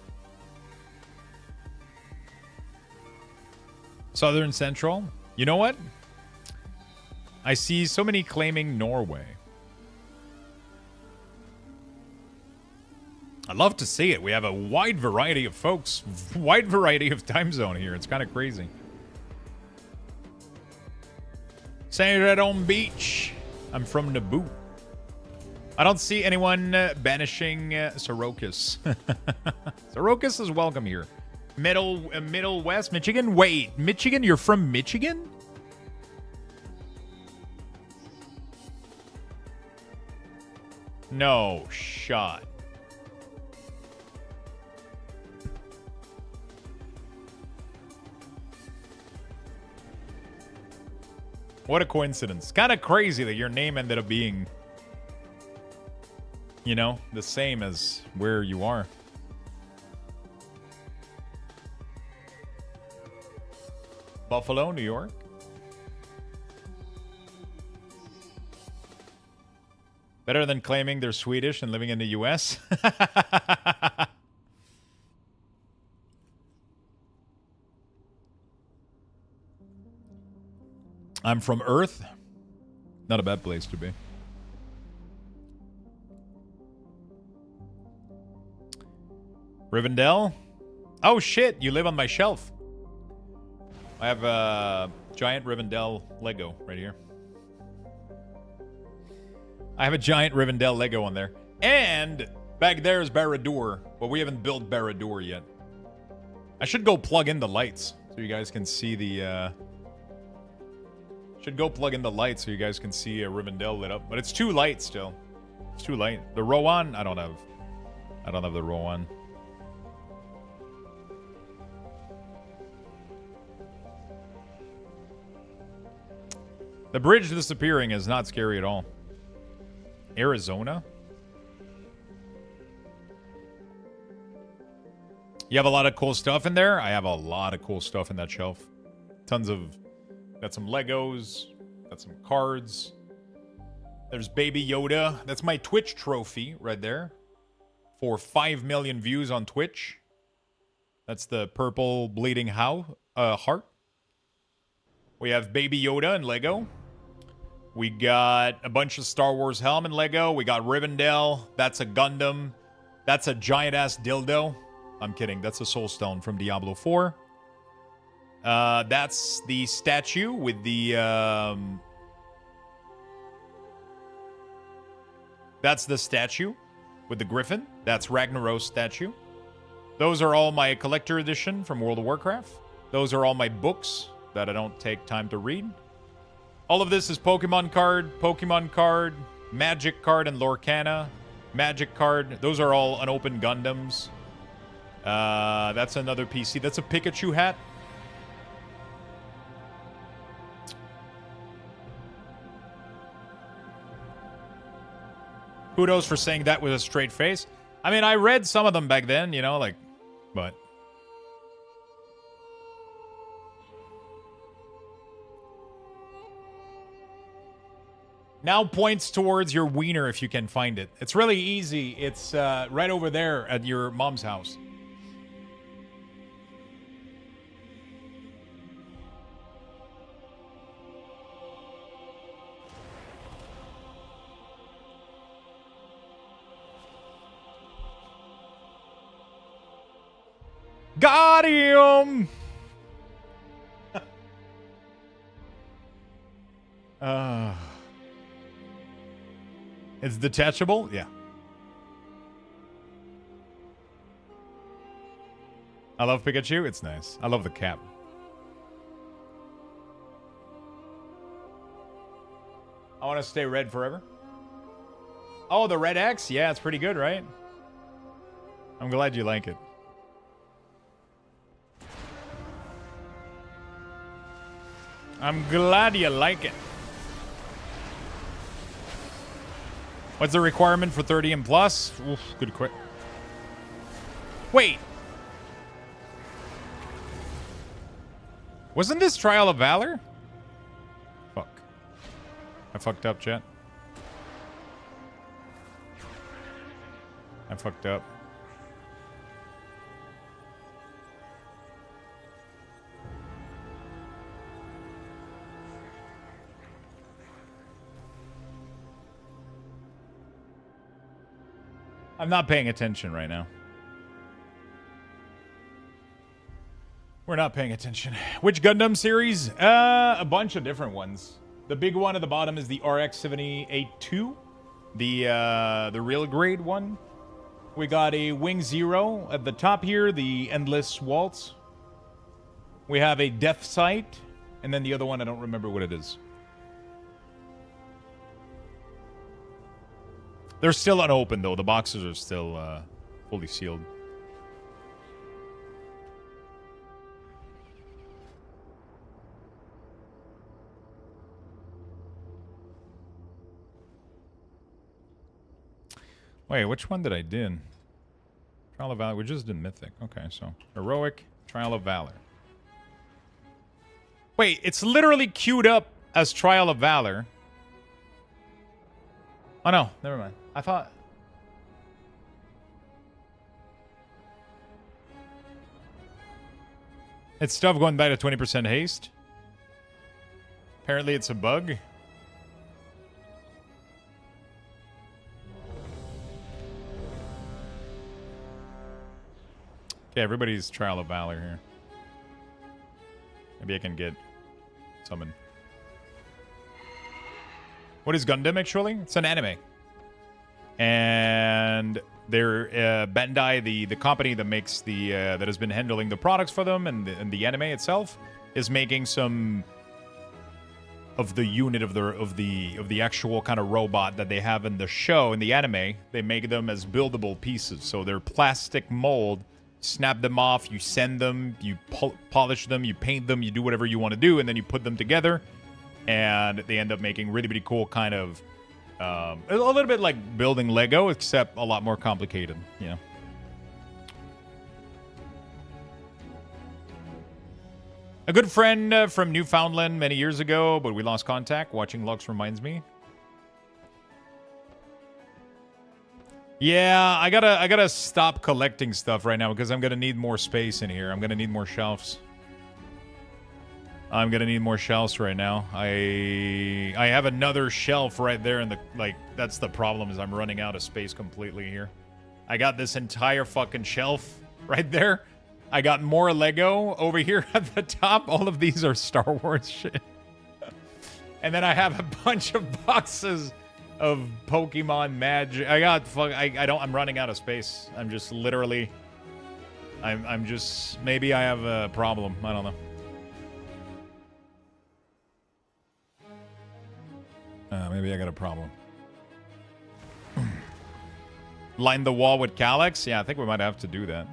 Southern Central. You know what? I see so many claiming Norway. I'd love to see it. We have a wide variety of folks, wide variety of time zone here. It's kind of crazy. St. Redon Beach. I'm from Naboo. I don't see anyone banishing Sorokas. Sorokas is welcome here. Middle West, Michigan? Wait, Michigan? You're from Michigan? No shot. What a coincidence. Kind of crazy that your name ended up being, you know, the same as where you are. Buffalo, New York. Better than claiming they're Swedish and living in the US. I'm from Earth. Not a bad place to be. Rivendell? Oh shit, you live on my shelf. I have a giant Rivendell Lego right here. I have a giant Rivendell Lego on there. And back there is Barad-dûr, but we haven't built Barad-dûr yet. I should go plug in the lights so you guys can see the... Should go plug in the lights so you guys can see Rivendell lit up. But it's too light still. It's too light. The Rowan, I don't have the Rowan. The bridge disappearing is not scary at all. Arizona? You have a lot of cool stuff in there? I have a lot of cool stuff in that shelf. Tons of... Got some Legos. Got some cards. There's Baby Yoda. That's my Twitch trophy right there. For 5 million views on Twitch. That's the purple bleeding heart. We have Baby Yoda and Lego. We got a bunch of Star Wars Helm and Lego. We got Rivendell. That's a Gundam. That's a giant-ass dildo. I'm kidding. That's a Soul Stone from Diablo 4. That's the statue with the... That's the statue with the griffin. That's Ragnaros statue. Those are all my collector edition from World of Warcraft. Those are all my books that I don't take time to read. All of this is Pokemon card, Magic card, and Lorcana. Magic card. Those are all unopened Gundams. That's another PC. That's a Pikachu hat. Kudos for saying that with a straight face. I mean, I read some of them back then, you know, like, but... Now points towards your wiener if you can find it. It's really easy. It's right over there at your mom's house. Got him! It's detachable? Yeah. I love Pikachu. It's nice. I love the cap. I want to stay red forever. Oh, the red X? Yeah, it's pretty good, right? I'm glad you like it. I'm glad you like it. What's the requirement for 30 and plus? Oof, good quit. Wait. Wasn't this Trial of Valor? Fuck. I fucked up, chat. I fucked up. I'm not paying attention right now. We're not paying attention. Which Gundam series? A bunch of different ones. The big one at the bottom is the RX-78-2. The real grade one. We got a Wing Zero at the top here, the Endless Waltz. We have a Death Sight, and then the other one, I don't remember what it is. They're still unopened, though. The boxes are still fully sealed. Wait, which one did I do? Trial of Valor. We just did Mythic. Okay, so Heroic, Trial of Valor. Wait, it's literally queued up as Trial of Valor. Oh, no. Never mind. I thought... It's stuff going back to 20% haste. Apparently it's a bug. Okay, everybody's Trial of Valor here. Maybe I can get summoned. What is Gundam, actually? It's an anime. And they're Bandai, the company that makes the that has been handling the products for them and the anime itself, is making some of the unit of the actual kind of robot that they have in the show in the anime. They make them as buildable pieces, so they're plastic mold. Snap them off, you send them, you polish them, you paint them, you do whatever you want to do, and then you put them together, and they end up making really, really cool kind of a little bit like building Lego, except a lot more complicated, you know. A good friend from Newfoundland many years ago, but we lost contact. Watching Lux reminds me. Yeah, I gotta stop collecting stuff right now because I'm gonna need more space in here. I'm gonna need more shelves. I'm gonna need more shelves right now. I have another shelf right there, and that's the problem, is I'm running out of space completely here. I got this entire fucking shelf right there. I got more Lego over here at the top. All of these are Star Wars shit. And then I have a bunch of boxes of Pokemon Magic. I'm running out of space. I'm just literally, I'm just, maybe I have a problem. I don't know. Maybe I got a problem. Line the wall with Calyx? Yeah, I think we might have to do that.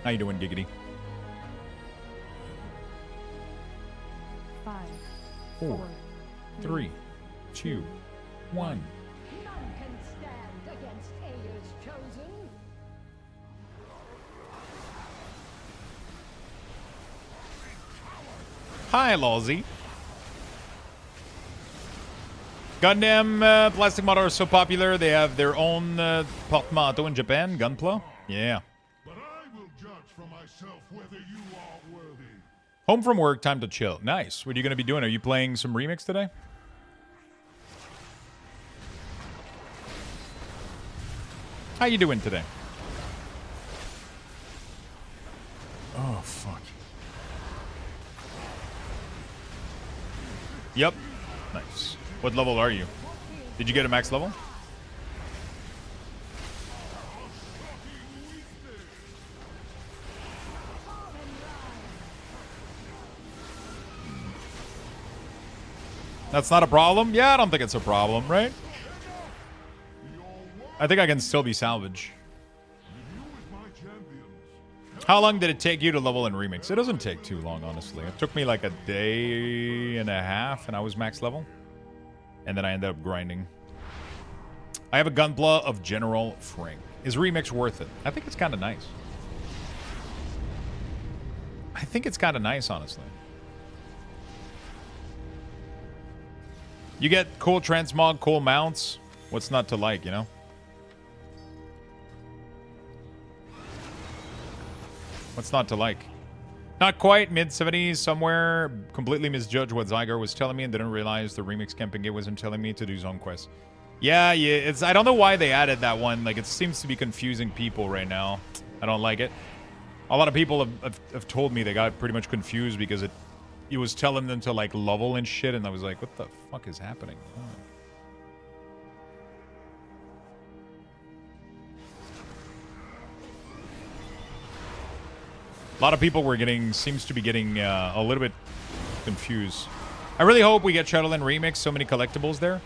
How you doing, Giggity? 5, 4, 3, 2, 1. None can stand against Aya's chosen. Hi, Lawsy. Gundam plastic model are so popular, they have their own portmanteau in Japan. Gunpla? Yeah. Home from work, time to chill. Nice. What are you going to be doing? Are you playing some Remix today? How you doing today? Oh, fuck. Yep. Nice. What level are you? Did you get a max level? That's not a problem? Yeah, I don't think it's a problem, right? I think I can still be salvage. How long did it take you to level in Remix? It doesn't take too long, honestly. It took me like a day and a half, and I was max level. And then I ended up grinding. I have a Gunpla of General Frank. Is Remix worth it? I think it's kind of nice. I think it's kind of nice, honestly. You get cool transmog, cool mounts. What's not to like, you know? What's not to like? Not quite, mid-70s, somewhere. Completely misjudged what Zygar was telling me and didn't realize the remix camping game wasn't telling me to do zone quests. Yeah, it's. I don't know why they added that one. Like, it seems to be confusing people right now. I don't like it. A lot of people have told me they got pretty much confused because it was telling them to, like, level and shit, and I was like, what the fuck is happening? Oh. A lot of people seems to be getting a little bit confused. I really hope we get Shadowland Remix, so many collectibles there.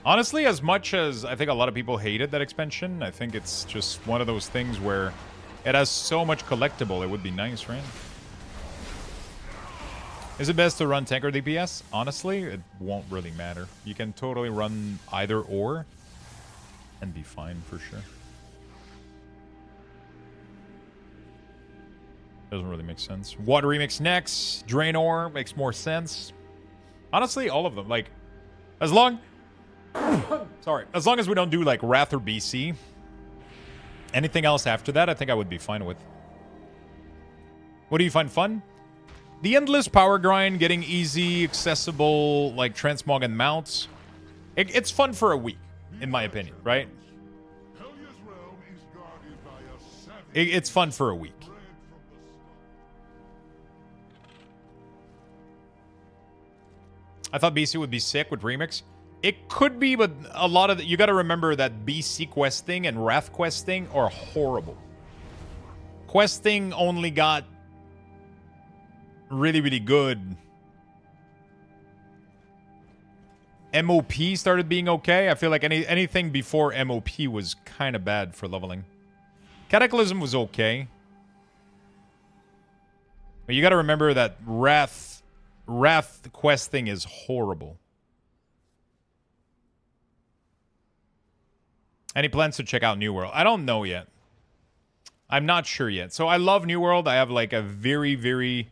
Honestly, as much as I think a lot of people hated that expansion, I think it's just one of those things where it has so much collectible, it would be nice, right? Is it best to run tank or DPS? Honestly, it won't really matter. You can totally run either or and be fine for sure. Doesn't really make sense. What remix next? Draenor makes more sense. Honestly, all of them. Like, as long... Sorry. As long as we don't do, like, Wrath or BC. Anything else after that, I think I would be fine with. What do you find fun? The endless power grind, getting easy, accessible, like, transmog and mounts. It's fun for a week, in my opinion, right? It's fun for a week. I thought BC would be sick with Remix. It could be, but a lot of you got to remember that BC questing and Wrath questing are horrible. Questing only got really, really good. MOP started being okay. I feel like anything before MOP was kind of bad for leveling. Cataclysm was okay. But you got to remember that Wrath questing is horrible. Any plans to check out New World? I don't know yet. I'm not sure yet. So I love New World. I have like a very, very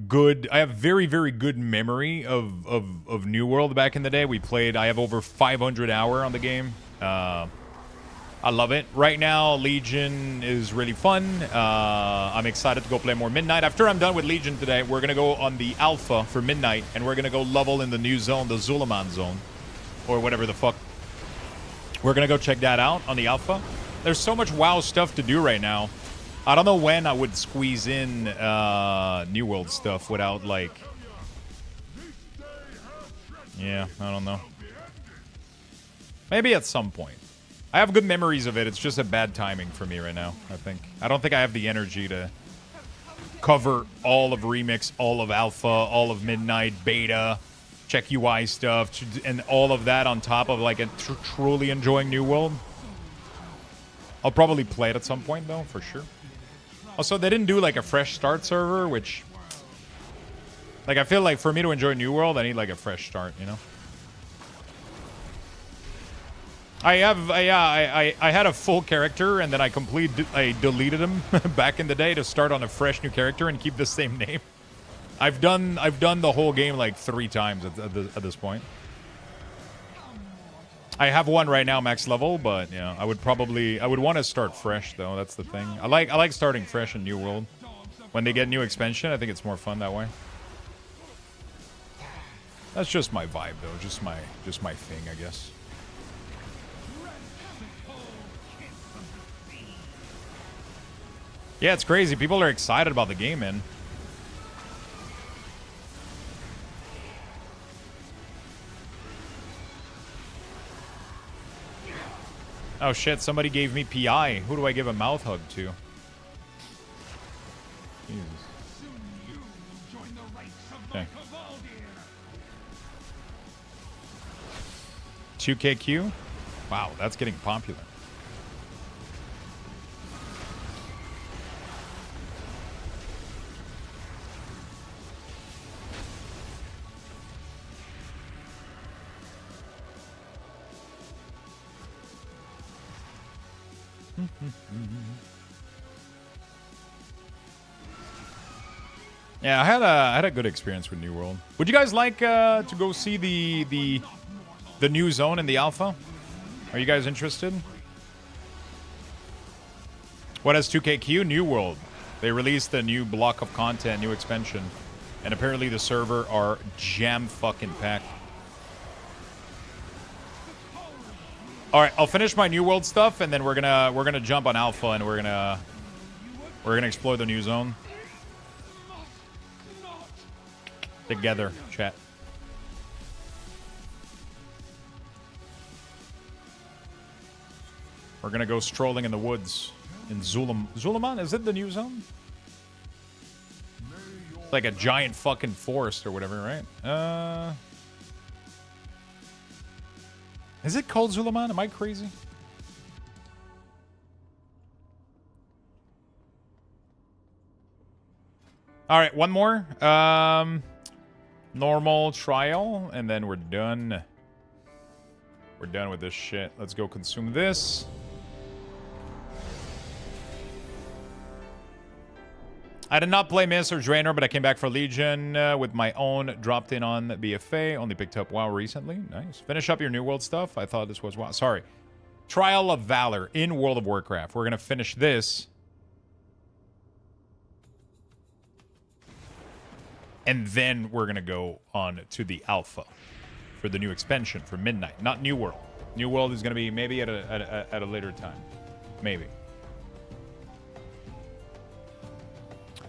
good... I have very, very good memory of New World back in the day. We played... I have over 500 hours on the game. I love it. Right now, Legion is really fun. I'm excited to go play more Midnight. After I'm done with Legion today, we're going to go on the Alpha for Midnight, and we're going to go level in the new zone, the Zulaman zone, or whatever the fuck. We're going to go check that out on the Alpha. There's so much WoW stuff to do right now. I don't know when I would squeeze in New World stuff without, like... Yeah, I don't know. Maybe at some point. I have good memories of it. It's just a bad timing for me right now, I think. I don't think I have the energy to cover all of Remix, all of Alpha, all of Midnight, Beta, check UI stuff, and all of that on top of, like, a truly enjoying New World. I'll probably play it at some point, though, for sure. Also, they didn't do, like, a fresh start server, which... Like, I feel like for me to enjoy New World, I need, like, a fresh start, you know? I had a full character, and then I deleted him back in the day to start on a fresh new character and keep the same name. I've done the whole game like 3 times at this point. I have one right now, max level, but yeah, I would want to start fresh though. That's the thing. I like starting fresh in New World. When they get new expansion, I think it's more fun that way. That's just my vibe though, just my thing, I guess. Yeah, it's crazy. People are excited about the game, man. Oh shit, somebody gave me PI. Who do I give a mouth hug to? Jesus. Okay. 2KQ? Wow, that's getting popular. Yeah, I had a good experience with New World. Would you guys like to go see the new zone in the Alpha? Are you guys interested? What has 2KQ? New World. They released a new block of content, new expansion, and apparently the server are jam fucking packed. All right, I'll finish my New World stuff, and then we're gonna jump on Alpha, and we're gonna explore the new zone together, chat. We're gonna go strolling in the woods in Zulaman. Is it the new zone? It's like a giant fucking forest or whatever, right? Is it called Zulaman? Am I crazy? All right, one more. Normal trial, and then we're done. We're done with this shit. Let's go consume this. I did not play Miss or Draenor, but I came back for Legion with my own. Dropped in on BFA. Only picked up WoW recently. Nice. Finish up your New World stuff. I thought this was WoW. Sorry. Trial of Valor in World of Warcraft. We're going to finish this. And then we're going to go on to the Alpha for the new expansion for Midnight. Not New World. New World is going to be maybe at a later time. Maybe.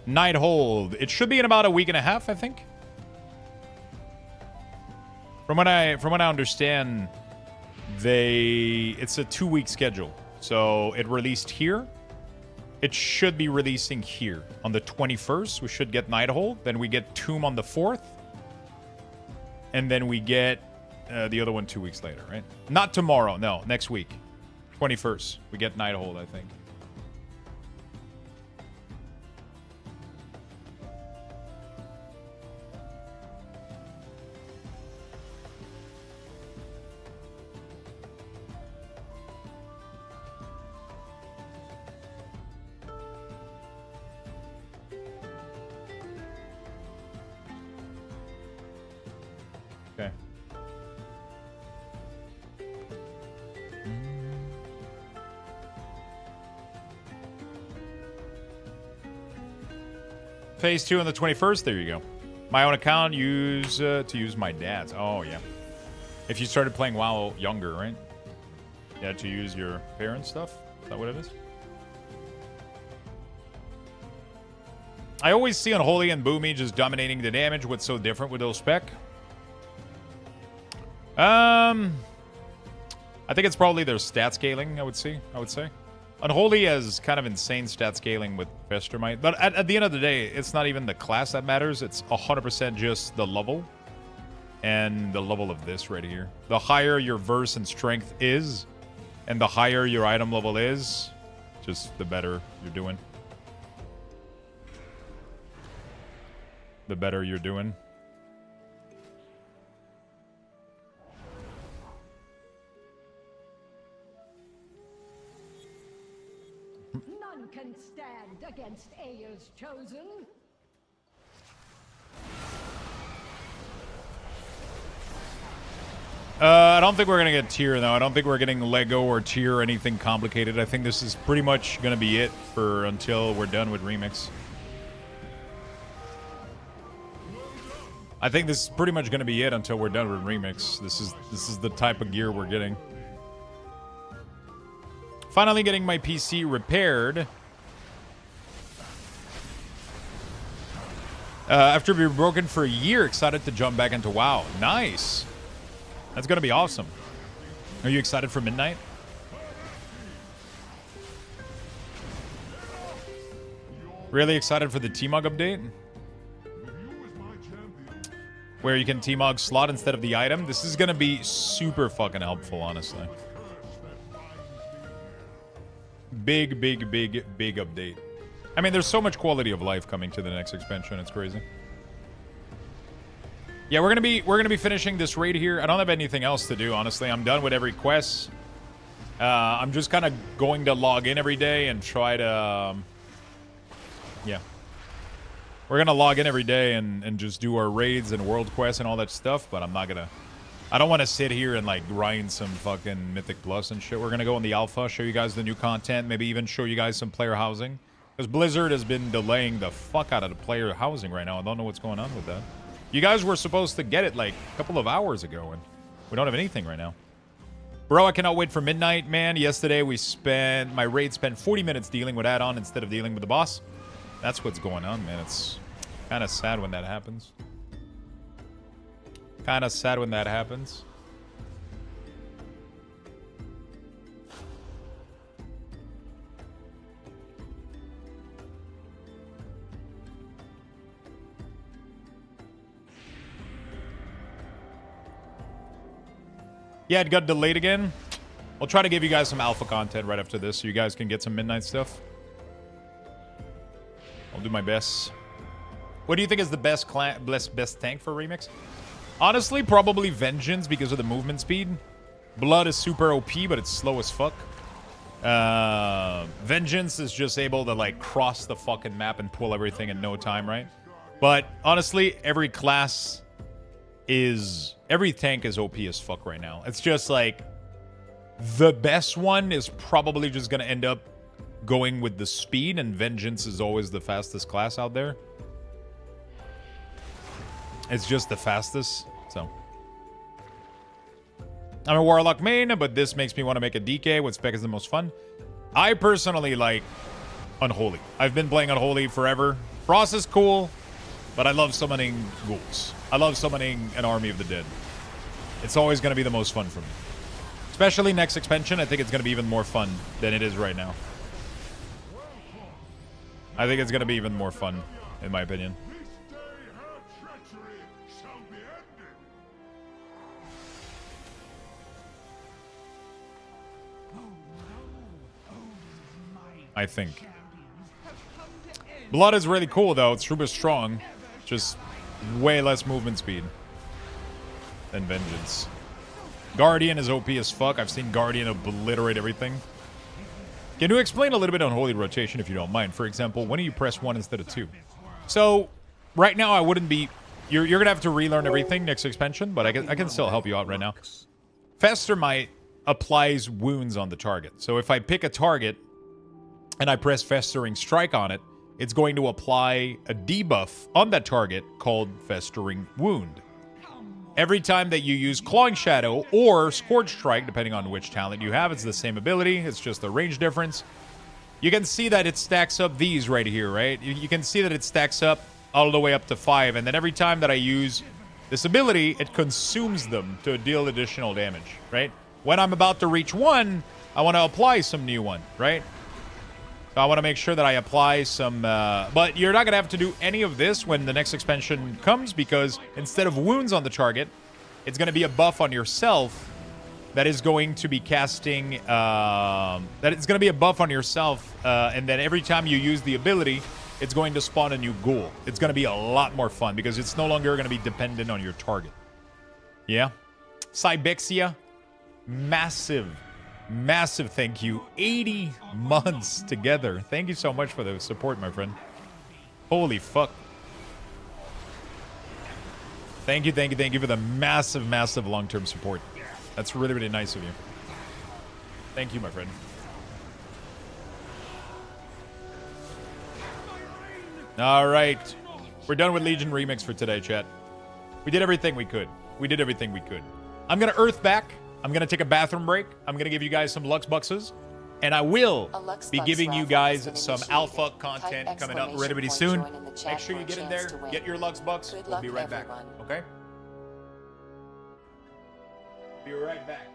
Nighthold. It should be in about a week and a half, I think. From what I understand, it's a 2-week schedule. So it released here. It should be releasing here on the 21st. We should get Nighthold. Then we get Tomb on the 4th. And then we get the other one 2 weeks later, right? Not tomorrow. No, next week. 21st. We get Nighthold, I think. Okay. Phase 2 on the 21st. There you go. My own account to use my dad's. Oh yeah. If you started playing WoW younger, right? You had to use your parents' stuff. Is that what it is? I always see Unholy and Boomy just dominating the damage. What's so different with those spec? I think it's probably their stat scaling, I would say. Unholy has kind of insane stat scaling with Vestermite. But at the end of the day, it's not even the class that matters. It's 100% just the level. And the level of this right here. The higher your verse and strength is, and the higher your item level is, just the better you're doing. The better you're doing. None can stand against Ayer's chosen. I don't think we're going to get tier, though. I don't think we're getting Lego or tier or anything complicated. I think this is pretty much going to be it for until we're done with Remix. I think this is pretty much going to be it until we're done with Remix. This is the type of gear we're getting. Finally getting my PC repaired. After being broken for a year, excited to jump back into WoW. Nice. That's going to be awesome. Are you excited for Midnight? Really excited for the T-Mog update? Where you can T-Mog slot instead of the item. This is going to be super fucking helpful, honestly. Big update. I mean, there's so much quality of life coming to the next expansion. It's crazy. Yeah, we're gonna be finishing this raid here. I don't have anything else to do, honestly. I'm done with every quest. I'm just kind of going to log in every day and try to... yeah. We're gonna log in every day and just do our raids and world quests and all that stuff, but I'm not gonna... I don't want to sit here and, like, grind some fucking Mythic Plus and shit. We're gonna go in the alpha, show you guys the new content, maybe even show you guys some player housing. Because Blizzard has been delaying the fuck out of the player housing right now. I don't know what's going on with that. You guys were supposed to get it like a couple of hours ago, and we don't have anything right now. Bro, I cannot wait for midnight, man. Yesterday my raid spent 40 minutes dealing with add-on instead of dealing with the boss. That's what's going on, man. It's kind of sad when that happens. Kind of sad when that happens. Yeah, it got delayed again. I'll try to give you guys some alpha content right after this so you guys can get some midnight stuff. I'll do my best. What do you think is the best tank for Remix? Honestly, probably Vengeance because of the movement speed. Blood is super OP, but it's slow as fuck. Vengeance is just able to, like, cross the fucking map and pull everything in no time, right? But, honestly, every tank is OP as fuck right now. It's just, like, the best one is probably just gonna end up going with the speed, and Vengeance is always the fastest class out there. It's just the fastest, so. I'm a Warlock main, but this makes me want to make a DK. What spec is the most fun? I personally like Unholy. I've been playing Unholy forever. Frost is cool, but I love summoning ghouls. I love summoning an army of the dead. It's always going to be the most fun for me. Especially next expansion, I think it's going to be even more fun than it is right now. I think it's going to be even more fun, in my opinion. I think. Blood is really cool, though. It's super strong. Just way less movement speed than Vengeance. Guardian is OP as fuck. I've seen Guardian obliterate everything. Can you explain a little bit on Holy Rotation, if you don't mind? For example, when do you press 1 instead of 2? So, right now I wouldn't be... You're going to have to relearn everything next expansion, but I can still help you out right now. Fester Might applies wounds on the target. So if I pick a target and I press Festering Strike on it, it's going to apply a debuff on that target called Festering Wound. Every time that you use Clawing Shadow or Scorch Strike, depending on which talent you have, it's the same ability. It's just a range difference. You can see that it stacks up these right here, right? You can see that it stacks up all the way up to 5. And then every time that I use this ability, it consumes them to deal additional damage, right? When I'm about to reach 1, I want to apply some new one, right? So I want to make sure that I apply some... but you're not going to have to do any of this when the next expansion comes, because instead of wounds on the target, it's going to be a buff on yourself that is going to be casting... and then every time you use the ability, it's going to spawn a new ghoul. It's going to be a lot more fun, because it's no longer going to be dependent on your target. Yeah? Cybexia, massive thank you. 80 months together. Thank you so much for the support, my friend. Holy fuck. Thank you for the massive long-term support. That's really, really nice of you. Thank you, my friend. All right. We're done with Legion Remix for today, chat. We did everything we could. I'm going to Earth back. I'm going to take a bathroom break. I'm going to give you guys some Lux Buxes. And I will be giving you guys some alpha content coming up really soon. Make sure you get in there, get your Lux Bucks. We'll be right back. Okay? Be right back.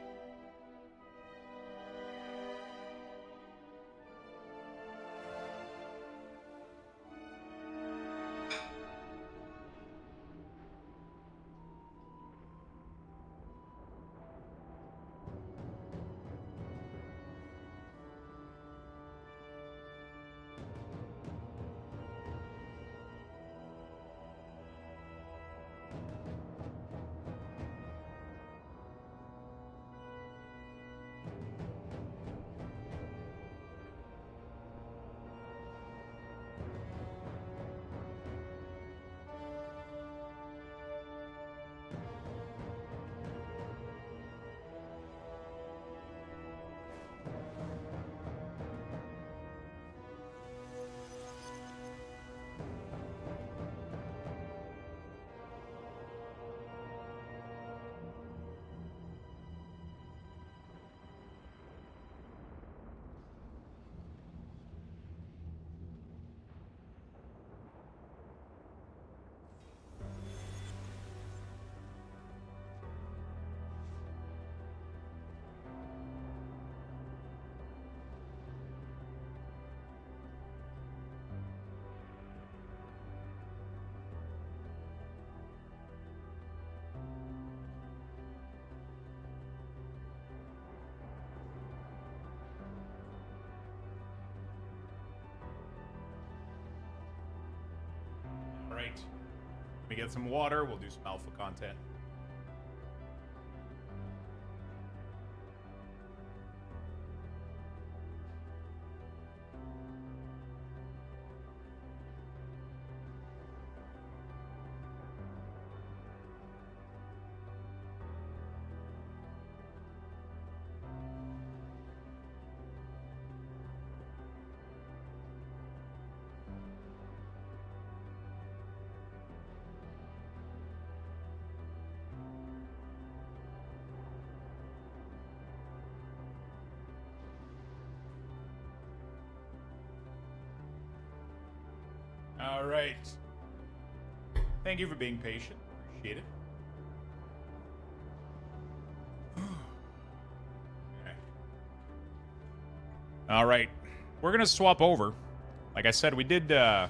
We get some water. We'll do some alpha content. All right. Thank you for being patient. Appreciate it. Okay. All right. We're going to swap over. Like I said, we did... I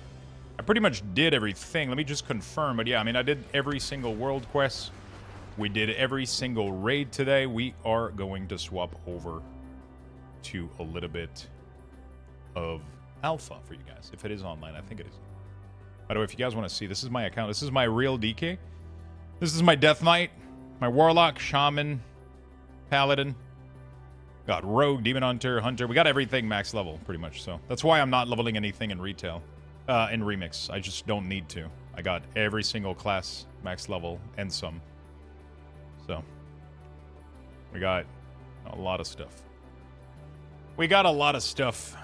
pretty much did everything. Let me just confirm. But yeah, I mean, I did every single world quest. We did every single raid today. We are going to swap over to a little bit of alpha for you guys. If it is online, I think it is. By the way, if you guys want to see, this is my account. This is my real DK. This is my Death Knight, my Warlock, Shaman, Paladin. Got Rogue, Demon Hunter, Hunter. We got everything max level, pretty much. So that's why I'm not leveling anything in retail, in Remix. I just don't need to. I got every single class max level and some. So we got a lot of stuff. We got a lot of stuff.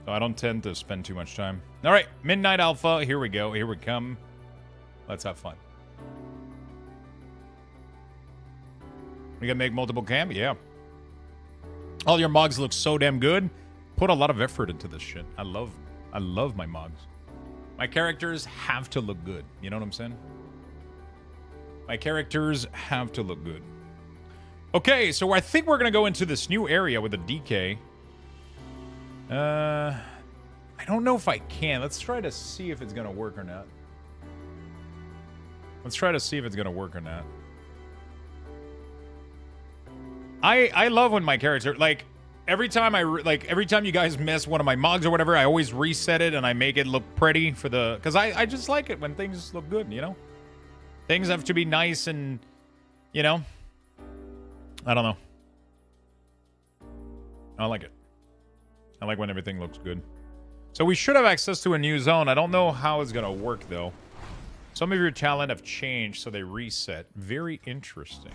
So I don't tend to spend too much time. All right, Midnight Alpha. Here we go. Here we come. Let's have fun. We can make multiple camp? Yeah. All your mogs look so damn good. Put a lot of effort into this shit. I love my mogs. My characters have to look good. You know what I'm saying? My characters have to look good. Okay, so I think we're going to go into this new area with the DK. I don't know if I can. Let's try to see if it's going to work or not. Let's try to see if it's going to work or not. I love when my character, like, every time every time you guys mess one of my mogs or whatever, I always reset it and I make it look pretty for the, because I just like it when things look good, you know? Things have to be nice and, you know? I don't know. I like it. I like when everything looks good. So we should have access to a new zone. I don't know how it's going to work, though. Some of your talent have changed, so they reset. Very interesting.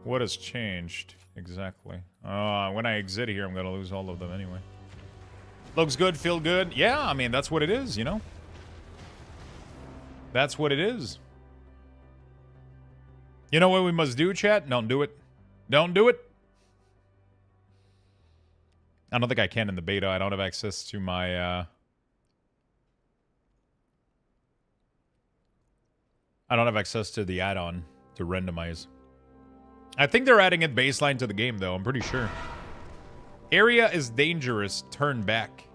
What has changed? Exactly. When I exit here, I'm going to lose all of them anyway. Looks good, feel good. Yeah, I mean, that's what it is, you know? That's what it is. You know what we must do, chat? Don't do it. Don't do it. I don't think I can in the beta. I don't have access to my, I don't have access to the add-on to randomize. I think they're adding it baseline to the game, though. I'm pretty sure. Area is dangerous. Turn back.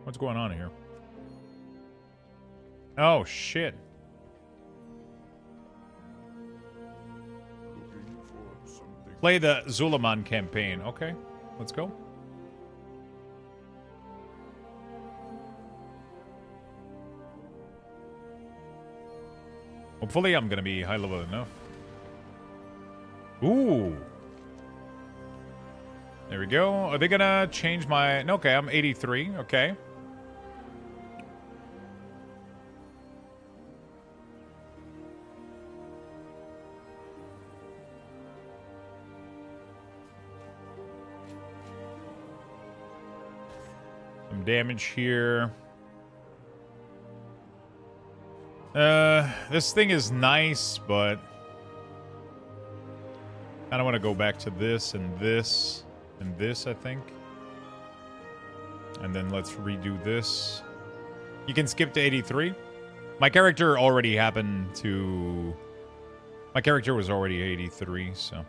What's going on here? Oh, shit. Play the Zulaman campaign. Okay, let's go. Hopefully I'm going to be high level enough. Ooh. There we go. Are they going to change my... Okay, I'm 83. Okay. Some damage here. This thing is nice, but I don't want to go back to this and this and this, I think. And then let's redo this. You can skip to 83. My character already happened to... My character was already 83, so...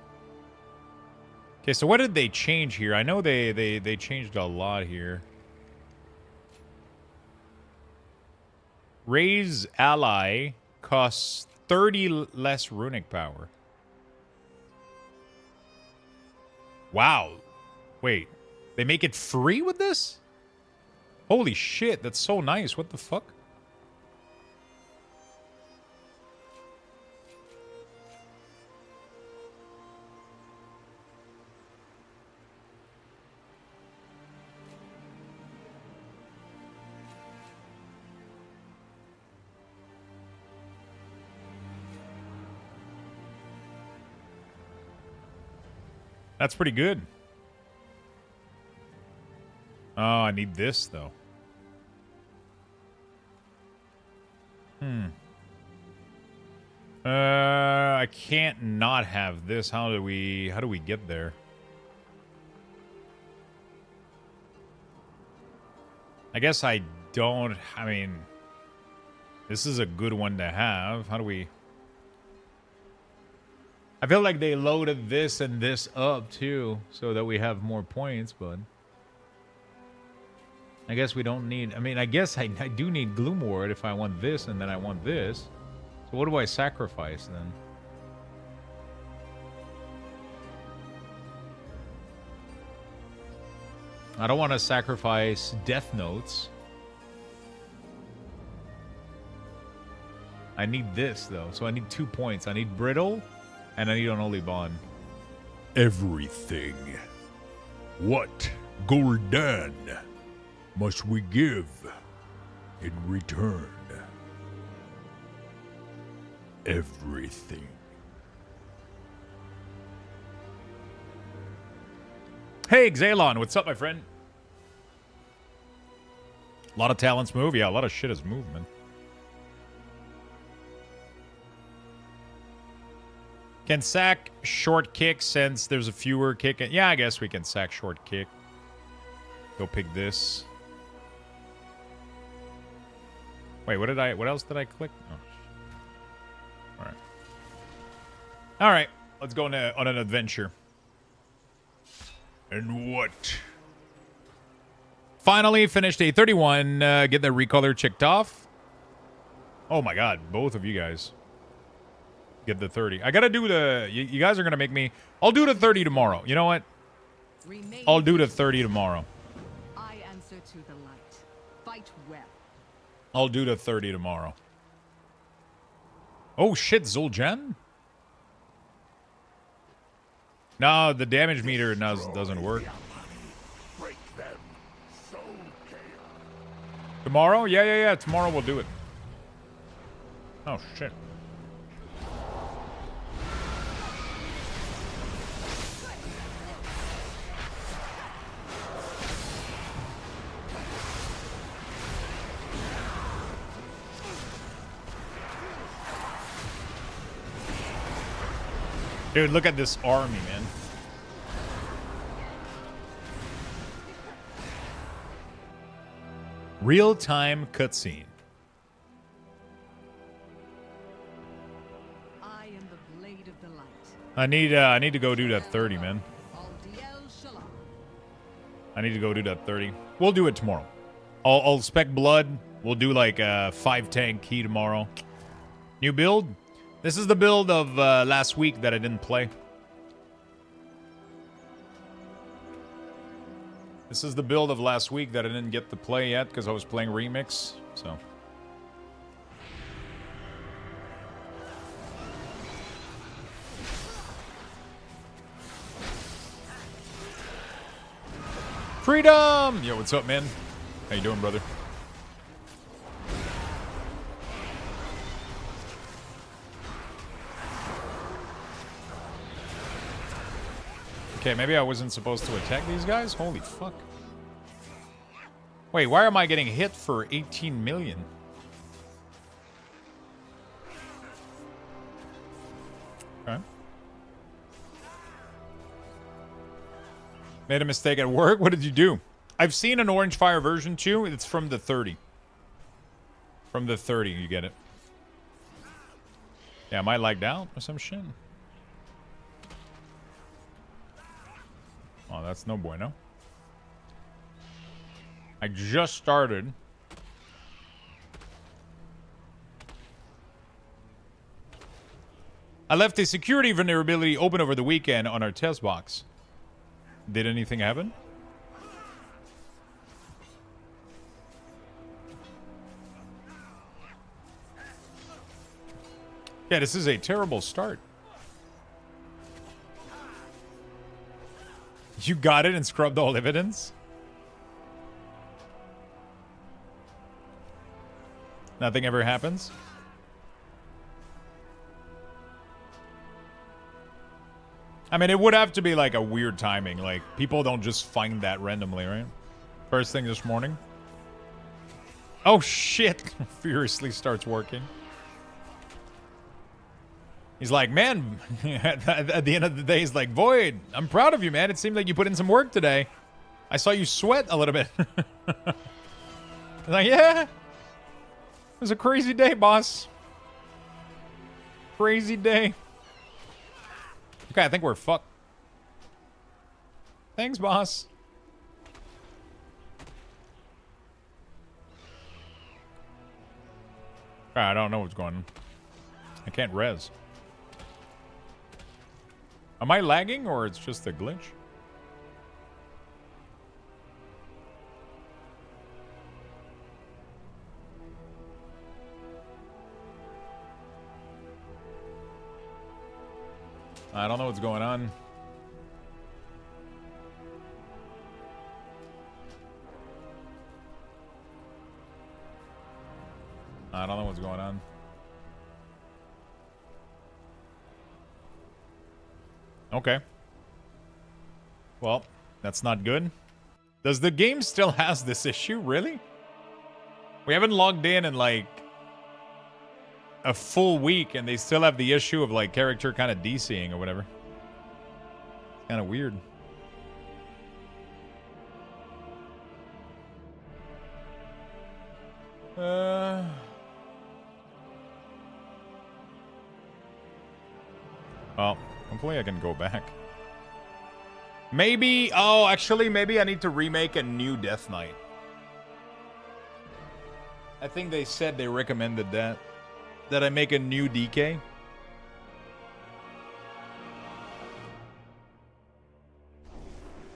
Okay, so what did they change here? I know they changed a lot here. Raise ally costs 30 less runic power. Wow. Wait. They make it free with this? Holy shit, that's so nice. What the fuck? That's pretty good. Oh, I need this, though. I can't not have this. How do we get there? I guess I don't. I mean, this is a good one to have. How do we... I feel like they loaded this and this up, too, so that we have more points, but... I guess we don't need... I mean, I guess I do need Gloomward if I want this, and then I want this. So what do I sacrifice, then? I don't want to sacrifice Death Notes. I need this, though. So I need 2 points. I need Brittle, and I need Unholy Bond. Everything. What, Gul'dan, must we give in return? Everything. Hey, Xalon, what's up, my friend? A lot of talents move. Yeah, a lot of shit is movement. Can sack short kick since there's a fewer kick. Yeah, I guess we can sack short kick. Go pick this. Wait, what else did I click? Oh. All right. All right, let's go on an adventure. And what? Finally finished a 31. Get the recolor checked off. Oh my god, both of you guys. Get the 30. I gotta do the... You guys are gonna make me... I'll do the 30 tomorrow. You know what? I'll do the 30 tomorrow. I answer to the light. Fight well. I'll do the 30 tomorrow. Oh shit, Zul'Jin? No, the damage meter doesn't work. Tomorrow? Yeah. Tomorrow we'll do it. Oh shit. Dude, look at this army, man. Real-time cutscene. I am the blade of the light. I need to go do that 30, man. I need to go do that 30. We'll do it tomorrow. I'll spec blood. We'll do like a 5-tank key tomorrow. New build? This is the build of last week that I didn't play. This is the build of last week that I didn't get to play yet because I was playing Remix, so... Freedom! Yo, what's up, man? How you doing, brother? Okay, maybe I wasn't supposed to attack these guys? Holy fuck. Wait, why am I getting hit for 18 million? Okay. Made a mistake at work? What did you do? I've seen an Orange Fire version too. It's from the 30. From the 30, you get it. Yeah, am I lagged out or some shit? Oh, that's no bueno. I just started. I left a security vulnerability open over the weekend on our test box. Did anything happen? Yeah, this is a terrible start. You got it and scrubbed all evidence? Nothing ever happens? I mean, it would have to be like a weird timing. Like, people don't just find that randomly, right? First thing this morning. Oh, shit. Furiously starts working. He's like, man, at the end of the day, he's like, Void, I'm proud of you, man. It seemed like you put in some work today. I saw you sweat a little bit. Like, yeah. It was a crazy day, boss. Crazy day. Okay, I think we're fucked. Thanks, boss. I don't know what's going on. I can't res. Am I lagging or it's just a glitch? I don't know what's going on. I don't know what's going on. Okay. Well, that's not good. Does the game still has this issue? Really? We haven't logged in like a full week and they still have the issue of like character kind of DCing or whatever. It's kind of weird. Well, hopefully I can go back. Maybe, oh, actually, maybe I need to remake a new Death Knight. I think they said they recommended that. That I make a new DK.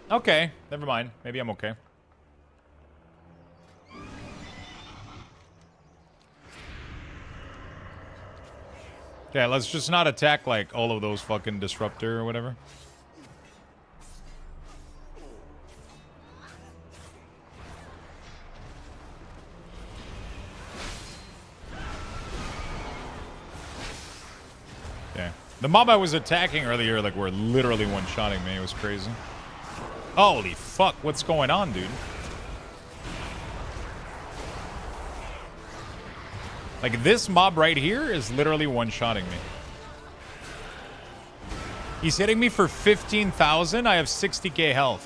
Okay, never mind. Maybe I'm okay. Okay, let's just not attack like all of those fucking disruptor or whatever. Okay. The mob I was attacking earlier like were literally one-shotting me. It was crazy. Holy fuck, what's going on, dude? Like, this mob right here is literally one-shotting me. He's hitting me for 15,000. I have 60k health.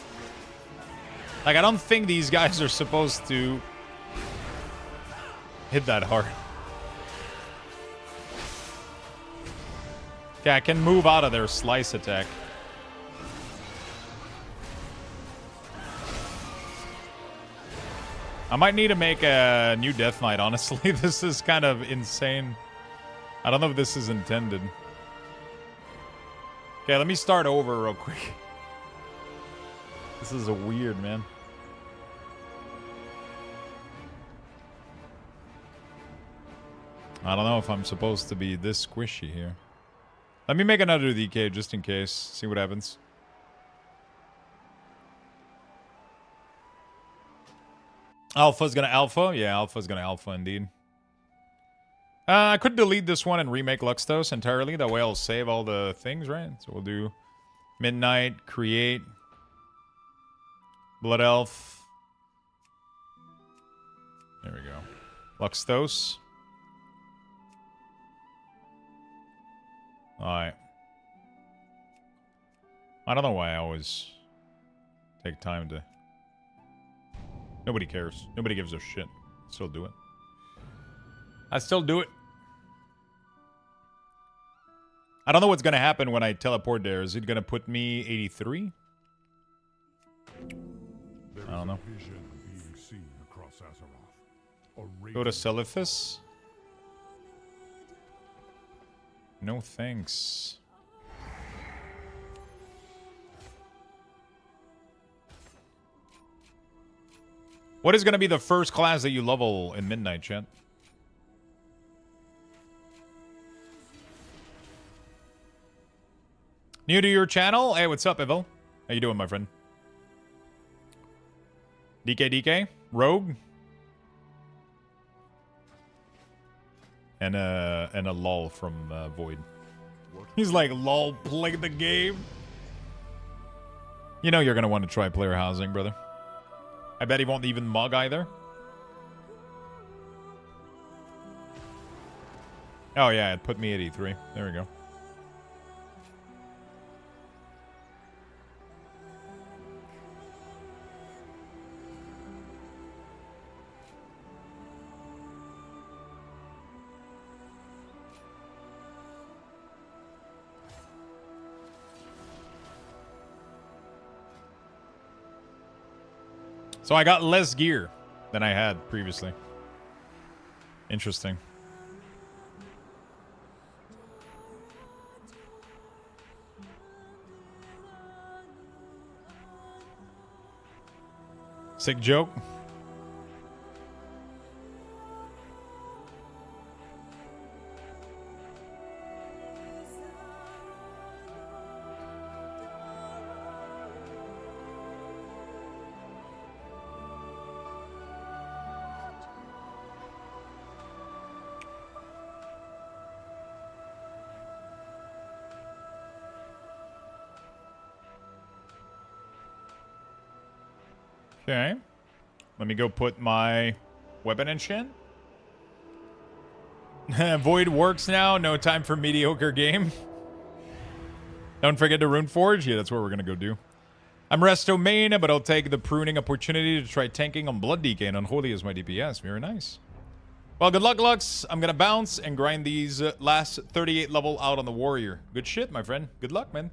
Like, I don't think these guys are supposed to hit that hard. Okay, I can move out of their slice attack. I might need to make a new Death Knight, honestly. This is kind of insane. I don't know if this is intended. Okay, let me start over real quick. This is a weird, man. I don't know if I'm supposed to be this squishy here. Let me make another DK just in case. See what happens. Alpha's gonna alpha? Yeah, Alpha's gonna alpha indeed. I could delete this one and remake Luxthos entirely. That way I'll save all the things, right? So we'll do Midnight, Create, Blood Elf. There we go. Luxthos. Alright. I don't know why I always take time to... Nobody cares. Nobody gives a shit. Still do it. I still do it. I don't know what's gonna happen when I teleport there. Is it gonna put me 83? I don't know. Go to Celithus? No thanks. What is going to be the first class that you level in Midnight, chat? New to your channel? Hey, what's up, Evil? How you doing, my friend? DK? Rogue? And a lol from Void. He's like, lol, play the game. You know you're going to want to try player housing, brother. I bet he won't even mug either. Oh, yeah, it put me at E3. There we go. So I got less gear than I had previously. Interesting. Sick joke. Okay. Let me go put my weapon in shin. Void works now. No time for mediocre game. Don't forget to Rune Forge. Yeah, that's what we're going to go do. I'm Resto main, but I'll take the pruning opportunity to try tanking on Blood DK and Unholy as my DPS. Very nice. Well, good luck, Lux. I'm going to bounce and grind these last 38 level out on the Warrior. Good shit, my friend. Good luck, man.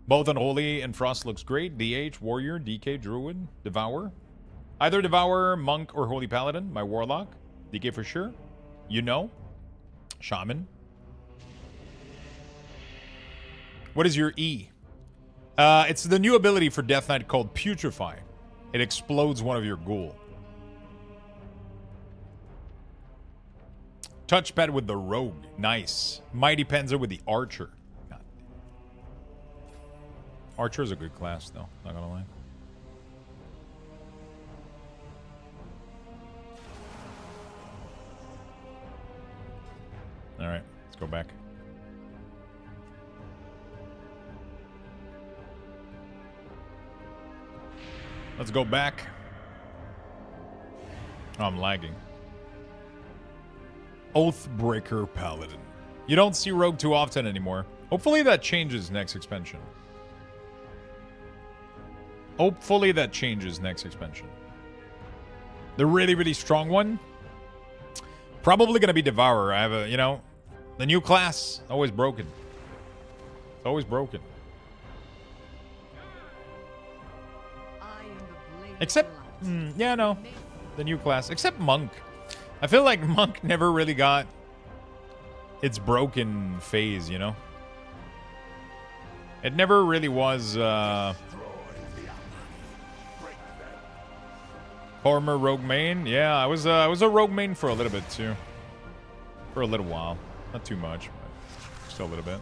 Both Unholy and Frost looks great. DH, Warrior, DK, Druid, Devourer. Either Devourer, Monk, or Holy Paladin. My Warlock. DK for sure. You know. Shaman. What is your E? It's the new ability for Death Knight called Putrefy. It explodes one of your ghoul. Touchpad with the Rogue. Nice. Mighty Panzer with the Archer. Archer is a good class, though. Not gonna lie. All right, let's go back. Let's go back. Oh, I'm lagging. Oathbreaker Paladin. You don't see Rogue too often anymore. Hopefully that changes next expansion. Hopefully that changes next expansion. The really, really strong one. Probably going to be Devourer. I have a, you know, the new class. Always broken. It's always broken. Except, yeah, no. The new class. Except Monk. I feel like Monk never really got its broken phase, you know? It never really was, former Rogue main. Yeah, I was a Rogue main for a little bit too. For a little while. Not too much, but still a little bit.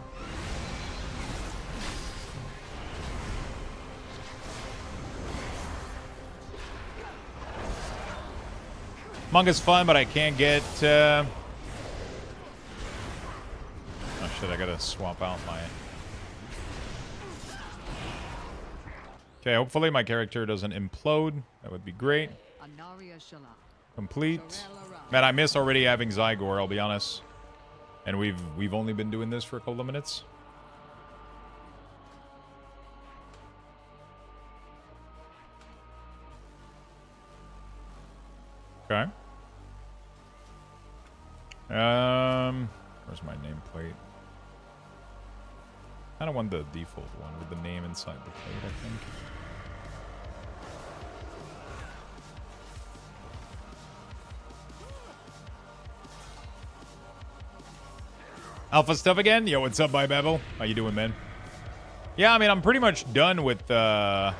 Monk is fun, but I can't get oh shit, I gotta swap out my... Okay, hopefully my character doesn't implode. That would be great. Complete. Man, I miss already having Zygor, I'll be honest. And we've only been doing this for a couple of minutes. Okay. Where's my nameplate? I kind of want the default one with the name inside the plate, I think. Alpha stuff again? Yo, what's up, Bye Babel? How you doing, man? Yeah, I mean, I'm pretty much done with Oh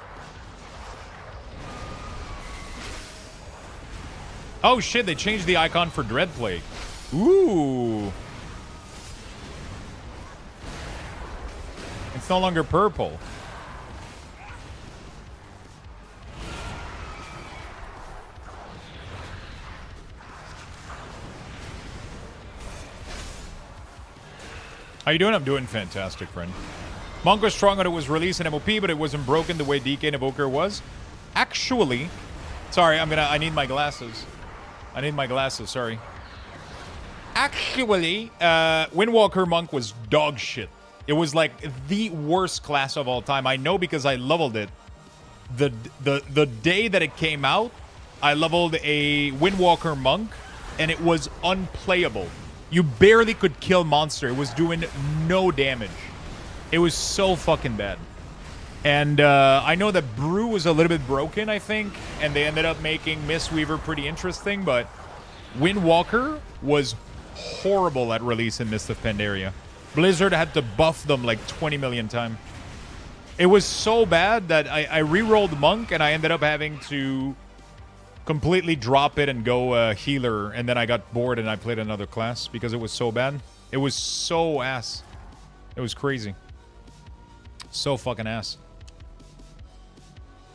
shit, they changed the icon for Dreadplague. Ooh. It's no longer purple. How you doing? I'm doing fantastic, friend. Monk was strong when it was released in MOP, but it wasn't broken the way DK and Evoker was. Actually, sorry, I need my glasses. I need my glasses, sorry. Actually, Windwalker Monk was dog shit. It was like the worst class of all time. I know because I leveled it. The day that it came out, I leveled a Windwalker Monk, and it was unplayable. You barely could kill monster. It was doing no damage. It was so fucking bad. And I know that Brew was a little bit broken, I think, and they ended up making Mistweaver pretty interesting, but Windwalker was horrible at release in Mist of Pandaria. Blizzard had to buff them like 20 million times. It was so bad that I re-rolled Monk, and I ended up having to completely drop it and go healer, and then I got bored and I played another class because it was so bad. It was so ass. It was crazy. So fucking ass.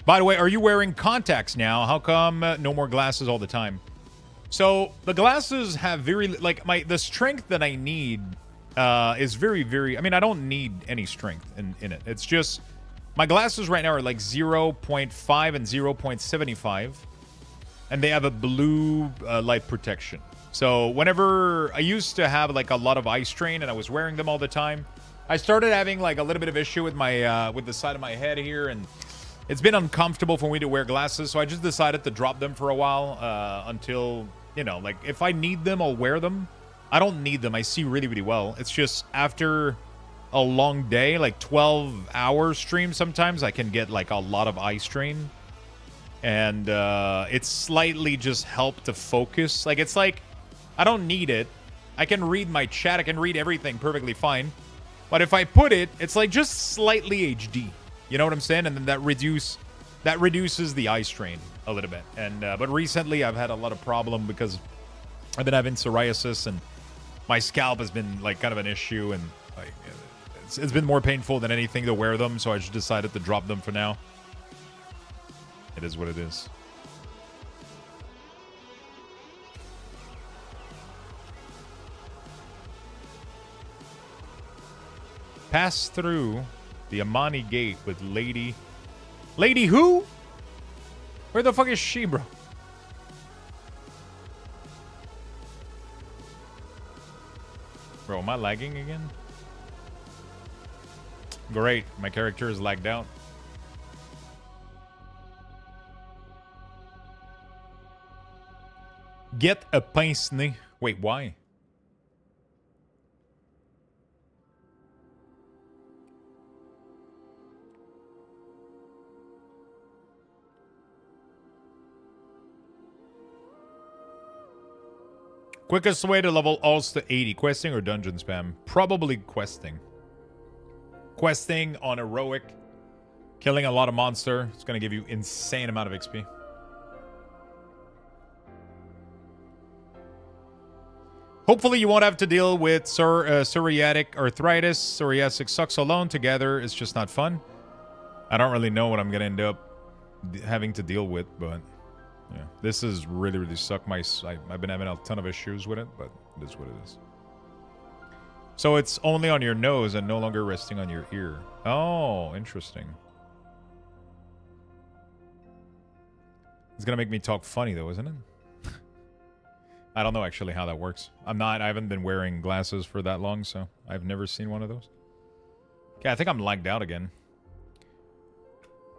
By the way, are you wearing contacts now? How come no more glasses all the time? So the glasses have very, like, the strength that I need is very, very, I mean, I don't need any strength in it. It's just, my glasses right now are like 0.5 and 0.75. And they have a blue light protection. So whenever I used to have like a lot of eye strain and I was wearing them all the time, I started having like a little bit of issue with my with the side of my head here, and it's been uncomfortable for me to wear glasses. So I just decided to drop them for a while until, you know, like if I need them, I'll wear them. I don't need them. I see really, really well. It's just after a long day, like 12-hour stream, sometimes I can get like a lot of eye strain. And it's slightly just helped to focus. Like, it's like, I don't need it. I can read my chat. I can read everything perfectly fine. But if I put it, it's like just slightly HD. You know what I'm saying? And then that reduces the eye strain a little bit. And but recently I've had a lot of problem because I've been having psoriasis and my scalp has been like kind of an issue, and like it's been more painful than anything to wear them. So I just decided to drop them for now. It is what it is. Pass through the Amani Gate with Lady... Lady who? Where the fuck is she, bro? Bro, am I lagging again? Great. My character is lagged out. Get a pince nez. Wait, why? Quickest way to level alls to 80. Questing or dungeon spam? Probably questing. Questing on heroic. Killing a lot of monster. It's going to give you insane amount of XP. Hopefully you won't have to deal with psoriatic arthritis. Psoriasis sucks alone. Together, it's just not fun. I don't really know what I'm going to end up having to deal with, but yeah. This is really, really suck. I've been having a ton of issues with it, but it is what it is. So it's only on your nose and no longer resting on your ear. Oh, interesting. It's going to make me talk funny, though, isn't it? I don't know actually how that works. I haven't been wearing glasses for that long, so I've never seen one of those. Okay, I think I'm lagged out again.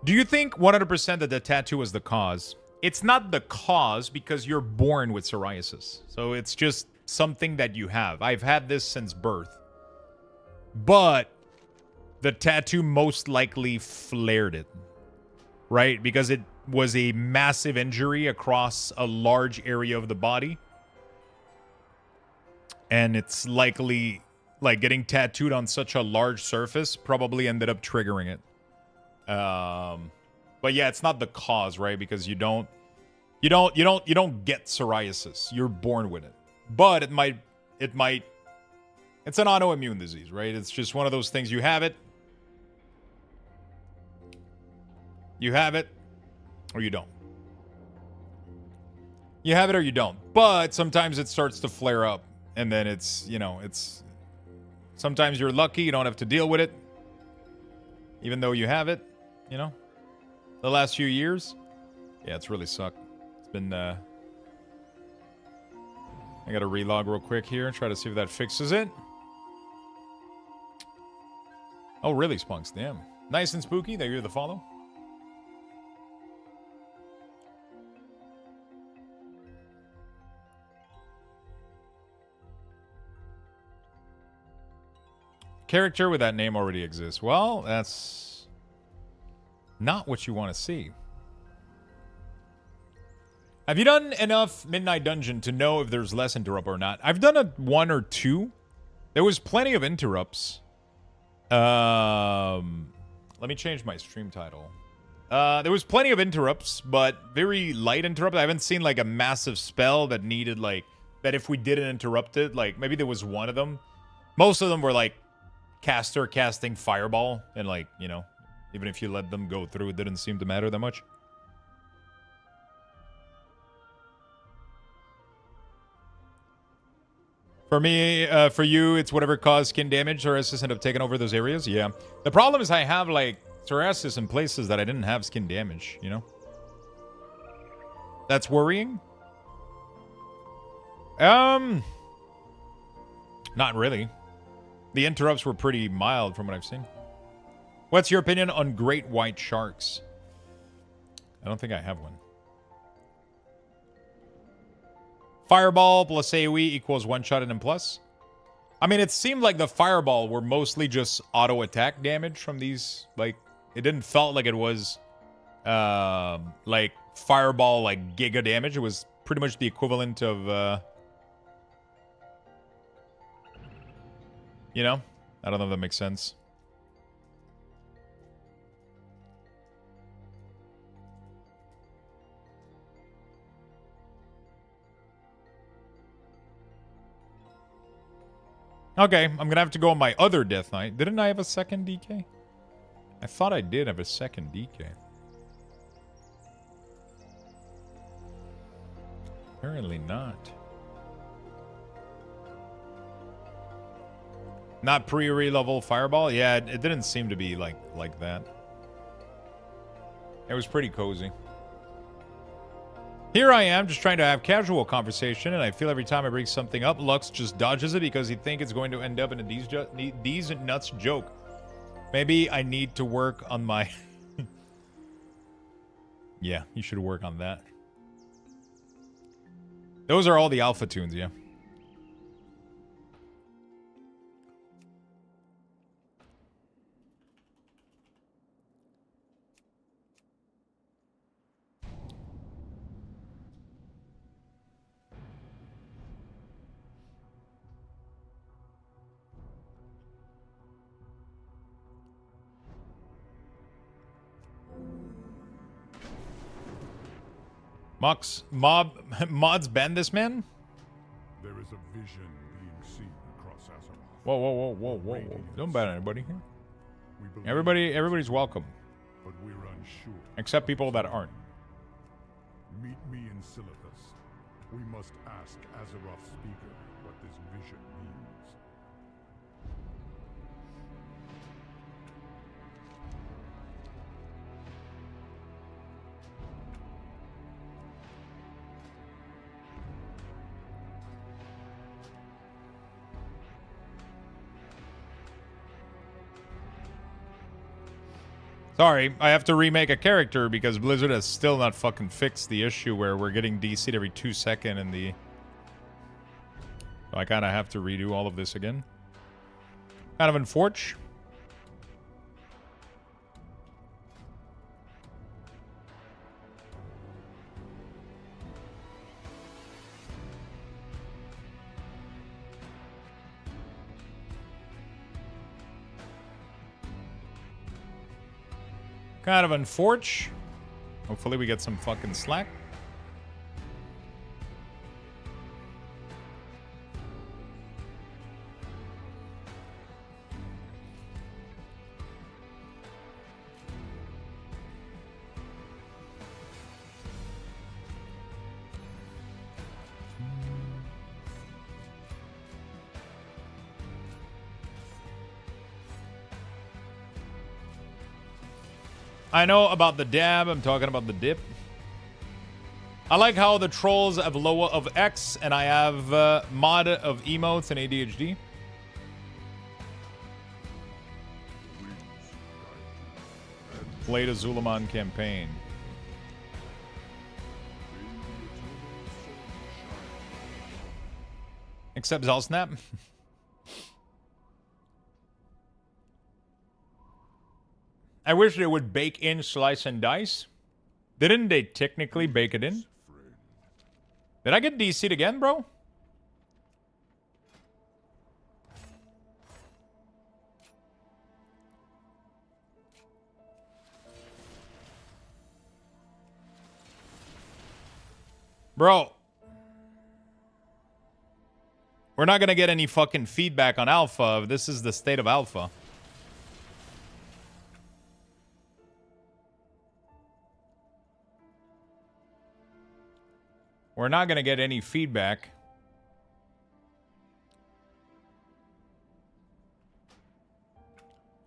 Do you think 100% that the tattoo was the cause? It's not the cause because you're born with psoriasis. So it's just something that you have. I've had this since birth. But the tattoo most likely flared it. Right? Because it was a massive injury across a large area of the body. And it's likely, like, getting tattooed on such a large surface probably ended up triggering it. But yeah, it's not the cause, right? Because you don't get psoriasis. You're born with it. But it's an autoimmune disease, right? It's just one of those things. You have it, You have it, or you don't. You have it or you don't. But sometimes it starts to flare up. And then it's, you know, it's... Sometimes you're lucky, you don't have to deal with it. Even though you have it, you know. The last few years. Yeah, it's really sucked. It's been, I gotta relog real quick here. Try to see if that fixes it. Oh, really, Spunks? Damn. Nice and spooky. Thank you for the follow. Character with that name already exists. Well, that's not what you want to see. Have you done enough Midnight Dungeon to know if there's less interrupt or not? I've done a 1 or 2. There was plenty of interrupts. Let me change my stream title. There was plenty of interrupts, but very light interrupts. I haven't seen like a massive spell that needed like that if we didn't interrupt it, like maybe there was one of them. Most of them were like caster casting fireball, and like, you know, even if you let them go through, it didn't seem to matter that much. For me, for you, it's whatever caused skin damage. Psoriasis ended up taking over those areas. Yeah. The problem is I have like psoriasis in places that I didn't have skin damage, you know? That's worrying. Not really. The interrupts were pretty mild from what I've seen. What's your opinion on great white sharks? I don't think I have one. Fireball plus AoE equals one shot and plus. I mean, it seemed like the fireball were mostly just auto attack damage from these. Like, it didn't felt like it was like fireball like giga damage. It was pretty much the equivalent of you know? I don't know if that makes sense. Okay, I'm gonna have to go on my other Death Knight. Didn't I have a second DK? I thought I did have a second DK. Apparently not. Not pre-re-level fireball? Yeah, it didn't seem to be like that. It was pretty cozy. Here I am, just trying to have casual conversation, and I feel every time I bring something up, Lux just dodges it because he thinks it's going to end up in a these nuts joke. Maybe I need to work on my... Yeah, you should work on that. Those are all the alpha tunes, yeah. Mods ban this man? There is a vision being seen across Azeroth. Whoa. Don't ban anybody here. Everybody's welcome. But we're unsure. Except people that aren't. Meet me in Silithus. We must ask Azeroth's speaker what this vision means. Sorry, I have to remake a character because Blizzard has still not fucking fixed the issue where we're getting DC'd every 2 seconds in the... So I kind of have to redo all of this again. Kind of unfortunate. Kind of unfortunate. Hopefully we get some fucking slack. I know about the dab. I'm talking about the dip. I like how the trolls have Loa of X, and I have mod of emotes and ADHD. Played a Zulaman campaign. Except Zalsnap. I wish they would bake in Slice and Dice. Didn't they technically bake it in? Did I get DC'd again, bro? Bro. We're not gonna get any fucking feedback on alpha. This is the state of alpha. We're not gonna get any feedback.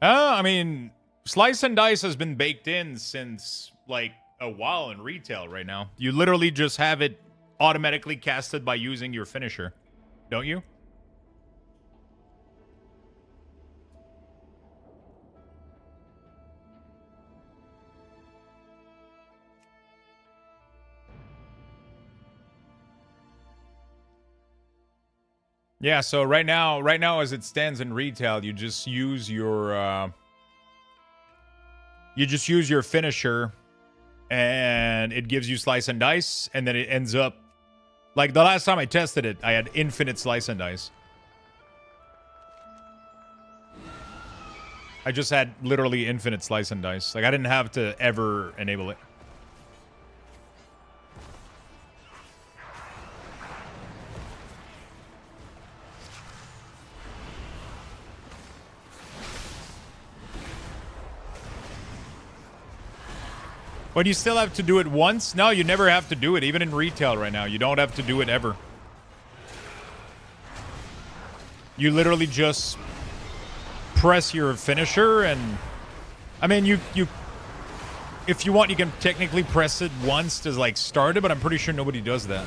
I mean, Slice and Dice has been baked in since, like, a while in retail right now. You literally just have it automatically casted by using your finisher. Don't you? Yeah, so right now as it stands in retail, you just use your finisher and it gives you Slice and Dice, and then it ends up like the last time I tested it, I had infinite Slice and Dice. I just had literally infinite Slice and Dice. Like I didn't have to ever enable it. But you still have to do it once? No, you never have to do it. Even in retail right now, you don't have to do it ever. You literally just press your finisher and... I mean, you if you want, you can technically press it once to, like, start it, but I'm pretty sure nobody does that.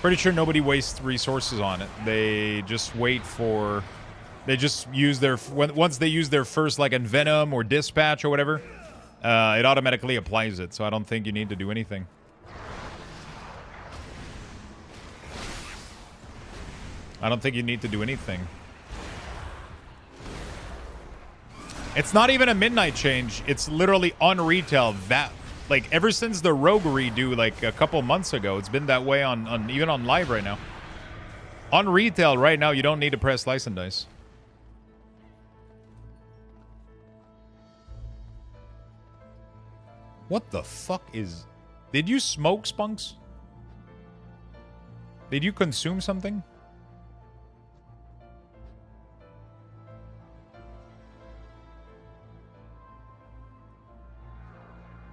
Pretty sure nobody wastes resources on it. They just wait for... They just use their... Once they use their first, like, Envenom or Dispatch or whatever... it automatically applies it, so I don't think you need to do anything. I don't think you need to do anything. It's not even a midnight change. It's literally on retail. That, like, ever since the Rogue redo, like, a couple months ago, it's been that way on even on live right now. On retail right now, you don't need to press Slice and Dice. What the fuck is... Did you smoke, Spunks? Did you consume something?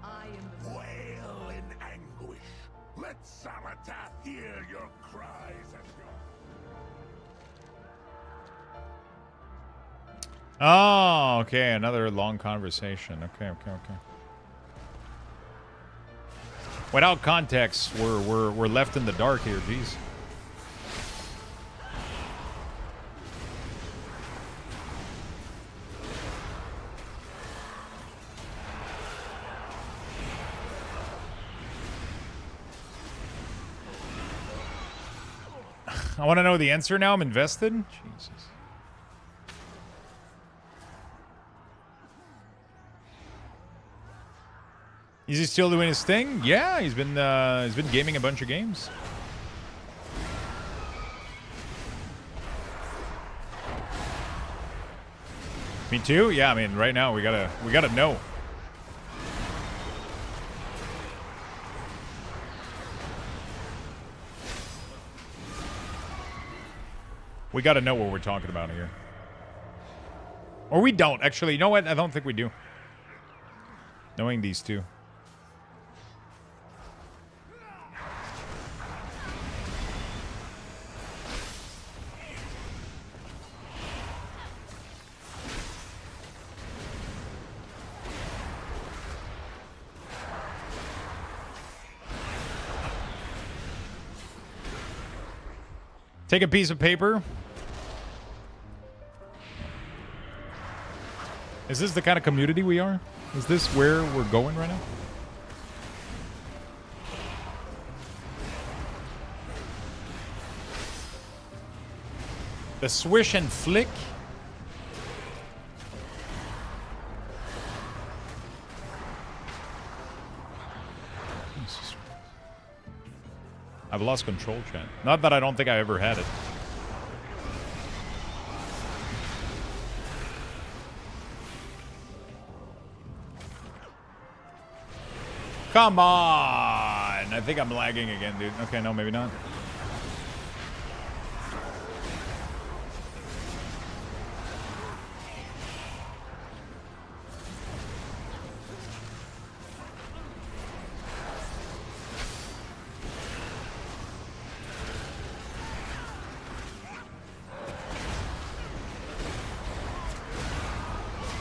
I am Wail in anguish. Let Salatath hear your cries and your... Oh, okay. Another long conversation. Okay. Without context, we're left in the dark here. Jeez. I want to know the answer now. I'm invested. Jesus. Is he still doing his thing? Yeah, he's been gaming a bunch of games. Me too. Yeah, I mean, right now we gotta know. We gotta know what we're talking about here. Or we don't, actually. You know what? I don't think we do. Knowing these two. Take a piece of paper. Is this the kind of community we are? Is this where we're going right now? The swish and flick. I've lost control, chat. Not that I don't think I ever had it. Come on! I think I'm lagging again, dude. Okay, no, maybe not.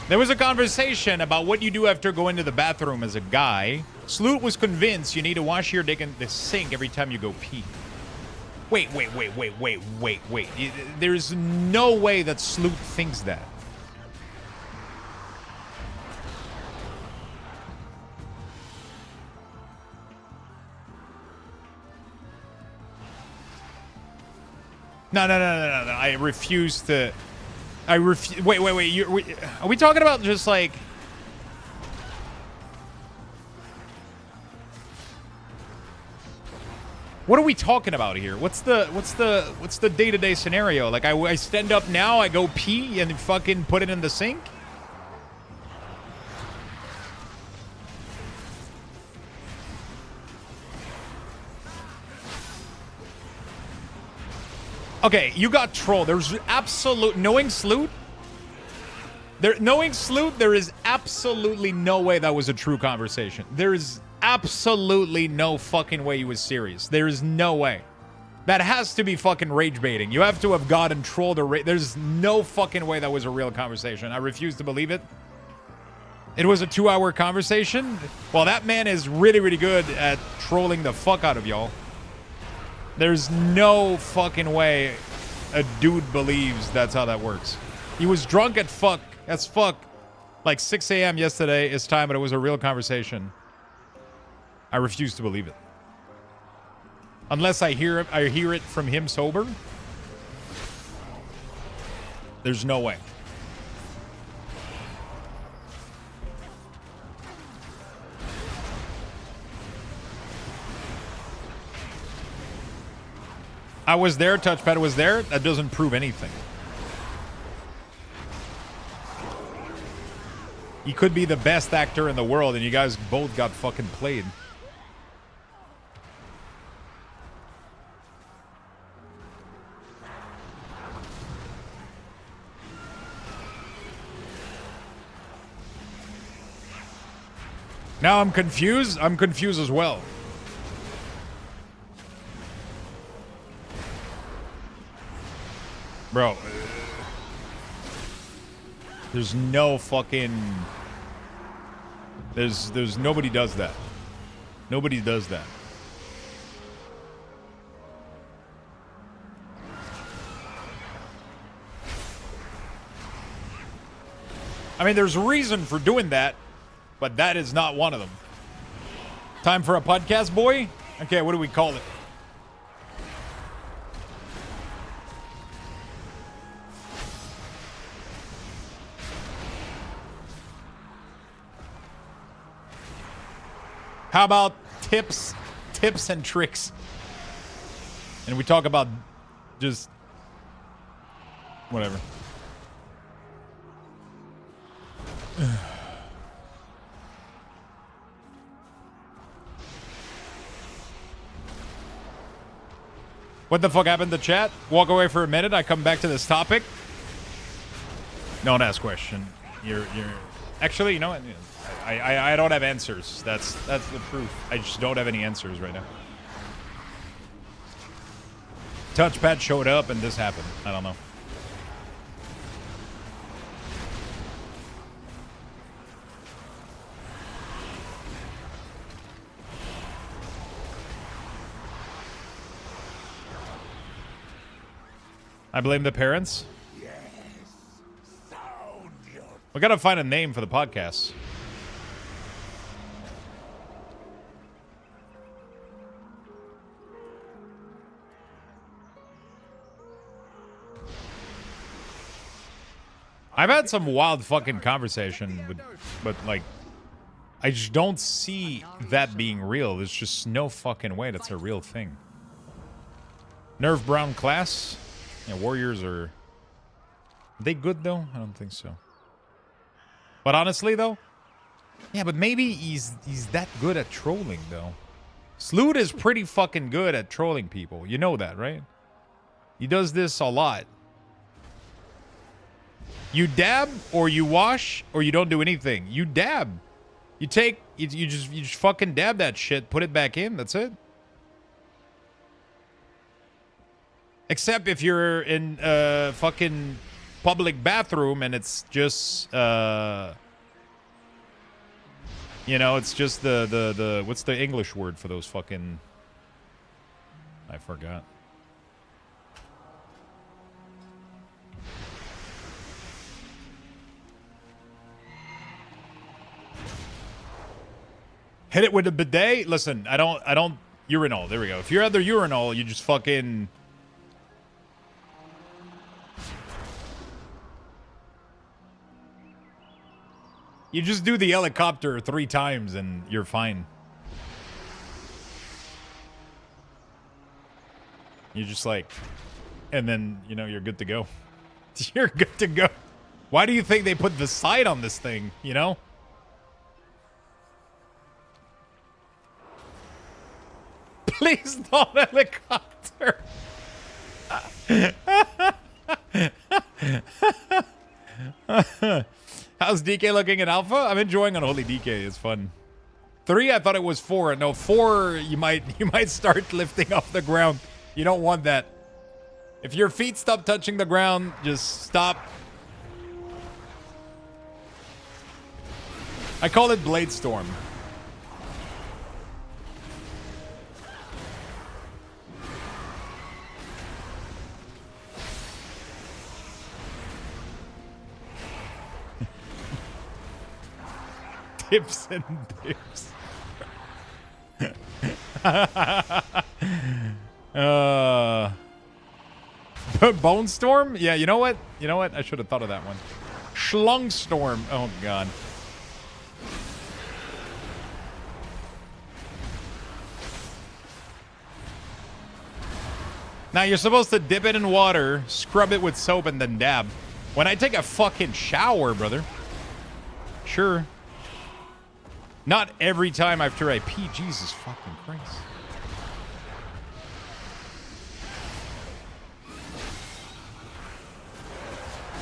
There was a conversation about what you do after going to the bathroom as a guy. Sloot was convinced you need to wash your dick in the sink every time you go pee. Wait. There's no way that Sloot thinks that. No. I refuse to... Wait. Are we talking about just like... What are we talking about here? What's the day-to-day scenario? Like I stand up now, I go pee and fucking put it in the sink? Okay, you got trolled. There's absolute... Knowing Sloot, there is absolutely no way that was a true conversation. There is absolutely no fucking way he was serious. There is no way. That has to be fucking rage baiting. You have to have gotten trolled or... There's no fucking way that was a real conversation. I refuse to believe it. It was a 2-hour conversation? Well, that man is really, really good at trolling the fuck out of y'all. There's no fucking way a dude believes that's how that works. He was drunk as fuck, like 6 a.m. yesterday his time, but it was a real conversation. I refuse to believe it. Unless I hear it from him sober. There's no way. I was there, touchpad was there. That doesn't prove anything. He could be the best actor in the world, and you guys both got fucking played. Now I'm confused. I'm confused as well. Bro, there's no fucking... There's nobody does that. Nobody does that. I mean, there's a reason for doing that, but that is not one of them. Time for a podcast, boy? Okay, what do we call it? How about tips and tricks? And we talk about just whatever. What the fuck happened to chat? Walk away for a minute. I come back to this topic. Don't ask question. You're actually, you know what? I don't have answers. That's the truth. I just don't have any answers right now. Touchpad showed up and this happened. I don't know. I blame the parents. We gotta find a name for the podcast. I've had some wild fucking conversation with, but like, I just don't see that being real. There's just no fucking way that's a real thing. Nerve Brown class? Yeah, warriors are they good though? I don't think so. But honestly though, yeah, but maybe he's that good at trolling though. Sloot is pretty fucking good at trolling people. You know that, right? He does this a lot. You dab or you wash or you don't do anything. You dab. You take you just fucking dab that shit, put it back in, that's it. Except if you're in a fucking public bathroom and it's just you know, it's just the what's the English word for those fucking, I forgot. Hit it with a bidet. Listen, I don't urinal. There we go. If you're at the urinal, you just fucking you just do the helicopter 3 times and you're fine. You just like, and then, you know, you're good to go. You're good to go. Why do you think they put the side on this thing, you know? Please don't helicopter. How's DK looking at Alpha? I'm enjoying Unholy DK. It's fun. 3, I thought it was 4. No, 4, you might start lifting off the ground. You don't want that. If your feet stop touching the ground, just stop. I call it Blade Storm. Tips and dips. Bone Storm? Yeah, you know what? You know what? I should have thought of that one. Schlung Storm. Oh, God. Now, you're supposed to dip it in water, scrub it with soap, and then dab. When I take a fucking shower, brother. Sure. Not every time after I pee. Jesus fucking Christ.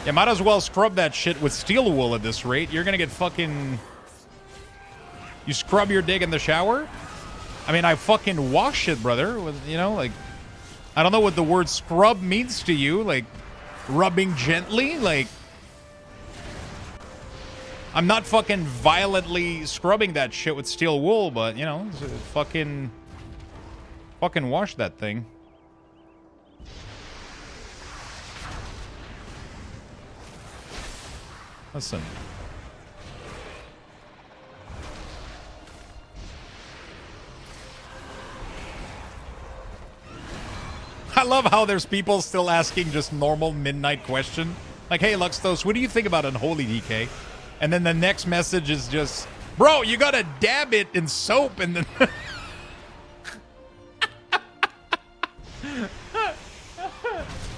Yeah, might as well scrub that shit with steel wool at this rate. You're gonna get fucking... You scrub your dick in the shower? I mean, I fucking wash it, brother. You know, like... I don't know what the word scrub means to you. Like, rubbing gently? Like... I'm not fucking violently scrubbing that shit with steel wool, but, you know, fucking wash that thing. Listen. I love how there's people still asking just normal midnight question. Like, hey, Luxthos, what do you think about Unholy DK? And then the next message is just, bro, you gotta dab it in soap and then...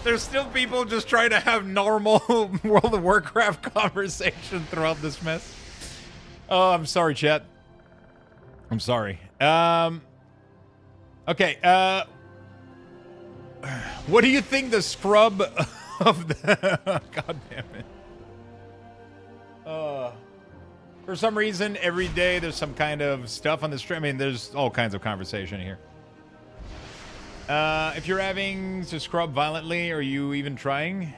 There's still people just trying to have normal World of Warcraft conversation throughout this mess. Oh, I'm sorry, chat. I'm sorry. Okay, what do you think the scrub of the... God damn it. For some reason, every day there's some kind of stuff on the stream. I mean, there's all kinds of conversation here. If you're having to scrub violently, are you even trying?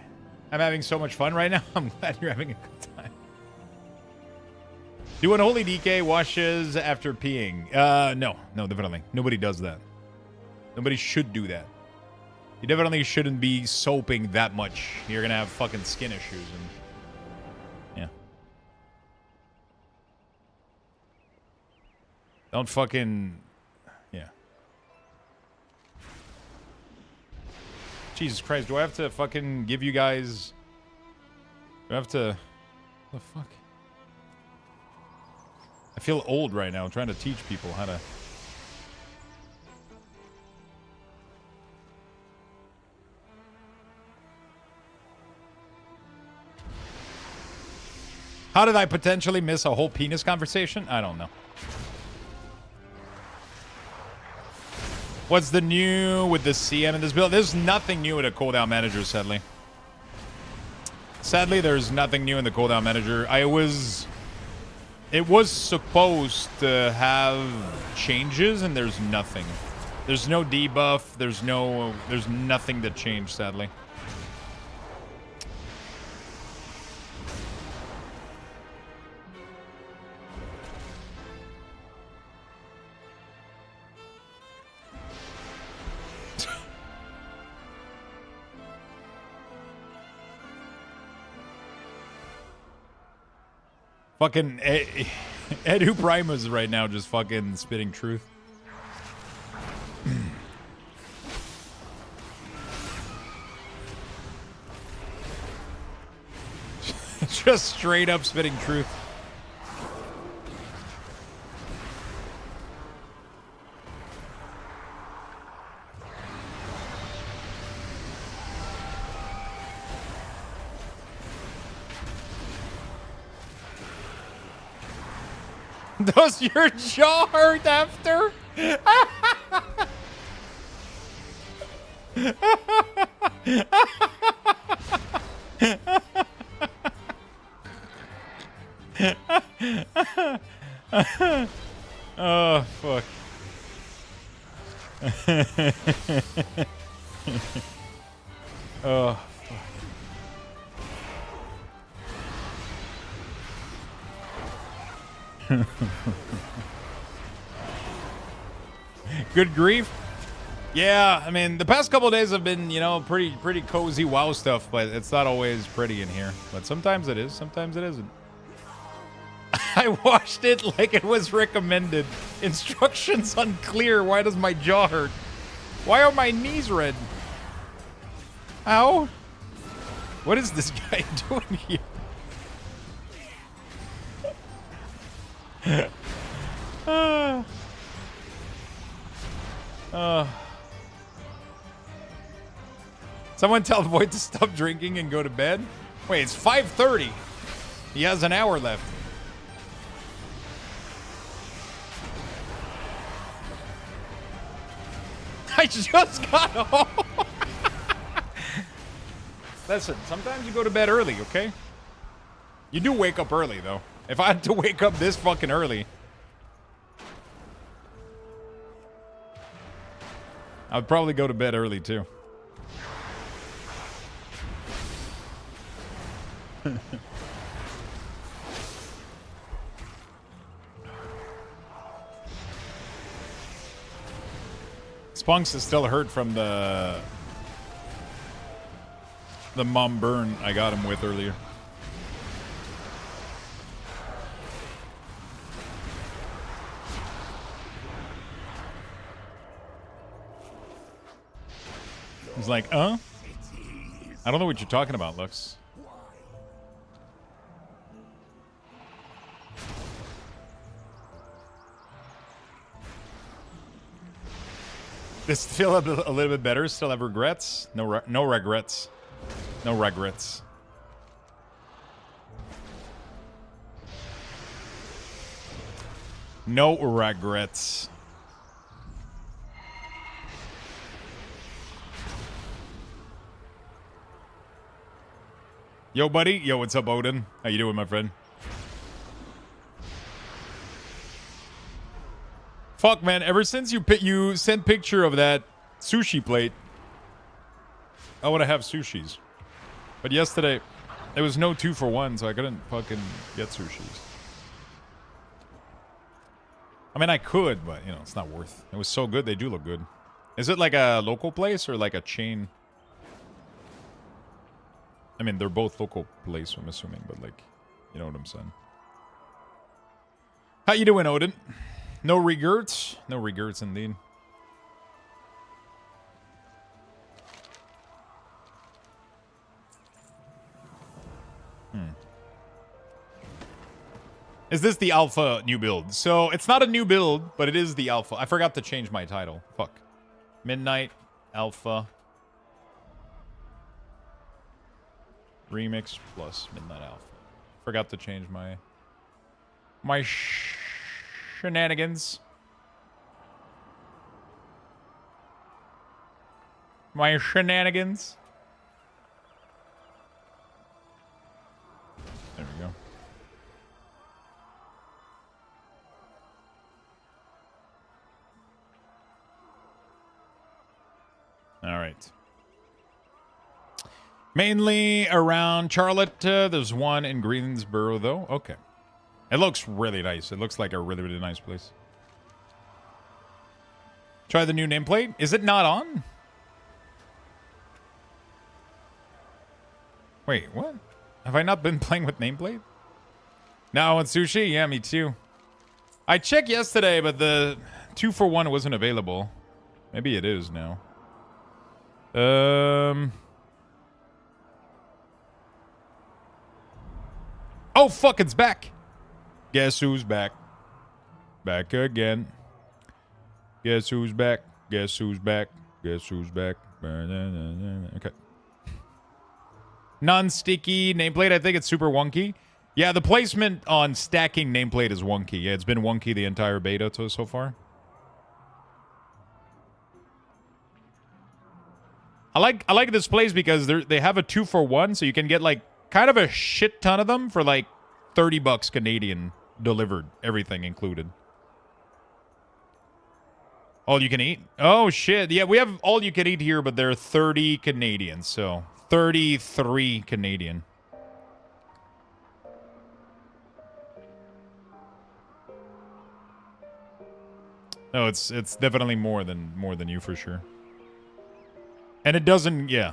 I'm having so much fun right now. I'm glad you're having a good time. Do Unholy DK washes after peeing? No, definitely. Nobody does that. Nobody should do that. You definitely shouldn't be soaping that much. You're gonna have fucking skin issues and yeah. Don't fucking yeah. Jesus Christ, do I have to fucking give you guys... Do I have to... What the fuck? I feel old right now trying to teach people how to... How did I potentially miss a whole penis conversation? I don't know. What's the new with the CM in this build? There's nothing new in a cooldown manager, sadly. Sadly, there's nothing new in the cooldown manager. It was supposed to have changes, and there's nothing. There's no debuff. There's nothing that changed, sadly. Fucking Edu Primus right now just fucking spitting truth. Just straight up spitting truth. Does your jaw hurt after? Oh, fuck. Oh, fuck. Good grief. Yeah, I mean, the past couple of days have been, you know, pretty cozy WoW stuff, but it's not always pretty in here. But sometimes it is, sometimes it isn't. I watched it like it was recommended. Instructions unclear. Why does my jaw hurt? Why are my knees red? Ow. What is this guy doing here? Someone tell the boy to stop drinking and go to bed. Wait, it's 5:30. He has an hour left. I just got home. Listen, sometimes you go to bed early, okay? You do wake up early, though. If I had to wake up this fucking early, I would probably go to bed early, too. Spunks is still hurt from the mom burn I got him with earlier. He's like, I don't know what you're talking about, Lux. This feel a little bit better. Still have regrets? No regrets. No regrets. No regrets. Yo, buddy. Yo, what's up, Odin? How you doing, my friend? Fuck, man. Ever since you sent picture of that sushi plate, I want to have sushis. But yesterday, there was no 2-for-1, so I couldn't fucking get sushis. I mean, I could, but, you know, it's not worth it. It was so good, they do look good. Is it like a local place or like a chain? I mean, they're both local place, I'm assuming, but like, you know what I'm saying. How you doing, Odin? No regrets? No regrets, indeed. Is this the alpha new build? So, it's not a new build, but it is the alpha. I forgot to change my title. Fuck. Midnight Alpha Remix plus Midnight Alpha. Forgot to change my shenanigans. My shenanigans. There we go. All right. Mainly around Charlotte. There's one in Greensboro, though. Okay. It looks really nice. It looks like a really, really nice place. Try the new nameplate. Is it not on? Wait, what? Have I not been playing with nameplate? Now I want sushi? Yeah, me too. I checked yesterday, but the 2-for-1 wasn't available. Maybe it is now. Oh, fuck, it's back. Guess who's back? Back again. Guess who's back? Guess who's back? Guess who's back? Okay. Non-sticky nameplate. I think it's super wonky. Yeah, the placement on stacking nameplate is wonky. Yeah, it's been wonky the entire beta so far. I like this place because they have a 2-for-1, so you can get like kind of a shit ton of them for like $30 Canadian delivered, everything included. All you can eat? Oh shit. Yeah, we have all you can eat here, but they're 30 Canadian, so 33 Canadian. No, it's definitely more than you for sure. And it doesn't, yeah.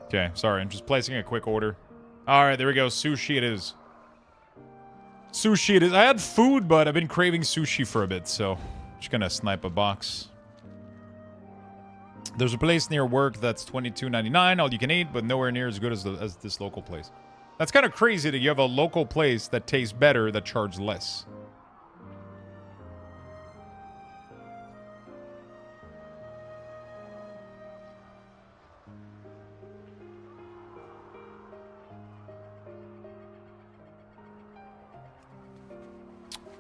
Okay, sorry, I'm just placing a quick order. Alright, there we go. Sushi it is. Sushi it is. I had food, but I've been craving sushi for a bit, so just gonna snipe a box. There's a place near work that's $22.99, all you can eat, but nowhere near as good as this local place. That's kind of crazy that you have a local place that tastes better that charges less.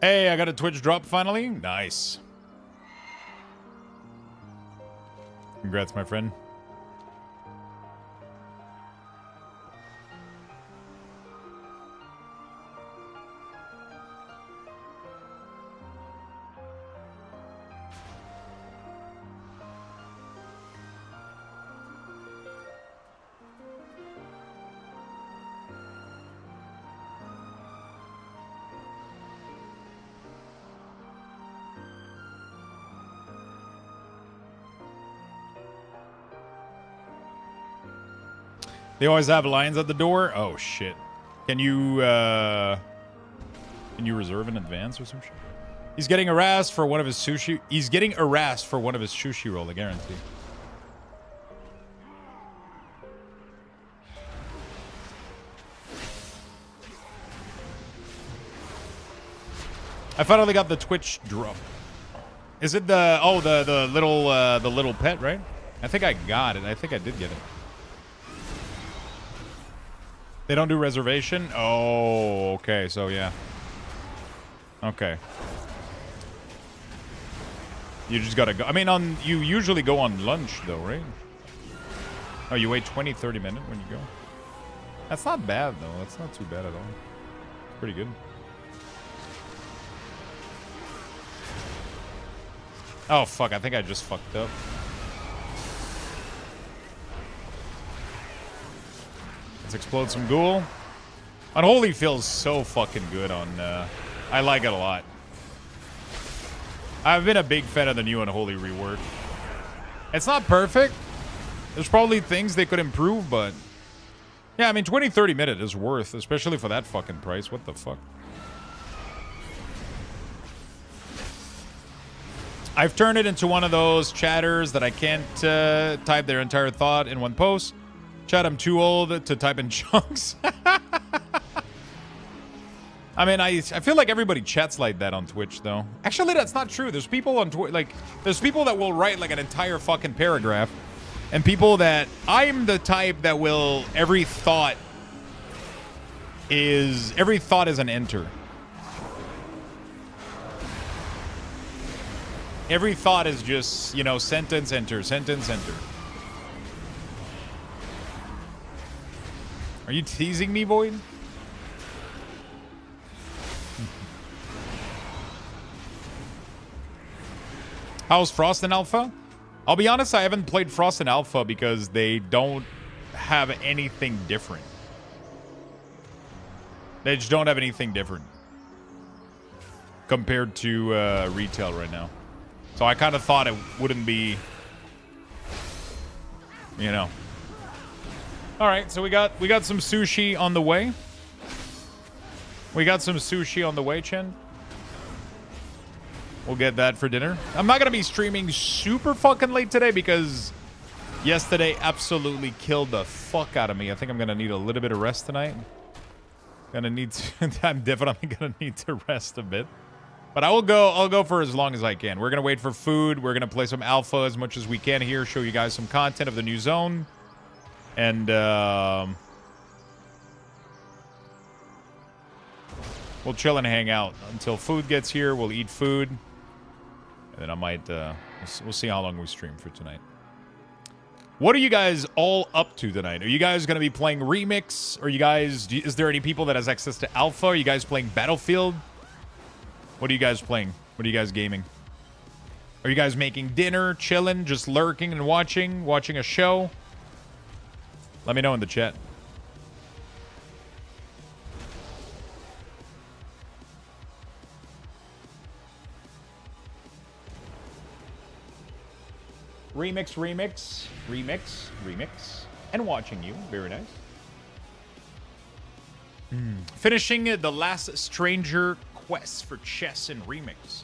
Hey, I got a Twitch drop finally. Nice. Congrats, my friend. They always have lines at the door? Oh, shit. Can you reserve in advance or some shit? He's getting harassed for one of his sushi... He's getting harassed for one of his sushi roll, I guarantee. I finally got the Twitch drop. Is it the... Oh, the little pet, right? I think I got it. I think I did get it. They don't do reservation? Oh, okay. So, yeah. Okay. You just gotta go. I mean, you usually go on lunch, though, right? Oh, you wait 20, 30 minutes when you go? That's not bad, though. That's not too bad at all. It's pretty good. Oh, fuck. I think I just fucked up. Let's explode some ghoul. Unholy feels so fucking good on... I like it a lot. I've been a big fan of the new Unholy rework. It's not perfect. There's probably things they could improve, but... Yeah, I mean, 20-30 minute is worth, especially for that fucking price. What the fuck? I've turned it into one of those chatters that I can't type their entire thought in one post. Chat, I'm too old to type in chunks. I mean, I feel like everybody chats like that on Twitch, though. Actually, that's not true. There's people on Twitch, like, there's people that will write, like, an entire fucking paragraph. And people that, I'm the type that will, every thought is an enter. Every thought is just, you know, sentence, enter, sentence, enter. Are you teasing me, Void? How's Frost in Alpha? I'll be honest, I haven't played Frost in Alpha because they don't have anything different. They just don't have anything different compared to retail right now. So I kind of thought it wouldn't be, you know. All right, so we got some sushi on the way. We got some sushi on the way, Chen. We'll get that for dinner. I'm not going to be streaming super fucking late today because yesterday absolutely killed the fuck out of me. I think I'm going to need a little bit of rest tonight. I'm definitely going to need to rest a bit. But I'll go for as long as I can. We're going to wait for food. We're going to play some alpha as much as we can here, show you guys some content of the new zone. And we'll chill and hang out until food gets here. We'll eat food. And then I might, we'll see how long we stream for tonight. What are you guys all up to tonight? Are you guys going to be playing Remix? Are you guys, is there any people that has access to Alpha? Are you guys playing Battlefield? What are you guys playing? What are you guys gaming? Are you guys making dinner, chilling, just lurking and watching a show? Let me know in the chat. Remix. And watching you. Very nice. Finishing the last Stranger Quest for chess and Remix.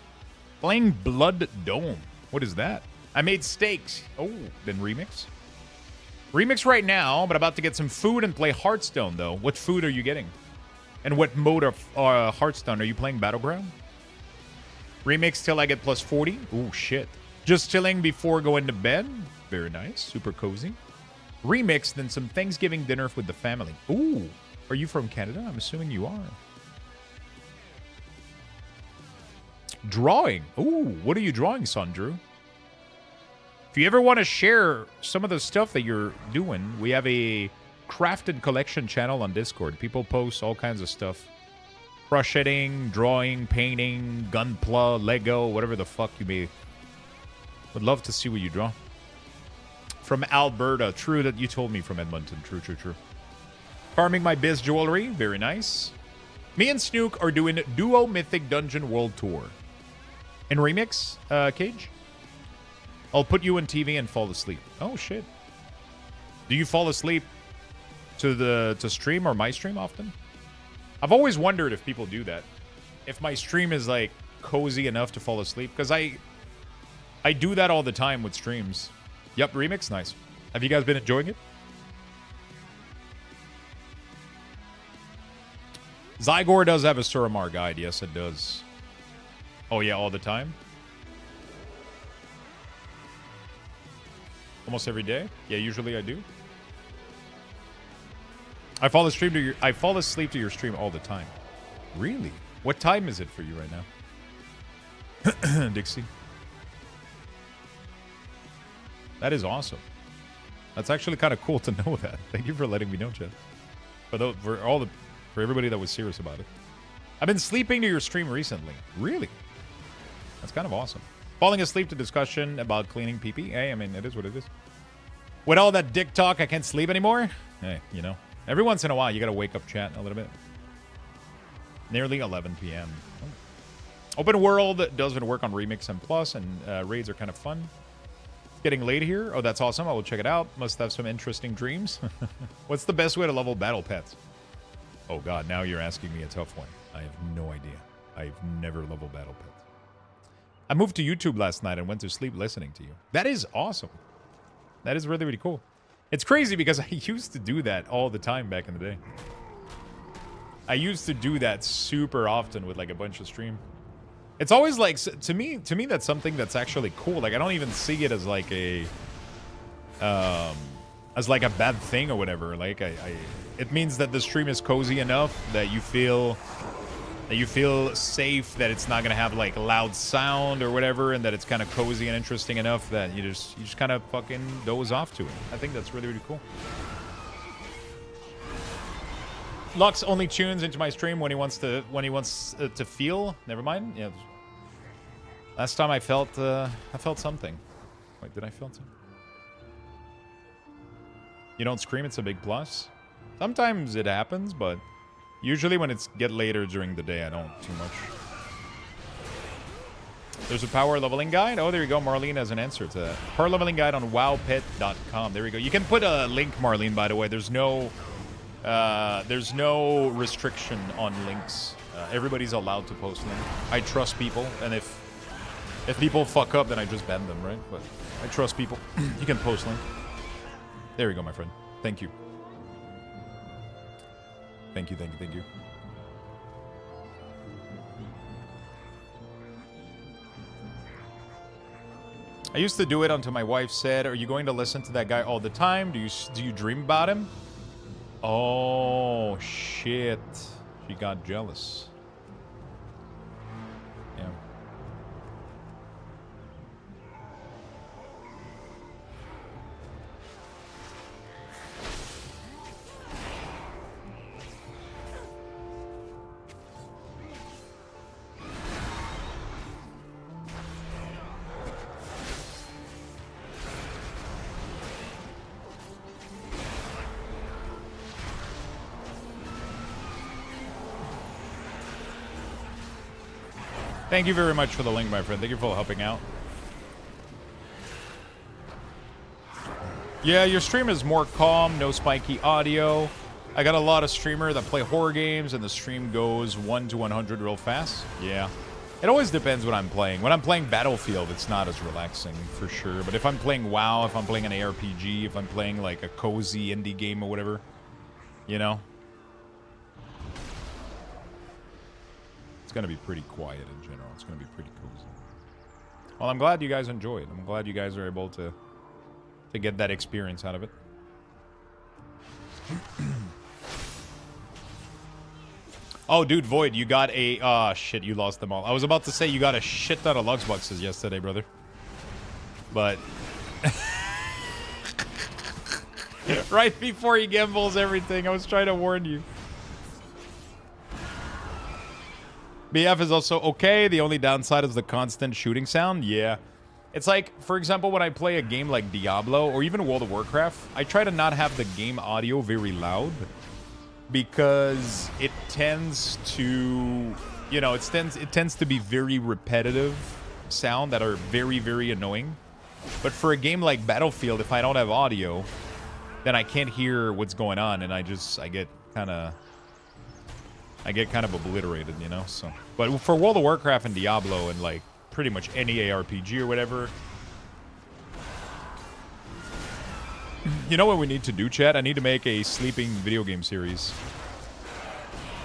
Playing Blood Dome. What is that? I made steaks. Oh, then Remix. Remix right now, but about to get some food and play Hearthstone, though. What food are you getting? And what mode of Hearthstone? Are you playing Battleground? Remix till I get plus 40? Oh, shit. Just chilling before going to bed. Very nice. Super cozy. Remix, then some Thanksgiving dinner with the family. Ooh. Are you from Canada? I'm assuming you are. Drawing. Ooh. What are you drawing, Sandru? If you ever want to share some of the stuff that you're doing, we have a craft and collection channel on Discord. People post all kinds of stuff. Crocheting, drawing, painting, gunpla, Lego, whatever the fuck you may... Would love to see what you draw. From Alberta. True that you told me from Edmonton. True. Farming my biz jewelry. Very nice. Me and Snook are doing Duo Mythic Dungeon World Tour. In Remix, Cage? I'll put you on TV and fall asleep. Oh, shit. Do you fall asleep to stream or my stream often? I've always wondered if people do that. If my stream is, like, cozy enough to fall asleep. Because I do that all the time with streams. Yep, Remix, nice. Have you guys been enjoying it? Zygor does have a Suramar guide. Yes, it does. Oh, yeah, all the time? Almost every day? Yeah, usually I do. I fall asleep to your stream all the time. Really? What time is it for you right now? Dixie. That is awesome. That's actually kind of cool to know that. Thank you for letting me know, Chad. For everybody that was serious about it. I've been sleeping to your stream recently. Really? That's kind of awesome. Falling asleep to discussion about cleaning pee-pee. Hey, I mean, it is what it is. With all that dick talk, I can't sleep anymore. Hey, you know. Every once in a while, you gotta wake up chat a little bit. Nearly 11 p.m. Open world doesn't work on Remix and Plus, and raids are kind of fun. Getting late here. Oh, that's awesome. I will check it out. Must have some interesting dreams. What's the best way to level battle pets? Oh, God. Now you're asking me a tough one. I have no idea. I've never leveled battle pets. I moved to YouTube last night and went to sleep listening to you. That is awesome. That is really, really cool. It's crazy because I used to do that all the time back in the day. I used to do that super often with like a bunch of stream. It's always like, to me that's something that's actually cool. Like I don't even see it as like a bad thing or whatever. Like it means that the stream is cozy enough that you feel safe, that it's not gonna have like loud sound or whatever, and that it's kind of cozy and interesting enough that you just kind of fucking doze off to it. I think that's really, really cool. Lux only tunes into my stream when he wants to feel. Never mind. Yeah. Last time I felt something. Wait, did I feel something? You don't scream, it's a big plus. Sometimes it happens, but usually when it's get later during the day, I don't too much. There's a power leveling guide. Oh, there you go. Marlene has an answer to that. Power leveling guide on wowpet.com. There we go. You can put a link, Marlene, by the way. There's no restriction on links. Everybody's allowed to post links. I trust people, and if people fuck up, then I just ban them, right? But I trust people. You can post link. There we go, my friend. Thank you. Thank you, thank you, thank you. I used to do it until my wife said, "Are you going to listen to that guy all the time? Do you dream about him?" Oh, shit. She got jealous. Yeah. Thank you very much for the link, my friend. Thank you for helping out. Yeah, your stream is more calm, no spiky audio. I got a lot of streamers that play horror games, and the stream goes 1 to 100 real fast. Yeah. It always depends what I'm playing. When I'm playing Battlefield, it's not as relaxing, for sure. But if I'm playing WoW, if I'm playing an ARPG, if I'm playing, like, a cozy indie game or whatever, you know? It's going to be pretty quiet in general. It's going to be pretty cozy. Well, I'm glad you guys enjoyed. I'm glad you guys are able to get that experience out of it. Oh, dude, Void, you got a... Oh, shit, you lost them all. I was about to say you got a shit ton of Lux boxes yesterday, brother. But... right before he gambles everything, I was trying to warn you. BF is also okay. The only downside is the constant shooting sound. Yeah. It's like, for example, when I play a game like Diablo or even World of Warcraft, I try to not have the game audio very loud because it tends to, you know, it tends to be very repetitive sound that are very, very annoying. But for a game like Battlefield, if I don't have audio, then I can't hear what's going on, and I get kind of obliterated, you know? So, but for World of Warcraft and Diablo and like pretty much any ARPG or whatever, you know what we need to do, chat? I need to make a sleeping video game series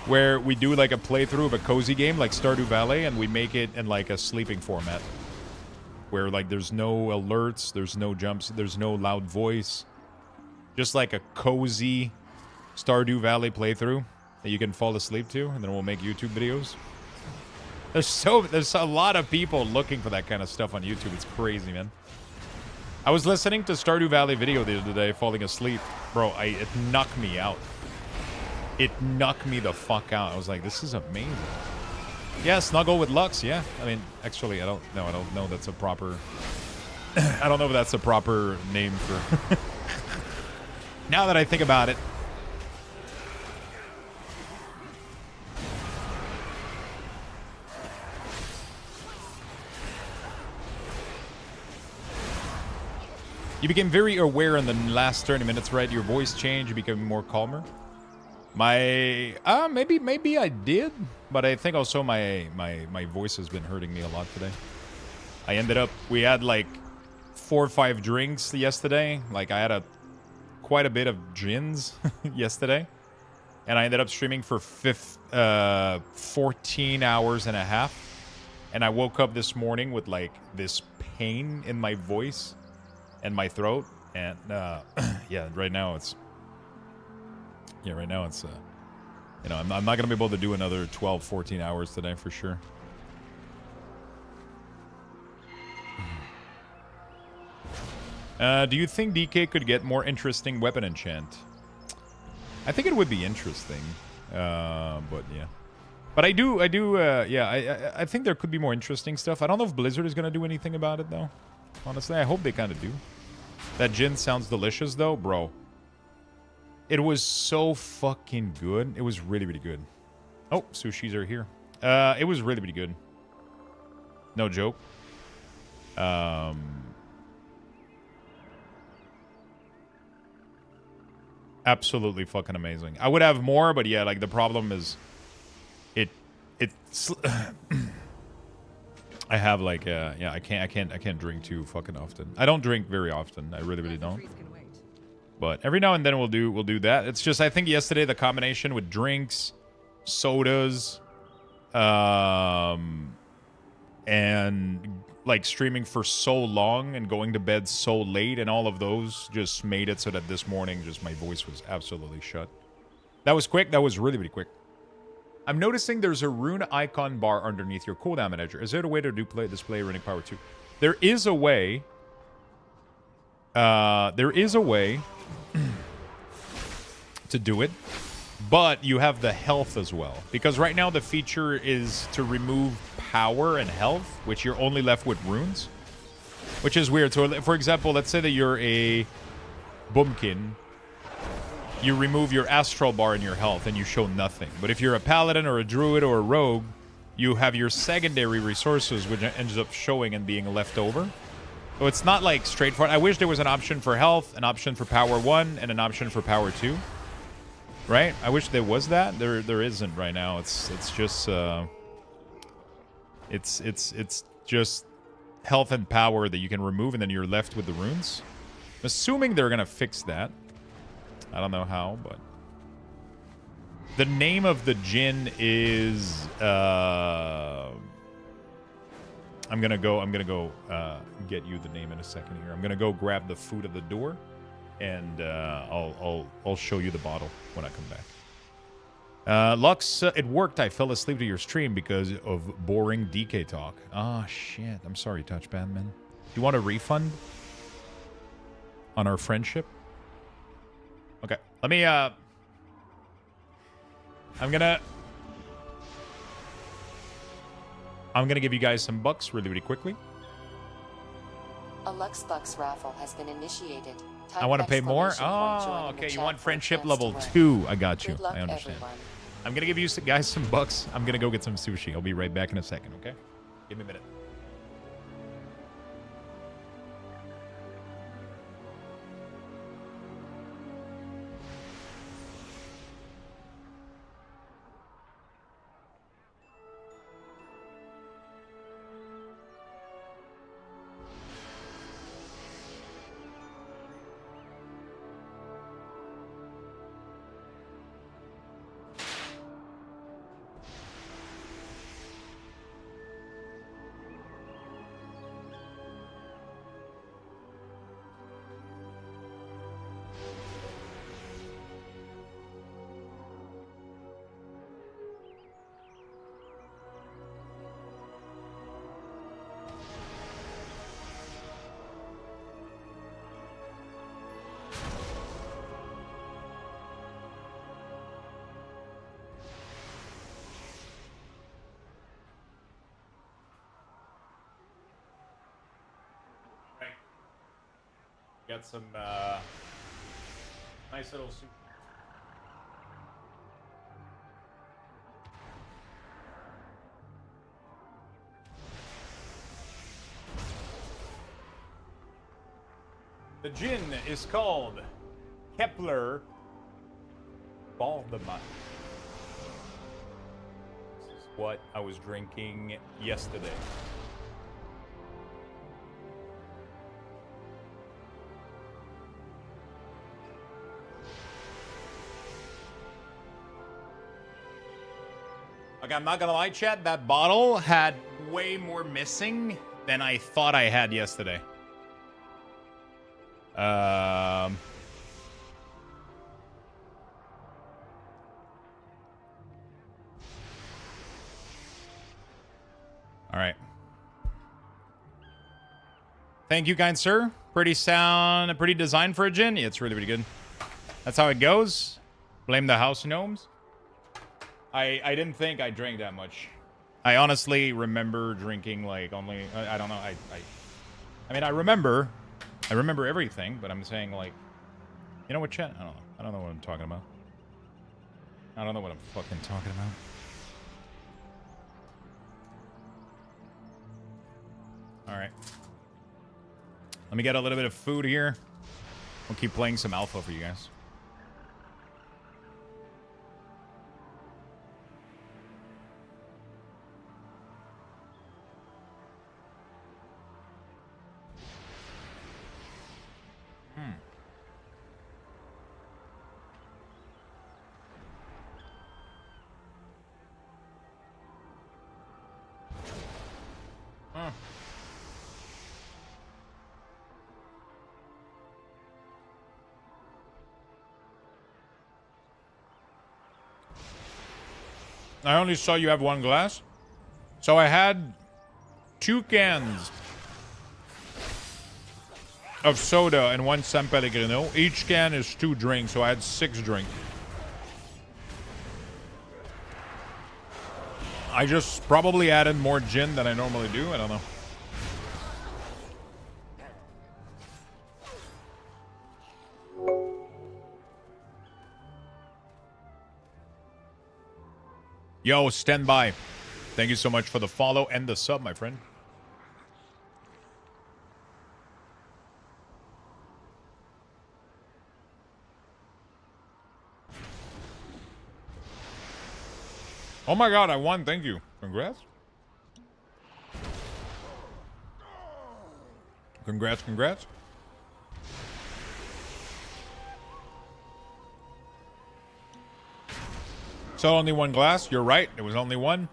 where we do like a playthrough of a cozy game like Stardew Valley, and we make it in like a sleeping format where like there's no alerts, there's no jumps, there's no loud voice, just like a cozy Stardew Valley playthrough that you can fall asleep to, and then we'll make YouTube videos. There's a lot of people looking for that kind of stuff on YouTube. It's crazy, man. I was listening to Stardew Valley video the other day, falling asleep. Bro, it knocked me out. It knocked me the fuck out. I was like, this is amazing. Yeah, snuggle with Lux, yeah. I mean, actually, I don't know that's a proper... I don't know if that's a proper name for... Now that I think about it. You became very aware in the last 30 minutes, right? Your voice changed. You became more calmer. My maybe I did, but I think also my voice has been hurting me a lot today. I ended up, we had like 4 or 5 drinks yesterday. Like I had quite a bit of gins yesterday, and I ended up streaming for 14 hours and a half, and I woke up this morning with like this pain in my voice and my throat, and yeah, right now it's you know, I'm not gonna be able to do another 12, 14 hours today for sure. Do you think DK could get more interesting weapon enchant? I think it would be interesting, but yeah. But I think there could be more interesting stuff. I don't know if Blizzard is gonna do anything about it though. Honestly, I hope they kind of do. That gin sounds delicious though, bro. It was so fucking good. It was really, really good. Oh, sushis are here. It was really, really good. No joke. Absolutely fucking amazing. I would have more, but yeah, like the problem is it's I have like yeah, I can't drink too fucking often. I don't drink very often. I really, really don't. But every now and then we'll do that. It's just I think yesterday the combination with drinks, sodas, and like streaming for so long and going to bed so late and all of those just made it so that this morning just my voice was absolutely shut. That was quick. That was really, really quick. I'm noticing there's a rune icon bar underneath your cooldown manager. Is there a way to display runic power too? There is a way. There is a way to do it, but you have the health as well. Because right now the feature is to remove power and health, which you're only left with runes, which is weird. So, for example, let's say that you're a Boomkin. You remove your astral bar and your health, and you show nothing. But if you're a paladin or a druid or a rogue, you have your secondary resources, which ends up showing and being left over. So it's not like straightforward. I wish there was an option for health, an option for power 1, and an option for power 2. Right? I wish there was that. There isn't right now. It's just it's just health and power that you can remove, and then you're left with the runes. I'm assuming they're gonna fix that. I don't know how, but the name of the djinn is I'm gonna go get you the name in a second here. I'm gonna go grab the food at the door, and I'll show you the bottle when I come back. Lux, it worked. I fell asleep to your stream because of boring DK talk. Ah, shit. I'm sorry, Touchpad Man. Do you want a refund on our friendship? Okay, let me I'm gonna give you guys some bucks really, really quickly. A Lux Bucks raffle has been initiated. I want to pay more? Oh, okay. You want friendship level 2. I got you. I understand. Everyone. I'm going to give you guys some bucks. I'm going to go get some sushi. I'll be right back in a second, okay? Give me a minute. Got some nice little soup. The gin is called Kepler Baldeman. This is what I was drinking yesterday. Okay, I'm not gonna lie, chat. That bottle had way more missing than I thought I had yesterday. All right. Thank you, kind sir. Pretty sound, pretty design for a gin. Yeah, it's really, really good. That's how it goes. Blame the house gnomes. I didn't think I drank that much. I honestly remember drinking like only I don't know. I mean I remember everything, but I'm saying like, you know what, chat? I don't know. I don't know what I'm talking about. I don't know what I'm fucking talking about. All right. Let me get a little bit of food here. I'll keep playing some alpha for you guys. I only saw you have one glass. So I had 2 cans of soda and 1 San Pellegrino. Each can is 2 drinks, so I had 6 drinks. I just probably added more gin than I normally do. I don't know. Yo, stand by. Thank you so much for the follow and the sub, my friend. Oh my god, I won. Thank you. Congrats. Congrats, congrats. So only 1 glass? You're right. It was only 1.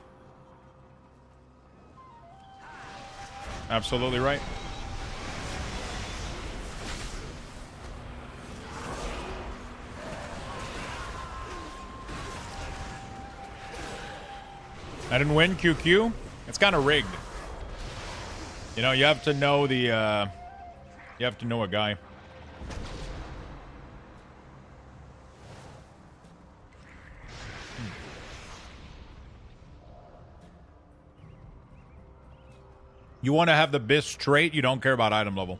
Absolutely right. I didn't win, QQ. It's kind of rigged. You know, you have to know the, you have to know a guy. You want to have the BIS straight, you don't care about item level.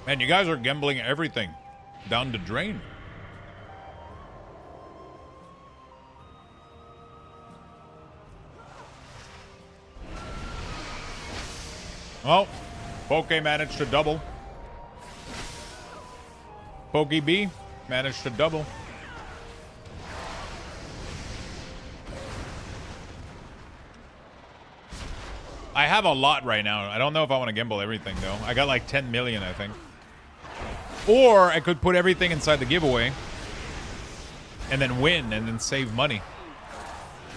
Man, you guys are gambling everything down the drain. Oh, Poke managed to double. Pokey B managed to double. I have a lot right now. I don't know if I want to gamble everything, though. I got like 10 million, I think. Or I could put everything inside the giveaway and then win and then save money.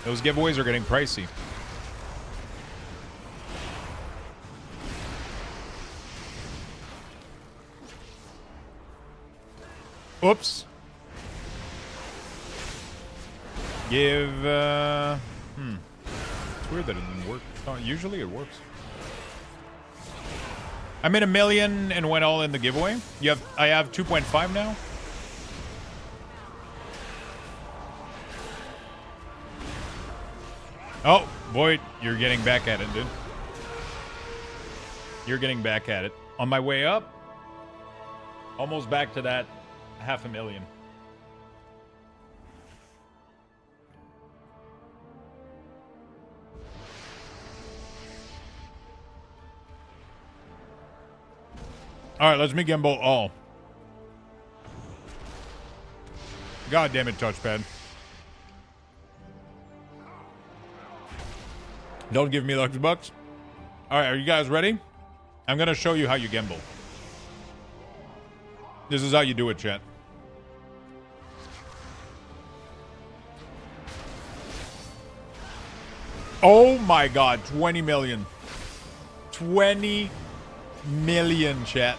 Those giveaways are getting pricey. Oops. Give, It's weird that it didn't work. Oh, usually it works. I made $1 million and went all in the giveaway. I have 2.5 now. Oh, boy, you're getting back at it, dude. You're getting back at it. On my way up, Almost back to that 500,000. All right, let's meet Gimbal all. God damn it, touchpad. Don't give me Lux Bucks. All right, are you guys ready? I'm going to show you how you gimbal. This is how you do it, chat. Oh my god, 20 million. 20 million, chat.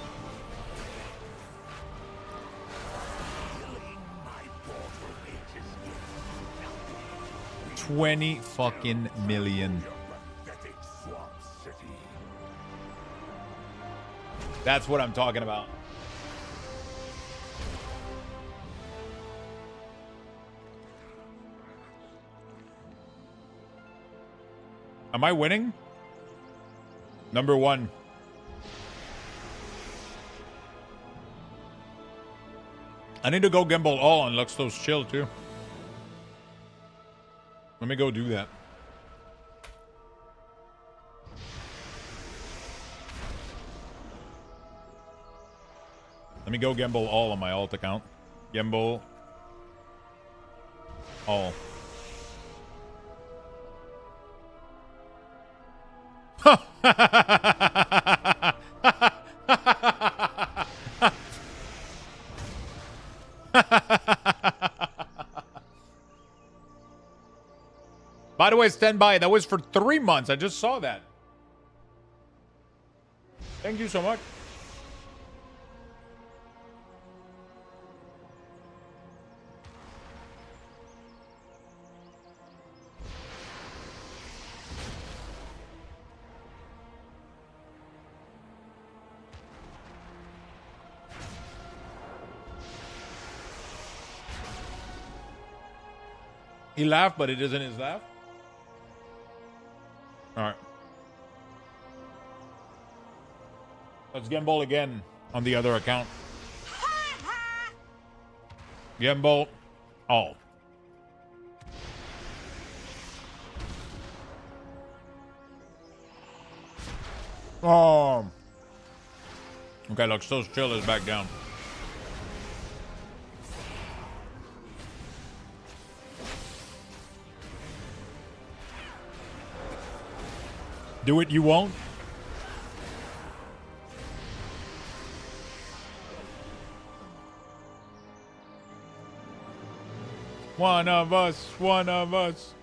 20 fucking million. That's what I'm talking about. Am I winning? Number 1. I need to go gimbal all on Luxthos chill too. Let me go do that. Let me go gimbal all on my alt account. Gimbal all. By the way, stand by. That was for 3 months. I just saw that. Thank you so much. He laughed, but it isn't his laugh. All right. Let's gimbal again on the other account. Gimbal all. Oh. Okay, Luxthos chill is back down. Do it, you won't? One of us, one of us.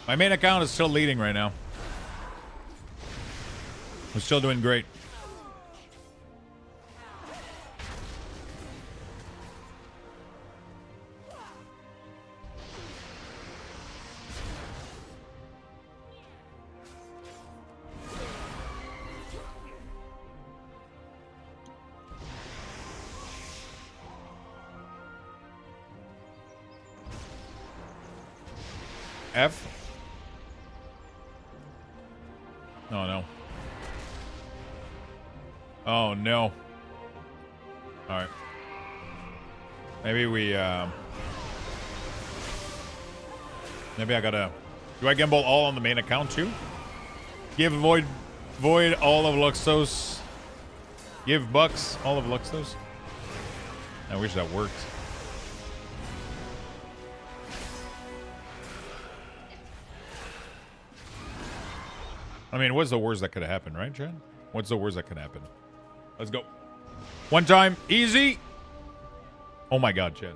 My main account is still leading right now. We're still doing great. F? Oh no. Oh no. Alright. Maybe we maybe I gotta, do I gimbal all on the main account too? Give void all of Luxthos. Give Bucks all of Luxthos. I wish that worked. I mean, what's the worst that could have happened, right, Chad? What's the worst that could happen? Let's go. One time. Easy. Oh my god, Chad.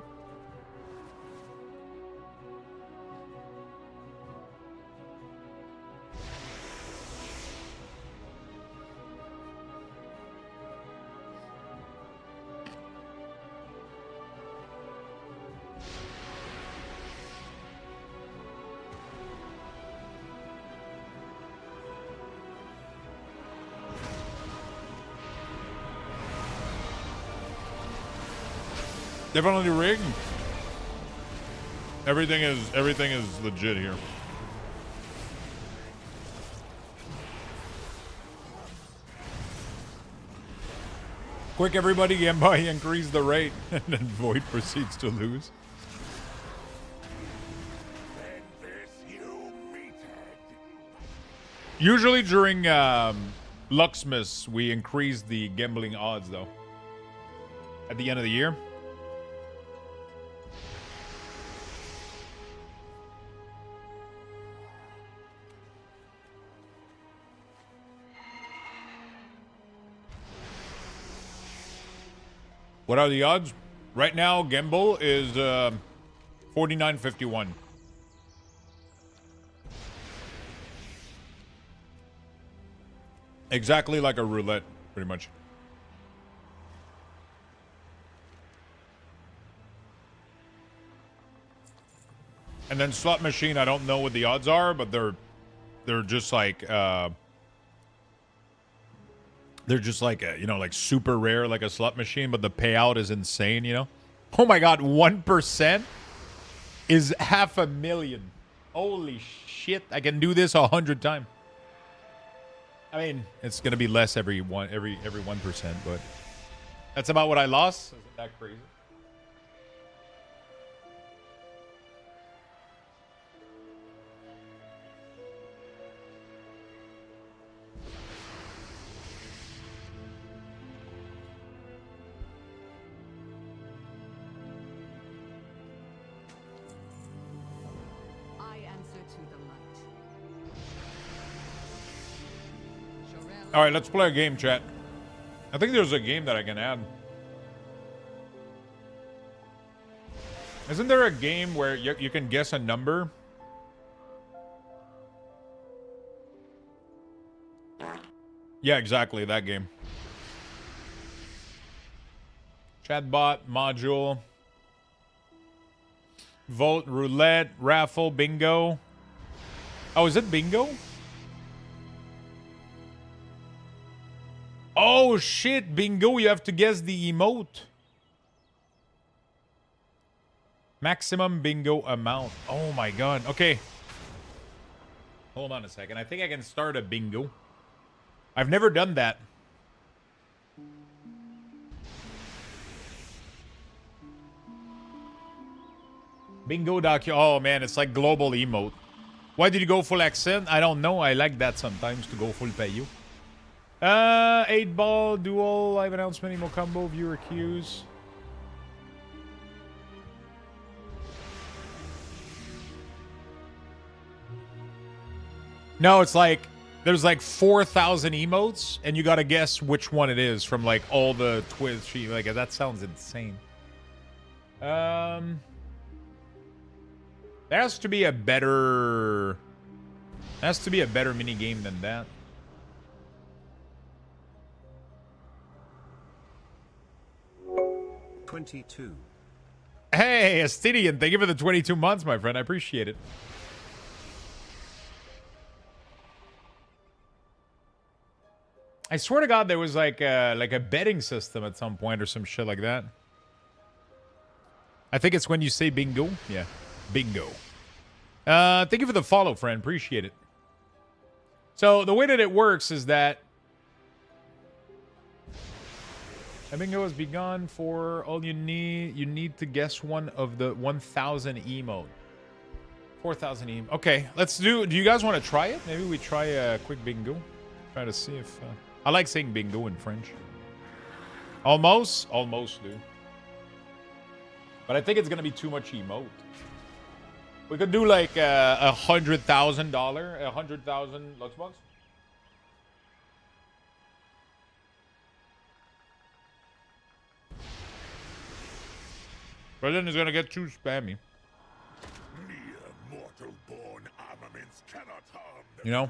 Definitely rigged. Everything is legit here. Quick, everybody, Gembai, increase the rate. And then Void proceeds to lose. Usually during Luxthos, we increase the gambling odds, though. At the end of the year. What are the odds? Right now, Gamble is 49.51. Exactly like a roulette, pretty much. And then slot machine, I don't know what the odds are, but they're just like you know, like super rare, like a slot machine, but the payout is insane, you know? Oh my god, 1% is $500,000. Holy shit, I can do this 100 times. I mean, it's gonna be less every 1%, but that's about what I lost. Isn't that crazy? All right, let's play a game, chat. I think there's a game that I can add. Isn't there a game where you can guess a number? Yeah, exactly, that game. Chatbot, module. Vote, roulette, raffle, bingo. Oh, is it bingo? Oh shit, bingo, you have to guess the emote. Maximum bingo amount. Oh my god. Okay. Hold on a second. I think I can start a bingo. I've never done that. Bingo docu. Oh man, it's like global emote. Why did you go full accent? I don't know. I like that sometimes to go full payu. 8-ball, duel, live announcement, emo combo, viewer queues. No, it's like, there's like 4,000 emotes, and you gotta guess which one it is from like all the twists. Like, that sounds insane. There has to be a better... There has to be a better mini game than that. $22. Hey, Astidian, thank you for the 22 months, my friend. I appreciate it. I swear to God, there was like a betting system at some point or some shit like that. I think it's when you say bingo. Yeah, bingo. Thank you for the follow, friend. Appreciate it. So the way that it works is that a bingo has begun. For all you need to guess one of the 1,000 emote. 4,000 emote. Okay, let's do you guys want to try it? Maybe we try a quick bingo. Try to see if... I like saying bingo in French. Almost, dude. But I think it's going to be too much emote. We could do like $100,000, 100,000 Lux bucks. But then it's gonna get too spammy. You know?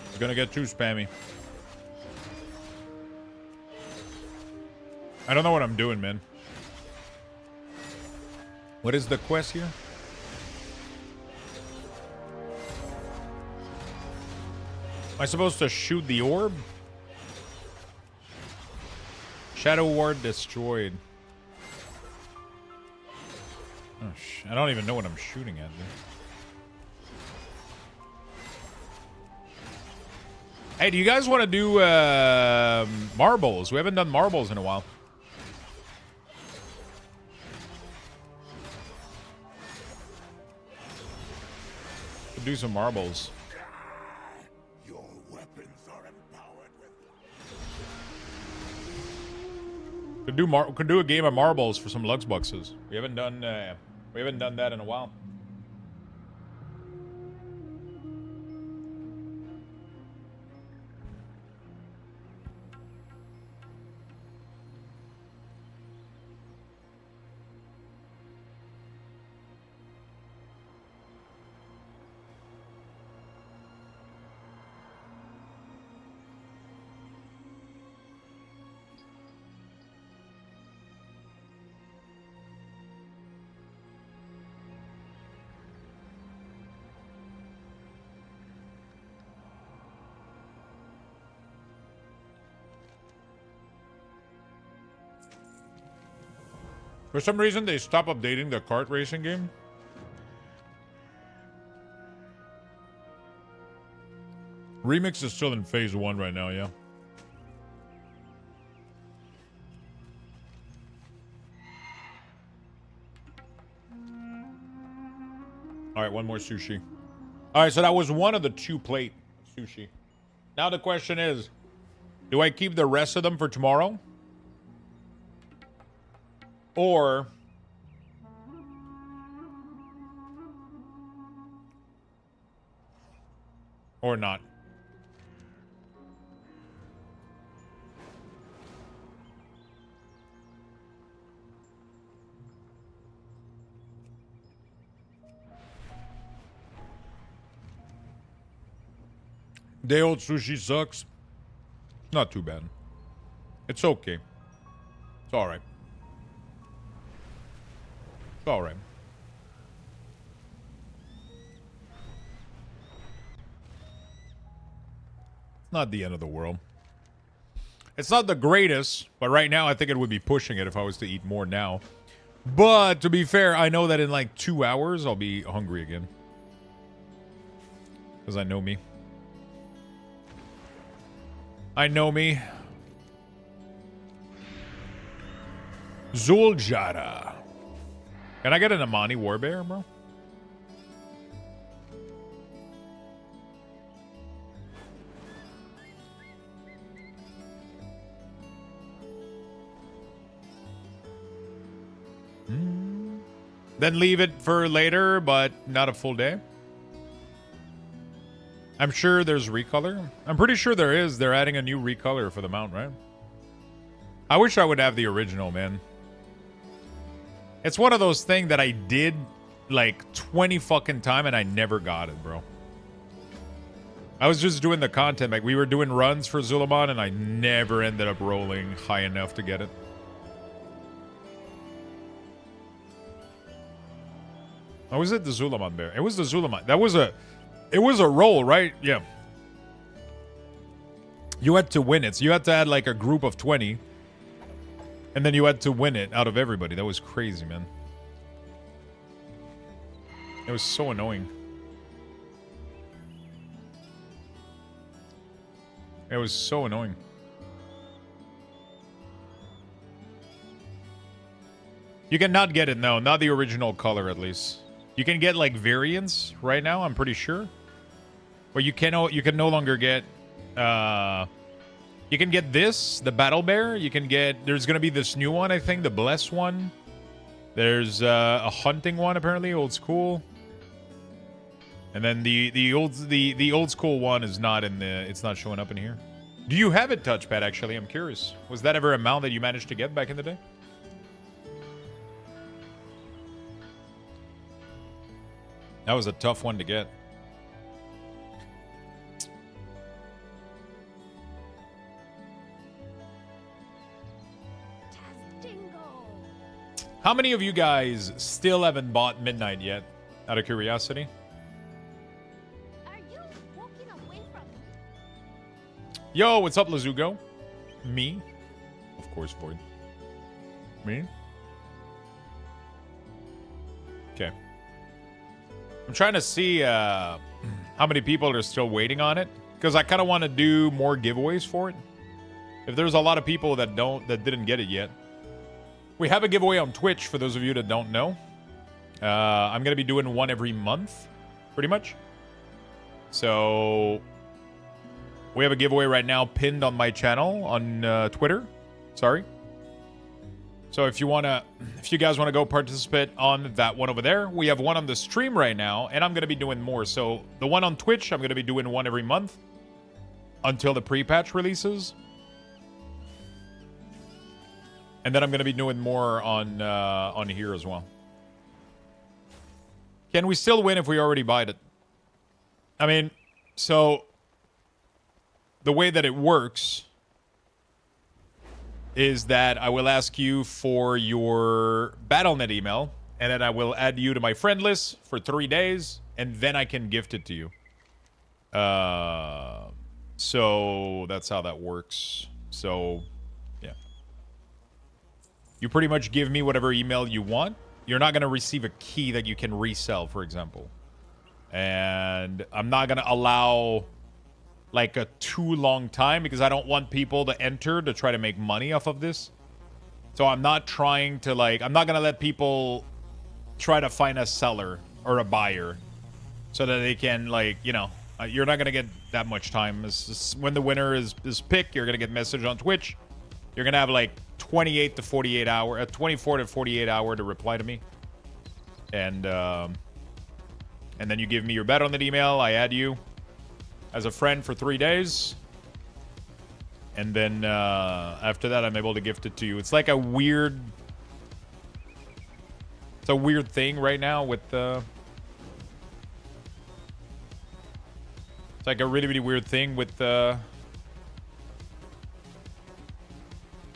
It's gonna get too spammy. I don't know what I'm doing, man. What is the quest here? Am I supposed to shoot the orb? Shadow ward destroyed. I don't even know what I'm shooting at, dude. Hey, do you guys want to do marbles? We haven't done marbles in a while. We'll do some marbles. Your weapons are empowered with Could do a game of marbles for some Lux Buxes. We haven't done that in a while. For some reason, they stopped updating the kart racing game. Remix is still in phase 1 right now, yeah. All right, one more sushi. All right, so that was one of the 2-plate sushi. Now the question is, do I keep the rest of them for tomorrow? Or not. Day old sushi sucks. Not too bad. It's okay. It's all right. It's all right. It's not the end of the world. It's not the greatest, but right now I think it would be pushing it if I was to eat more now. But to be fair, I know that in like 2 hours I'll be hungry again. Because I know me. I know me. Zuljara. Can I get an Amani Warbear, bro? Then leave it for later, but not a full day. I'm sure there's recolor. I'm pretty sure there is. They're adding a new recolor for the mount, right? I wish I would have the original, man. It's one of those things that I did like 20 fucking time and I never got it, bro. I was just doing the content. Like, we were doing runs for Zulaman and I never ended up rolling high enough to get it. Oh, was it the Zulaman bear? It was the Zulaman. It was a roll, right? Yeah. You had to win it. So you had to add like a group of 20. And then you had to win it out of everybody. That was crazy, man. It was so annoying. It was so annoying. You cannot get it, no. Not the original color, at least. You can get, like, variants right now, I'm pretty sure. But you can no longer get... You can get this, the Battle Bear. You can get... There's going to be this new one, I think, the Bless one. There's a hunting one, apparently, old school. And then the old school one is not in the... It's not showing up in here. Do you have a touchpad, actually? I'm curious. Was that ever a mount that you managed to get back in the day? That was a tough one to get. How many of you guys still haven't bought Midnight yet? Out of curiosity. Are you walking away from me? Yo, what's up, Lazugo? Me? Of course, Void. Me? Okay. I'm trying to see how many people are still waiting on it, because I kind of want to do more giveaways for it. If there's a lot of people that didn't get it yet. We have a giveaway on Twitch for those of you that don't know. I'm going to be doing one every month, pretty much. So we have a giveaway right now pinned on my channel on Twitter. Sorry. So if you guys want to go participate on that one over there, we have one on the stream right now, and I'm going to be doing more. So the one on Twitch, I'm going to be doing one every month until the pre-patch releases. And then I'm going to be doing more on here as well. Can we still win if we already bought it? I mean, so the way that it works is that I will ask you for your Battle.net email, and then I will add you to my friend list for 3 days, and then I can gift it to you. So that's how that works. So, yeah. You pretty much give me whatever email you want. You're not going to receive a key that you can resell, for example. And I'm not going to allow like a too long time because I don't want people to enter to try to make money off of this. So I'm not trying to I'm not going to let people try to find a seller or a buyer so that they can you're not going to get that much time. When the winner is picked, you're going to get message on Twitch. You're going to have 24 to 48 hour to reply to me. And then you give me your Battle.net email. I add you as a friend for 3 days. And then after that, I'm able to gift it to you. It's like a weird... It's a weird thing right now with... It's like a really, really weird thing with... Do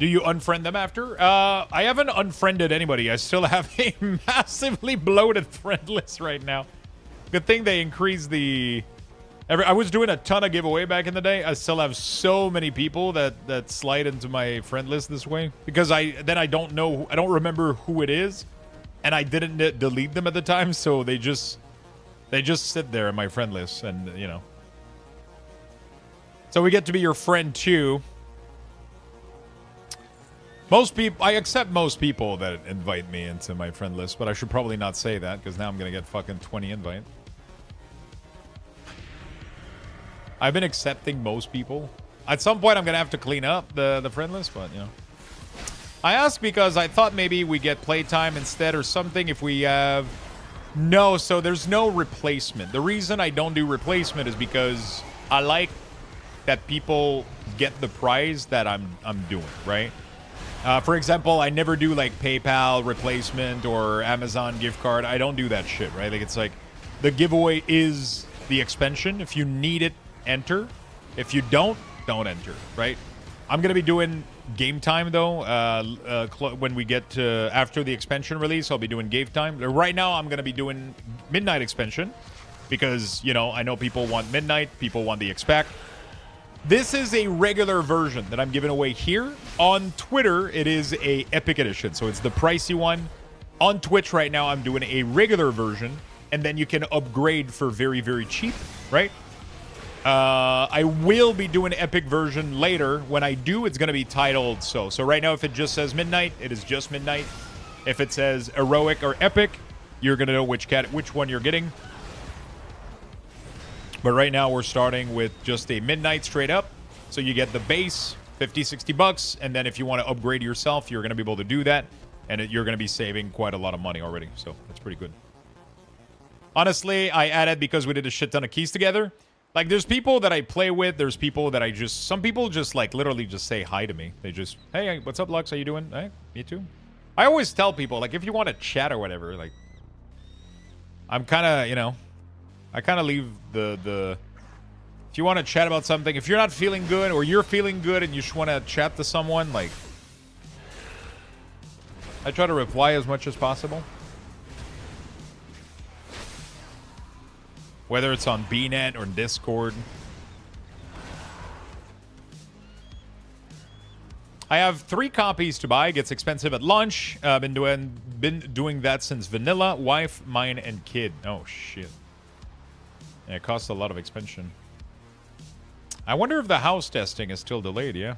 you unfriend them after? I haven't unfriended anybody. I still have a massively bloated friend list right now. Good thing they increased the... I was doing a ton of giveaway back in the day. I still have so many people that slide into my friend list this way. Because I don't know... I don't remember who it is. And I didn't delete them at the time. So they just sit there in my friend list. And, So we get to be your friend too. I accept most people that invite me into my friend list, but I should probably not say that because now I'm going to get fucking 20 invite. I've been accepting most people. At some point, I'm going to have to clean up the friend list, but, I asked because I thought maybe we get playtime instead or something if we have... No, so there's no replacement. The reason I don't do replacement is because I like that people get the prize that I'm doing, right? For example, I never do PayPal replacement or Amazon gift card. I don't do that shit, right? It's the giveaway is the expansion. If you need it, enter. If you don't enter, right? I'm going to be doing game time, though. When we get to after the expansion release, I'll be doing game time. Right now, I'm going to be doing midnight expansion because, I know people want midnight. People want the expect. This is a regular version that I'm giving away here. On Twitter, it is a Epic Edition, so it's the pricey one. On Twitch right now, I'm doing a regular version, and then you can upgrade for very, very cheap, right? I will be doing an Epic version later. When I do, it's going to be titled so. So right now, if it just says Midnight, it is just Midnight. If it says Heroic or Epic, you're going to know which one you're getting. But right now, we're starting with just a Midnight straight up. So you get the base, 50, 60 bucks. And then if you want to upgrade yourself, you're going to be able to do that. And you're going to be saving quite a lot of money already. So that's pretty good. Honestly, I added because we did a shit ton of keys together. There's people that I play with. There's people that some people just, literally just say hi to me. They just, hey, what's up, Lux? How you doing? Hey, me too. I always tell people, if you want to chat or whatever, I'm kind of, I kind of leave the... If you want to chat about something, if you're not feeling good or you're feeling good and you just want to chat to someone, I try to reply as much as possible. Whether it's on BNet or Discord. I have 3 copies to buy. It gets expensive at launch. I've been been doing that since vanilla. Wife, mine, and kid. Oh, shit. Yeah, it costs a lot of expansion. I wonder if the house testing is still delayed, yeah?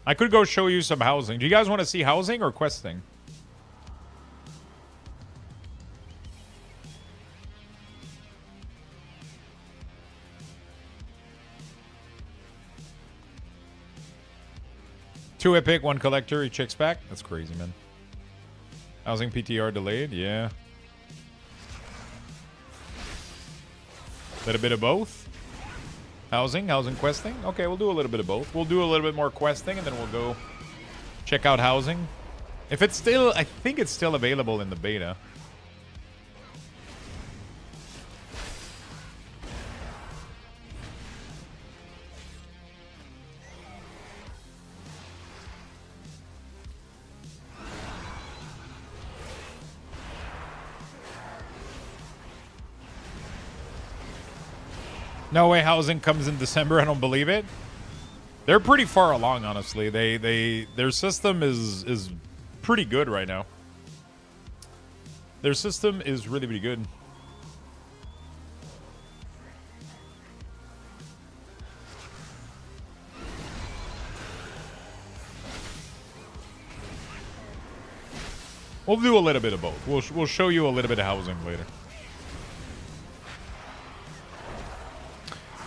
I could go show you some housing. Do you guys want to see housing or questing? Two epic, one collector, he checks back. That's crazy, man. Housing PTR delayed, yeah. Little bit of both. Housing questing. Okay, we'll do a little bit of both. We'll do a little bit more questing, and then we'll go check out housing. If it's still, I think it's still available in the beta. No way housing comes in December. I don't believe it. They're pretty far along, honestly. Their system is pretty good right now. Their system is really, really good. We'll do a little bit of both. We'll show you a little bit of housing later.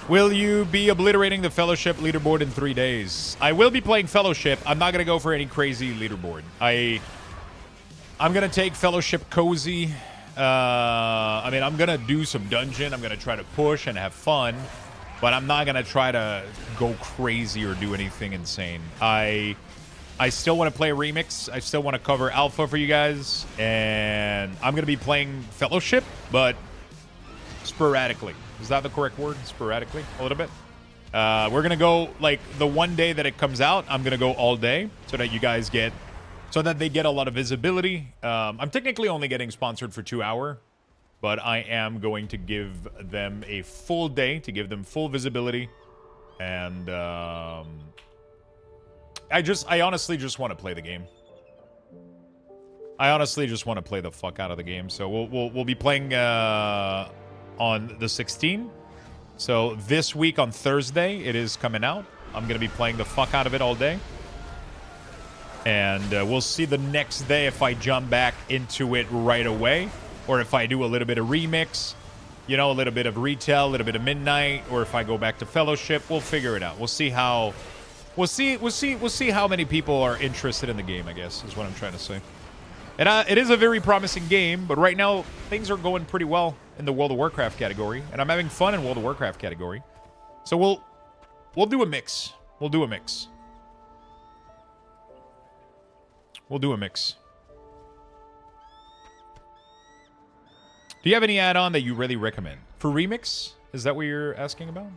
Will you be obliterating the Fellowship leaderboard in 3 days? I will be playing Fellowship. I'm not going to go for any crazy leaderboard. I'm going to take Fellowship cozy. I mean, I'm going to do some dungeon. I'm going to try to push and have fun. But I'm not going to try to go crazy or do anything insane. I still want to play Remix. I still want to cover Alpha for you guys. And I'm going to be playing Fellowship, but sporadically. Is that the correct word? Sporadically, a little bit. We're going to go, like, the one day that it comes out, I'm going to go all day so that you guys get, so that they get a lot of visibility. I'm technically only getting sponsored for 2 hours, but I am going to give them a full day to give them full visibility. And I honestly just want to play the game. I honestly just want to play the fuck out of the game. So we'll be playing on the 16th. So this week on Thursday, it is coming out. I'm going to be playing the fuck out of it all day. And we'll see the next day if I jump back into it right away. Or if I do a little bit of remix. You know, a little bit of retail, a little bit of midnight. Or if I go back to Fellowship. We'll figure it out. We'll see how... We'll see how many people are interested in the game, I guess, is what I'm trying to say. And it is a very promising game, but right now things are going pretty well in the World of Warcraft category, and I'm having fun in World of Warcraft category. So we'll do a mix. We'll do a mix. We'll do a mix. Do you have any add-on that you really recommend for Remix? Is that what you're asking about?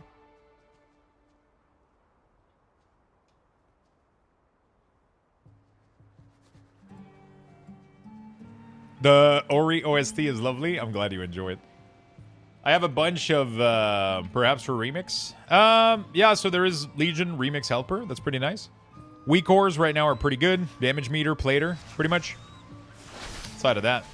The Ori OST is lovely. I'm glad you enjoy it. I have a bunch of, perhaps for Remix. Yeah, so there is Legion Remix Helper. That's pretty nice. Weak cores right now are pretty good. Damage meter, plater, pretty much. Aside of that.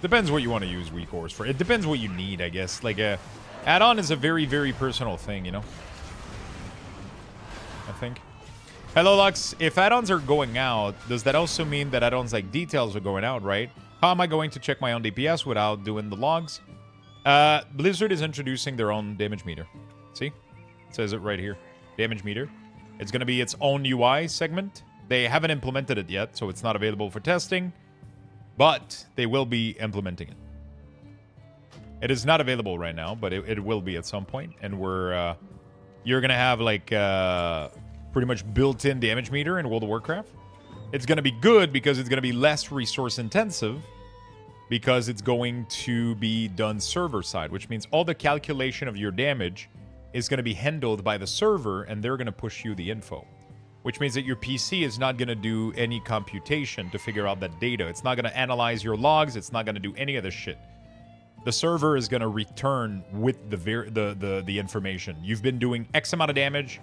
Depends what you want to use weak cores for. It depends what you need, I guess. Like, add-on is a very, very personal thing, you know? I think. Hello, Lux. If add-ons are going out, does that also mean that add-ons like details are going out, right? How am I going to check my own DPS without doing the logs? Blizzard is introducing their own damage meter. See? It says it right here. Damage meter. It's going to be its own UI segment. They haven't implemented it yet, so it's not available for testing. But they will be implementing it. It is not available right now, but it will be at some point. And we're... you're going to have, like, pretty much built-in damage meter in World of Warcraft. It's going to be good because it's going to be less resource-intensive because it's going to be done server-side, which means all the calculation of your damage is going to be handled by the server, and they're going to push you the info, which means that your PC is not going to do any computation to figure out that data. It's not going to analyze your logs. It's not going to do any of this shit. the server is going to return with the information. You've been doing X amount of damage,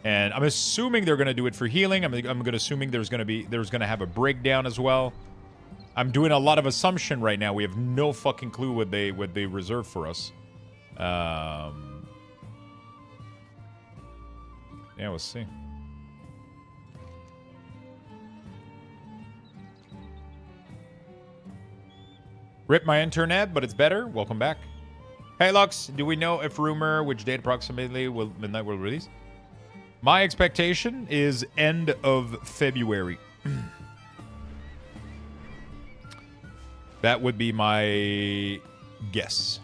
and I'm assuming they're going to do it for healing. I'm going to assuming there's going to have a breakdown as well. I'm doing a lot of assumption right now. We have no fucking clue what they reserve for us. Yeah, we'll see. Rip my internet, but it's better. Welcome back. Hey, Lux, do we know if rumor which date approximately Midnight will release? My expectation is end of February. That would be my guess.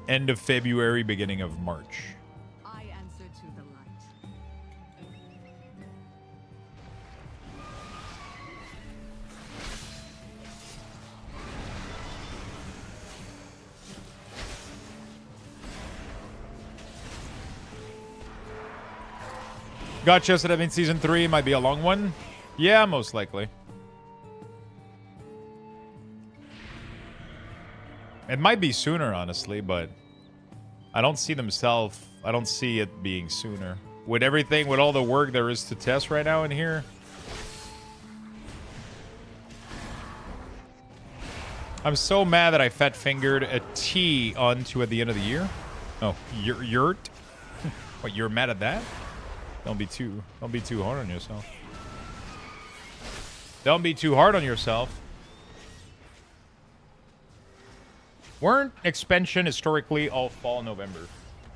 End of February, beginning of March. I answer to the light. Gotcha, so that means season 3 might be a long one. Yeah, most likely. It might be sooner, honestly, but I don't see I don't see it being sooner. With everything, with all the work there is to test right now in here. I'm so mad that I fat-fingered a T onto at the end of the year. Oh, yurt? What, you're mad at that? Don't be too hard on yourself. Don't be too hard on yourself. Weren't expansion historically all fall November?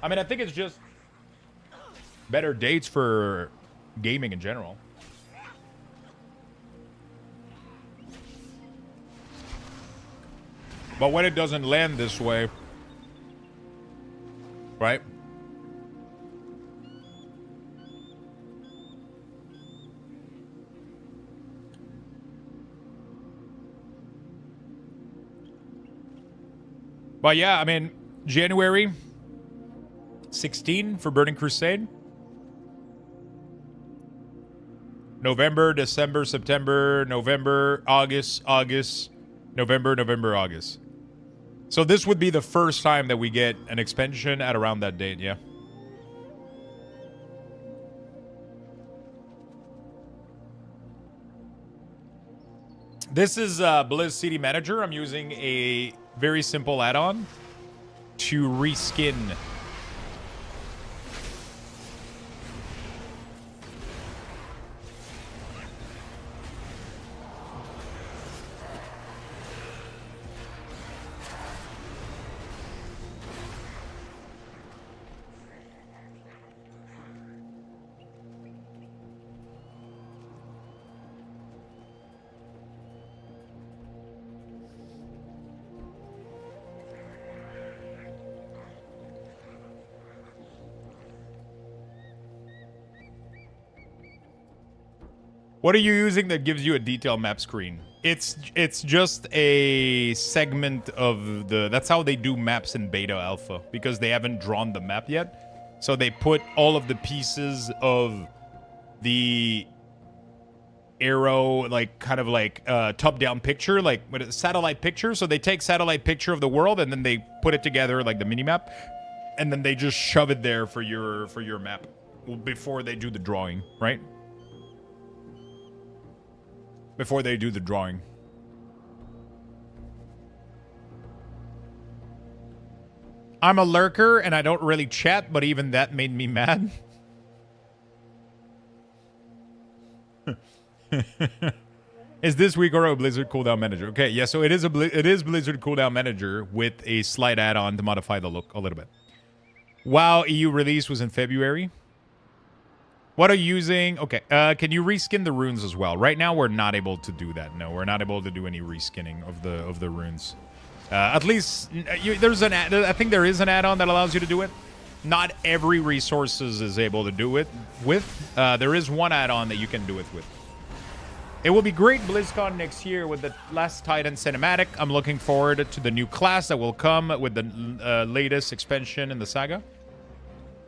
I mean, I think it's just better dates for gaming in general. But when it doesn't land this way, right? But yeah, I mean, January 16 for Burning Crusade. November, December, September, November, August, November, August. So this would be the first time that we get an expansion at around that date, yeah. This is Blizz City Manager. I'm using a very simple add-on to reskin. What are you using that gives you a detailed map screen? It's just a segment of the... That's how they do maps in beta alpha, because they haven't drawn the map yet. So they put all of the pieces of the arrow, like, kind of like top-down picture, like with a satellite picture. So they take satellite picture of the world, and then they put it together like the mini-map. And then they just shove it there for your map before they do the drawing, right? Before they do the drawing. I'm a lurker and I don't really chat, but even that made me mad. Is this week or a Blizzard cooldown manager? Okay, yeah, so it is Blizzard cooldown manager with a slight add-on to modify the look a little bit. WoW EU release was in February. What are you using? Okay, can you reskin the runes as well? Right now, we're not able to do that. No, we're not able to do any reskinning of the runes. At least there's I think there is an add-on that allows you to do it. Not every resources is able to do it with. There is one add-on that you can do it with. It will be great BlizzCon next year with the Last Titan cinematic. I'm looking forward to the new class that will come with the latest expansion in the saga.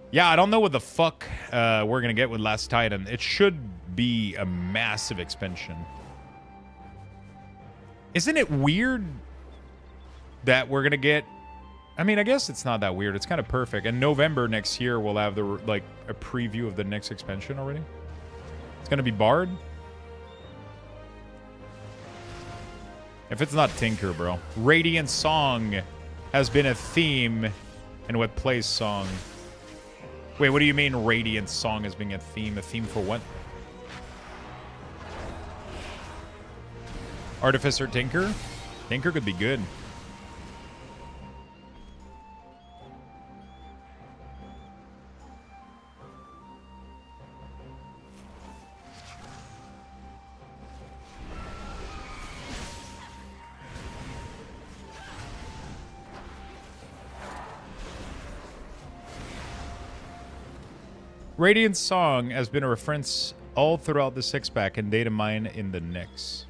Yeah, I don't know what the fuck we're going to get with Last Titan. It should be a massive expansion. Isn't it weird that we're gonna get? I mean, I guess it's not that weird. It's kind of perfect. In November next year, we'll have a preview of the next expansion already. It's gonna be Bard. If it's not Tinker, bro. Radiant Song has been a theme in what plays song. Wait, what do you mean Radiant Song as being a theme? A theme for what? Artificer Tinker? Tinker could be good. Radiant Song has been a reference all throughout the six-pack and data mine in the Nyx.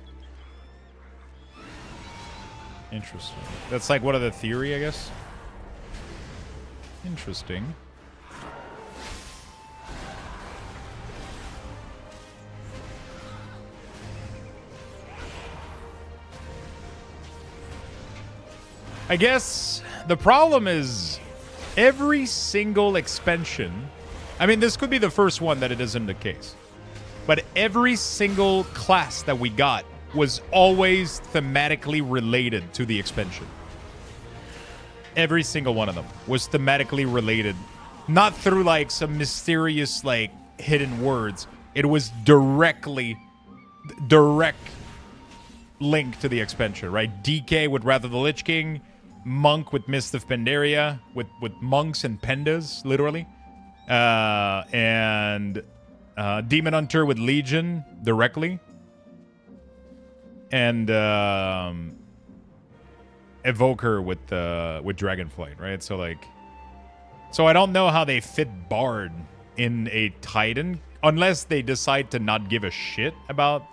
Interesting. That's like what of the theory, I guess? Interesting. I guess the problem is every single expansion... I mean, this could be the first one that it isn't the case. But every single class that we got was always thematically related to the expansion. Every single one of them was thematically related. Not through, like, some mysterious, like, hidden words. It was direct link to the expansion, right? DK with Wrath of the Lich King. Monk with Mist of Pandaria. With monks and pandas, literally. And Demon Hunter with Legion directly, and Evoker with Dragonflight, right? So I don't know how they fit Bard in a Titan unless they decide to not give a shit about,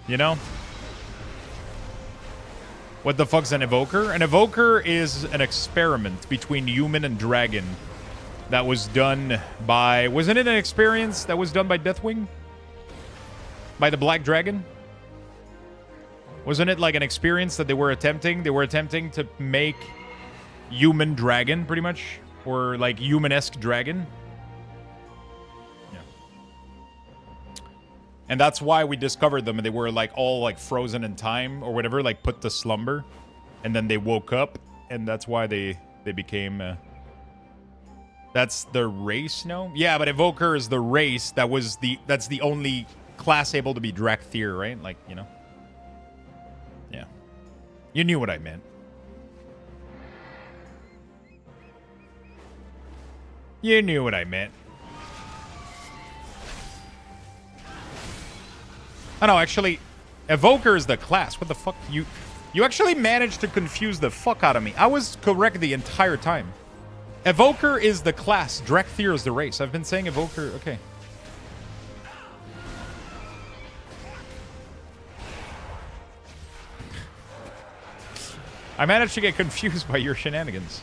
you know, what the fuck's an Evoker? An Evoker is an experiment between human and dragon. That was done by... Wasn't it an experience that was done by Deathwing? By the Black Dragon? Wasn't it like an experience that they were attempting? They were attempting to make human dragon, pretty much? Or like human-esque dragon? Yeah. And that's why we discovered them. And they were like all like frozen in time or whatever, like put to slumber. And then they woke up. And that's why they became... That's the race, no? Yeah, but Evoker is the race that's the only class able to be Drakthir, right? Like, you know. Yeah. You knew what I meant. You knew what I meant. Oh no, actually, Evoker is the class. What the fuck? You actually managed to confuse the fuck out of me. I was correct the entire time. Evoker is the class. Drakthir is the race. I've been saying Evoker. Okay. I managed to get confused by your shenanigans.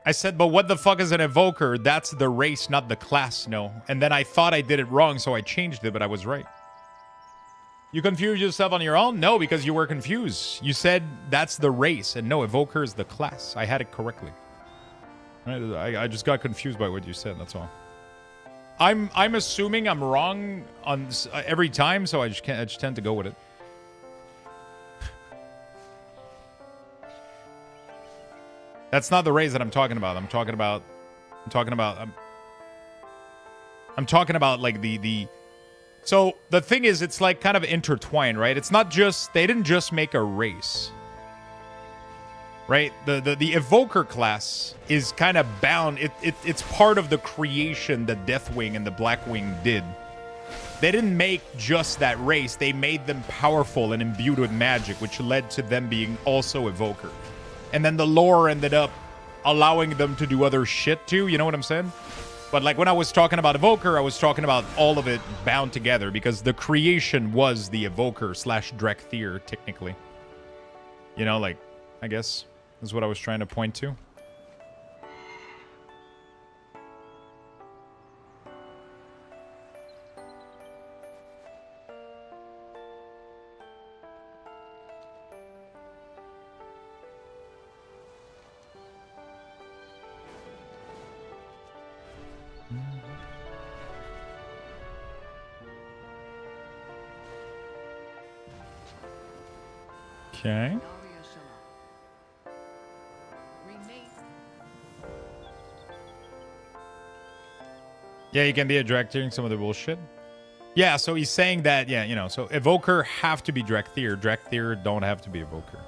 I said, but what the fuck is an Evoker? That's the race, not the class, no. And then I thought I did it wrong, so I changed it, but I was right. You confused yourself on your own? No, because you were confused. You said that's the race, and no, Evoker is the class. I had it correctly. I just got confused by what you said, that's all. I'm assuming I'm wrong on every time, so I just tend to go with it. That's not the race that I'm talking about. I'm talking about like the So the thing is, it's like kind of intertwined, right? It's not just, they didn't just make a race, right? The Evoker class is kind of bound. It's part of the creation that Deathwing and the Blackwing did. They didn't make just that race. They made them powerful and imbued with magic, which led to them being also Evoker. And then the lore ended up allowing them to do other shit too, you know what I'm saying? But like when I was talking about Evoker, I was talking about all of it bound together because the creation was the Evoker / Drakthir, technically. You know, like, I guess. is what I was trying to point to. Okay. Yeah, you can be a Drakthir some of the bullshit. Yeah, so he's saying that, yeah, you know, so Evoker have to be Drakthir. Drakthir don't have to be Evoker.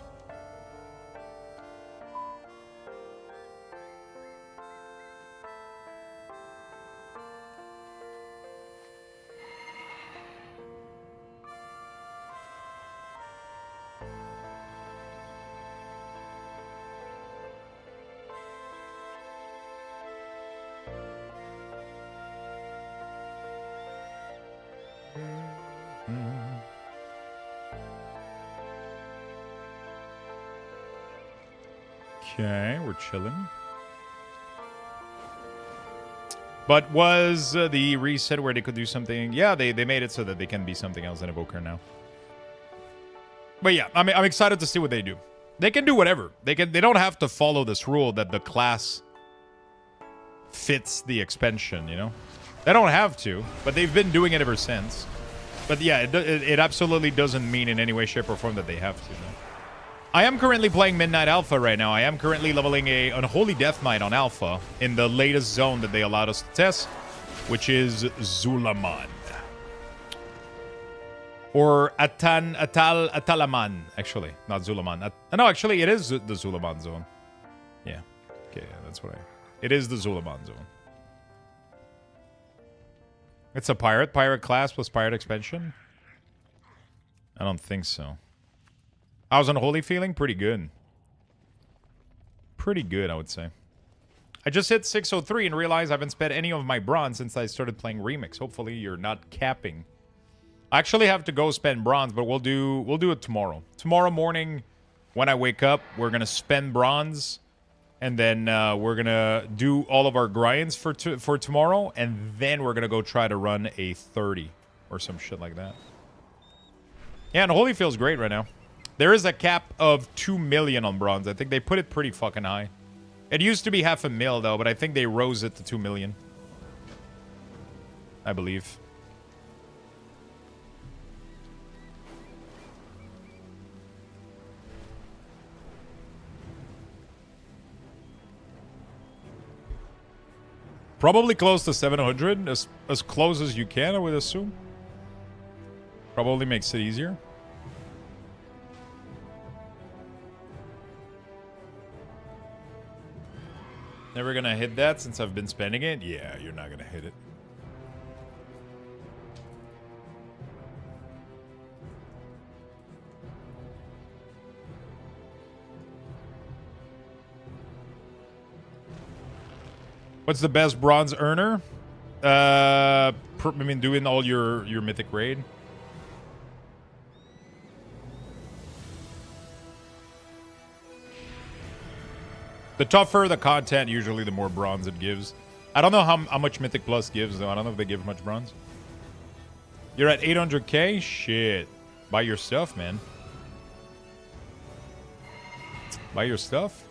Okay, we're chilling. But was the reset where they could do something? Yeah, they made it so that they can be something else than Evoker now. But yeah, I'm excited to see what they do. They can do whatever. They don't have to follow this rule that the class fits the expansion, you know? They don't have to, but they've been doing it ever since. But yeah, it absolutely doesn't mean in any way, shape, or form that they have to. No? I am currently playing Midnight Alpha right now. I am currently leveling a Unholy Death Knight on Alpha in the latest zone that they allowed us to test, which is Zulaman. Or Atalaman, actually. Not Zulaman. No, actually, it is the Zulaman zone. Yeah. Okay, yeah, that's what It is the Zulaman zone. It's a pirate. Pirate class plus pirate expansion? I don't think so. How's Unholy feeling? Pretty good. Pretty good, I would say. I just hit 603 and realized I haven't spent any of my bronze since I started playing Remix. Hopefully you're not capping. I actually have to go spend bronze, but we'll do it tomorrow. Tomorrow morning, when I wake up, we're gonna spend bronze, and then we're gonna do all of our grinds for tomorrow, and then we're gonna go try to run a 30 or some shit like that. Yeah, and Holy feels great right now. There is a cap of 2 million on bronze. I think they put it pretty fucking high. It used to be 500,000 though, but I think they rose it to 2 million. I believe. Probably close to 700, as close as you can, I would assume. Probably makes it easier. Never gonna hit that since I've been spending it? Yeah, you're not gonna hit it. What's the best bronze earner? I mean, doing all your mythic raid. The tougher the content, usually the more bronze it gives. I don't know how much Mythic Plus gives, though. I don't know if they give much bronze. You're at 800k? Shit. Buy your stuff, man. Buy your stuff?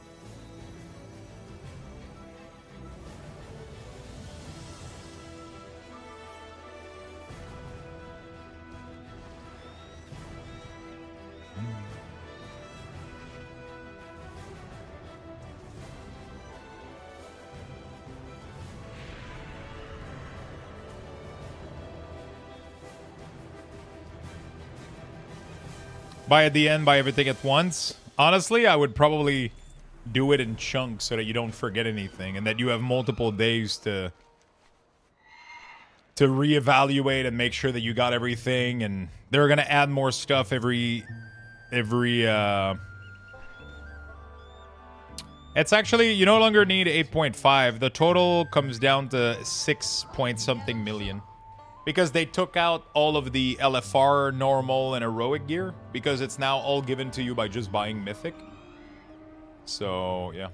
Buy at the end, buy everything at once. Honestly, I would probably do it in chunks so that you don't forget anything and that you have multiple days to reevaluate and make sure that you got everything. And they're going to add more stuff every it's actually, you no longer need 8.5. The total comes down to 6 point something million. Because they took out all of the LFR, normal, and heroic gear. Because it's now all given to you by just buying Mythic. So, yeah.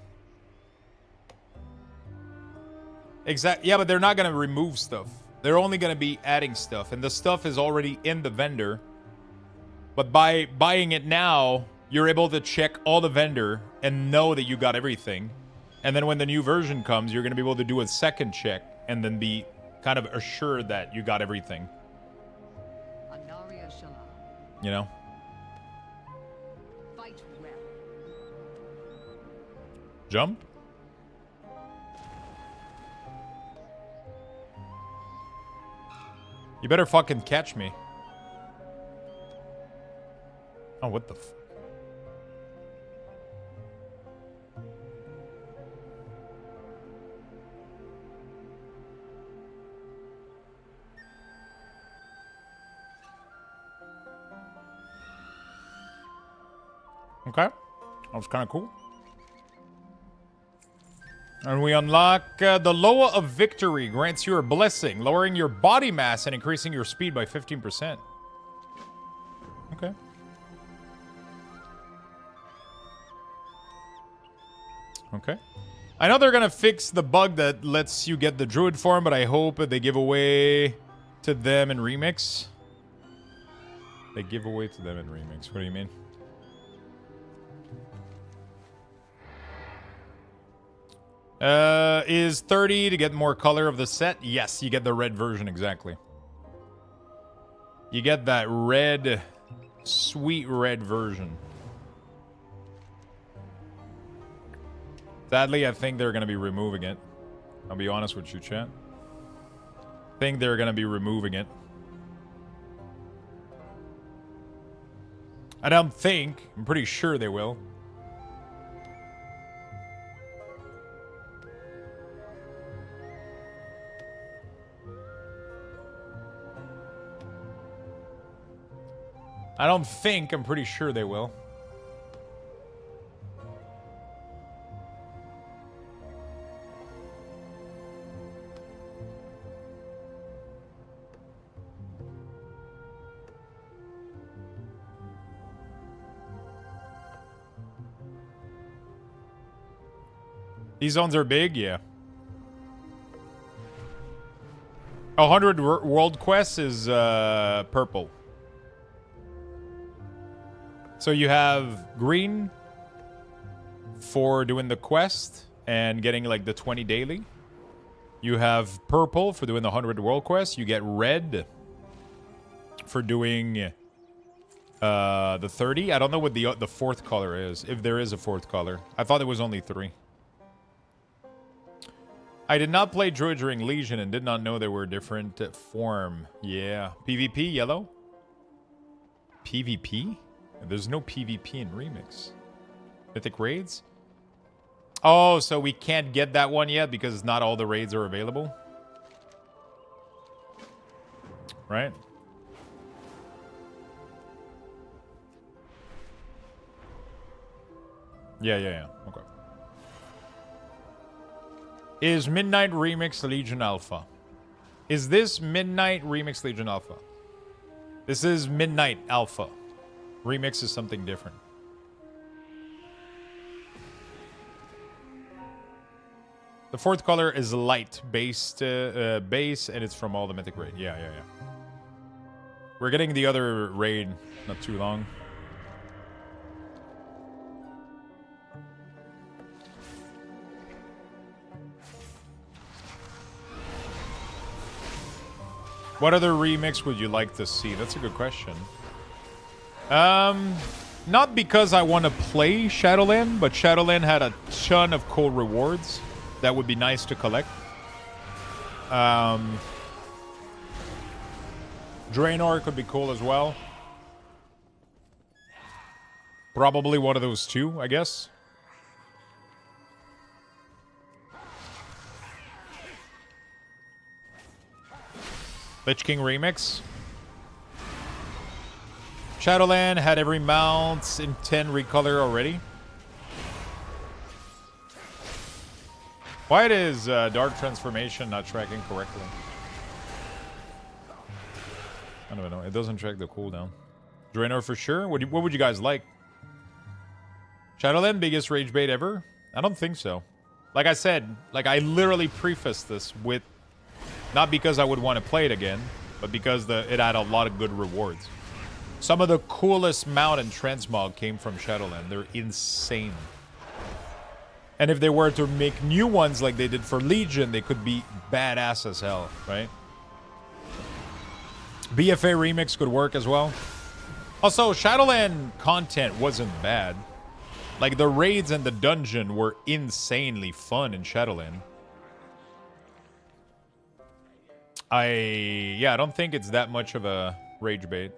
Exactly. Yeah, but they're not going to remove stuff. They're only going to be adding stuff. And the stuff is already in the vendor. But by buying it now, you're able to check all the vendor and know that you got everything. And then when the new version comes, you're going to be able to do a second check and then be kind of assured that you got everything. You know? Fight well. Jump? You better fucking catch me. Oh, what the f... Okay. That was kind of cool. And we unlock the Loa of Victory. Grants you a blessing, lowering your body mass and increasing your speed by 15%. Okay. Okay. I know they're going to fix the bug that lets you get the druid form, but I hope they give away to them in Remix. They give away to them in Remix. What do you mean? Is 30 to get more color of the set? Yes, you get the red version, exactly. You get that red, sweet red version. Sadly, I think they're going to be removing it. I'll be honest with you, chat. I think they're going to be removing it. I don't think. I'm pretty sure they will. I don't think. I'm pretty sure they will. These zones are big, yeah. 100 world quests is purple. So you have green for doing the quest and getting like the 20 daily. You have purple for doing the 100 world quest. You get red for doing the 30. I don't know what the fourth color is, if there is a fourth color. I thought it was only 3. I did not play Druid during Legion and did not know there were different form. Yeah. PvP, yellow? PvP? There's no PvP in Remix. Mythic raids? Oh, so we can't get that one yet because not all the raids are available? Right? Yeah. Okay. Is Midnight Remix Legion Alpha? Is this Midnight Remix Legion Alpha? This is Midnight Alpha. Remix is something different. The fourth color is light based base, and it's from all the mythic raid. Yeah. We're getting the other raid not too long. What other remix would you like to see? That's a good question. Not because I want to play Shadowland, but Shadowland had a ton of cool rewards that would be nice to collect. Draenor could be cool as well. Probably one of those two, I guess. Lich King Remix. Shadowland had every mount in 10 recolor already. Why is Dark Transformation not tracking correctly? I don't know. It doesn't track the cooldown. Draenor for sure. What would you guys like? Shadowland, biggest rage bait ever? I don't think so. Like I said, like I literally prefaced this with, not because I would want to play it again, but because it had a lot of good rewards. Some of the coolest mount and transmog came from Shadowland. They're insane. And if they were to make new ones like they did for Legion, they could be badass as hell, right? BFA Remix could work as well. Also, Shadowland content wasn't bad. Like, the raids and the dungeon were insanely fun in Shadowland. I don't think it's that much of a rage bait.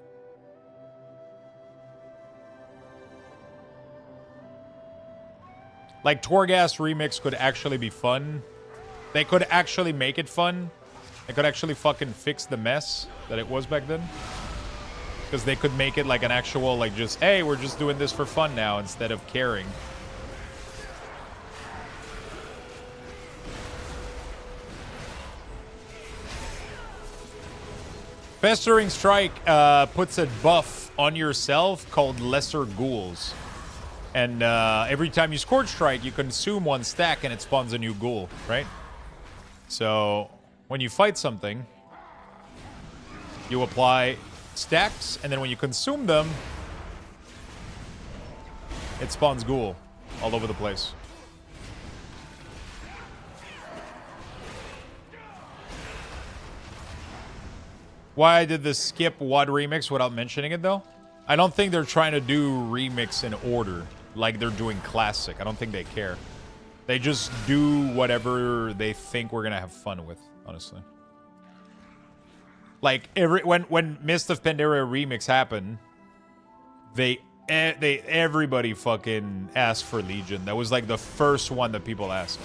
Like, Torghast Remix could actually be fun. They could actually make it fun. They could actually fucking fix the mess that it was back then. Because they could make it like an actual, like, just, hey, we're just doing this for fun now instead of caring. Festering Strike puts a buff on yourself called Lesser Ghouls. And every time you Scorch Strike, you consume one stack and it spawns a new ghoul, right? So when you fight something, you apply stacks, and then when you consume them, it spawns ghoul all over the place. Why did the skip WoD remix without mentioning it, though? I don't think they're trying to do remix in order like they're doing classic. I don't think they care. They just do whatever they think we're gonna have fun with, honestly. Like, when Mist of Pandaria remix happened, everybody fucking asked for Legion. That was like the first one that people asked.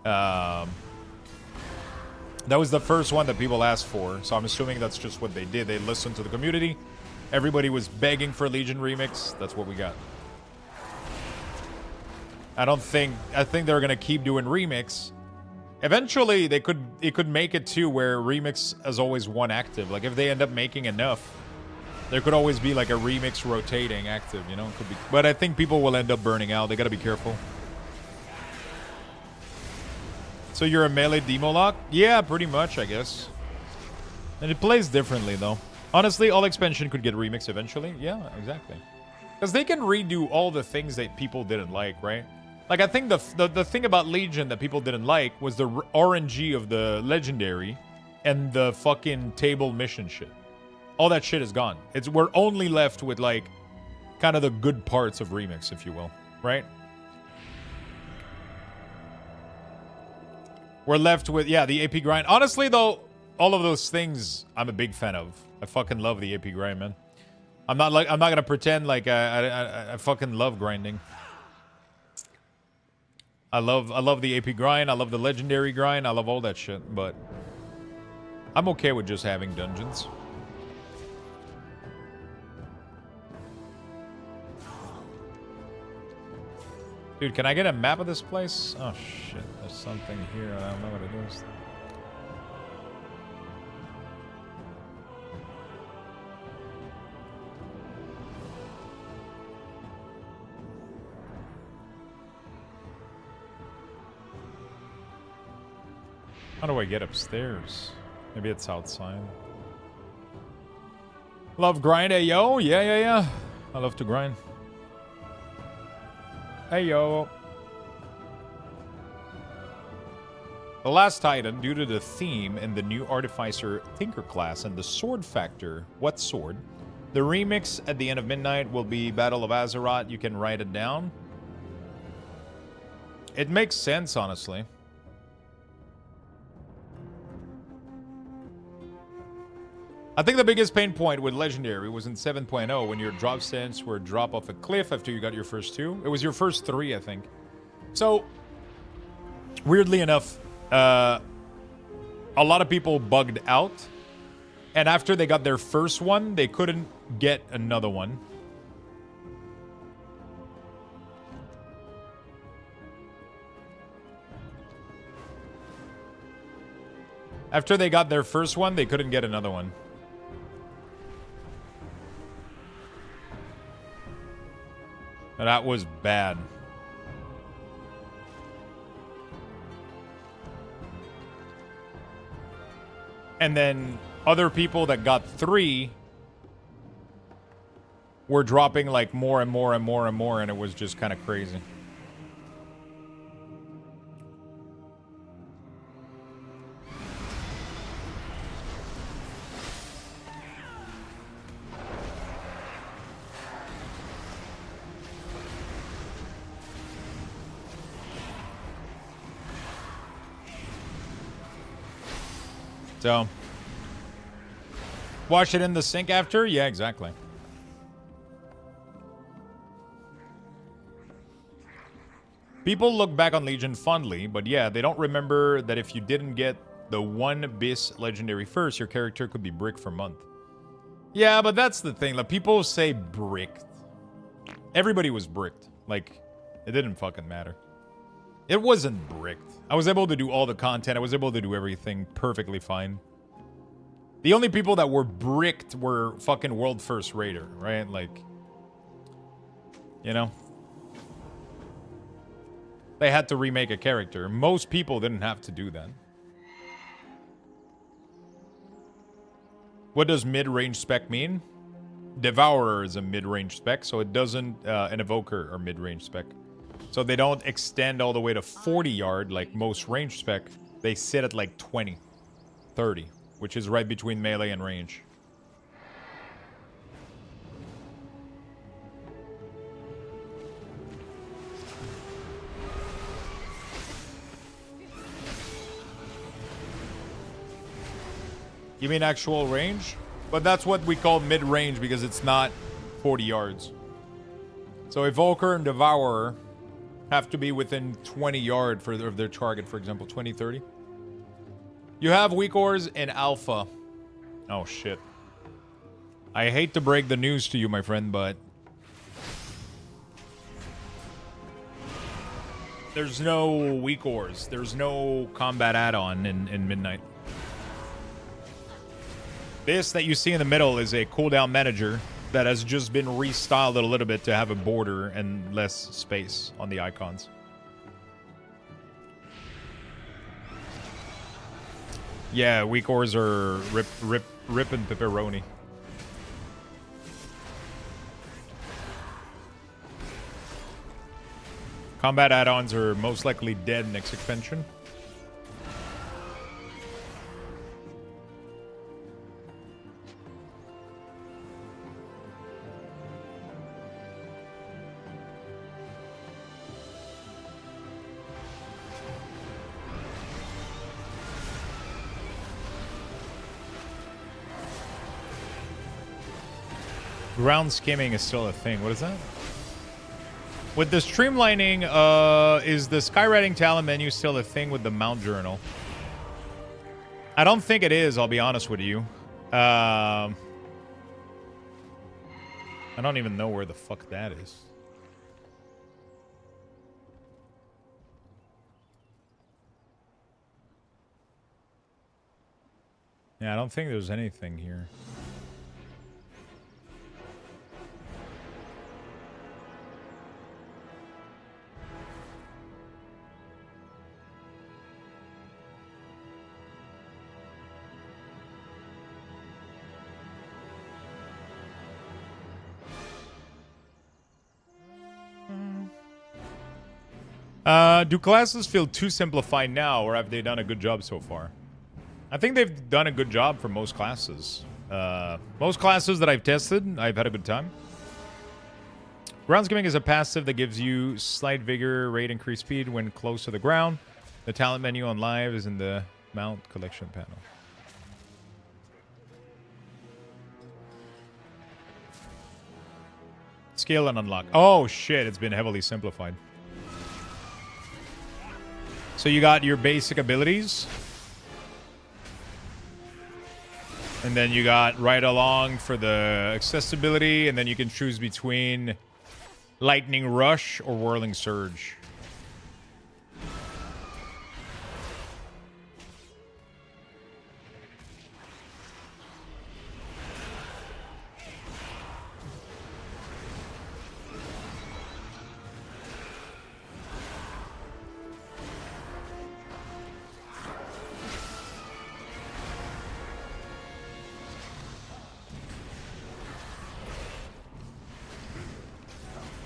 That was the first one that people asked for, so I'm assuming that's just what they did. They listened to the community. Everybody was begging for Legion remix. That's what we got. I think they're gonna keep doing remix. Eventually, it could make it too where remix is always one active. Like, if they end up making enough, there could always be like a remix rotating active, you know? Could be, but I think people will end up burning out. They gotta be careful. So you're a melee demo lock? Yeah, pretty much, I guess. And it plays differently, though. Honestly, all expansion could get remixed eventually. Yeah, exactly. Because they can redo all the things that people didn't like, right? Like, I think the thing about Legion that people didn't like was the RNG of the Legendary and the fucking table mission shit. All that shit is gone. We're only left with, like, kind of the good parts of Remix, if you will, right? We're left with, yeah, the AP grind. Honestly, though, all of those things I'm a big fan of. I fucking love the AP grind, man. I'm not gonna pretend like I fucking love grinding. I love the AP grind. I love the legendary grind. I love all that shit, but I'm okay with just having dungeons. Dude, can I get a map of this place? Oh shit, there's something here. I don't know what it is. How do I get upstairs? Maybe it's outside. Love grind, hey yo. Yeah. I love to grind. Hey yo. The Last Titan, due to the theme and the new Artificer Tinker class and the sword factor, what sword? The remix at the end of midnight will be Battle of Azeroth. You can write it down. It makes sense, honestly. I think the biggest pain point with Legendary was in 7.0 when your drop stats were drop off a cliff after you got your first 2. It was your first 3, I think. So, weirdly enough, a lot of people bugged out. And after they got their first one, they couldn't get another one. After they got their first one, they couldn't get another one. That was bad. And then other people that got 3 were dropping like more and more and more and more, and it was just kind of crazy. So, wash it in the sink after? Yeah, exactly. People look back on Legion fondly, but yeah, they don't remember that if you didn't get the 1 bis legendary first, your character could be bricked for a month. Yeah, but that's the thing. Like, people say bricked. Everybody was bricked. Like, it didn't fucking matter. It wasn't bricked. I was able to do all the content. I was able to do everything perfectly fine. The only people that were bricked were fucking World First Raider, right? Like, you know? They had to remake a character. Most people didn't have to do that. What does mid-range spec mean? Devourer is a mid-range spec, so it doesn't... an Evoker or mid-range spec. So they don't extend all the way to 40 yard like most range spec. They sit at like 20, 30, which is right between melee and range. You mean actual range? But that's what we call mid-range because it's not 40 yards. So Evoker and Devourer have to be within 20 yard of their target, for example, 20, 30. You have weak ores in alpha. Oh, shit. I hate to break the news to you, my friend, but... there's no weak ores. There's no combat add-on in Midnight. This that you see in the middle is a cooldown manager that has just been restyled a little bit to have a border and less space on the icons. Yeah, weak ores are rip and pepperoni. Combat add-ons are most likely dead next expansion. Ground skimming is still a thing. What is that? With the streamlining, is the skywriting talent menu still a thing with the mount journal? I don't think it is, I'll be honest with you. I don't even know where the fuck that is. Yeah, I don't think there's anything here. Do classes feel too simplified now, or have they done a good job so far? I think they've done a good job for most classes. Most classes that I've tested, I've had a good time. Ground skimming is a passive that gives you slight vigor, rate, increased speed when close to the ground. The talent menu on live is in the mount collection panel. Scale and unlock. Oh shit, it's been heavily simplified. So you got your basic abilities. And then you got right along for the accessibility. And then you can choose between Lightning Rush or Whirling Surge.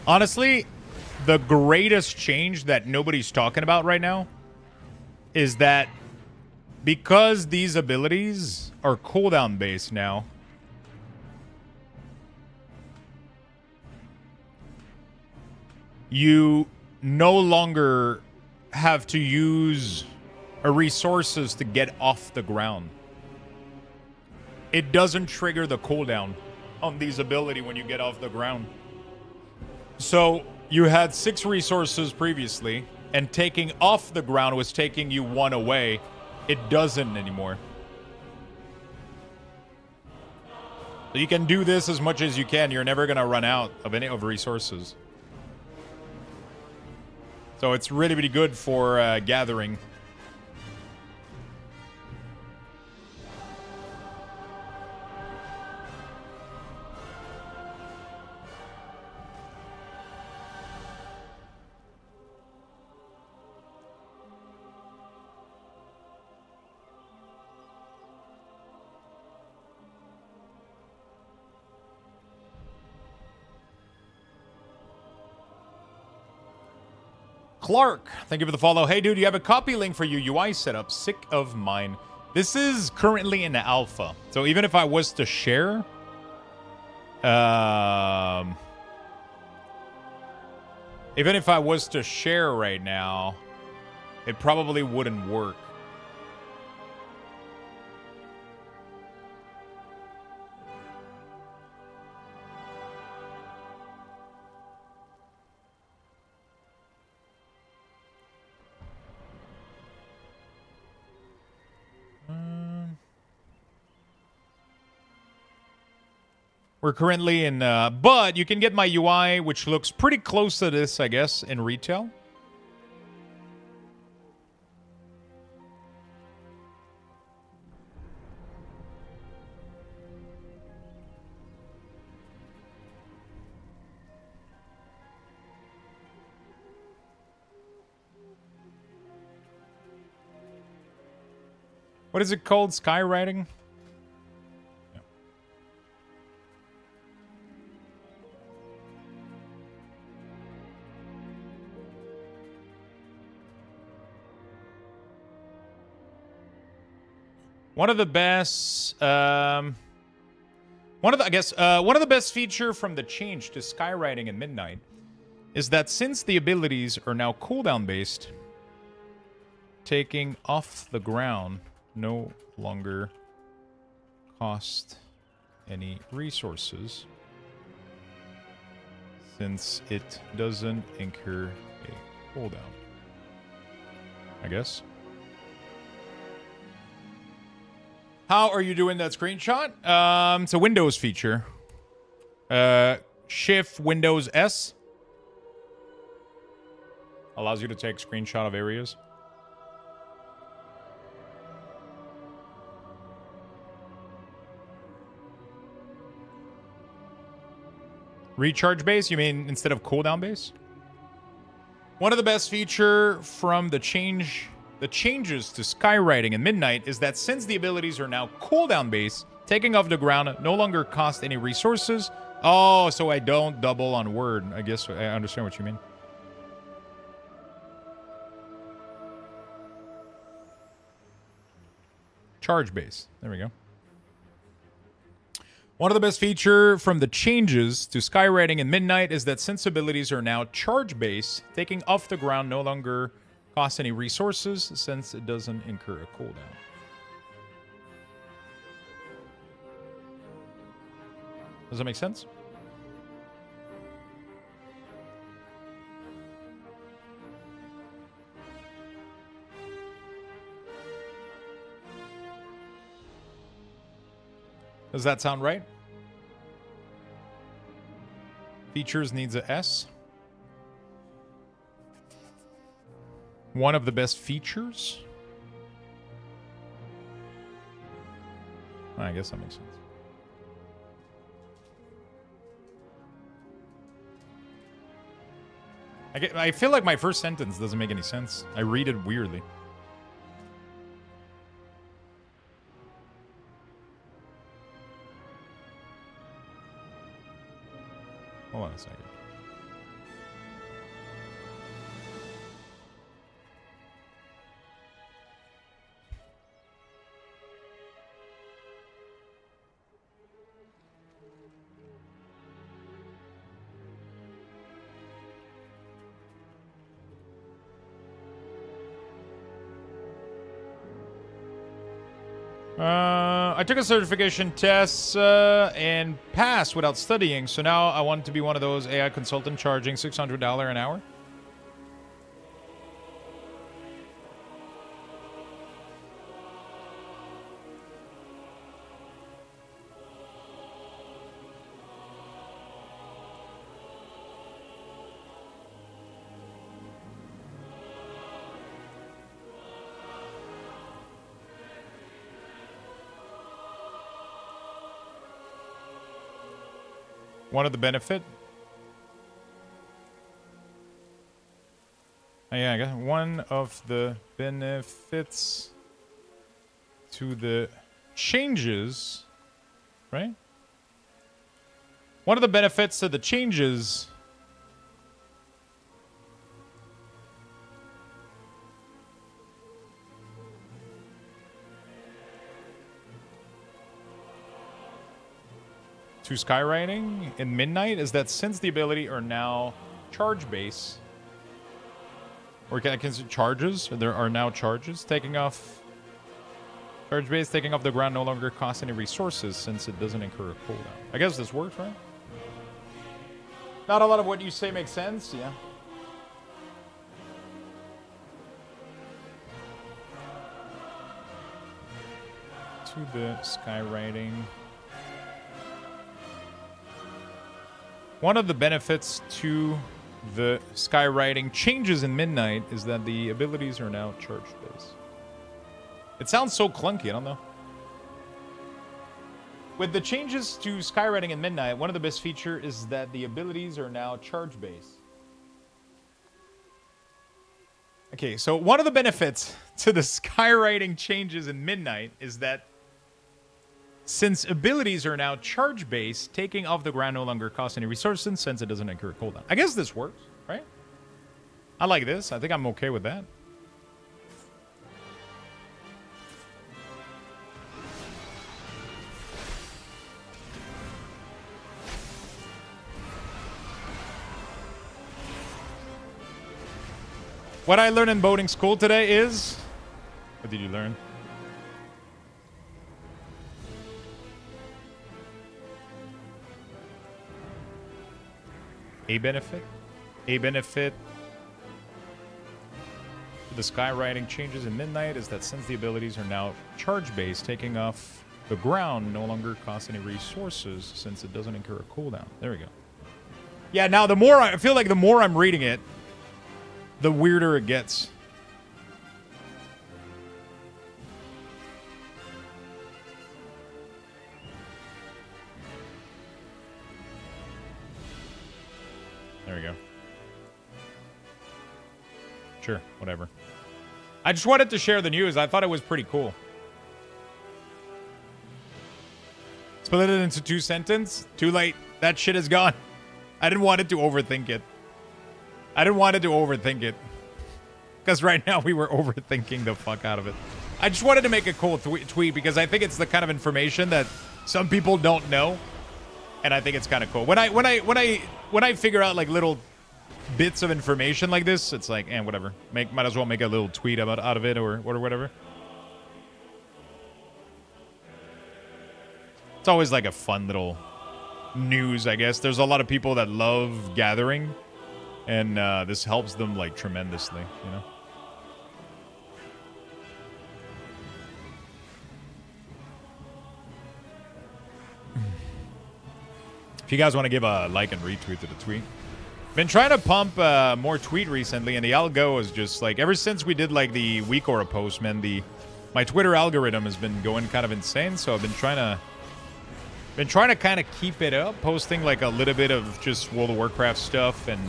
Honestly, the greatest change that nobody's talking about right now is that because these abilities are cooldown based now, you no longer have to use resources to get off the ground. It doesn't trigger the cooldown on these ability when you get off the ground. So you had 6 resources previously, and taking off the ground was taking you 1 away. It doesn't anymore. So you can do this as much as you can. You're never going to run out of any of resources. So it's really, really good for gathering. Clark, thank you for the follow. Hey, dude, you have a copy link for your UI setup. Sick of mine. This is currently in the alpha. So even if I was to share... even if I was to share right now, it probably wouldn't work. We're currently in, but you can get my UI, which looks pretty close to this, I guess, in retail. What is it called? Skywriting? One of the best, one of the best feature from the change to skywriting in Midnight is that since the abilities are now cooldown based, taking off the ground no longer cost any resources, since it doesn't incur a cooldown, I guess. How are you doing that screenshot? It's a Windows feature. Shift Windows S allows you to take screenshot of areas. Recharge base? You mean instead of cooldown base? One of the best feature from the changes to skywriting and Midnight is that since the abilities are now cooldown based, taking off the ground no longer costs any resources. Oh, so I don't double on word. I guess I understand what you mean. Charge base. There we go. One of the best feature from the changes to skywriting and Midnight is that since abilities are now charge based, taking off the ground no longer costs any resources since it doesn't incur a cooldown. Does that make sense? Does that sound right? Features needs a S. One of the best features? I guess that makes sense. I feel like my first sentence doesn't make any sense. I read it weirdly. Hold on a second. I took a certification test and passed without studying, so now I want to be one of those AI consultant charging $600 an hour. One of the benefit. Oh, yeah, I guess one of the benefits to the changes, right? One of the benefits to the changes to skywriting in Midnight is that since the ability are now charge base, or can I say charges? There are now charges taking off. Charge base taking off the ground no longer costs any resources since it doesn't incur a cooldown. I guess this works, right? Not a lot of what you say makes sense, yeah. To the skywriting. One of the benefits to the skywriting changes in Midnight is that the abilities are now charge-based. It sounds so clunky, I don't know. With the changes to skywriting in Midnight, one of the best features is that the abilities are now charge-based. Okay, so one of the benefits to the skywriting changes in Midnight is that since abilities are now charge-based, taking off the ground no longer costs any resources since it doesn't incur a cooldown. I guess this works, right? I like this. I think I'm okay with that. What I learned in boating school today is... What did you learn? A benefit to the skywriting changes in Midnight is that since the abilities are now charge-based, taking off the ground no longer costs any resources since it doesn't incur a cooldown. There we go. Yeah, now the more I feel like the more I'm reading it, the weirder it gets. There we go. Sure, whatever. I just wanted to share the news. I thought it was pretty cool. Split it into 2 sentences. Too late. That shit is gone. I didn't want it to overthink it. Because right now we were overthinking the fuck out of it. I just wanted to make a cool tweet because I think it's the kind of information that some people don't know. And I think it's kind of cool. When I figure out like little bits of information like this, it's like, whatever. Might as well make a little tweet out of it or whatever. It's always like a fun little news, I guess. There's a lot of people that love gathering, and this helps them like tremendously, you know. If you guys want to give a like and retweet to the tweet. Been trying to pump more tweet recently, and the algo is just like, ever since we did like the week or a post, man, my Twitter algorithm has been going kind of insane, so I've been trying to kind of keep it up, posting like a little bit of just World of Warcraft stuff and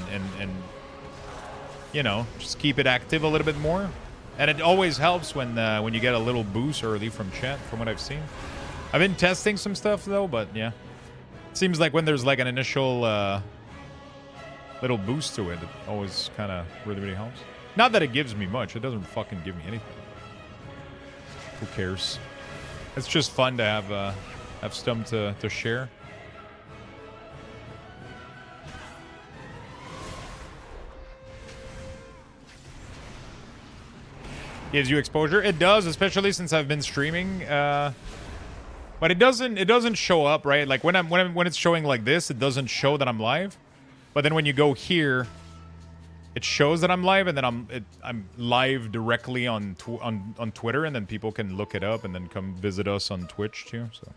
you know, just keep it active a little bit more. And it always helps when you get a little boost early from chat, from what I've seen. I've been testing some stuff though, but yeah. Seems like when there's like an initial little boost to it, it always kind of really helps. Not that it gives me much. It doesn't fucking give me anything. Who cares? It's just fun to have stuff to share. Gives you exposure. It does, especially since I've been streaming. But it doesn't show up, right? Like when it's showing like this, it doesn't show that I'm live. But then when you go here, it shows that I'm live, and then I'm live directly on Twitter, and then people can look it up and then come visit us on Twitch too. So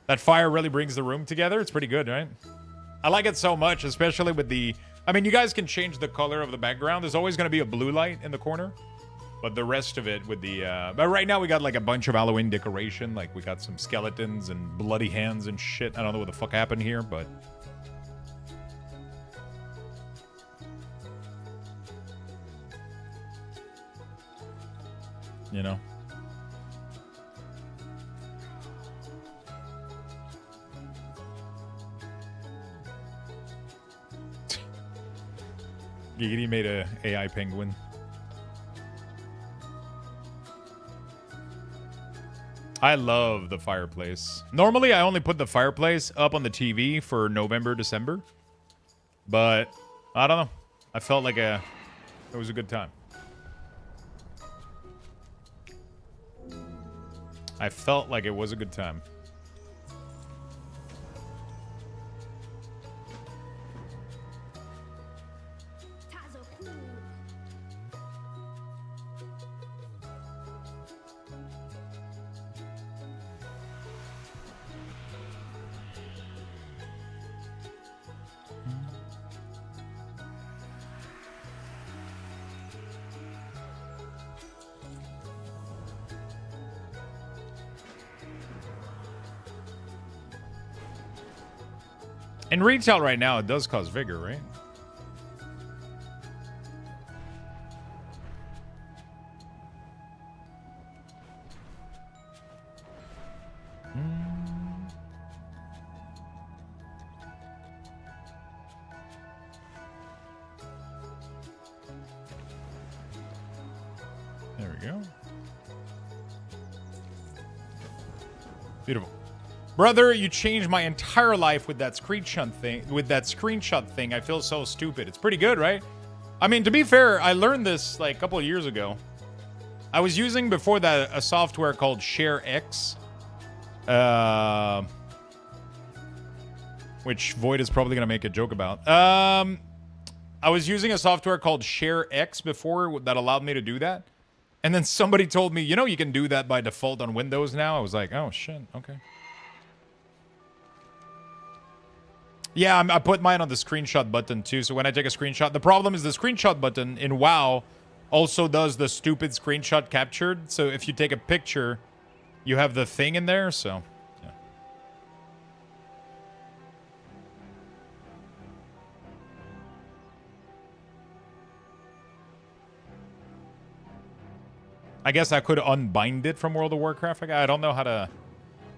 that fire really brings the room together. It's pretty good, right? I like it so much, especially with the... I mean, you guys can change the color of the background. There's always going to be a blue light in the corner. But the rest of it with the... But right now we got like a bunch of Halloween decoration. Like we got some skeletons and bloody hands and shit. I don't know what the fuck happened here, but... You know? Giggity made a AI penguin. I love the fireplace. Normally, I only put the fireplace up on the TV for November, December. But, I don't know. I felt like it was a good time. I felt like it was a good time. In retail right now, it does cause vigor, right? There we go. Beautiful. Brother, you changed my entire life with that screenshot thing. I feel so stupid. It's pretty good, right? I mean, to be fair, I learned this like a couple of years ago. I was using before that a software called ShareX. Which Void is probably going to make a joke about. I was using a software called ShareX before that allowed me to do that. And then somebody told me, you know, you can do that by default on Windows now. I was like, oh, shit. Okay. Yeah, I put mine on the screenshot button too. So when I take a screenshot, the problem is the screenshot button in WoW also does the stupid screenshot captured. So if you take a picture, you have the thing in there. So, yeah. I guess I could unbind it from World of Warcraft. I don't know how to...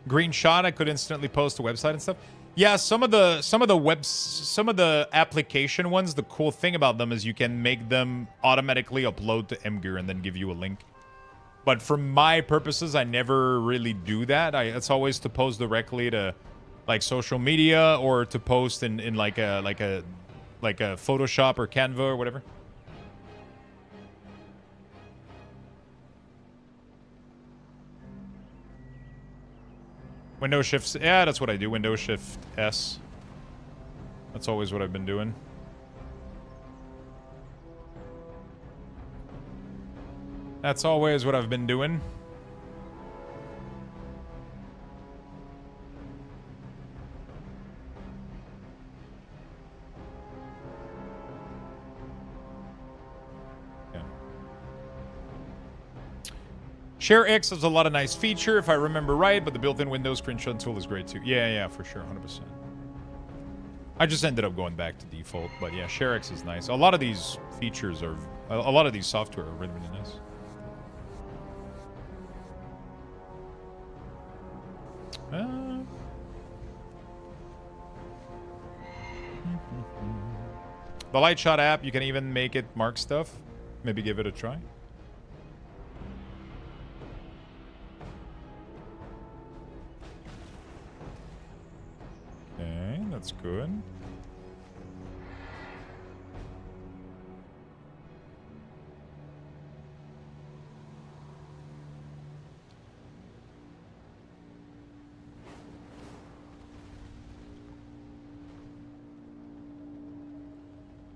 Green shot, I could instantly post a website and stuff. Yeah, some of the application ones, the cool thing about them is you can make them automatically upload to Imgur and then give you a link. But for my purposes, I never really do that. It's always to post directly to like social media or to post in like a Photoshop or Canva or whatever. Windows Shift... Yeah, that's what I do. Windows Shift S. That's always what I've been doing. That's always what I've been doing. ShareX has a lot of nice feature, if I remember right, but the built-in Windows screenshot tool is great too. Yeah, for sure, 100%. I just ended up going back to default, but yeah, ShareX is nice. A lot of these features are... A lot of these software are really, really nice. The Lightshot app, you can even make it mark stuff. Maybe give it a try. Okay, that's good.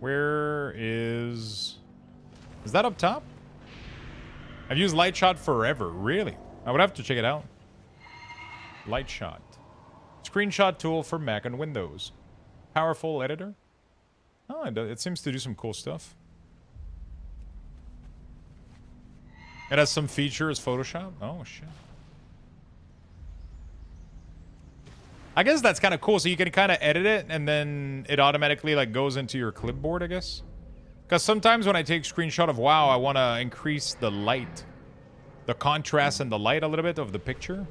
Where is that up top? I've used light shot forever. Really? I would have to check it out. Light shot. Screenshot tool for Mac and Windows. Powerful editor. Oh, it seems to do some cool stuff. It has some features Photoshop. Oh, shit. I guess that's kind of cool. So you can kind of edit it and then it automatically like goes into your clipboard, I guess. Because sometimes when I take screenshot of WoW, I want to increase the light. The contrast and the light a little bit of the picture.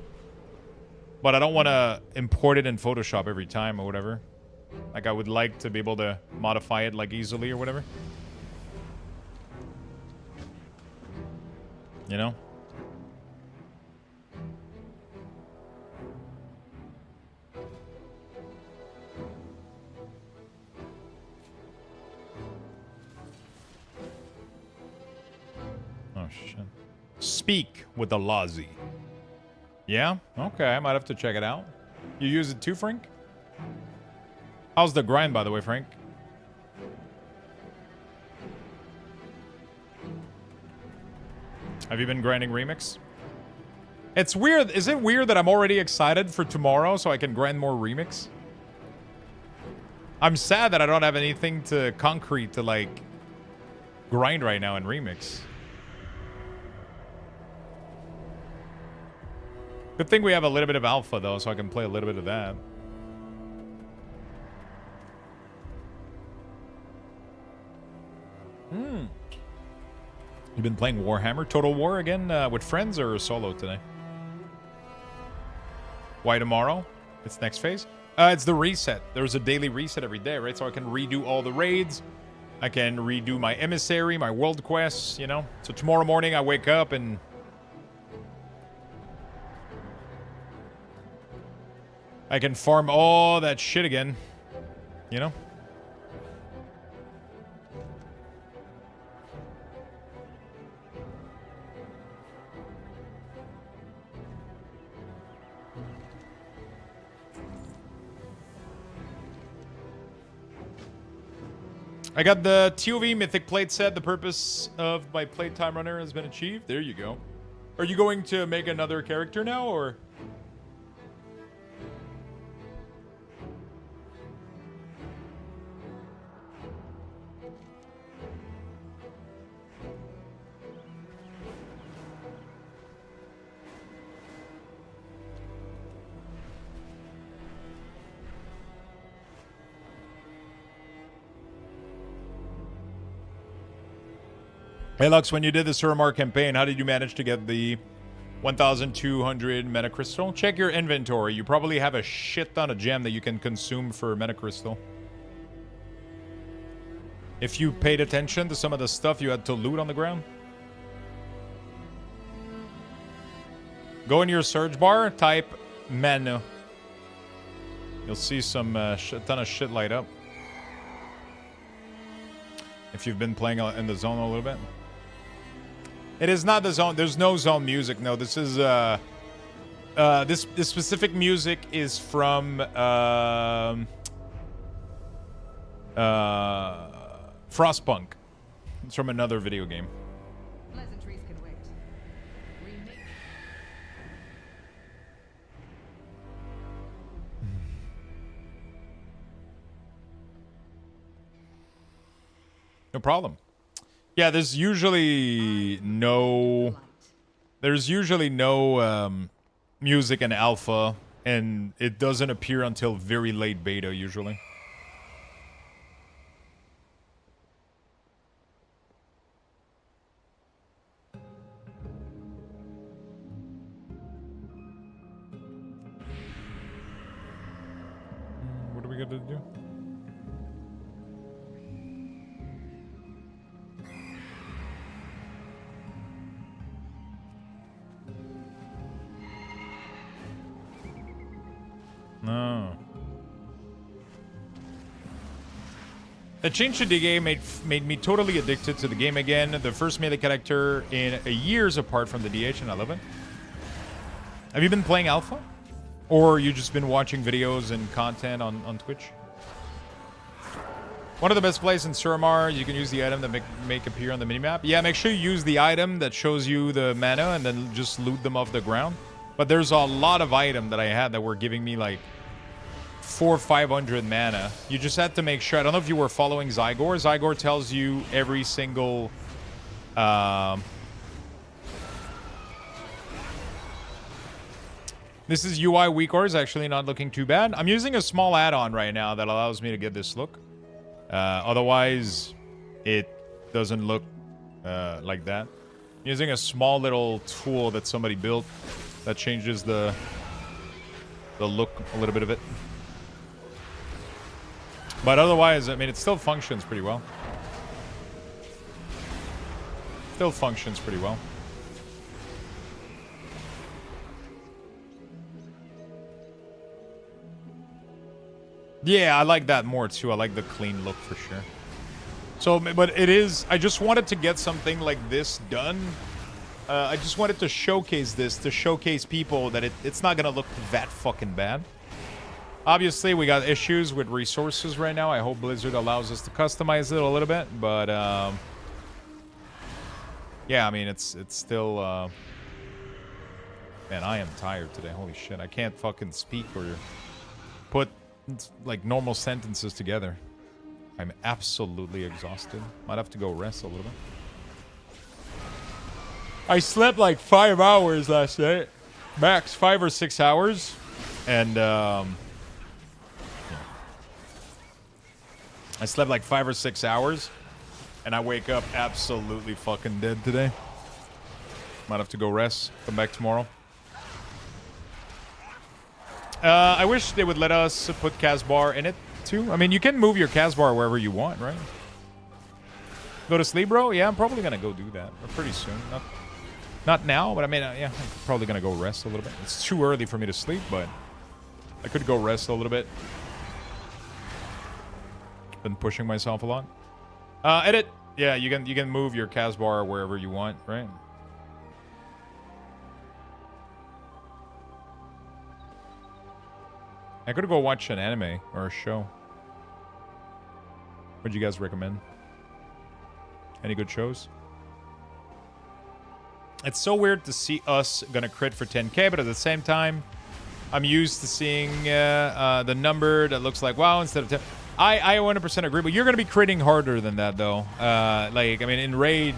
But I don't want to import it in Photoshop every time or whatever. Like I would like to be able to modify it like easily or whatever. You know? Oh, shit. Speak with the Lazi. Yeah? Okay, I might have to check it out. You use it too, Frank? How's the grind, by the way, Frank? Have you been grinding Remix? It's weird. Is it weird that I'm already excited for tomorrow so I can grind more Remix? I'm sad that I don't have anything to concrete to, like, grind right now in Remix. Good thing we have a little bit of alpha, though, so I can play a little bit of that. You've been playing Warhammer Total War again with friends or solo today? Why tomorrow? It's next phase? It's the reset. There's a daily reset every day, right? So I can redo all the raids. I can redo my emissary, my world quests, you know? So tomorrow morning I wake up and... I can farm all that shit again, you know? I got the TOV Mythic Plate set. The purpose of my playtime runner has been achieved. There you go. Are you going to make another character now, or...? Hey Lux, when you did the Suramar campaign, how did you manage to get the 1,200 metacrystal? Check your inventory. You probably have a shit ton of gem that you can consume for metacrystal. If you paid attention to some of the stuff you had to loot on the ground. Go in your search bar, type menu. You'll see some ton of shit light up. If you've been playing in the zone a little bit. It is not the zone. There's no zone music. No, this is this specific music is from Frostpunk. It's from another video game. Pleasantries can wait. No problem. Yeah, there's usually no music in alpha, and it doesn't appear until very late beta usually. What are we gonna do? No. The change to the game made me totally addicted to the game again. The first melee character in years apart from the DH, and I love it. Have you been playing alpha? Or you just been watching videos and content on Twitch? One of the best plays in Suramar, you can use the item that make appear on the minimap. Yeah, make sure you use the item that shows you the mana and then just loot them off the ground. But there's a lot of item that I had that were giving me like 400 or 500 mana. You just had to make sure. I don't know if you were following Zygor. Zygor tells you every single this is UI weak ores, actually not looking too bad. I'm using a small add-on right now that allows me to get this look. Otherwise, it doesn't look like that. I'm using a small little tool that somebody built that changes the look a little bit of it. But otherwise, I mean, it still functions pretty well. Still functions pretty well. Yeah, I like that more too. I like the clean look for sure. So, but it is... I just wanted to get something like this done. I just wanted to showcase this, to showcase people that it's not going to look that fucking bad. Obviously, we got issues with resources right now. I hope Blizzard allows us to customize it a little bit. But, yeah, I mean, it's still... Man, I am tired today. Holy shit. I can't fucking speak or put... like normal sentences together. I'm absolutely exhausted. Might have to go rest a little bit. I slept like 5 hours last night. Max 5 or 6 hours. And yeah. I slept like 5 or 6 hours. And I wake up absolutely fucking dead today. Might have to go rest. Come back tomorrow. I wish they would let us put Casbar in it, too. I mean, you can move your Casbar wherever you want, right? Go to sleep, bro? Yeah, I'm probably going to go do that. Pretty soon. Not now, but I mean, yeah, I'm probably going to go rest a little bit. It's too early for me to sleep, but I could go rest a little bit. Been pushing myself a lot. Edit. Yeah, you can move your Casbar wherever you want, right? I could go watch an anime or a show. What'd you guys recommend? Any good shows? It's so weird to see us gonna crit for 10k, but at the same time, I'm used to seeing the number that looks like WoW instead of 10. I 100% agree, but you're gonna be critting harder than that, though. Like, I mean, in Raid...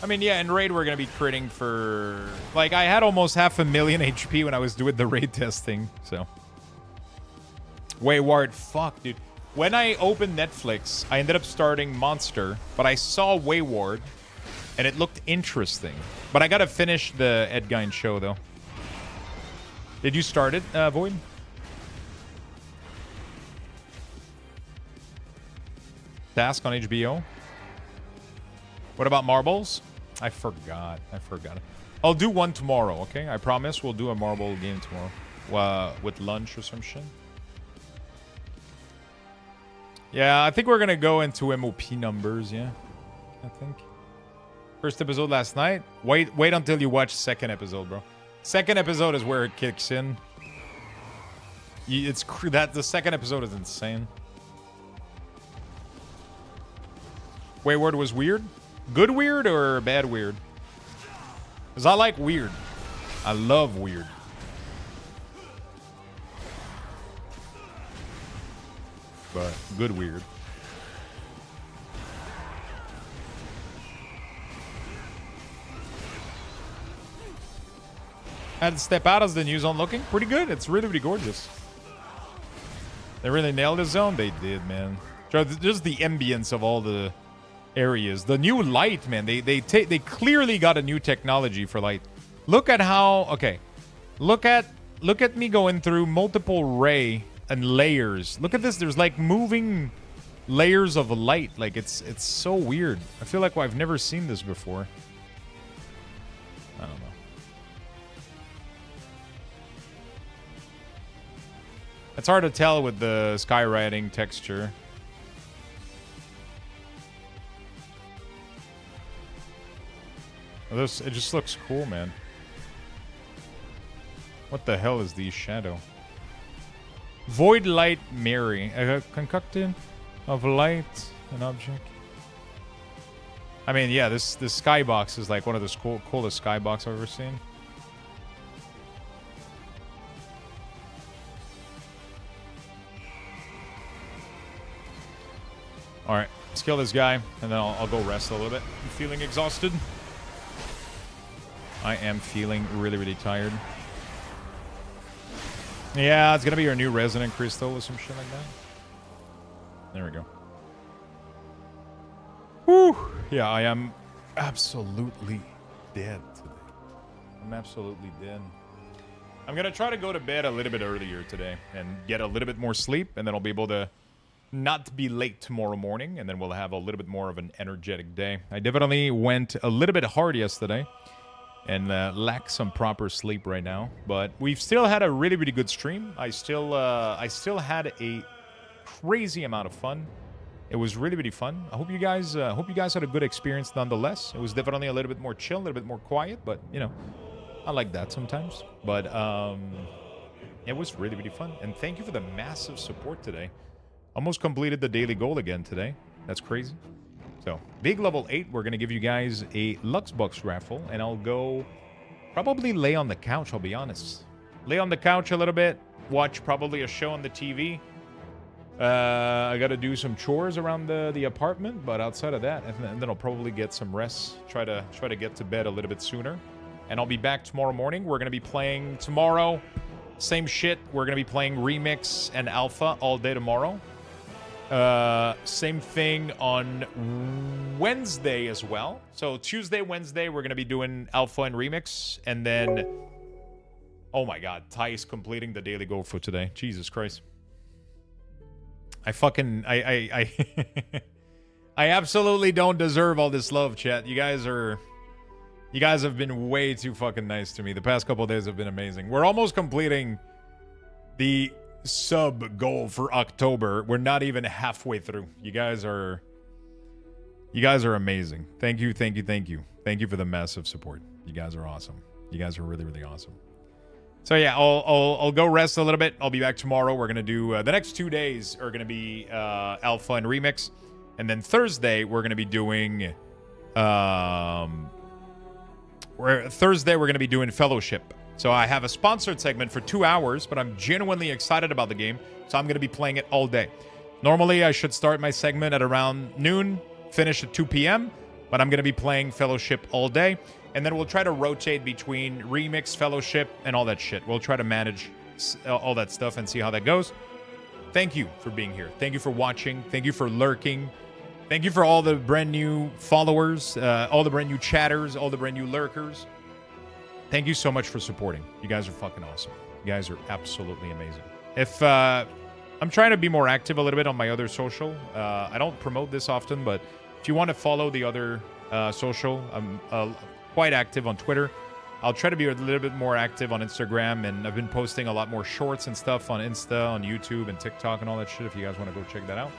I mean, yeah, in Raid we're gonna be critting for... Like, I had almost 500,000 HP when I was doing the Raid testing, so... Wayward, fuck, dude. When I opened Netflix, I ended up starting Monster, but I saw Wayward, and it looked interesting. But I gotta finish the Ed Gein show, though. Did you start it, Void? Task on HBO? What about marbles? I forgot. I'll do one tomorrow, okay? I promise we'll do a marble game tomorrow. With lunch or some shit. Yeah, I think we're gonna go into MOP numbers, yeah. I think. First episode last night. Wait until you watch second episode, bro. Second episode is where it kicks in. The second episode is insane. Wayward was weird? Good weird or bad weird? Because I like weird. I love weird. But good weird. Had to step out as the new zone looking pretty good. It's really, really gorgeous. They really nailed the zone. They did, man. Just the ambience of all the areas. The new light, man. They clearly got a new technology for light. Look at how... Okay. Look at me going through multiple ray and layers. Look at this. There's like moving layers of light. Like it's so weird. I feel like I've never seen this before. I don't know. It's hard to tell with the skywriting texture. It just looks cool, man. What the hell is the shadow? Void Light Mary. Concocted? of light, an object. I mean, yeah, this skybox is like one of the coolest skybox I've ever seen. All right, let's kill this guy, and then I'll go rest a little bit. I'm feeling exhausted. I am feeling really, really tired. Yeah, it's gonna be your new Resonant Crystal or some shit like that. There we go. Whew. Yeah, I am absolutely dead today. I'm absolutely dead. I'm going to try to go to bed a little bit earlier today and get a little bit more sleep, and then I'll be able to not be late tomorrow morning, and then we'll have a little bit more of an energetic day. I definitely went a little bit hard yesterday and lack some proper sleep right now, but we've still had a really, really good stream. I still had a crazy amount of fun. It was really, really fun. I hope you guys had a good experience nonetheless. It was definitely a little bit more chill, a little bit more quiet, but you know, I like that sometimes. But it was really, really fun. And thank you for the massive support today. Almost completed the daily goal again today. That's crazy. So, big level 8, we're going to give you guys a Luxthos raffle, and I'll go probably lay on the couch, I'll be honest. Lay on the couch a little bit, watch probably a show on the TV. I got to do some chores around the apartment, but outside of that, and then I'll probably get some rest. Try to get to bed a little bit sooner, and I'll be back tomorrow morning. We're gonna be playing tomorrow, same shit. We're gonna be playing Remix and Alpha all day tomorrow. Same thing on Wednesday as well. So Tuesday, Wednesday, we're gonna be doing Alpha and Remix, and then, oh my God, Ty is completing the daily goal for today. Jesus Christ. I absolutely don't deserve all this love, chat. You guys have been way too fucking nice to me. The past couple of days have been amazing. We're almost completing the sub goal for October. We're not even halfway through. You guys are amazing. Thank you. Thank you for the massive support. You guys are awesome. You guys are really, really awesome. So yeah, I'll go rest a little bit. I'll be back tomorrow. We're gonna do the next 2 days are gonna be Alpha and Remix, and then Thursday we're gonna be doing Thursday we're gonna be doing Fellowship. So I have a sponsored segment for 2 hours, but I'm genuinely excited about the game, so I'm gonna be playing it all day. Normally I should start my segment at around noon, finish at 2 p.m., but I'm gonna be playing Fellowship all day. And then we'll try to rotate between Remix, Fellowship, and all that shit. We'll try to manage all that stuff and see how that goes. Thank you for being here. Thank you for watching. Thank you for lurking. Thank you for all the brand new followers, all the brand new chatters, all the brand new lurkers. Thank you so much for supporting. You guys are fucking awesome. You guys are absolutely amazing. If I'm trying to be more active a little bit on my other social. I don't promote this often, but if you want to follow the other social, I'm quite active on Twitter. I'll try to be a little bit more active on Instagram, and I've been posting a lot more shorts and stuff on Insta, on YouTube, and TikTok, and all that shit. If you guys want to go check that out,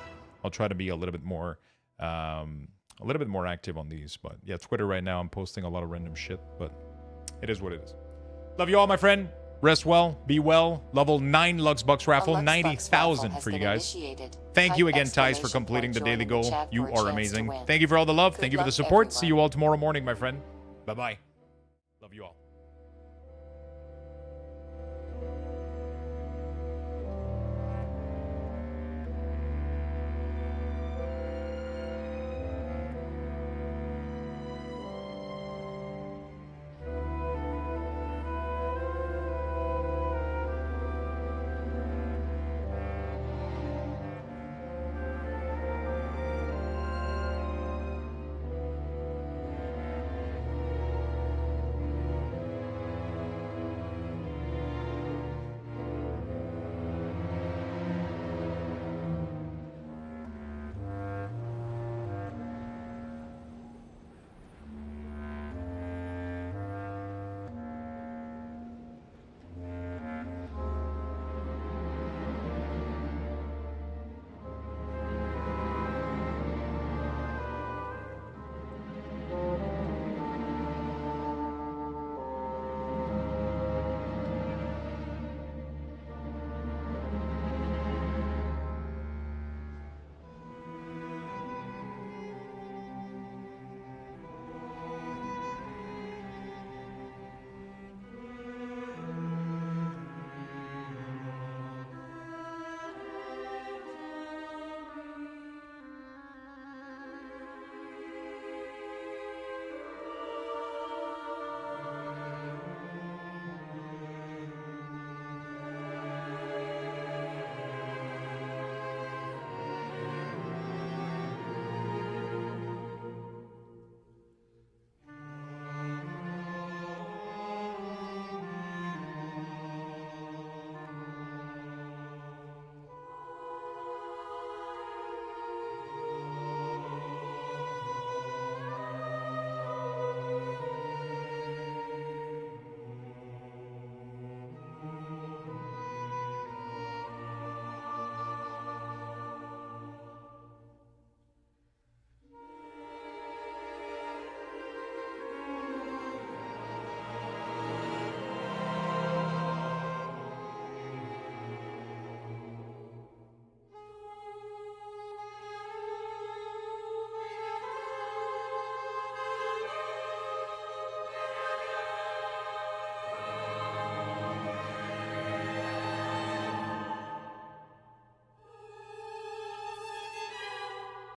I'll try to be a little bit more active on these. But yeah, Twitter right now, I'm posting a lot of random shit, but it is what it is. Love you all, my friend. Rest well, be well. Level 9 Luxthos raffle, 90,000 for you guys. Thank you again, Thijs, for completing the daily goal. You are amazing. Thank you for all the love. Thank you for the support. See you all tomorrow morning, my friend. Bye-bye. Love you all.